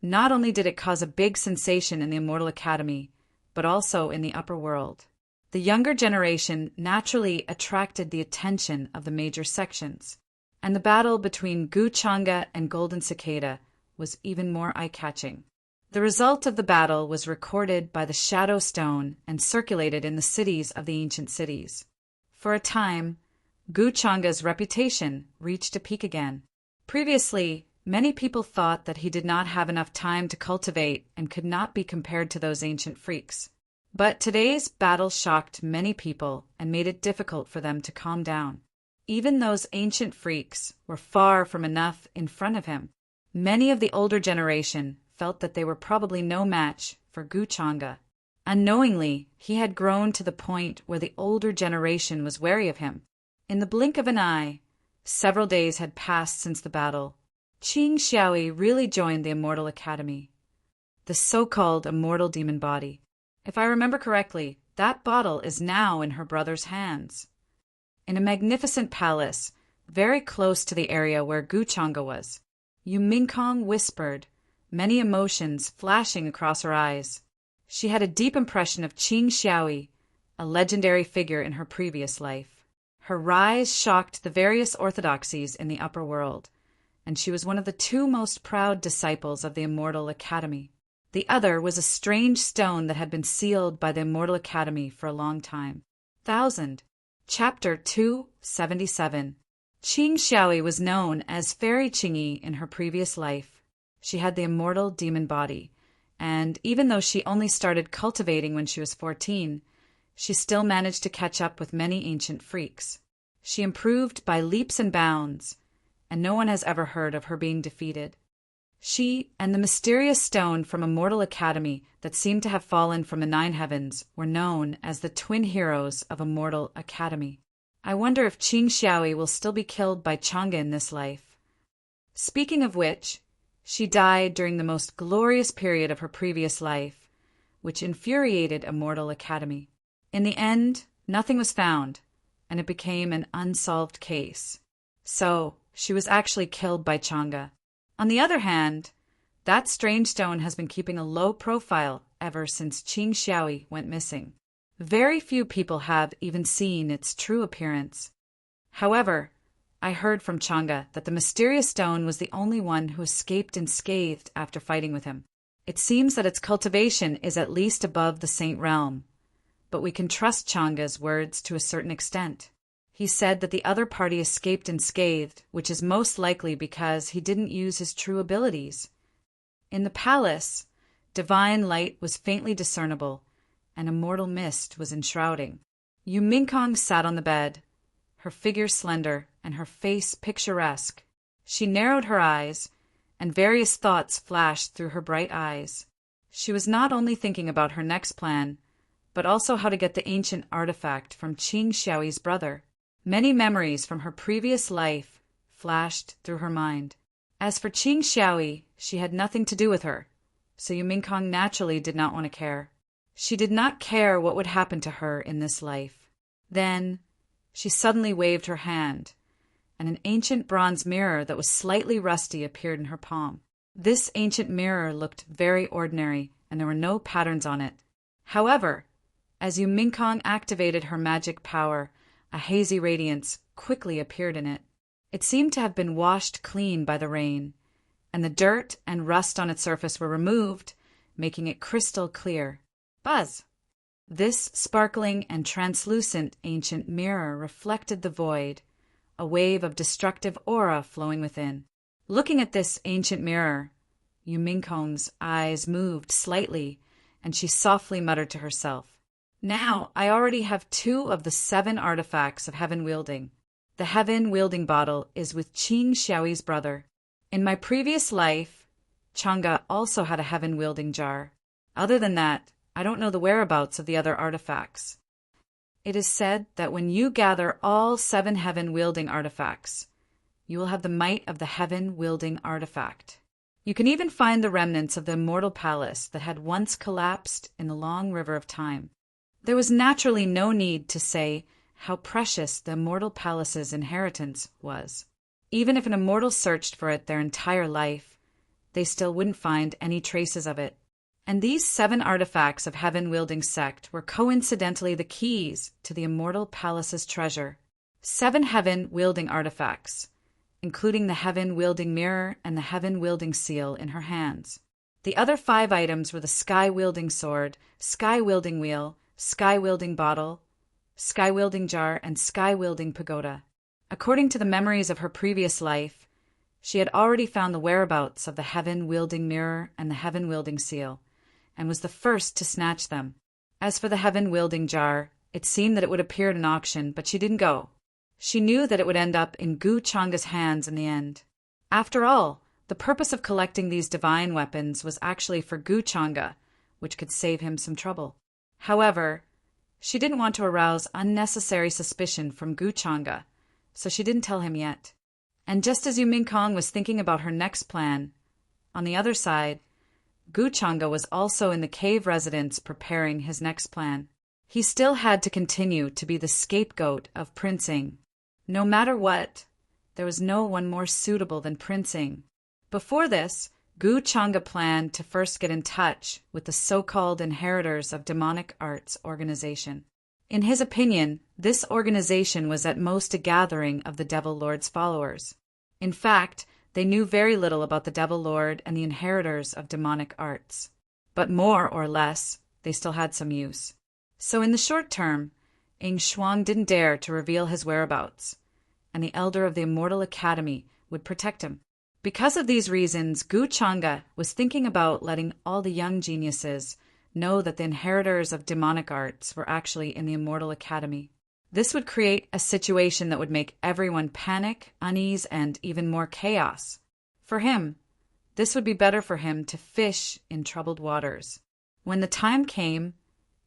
Not only did it cause a big sensation in the Immortal Academy, but also in the upper world. The younger generation naturally attracted the attention of the major sections, and the battle between Guchanga and Golden Cicada was even more eye-catching. The result of the battle was recorded by the Shadow Stone and circulated in the cities of the ancient cities. For a time, Guchanga's reputation reached a peak again. Previously, many people thought that he did not have enough time to cultivate and could not be compared to those ancient freaks. But today's battle shocked many people and made it difficult for them to calm down. Even those ancient freaks were far from enough in front of him. Many of the older generation felt that they were probably no match for Guchanga. Unknowingly, he had grown to the point where the older generation was wary of him. In the blink of an eye, several days had passed since the battle. Qing Xiaoyi really joined the Immortal Academy. The so-called immortal demon body. If I remember correctly, that bottle is now in her brother's hands. In a magnificent palace, very close to the area where Guchanga was, Yu Mingkong whispered, many emotions flashing across her eyes. She had a deep impression of Qing Xiaoyi, a legendary figure in her previous life. Her rise shocked the various orthodoxies in the upper world, and she was one of the two most proud disciples of the Immortal Academy. The other was a strange stone that had been sealed by the Immortal Academy for a long time. Chapter 277. Qing Xiaoyi was known as Fairy Qingyi in her previous life. She had the immortal demon body, and even though she only started cultivating when she was 14, she still managed to catch up with many ancient freaks. She improved by leaps and bounds, and no one has ever heard of her being defeated. She and the mysterious stone from Immortal Academy that seemed to have fallen from the 9 heavens were known as the twin heroes of Immortal Academy. I wonder if Qing Xiaoyi will still be killed by Chang'e in this life. Speaking of which, she died during the most glorious period of her previous life, which infuriated Immortal Academy. In the end, nothing was found, and it became an unsolved case. So, she was actually killed by Chang'e. On the other hand, that strange stone has been keeping a low profile ever since Qing Xiaoyi went missing. Very few people have even seen its true appearance. However, I heard from Chang'e that the mysterious stone was the only one who escaped unscathed after fighting with him. It seems that its cultivation is at least above the Saint Realm, but we can trust Chang'e's words to a certain extent. He said that the other party escaped unscathed, which is most likely because he didn't use his true abilities. In the palace, divine light was faintly discernible, and immortal mist was enshrouding. Yu Mingkong sat on the bed, her figure slender and her face picturesque. She narrowed her eyes, and various thoughts flashed through her bright eyes. She was not only thinking about her next plan, but also how to get the ancient artifact from Qing Xiaoyi's brother. Many memories from her previous life flashed through her mind. As for Qing Xiaoyi, she had nothing to do with her, so Yu Mingkong naturally did not want to care. She did not care what would happen to her in this life. Then, she suddenly waved her hand, and an ancient bronze mirror that was slightly rusty appeared in her palm. This ancient mirror looked very ordinary, and there were no patterns on it. However, as Yu Mingkong activated her magic power, a hazy radiance quickly appeared in it. It seemed to have been washed clean by the rain, and the dirt and rust on its surface were removed, making it crystal clear. Buzz! This sparkling and translucent ancient mirror reflected the void, a wave of destructive aura flowing within. Looking at this ancient mirror, Yu Mingkong's eyes moved slightly, and she softly muttered to herself, "Now I already have 2 of the 7 artifacts of heaven-wielding. The heaven-wielding bottle is with Qing Xiaoyi's brother. In my previous life, Chang'e also had a heaven-wielding jar. Other than that, I don't know the whereabouts of the other artifacts. It is said that when you gather all 7 heaven-wielding artifacts, you will have the might of the heaven-wielding artifact. You can even find the remnants of the immortal palace that had once collapsed in the long river of time." There was naturally no need to say how precious the immortal palace's inheritance was. Even if an immortal searched for it their entire life, they still wouldn't find any traces of it. And these 7 artifacts of heaven-wielding sect were coincidentally the keys to the immortal palace's treasure. 7 heaven-wielding artifacts, including the heaven-wielding mirror and the heaven-wielding seal in her hands. The other 5 items were the sky-wielding sword, sky-wielding wheel, sky-wielding bottle, sky-wielding jar, and sky-wielding pagoda. According to the memories of her previous life, she had already found the whereabouts of the heaven-wielding mirror and the heaven-wielding seal, and was the first to snatch them. As for the heaven-wielding jar, it seemed that it would appear at an auction, but she didn't go. She knew that it would end up in Gu Chang'e's hands in the end. After all, the purpose of collecting these divine weapons was actually for Gu Chang'e, which could save him some trouble. However, she didn't want to arouse unnecessary suspicion from Gu Chang'e, so she didn't tell him yet. And just as Yu Mingkong was thinking about her next plan, on the other side, Gu Chang'e was also in the cave residence preparing his next plan. He still had to continue to be the scapegoat of Prince Ing. No matter what, there was no one more suitable than Prince Ing. Before this, Gu Chang'e planned to first get in touch with the so-called Inheritors of Demonic Arts organization. In his opinion, this organization was at most a gathering of the Devil Lord's followers. In fact, they knew very little about the Devil Lord and the Inheritors of Demonic Arts. But more or less, they still had some use. So in the short term, Ing Shuang didn't dare to reveal his whereabouts, and the Elder of the Immortal Academy would protect him. Because of these reasons, Gu Chang'e was thinking about letting all the young geniuses know that the Inheritors of Demonic Arts were actually in the Immortal Academy. This would create a situation that would make everyone panic, unease, and even more chaos. For him, this would be better for him to fish in troubled waters. When the time came,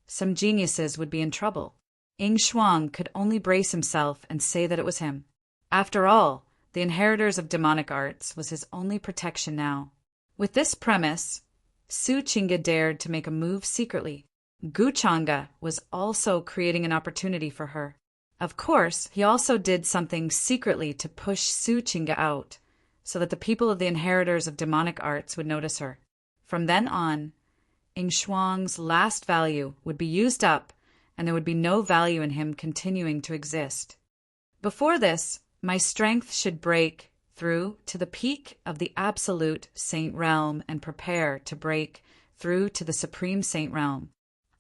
some geniuses would be in trouble. Ing Shuang could only brace himself and say that it was him. After all, the Inheritors of Demonic Arts was his only protection now. With this premise, Su Qingge dared to make a move secretly. Gu Chang'e was also creating an opportunity for her. Of course, he also did something secretly to push Su Qingge out, so that the people of the Inheritors of Demonic Arts would notice her. From then on, Ing Shuang's last value would be used up, and there would be no value in him continuing to exist. Before this, my strength should break through to the peak of the absolute Saint Realm and prepare to break through to the Supreme Saint Realm.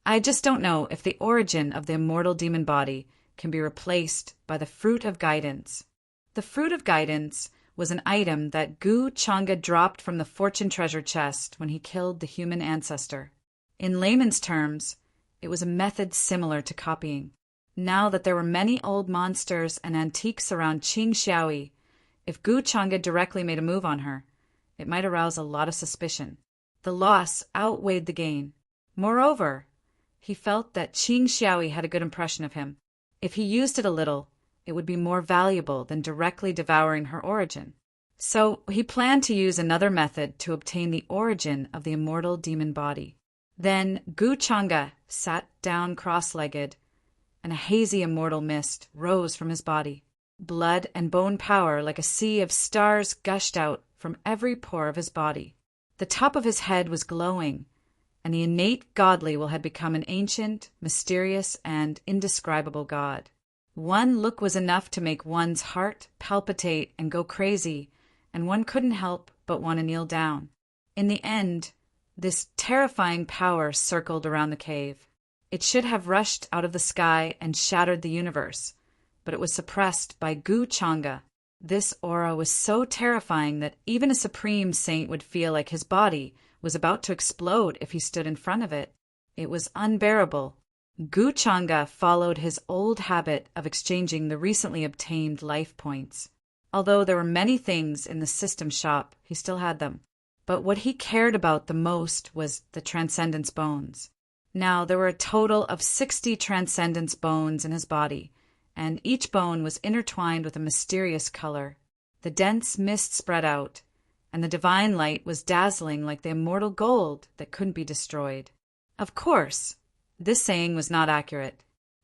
I just don't know if the origin of the immortal demon body can be replaced by the Fruit of Guidance. The Fruit of Guidance was an item that Gu Chang'e dropped from the fortune treasure chest when he killed the human ancestor. In layman's terms, it was a method similar to copying. Now that there were many old monsters and antiques around Qing Xiaoyi, if Gu Chang'e directly made a move on her, it might arouse a lot of suspicion. The loss outweighed the gain. Moreover, he felt that Qing Xiaoyi had a good impression of him. If he used it a little, it would be more valuable than directly devouring her origin. So he planned to use another method to obtain the origin of the immortal demon body. Then Gu Chang'e sat down cross-legged, and a hazy immortal mist rose from his body. Blood and bone power like a sea of stars gushed out from every pore of his body. The top of his head was glowing, and the innate godly will had become an ancient, mysterious, and indescribable god. One look was enough to make one's heart palpitate and go crazy, and one couldn't help but want to kneel down. In the end, This terrifying power circled around the cave. It should have rushed out of the sky and shattered the universe, but it was suppressed by Gu Changa. This aura was so terrifying that even a supreme saint would feel like his body was about to explode if he stood in front of it. It was unbearable. Gu Changa followed his old habit of exchanging the recently obtained life points. Although there were many things in the system shop, he still had them. But what he cared about the most was the Transcendence bones. Now, there were a total of 60 Transcendence bones in his body, and each bone was intertwined with a mysterious color. The dense mist spread out, and the divine light was dazzling like the immortal gold that couldn't be destroyed. Of course, this saying was not accurate.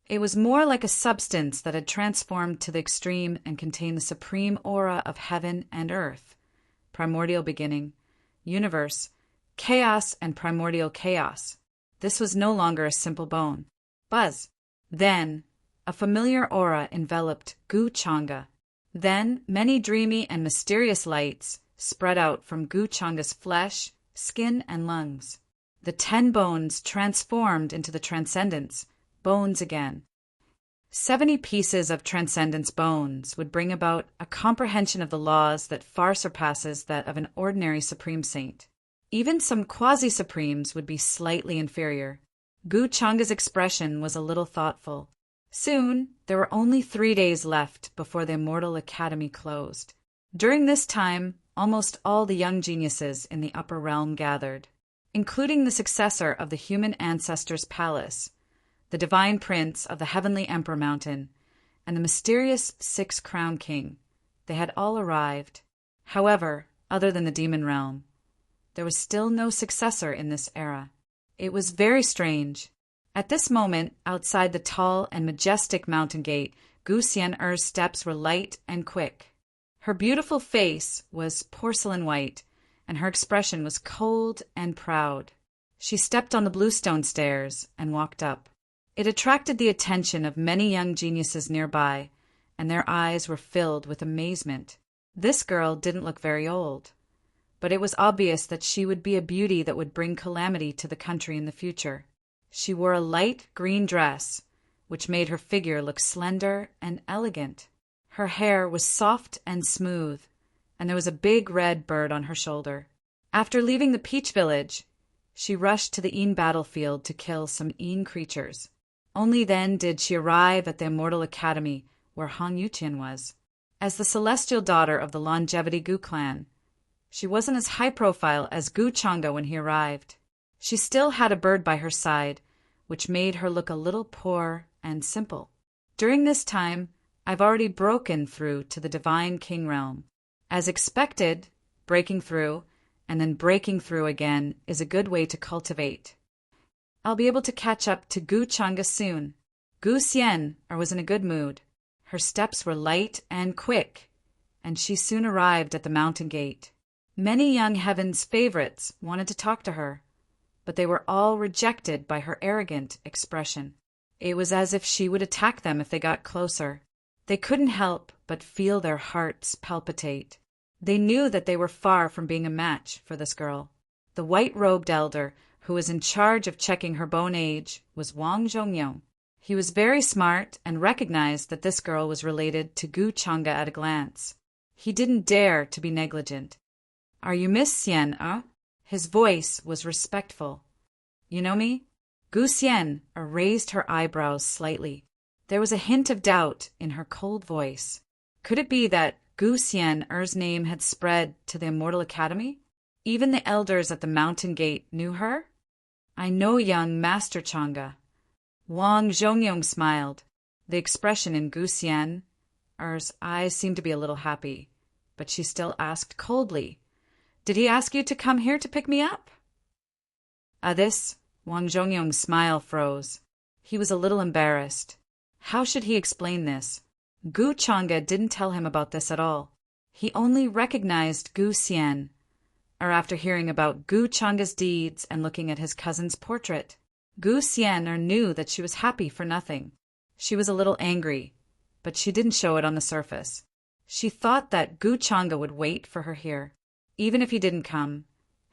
It was more like a substance that had transformed to the extreme and contained the supreme aura of heaven and earth, primordial beginning, universe, chaos, and primordial chaos. This was no longer a simple bone. Buzz. Then, a familiar aura enveloped Gu Changa. Then, many dreamy and mysterious lights spread out from Gu Changa's flesh, skin, and lungs. The 10 bones transformed into the Transcendence bones again. 70 pieces of Transcendence bones would bring about a comprehension of the laws that far surpasses that of an ordinary Supreme Saint. Even some quasi-supremes would be slightly inferior. Gu Changa's expression was a little thoughtful. Soon, there were only 3 days left before the Immortal Academy closed. During this time, almost all the young geniuses in the upper realm gathered, including the successor of the human ancestors' palace, the divine prince of the heavenly Emperor Mountain, and the mysterious 6-crown king. They had all arrived. However, other than the demon realm, there was still no successor in this era. It was very strange. At this moment, outside the tall and majestic mountain gate, Gu Xian'er's steps were light and quick. Her beautiful face was porcelain white, and her expression was cold and proud. She stepped on the bluestone stairs and walked up. It attracted the attention of many young geniuses nearby, and their eyes were filled with amazement. This girl didn't look very old, but it was obvious that she would be a beauty that would bring calamity to the country in the future. She wore a light green dress, which made her figure look slender and elegant. Her hair was soft and smooth, and there was a big red bird on her shoulder. After leaving the Peach Village, she rushed to the Een battlefield to kill some Een creatures. Only then did she arrive at the Immortal Academy, where Han Yuqian was. As the celestial daughter of the Longevity Gu clan, she wasn't as high profile as Gu Changa when he arrived. She still had a bird by her side, which made her look a little poor and simple. During this time, I've already broken through to the Divine King realm. As expected, breaking through and then breaking through again is a good way to cultivate. I'll be able to catch up to Gu Changa soon. Gu Xian'er was in a good mood. Her steps were light and quick, and she soon arrived at the mountain gate. Many young Heaven's favorites wanted to talk to her, but they were all rejected by her arrogant expression. It was as if she would attack them if they got closer. They couldn't help but feel their hearts palpitate. They knew that they were far from being a match for this girl. The white-robed elder, who was in charge of checking her bone age, was Wang Zhongyong. He was very smart and recognized that this girl was related to Gu Changa at a glance. He didn't dare to be negligent. "Are you Miss Xian'er?" His voice was respectful. "You know me?" Gu Xian'er raised her eyebrows slightly. There was a hint of doubt in her cold voice. Could it be that Gu Xian'er's name had spread to the Immortal Academy? Even the elders at the mountain gate knew her? "I know young Master Changa." Wang Zhongyong smiled. The expression in Gu Xian'er's eyes seemed to be a little happy, but she still asked coldly, "Did he ask you to come here to pick me up?" This, Wang Zhongyong's smile froze. He was a little embarrassed. How should he explain this? Gu Changa didn't tell him about this at all. He only recognized Gu Xian'er after hearing about Gu Changa's deeds and looking at his cousin's portrait. Gu Xian'er knew that she was happy for nothing. She was a little angry, but she didn't show it on the surface. She thought that Gu Changa would wait for her here. Even if he didn't come,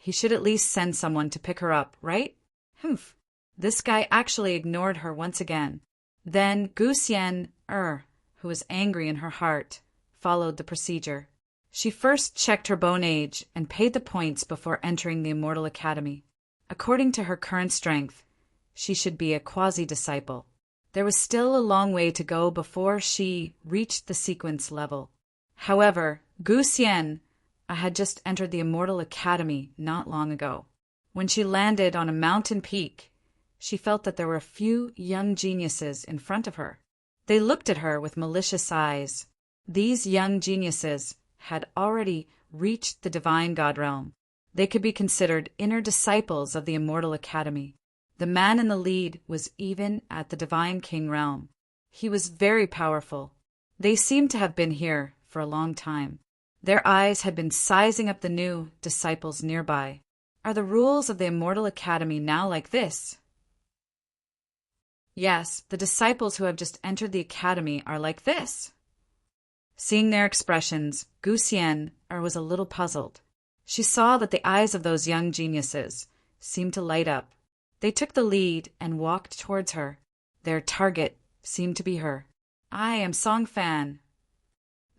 He should at least send someone to pick her up, right? Humph. This guy actually ignored her once again. Then Gu Xian, who was angry in her heart, followed the procedure. She first checked her bone age and paid the points before entering the Immortal Academy. According to her current strength, she should be a quasi-disciple. There was still a long way to go before she reached the sequence level. However, Gu Xian had just entered the Immortal Academy not long ago. When she landed on a mountain peak, she felt that there were a few young geniuses in front of her. They looked at her with malicious eyes. These young geniuses had already reached the divine god realm. They could be considered inner disciples of the Immortal Academy. The man in the lead was even at the divine king realm. He was very powerful. They seemed to have been here for a long time. Their eyes had been sizing up the new disciples nearby. Are the rules of the Immortal Academy now like this? Yes, the disciples who have just entered the academy are like this. Seeing their expressions, Gu Xian was a little puzzled. She saw that the eyes of those young geniuses seemed to light up. They took the lead and walked towards her. Their target seemed to be her. I am Song Fan.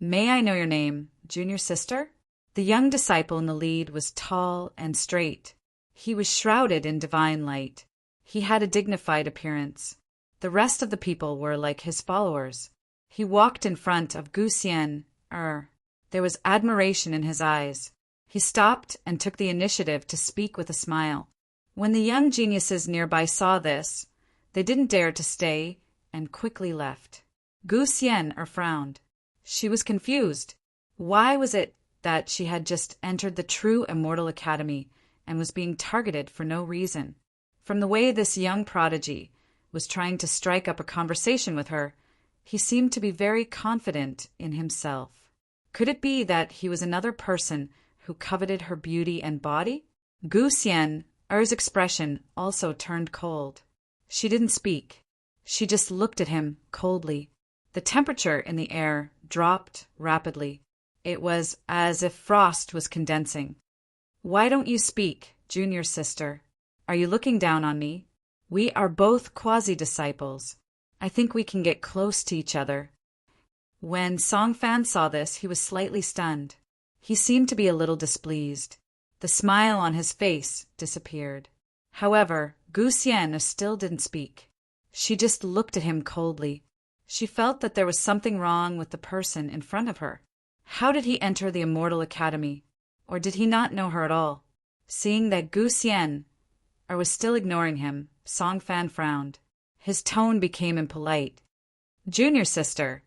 May I know your name, junior sister? The young disciple in the lead was tall and straight. He was shrouded in divine light. He had a dignified appearance. The rest of the people were like his followers. He walked in front of Gu Xian. There was admiration in his eyes. He stopped and took the initiative to speak with a smile. When the young geniuses nearby saw this, they didn't dare to stay and quickly left. Gu Xian frowned. She was confused. Why was it that she had just entered the true Immortal Academy and was being targeted for no reason? From the way this young prodigy was trying to strike up a conversation with her, he seemed to be very confident in himself. Could it be that he was another person who coveted her beauty and body? Gu Xian's expression also turned cold. She didn't speak. She just looked at him coldly. The temperature in the air dropped rapidly. It was as if frost was condensing. Why don't you speak, junior sister? Are you looking down on me? We are both quasi-disciples. I think we can get close to each other. When Song Fan saw this, he was slightly stunned. He seemed to be a little displeased. The smile on his face disappeared. However, Gu Xian still didn't speak. She just looked at him coldly. She felt that there was something wrong with the person in front of her. How did he enter the Immortal Academy? Or did he not know her at all? Seeing that Gu Xian was still ignoring him, Song Fan frowned. His tone became impolite. Junior sister,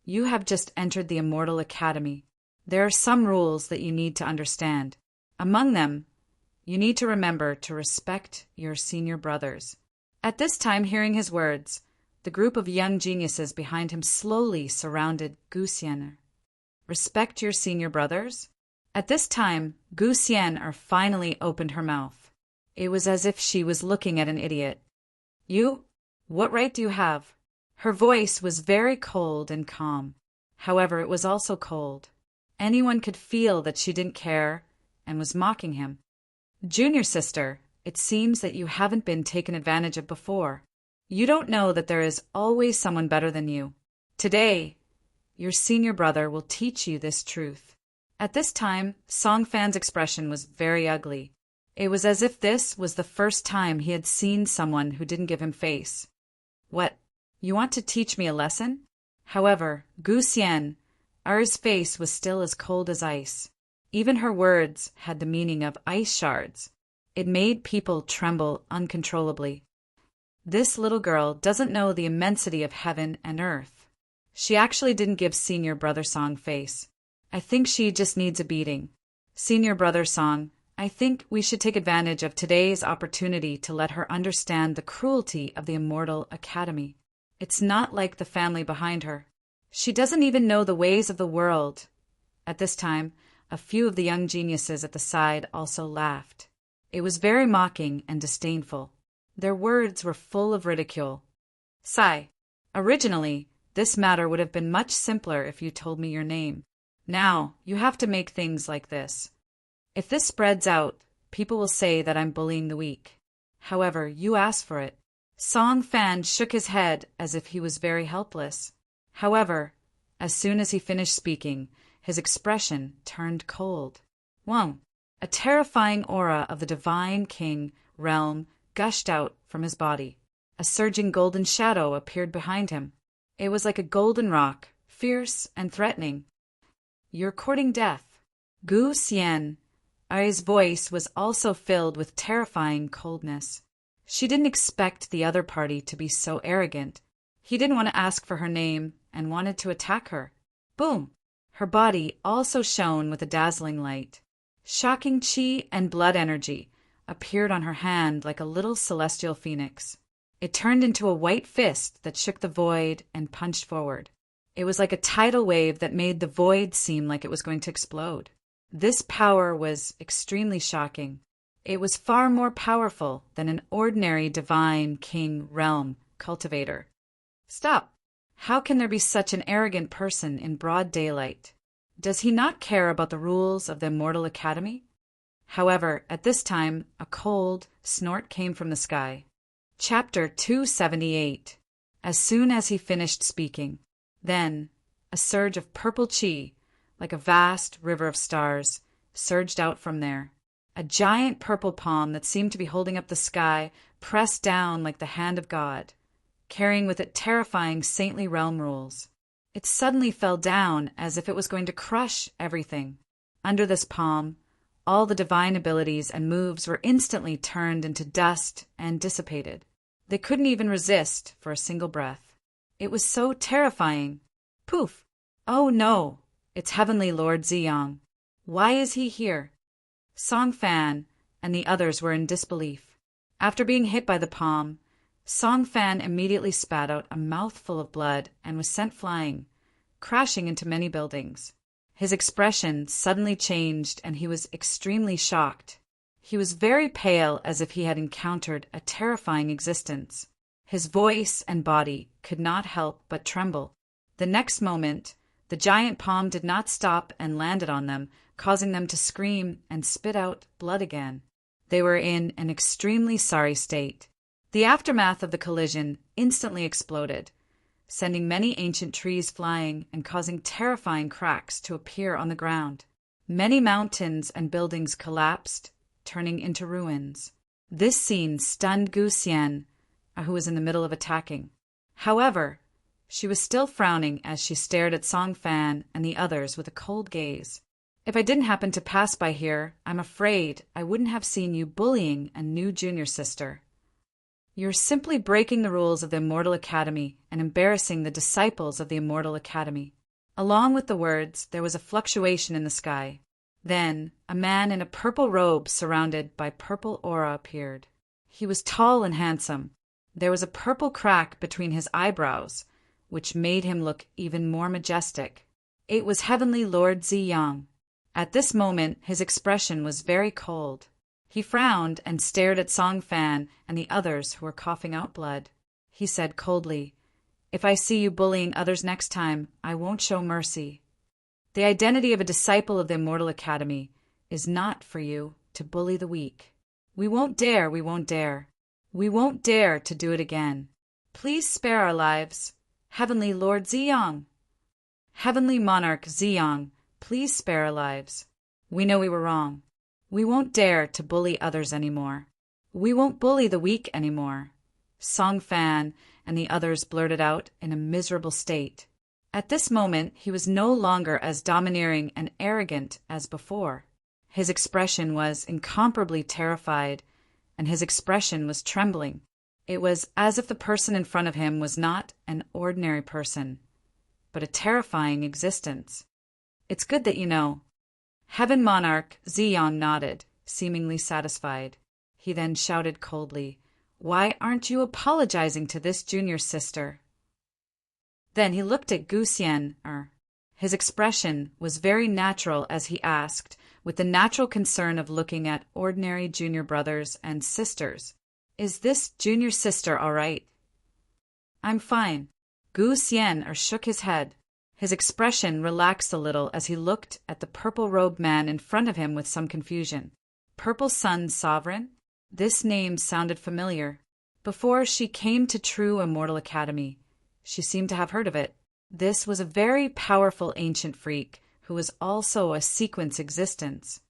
you have just entered the Immortal Academy. There are some rules that you need to understand. Among them, you need to remember to respect your senior brothers. At this time, hearing his words, the group of young geniuses behind him slowly surrounded Gu Xian. Respect your senior brothers? At this time, Gu Xian finally opened her mouth. It was as if she was looking at an idiot. You? What right do you have? Her voice was very cold and calm. However, it was also cold. Anyone could feel that she didn't care and was mocking him. Junior sister, it seems that you haven't been taken advantage of before. You don't know that there is always someone better than you. Today, your senior brother will teach you this truth. At this time, Song Fan's expression was very ugly. It was as if this was the first time he had seen someone who didn't give him face. What? You want to teach me a lesson? However, Gu Xian's face was still as cold as ice. Even her words had the meaning of ice shards. It made people tremble uncontrollably. This little girl doesn't know the immensity of heaven and earth. She actually didn't give Senior Brother Song face. I think she just needs a beating. Senior Brother Song, I think we should take advantage of today's opportunity to let her understand the cruelty of the Immortal Academy. It's not like the family behind her. She doesn't even know the ways of the world. At this time, a few of the young geniuses at the side also laughed. It was very mocking and disdainful. Their words were full of ridicule. Sigh. Originally, this matter would have been much simpler if you told me your name. Now, you have to make things like this. If this spreads out, People will say that I'm bullying the weak. However, you asked for it. Song Fan shook his head as if he was very helpless. However, as soon as he finished speaking, his expression turned cold. Whoa! A terrifying aura of the divine king realm gushed out from his body. A surging golden shadow appeared behind him. It was like a golden rock, fierce and threatening. You're courting death. Gu Xian. Ai's voice was also filled with terrifying coldness. She didn't expect the other party to be so arrogant. He didn't want to ask for her name and wanted to attack her. Boom! Her body also shone with a dazzling light. Shocking chi and blood energy appeared on her hand like a little celestial phoenix. It turned into a white fist that shook the void and punched forward. It was like a tidal wave that made the void seem like it was going to explode. This power was extremely shocking. It was far more powerful than an ordinary divine king realm cultivator. Stop! How can there be such an arrogant person in broad daylight? Does he not care about the rules of the Immortal Academy? However, at this time, a cold snort came from the sky. Chapter 278. As soon as he finished speaking, then a surge of purple chi, like a vast river of stars, surged out from there. A giant purple palm that seemed to be holding up the sky pressed down like the hand of God, carrying with it terrifying saintly realm rules. It suddenly fell down as if it was going to crush everything. Under this palm, all the divine abilities and moves were instantly turned into dust and dissipated. They couldn't even resist for a single breath. It was so terrifying. Poof! Oh no! It's Heavenly Lord Ziyang. Why is he here? Song Fan and the others were in disbelief. After being hit by the palm, Song Fan immediately spat out a mouthful of blood and was sent flying, crashing into many buildings. His expression suddenly changed and he was extremely shocked. He was very pale as if he had encountered a terrifying existence. His voice and body could not help but tremble. The next moment, the giant palm did not stop and landed on them, causing them to scream and spit out blood again. They were in an extremely sorry state. The aftermath of the collision instantly exploded, sending many ancient trees flying and causing terrifying cracks to appear on the ground. Many mountains and buildings collapsed, turning into ruins. This scene stunned Gu Xian, who was in the middle of attacking. However, she was still frowning as she stared at Song Fan and the others with a cold gaze. If I didn't happen to pass by here, I'm afraid I wouldn't have seen you bullying a new junior sister. You're simply breaking the rules of the Immortal Academy and embarrassing the disciples of the Immortal Academy. Along with the words, there was a fluctuation in the sky. Then, a man in a purple robe surrounded by purple aura appeared. He was tall and handsome. There was a purple crack between his eyebrows, which made him look even more majestic. It was Heavenly Lord Ziyang. At this moment, his expression was very cold. He frowned and stared at Song Fan and the others who were coughing out blood. He said coldly, "If I see you bullying others next time, I won't show mercy. The identity of a disciple of the Immortal Academy is not for you to bully the weak. We won't dare, we won't dare. We won't dare to do it again. Please spare our lives. Heavenly Lord Ziyang. Heavenly Monarch Ziyang, please spare our lives. We know we were wrong. We won't dare to bully others anymore. We won't bully the weak anymore." Song Fan and the others blurted out in a miserable state. At this moment, he was no longer as domineering and arrogant as before. His expression was incomparably terrified, and his expression was trembling. It was as if the person in front of him was not an ordinary person, but a terrifying existence. "It's good that you know." Heaven Monarch Ziyang nodded, seemingly satisfied. He then shouted coldly, "Why aren't you apologizing to this junior sister?" Then he looked at Gu Xian. His expression was very natural as he asked, with the natural concern of looking at ordinary junior brothers and sisters, "Is this junior sister all right?" "I'm fine." Gu Xian shook his head. His expression relaxed a little as he looked at the purple-robed man in front of him with some confusion. Purple Sun's sovereign? This name sounded familiar. Before she came to True Immortal Academy, she seemed to have heard of it. This was a very powerful ancient freak who was also a sequence existence.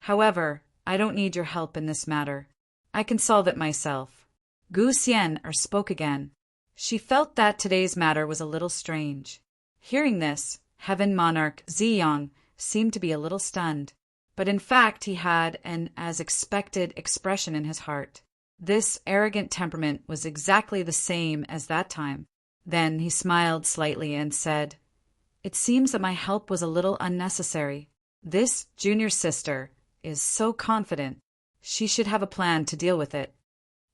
However, I don't need your help in this matter. I can solve it myself. Gu Xian spoke again. She felt that today's matter was a little strange. Hearing this, Heaven Monarch Ziyang seemed to be a little stunned, but in fact he had an as expected expression in his heart. This arrogant temperament was exactly the same as that time. Then he smiled slightly and said, "It seems that my help was a little unnecessary. This junior sister is so confident. She should have a plan to deal with it.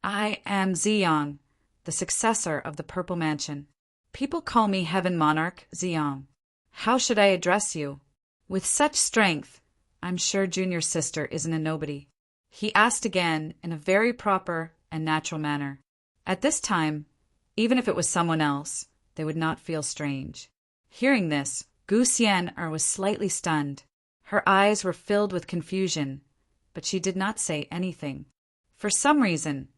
I am Ziyang, the successor of the Purple Mansion. People call me Heaven Monarch Ziyang. How should I address you? With such strength, I'm sure junior sister isn't a nobody." He asked again in a very proper and natural manner. At this time, even if it was someone else, they would not feel strange. Hearing this, Gu Xian was slightly stunned. Her eyes were filled with confusion, but she did not say anything. For some reason,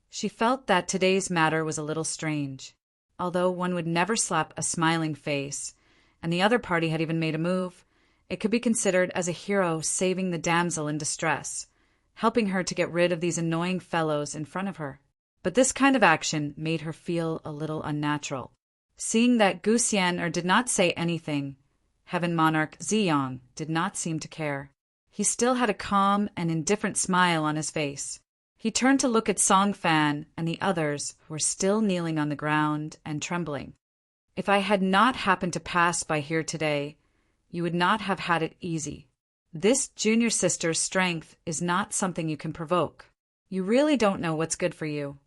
she felt that today's matter was a little strange. Although one would never slap a smiling face, and the other party had even made a move, it could be considered as a hero saving the damsel in distress, helping her to get rid of these annoying fellows in front of her. But this kind of action made her feel a little unnatural. Seeing that Gu Xian did not say anything, Heaven Monarch Ziyang did not seem to care. He still had a calm and indifferent smile on his face. He turned to look at Song Fan and the others who were still kneeling on the ground and trembling. "If I had not happened to pass by here today, you would not have had it easy. This junior sister's strength is not something you can provoke. You really don't know what's good for you."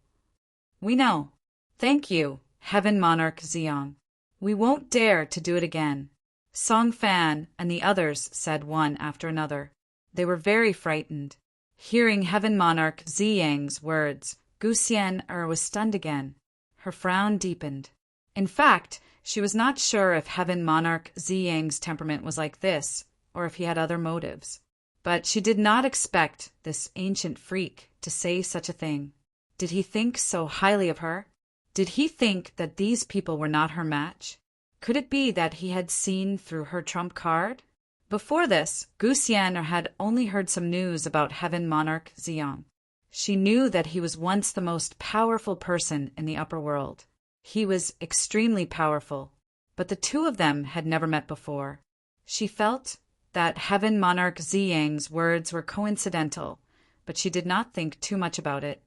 "We know. Thank you, Heaven Monarch Ziyang. We won't dare to do it again," Song Fan and the others said one after another. They were very frightened. Hearing Heaven Monarch Ziyang's words, Gu Xian was stunned again. Her frown deepened. In fact, she was not sure if Heaven Monarch Ziyang's temperament was like this, or if he had other motives. But she did not expect this ancient freak to say such a thing. Did he think so highly of her? Did he think that these people were not her match? Could it be that he had seen through her trump card? Before this, Gu Xian had only heard some news about Heaven Monarch Ziyang. She knew that he was once the most powerful person in the upper world. He was extremely powerful, but the two of them had never met before. She felt that Heaven Monarch Ziyang's words were coincidental, but she did not think too much about it.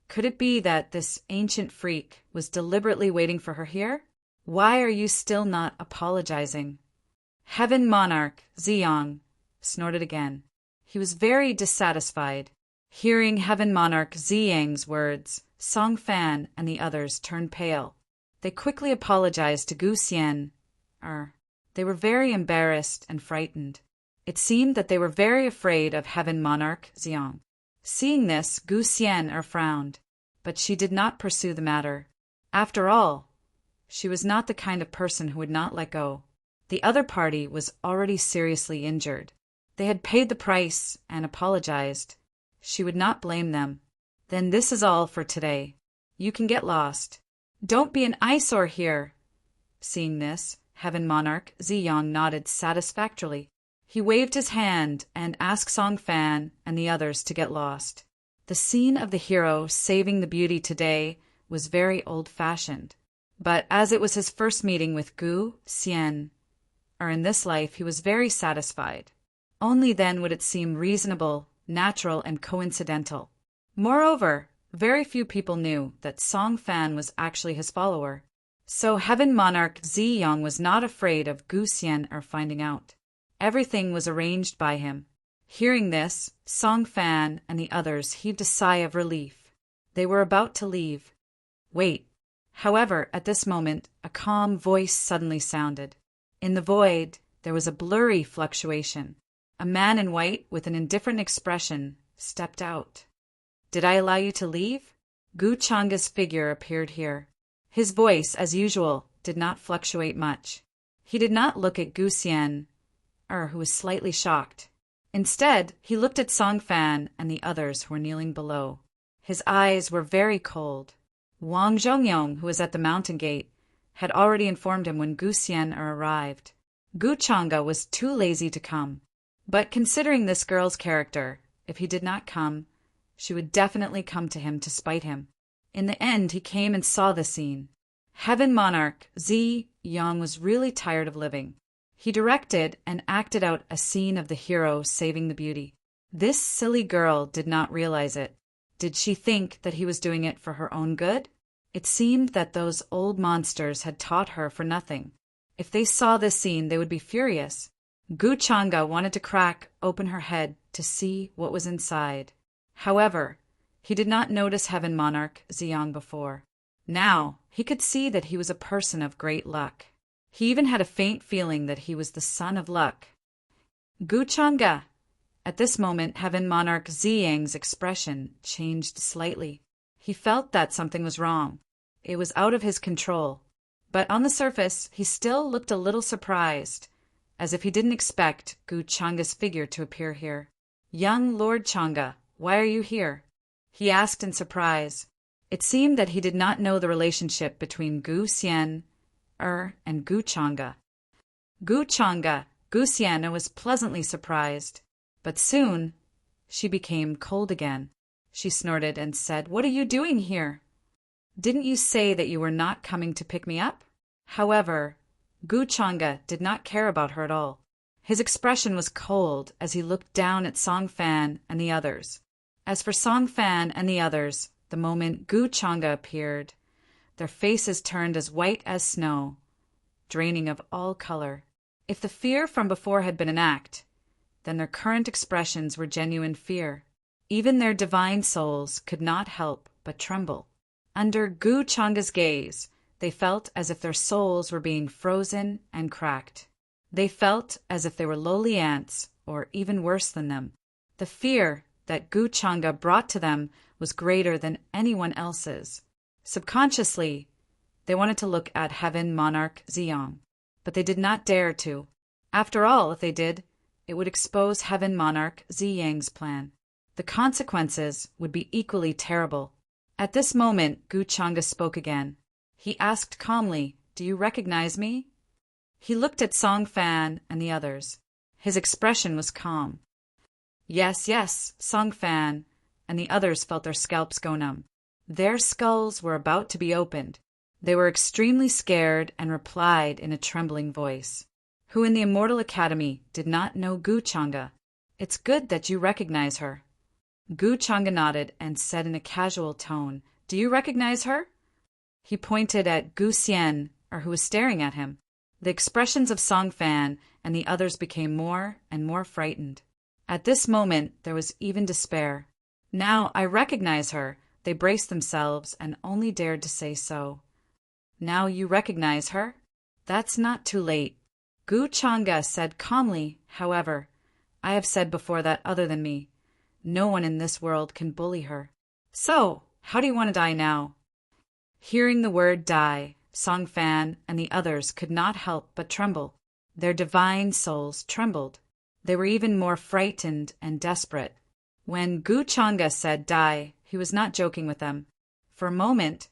Could it be that this ancient freak was deliberately waiting for her here? "Why are you still not apologizing?" Heaven Monarch Ziyang snorted again. He was very dissatisfied. Hearing Heaven Monarch Ziyang's words, Song Fan and the others turned pale. They quickly apologized to Gu Xian. They were very embarrassed and frightened. It seemed that they were very afraid of Heaven Monarch Ziyang. Seeing this, Gu Xian frowned, but she did not pursue the matter. After all, she was not the kind of person who would not let go. The other party was already seriously injured. They had paid the price and apologized. She would not blame them. "Then this is all for today. You can get lost. Don't be an eyesore here." Seeing this, Heaven Monarch Ziyang nodded satisfactorily. He waved his hand and asked Song Fan and the others to get lost. The scene of the hero saving the beauty today was very old-fashioned. But as it was his first meeting with Gu Xian, in this life, he was very satisfied. Only then would it seem reasonable, natural, and coincidental. Moreover, very few people knew that Song Fan was actually his follower. So Heaven Monarch Ziyang was not afraid of Gu Xian finding out. Everything was arranged by him. Hearing this, Song Fan and the others heaved a sigh of relief. They were about to leave. Wait. However, at this moment, a calm voice suddenly sounded. In the void, there was a blurry fluctuation. A man in white with an indifferent expression stepped out. "Did I allow you to leave?" Gu Changa's figure appeared here. His voice, as usual, did not fluctuate much. He did not look at Gu Xian, who was slightly shocked. Instead, he looked at Song Fan and the others who were kneeling below. His eyes were very cold. Wang Zhongyong, who was at the mountain gate, had already informed him when Gu Xian arrived. Gu Chang'e was too lazy to come. But considering this girl's character, if he did not come, she would definitely come to him to spite him. In the end, he came and saw the scene. Heaven Monarch Zi Yang was really tired of living. He directed and acted out a scene of the hero saving the beauty. This silly girl did not realize it. Did she think that he was doing it for her own good? It seemed that those old monsters had taught her for nothing. If they saw this scene, they would be furious. Gu Chang'e wanted to crack open her head to see what was inside. However, he did not notice Heaven Monarch Ziyang before. Now, he could see that he was a person of great luck. He even had a faint feeling that he was the son of luck. Gu Chang'e! At this moment, Heaven Monarch Ziyang's expression changed slightly. He felt that something was wrong. It was out of his control. But on the surface, he still looked a little surprised, as if he didn't expect Gu Chang'e's figure to appear here. "Young Lord Chang'e, why are you here?" he asked in surprise. It seemed that he did not know the relationship between Gu Xian and Gu Chang'e. Gu Xian was pleasantly surprised, but soon she became cold again. She snorted and said, "What are you doing here? Didn't you say that you were not coming to pick me up?" However, Gu Chang'e did not care about her at all. His expression was cold as he looked down at Song Fan and the others. As for Song Fan and the others, the moment Gu Chang'e appeared, their faces turned as white as snow, draining of all color. If the fear from before had been an act, then their current expressions were genuine fear. Even their divine souls could not help but tremble. Under Gu Chang'e's gaze, they felt as if their souls were being frozen and cracked. They felt as if they were lowly ants, or even worse than them. The fear that Gu Chang'e brought to them was greater than anyone else's. Subconsciously, they wanted to look at Heaven Monarch Ziyang, but they did not dare to. After all, if they did, it would expose Heaven Monarch Ziyang's plan. The consequences would be equally terrible. At this moment, Gu Chang'e spoke again. He asked calmly, "Do you recognize me?" He looked at Song Fan and the others. His expression was calm. Yes, Song Fan and the others felt their scalps go numb. Their skulls were about to be opened. They were extremely scared and replied in a trembling voice. "Who in the Immortal Academy did not know Gu Chang'e? It's good that you recognize her." Gu Chang'e nodded and said in a casual tone, "Do you recognize her?" He pointed at Gu Xian, who was staring at him. The expressions of Song Fan and the others became more and more frightened. At this moment, there was even despair. "Now I recognize her," they braced themselves and only dared to say so. "Now you recognize her? That's not too late." Gu Chang'e said calmly, "However, I have said before that other than me, no one in this world can bully her. So, how do you want to die now?" Hearing the word die, Song Fan and the others could not help but tremble. Their divine souls trembled. They were even more frightened and desperate. When Gu Chang'e said die, he was not joking with them. For a moment,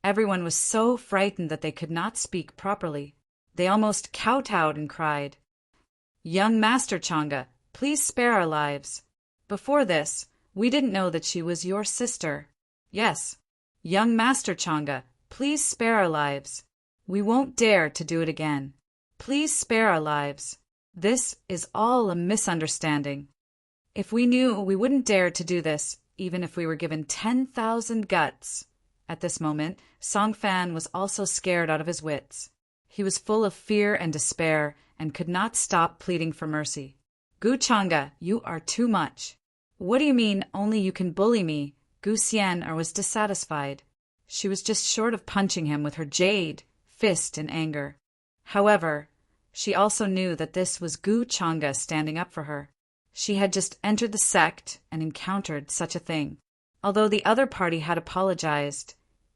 everyone was so frightened that they could not speak properly. They almost kowtowed and cried, "Young Master Chang'e, please spare our lives. Before this, we didn't know that she was your sister. Yes, young Master Chang'e, please spare our lives. We won't dare to do it again. Please spare our lives. This is all a misunderstanding. If we knew, we wouldn't dare to do this, even if we were given 10,000 guts." At this moment, Song Fan was also scared out of his wits. He was full of fear and despair and could not stop pleading for mercy. "Gu Chang'e, you are too much." "What do you mean, only you can bully me?" Gu Xian was dissatisfied. She was just short of punching him with her jade fist in anger. However, she also knew that this was Gu Chang'e standing up for her. She had just entered the sect and encountered such a thing. Although the other party had apologized,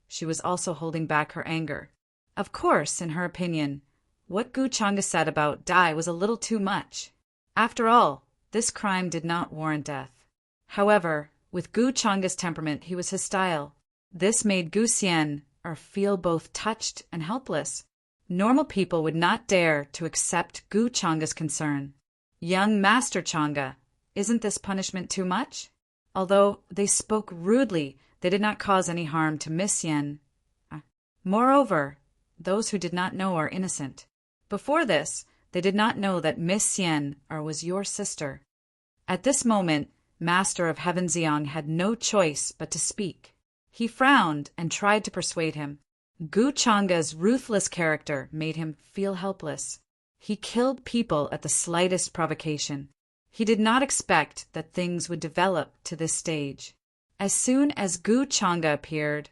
she was also holding back her anger. Of course, in her opinion, what Gu Chang'e said about die was a little too much. After all, This crime did not warrant death. However, with Gu Changa's temperament, he was his style. This made Gu Xian feel both touched and helpless. Normal people would not dare to accept Gu Changa's concern. Young Master Changa, isn't this punishment too much? Although they spoke rudely, they did not cause any harm to Miss Yen. Moreover, those who did not know are innocent. Before this, they did not know that Miss Yen was your sister. At this moment, Master of Heaven Xiang had no choice but to speak. He frowned and tried to persuade him. Gu Changa's ruthless character made him feel helpless. He killed people at the slightest provocation. He did not expect that things would develop to this stage. As soon as Gu Changa appeared,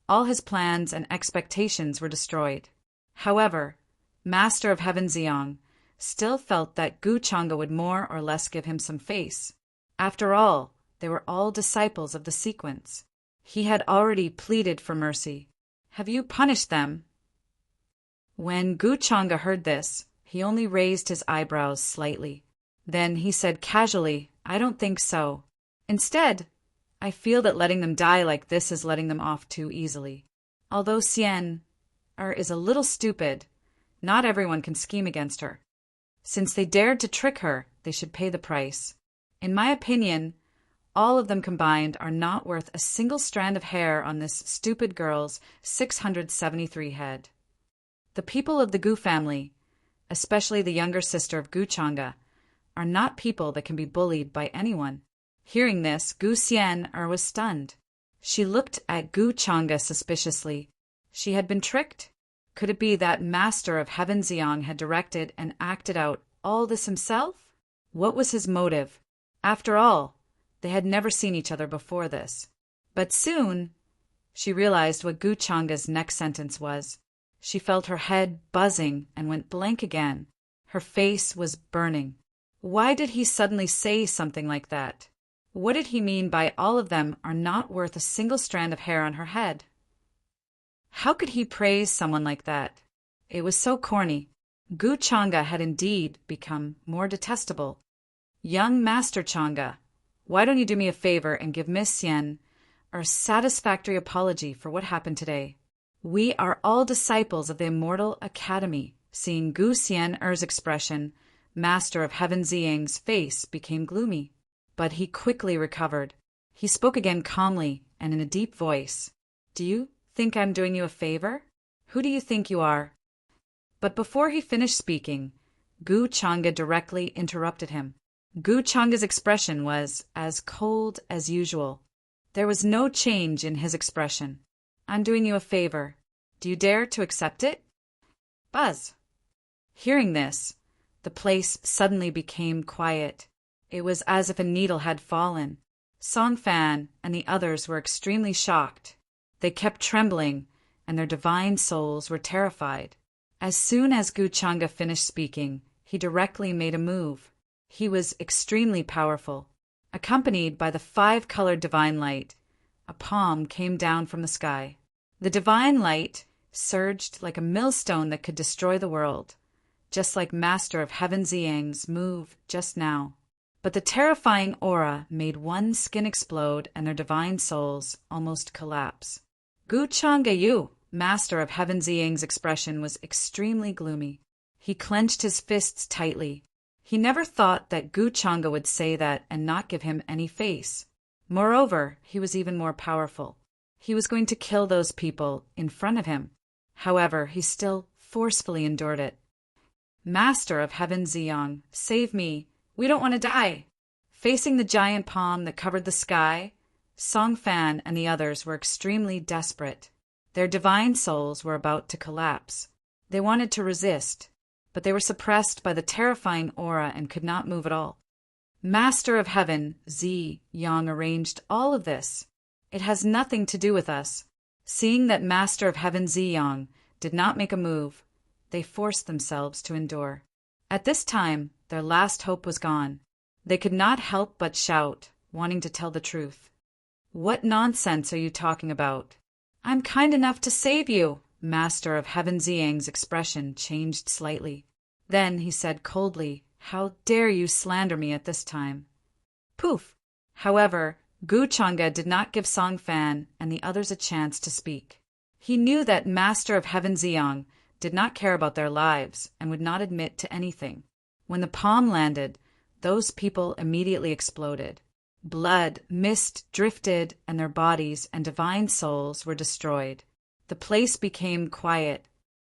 all his plans and expectations were destroyed. However, Master of Heaven Xiang still felt that Gu Changa would more or less give him some face. After all, they were all disciples of the sequence. He had already pleaded for mercy. Have you punished them? When Gu Changa heard this, he only raised his eyebrows slightly. Then he said casually, I don't think so. Instead, I feel that letting them die like this is letting them off too easily. Although Xian is a little stupid, not everyone can scheme against her. Since they dared to trick her, they should pay the price. In my opinion, all of them combined are not worth a single strand of hair on this stupid girl's 673 head. The people of the Gu family, especially the younger sister of Gu Changa, are not people that can be bullied by anyone. Hearing this, Gu Xian was stunned. She looked at Gu Changa suspiciously. She had been tricked? Could it be that Master of Heaven Xiang had directed and acted out all this himself? What was his motive? After all, they had never seen each other before this. But soon, she realized what Gu Changa's next sentence was. She felt her head buzzing and went blank again. Her face was burning. Why did he suddenly say something like that? What did he mean by all of them are not worth a single strand of hair on her head? How could he praise someone like that? It was so corny. Gu Changa had indeed become more detestable. Young Master Changa, why don't you do me a favor and give Miss Xian a satisfactory apology for what happened today? We are all disciples of the Immortal Academy. Seeing Gu Xian's expression, Master of Heaven Xiang's face became gloomy. But he quickly recovered. He spoke again calmly and in a deep voice. Do you think I'm doing you a favor? Who do you think you are? But before he finished speaking, Gu Changa directly interrupted him. Gu Changa's expression was as cold as usual. There was no change in his expression. I'm doing you a favor. Do you dare to accept it? Buzz. Hearing this, the place suddenly became quiet. It was as if a needle had fallen. Song Fan and the others were extremely shocked. They kept trembling, and their divine souls were terrified. As soon as Gu Changa finished speaking, he directly made a move. He was extremely powerful. Accompanied by the 5-colored divine light, a palm came down from the sky. The divine light surged like a millstone that could destroy the world, just like Master of Heaven Xiang's move just now. But the terrifying aura made one skin explode and their divine souls almost collapse. Gu Changa Yu, Master of Heaven Xiang's expression was extremely gloomy. He clenched his fists tightly. He never thought that Gu Changa would say that and not give him any face. Moreover, he was even more powerful. He was going to kill those people in front of him. However, he still forcefully endured it. Master of Heaven Xiang, save me. We don't want to die. Facing the giant palm that covered the sky, Song Fan and the others were extremely desperate. Their divine souls were about to collapse. They wanted to resist, but they were suppressed by the terrifying aura and could not move at all. Master of Heaven Xiang arranged all of this. It has nothing to do with us. Seeing that Master of Heaven Xiang did not make a move, they forced themselves to endure. At this time, their last hope was gone. They could not help but shout, wanting to tell the truth. What nonsense are you talking about? I'm kind enough to save you. Master of Heaven Xiang's expression changed slightly. Then he said coldly, How dare you slander me at this time? Poof! However, Gu Changa did not give Song Fan and the others a chance to speak. He knew that Master of Heaven Ziyang did not care about their lives and would not admit to anything. When the palm landed, those people immediately exploded. Blood, mist drifted, and their bodies and divine souls were destroyed. The place became quiet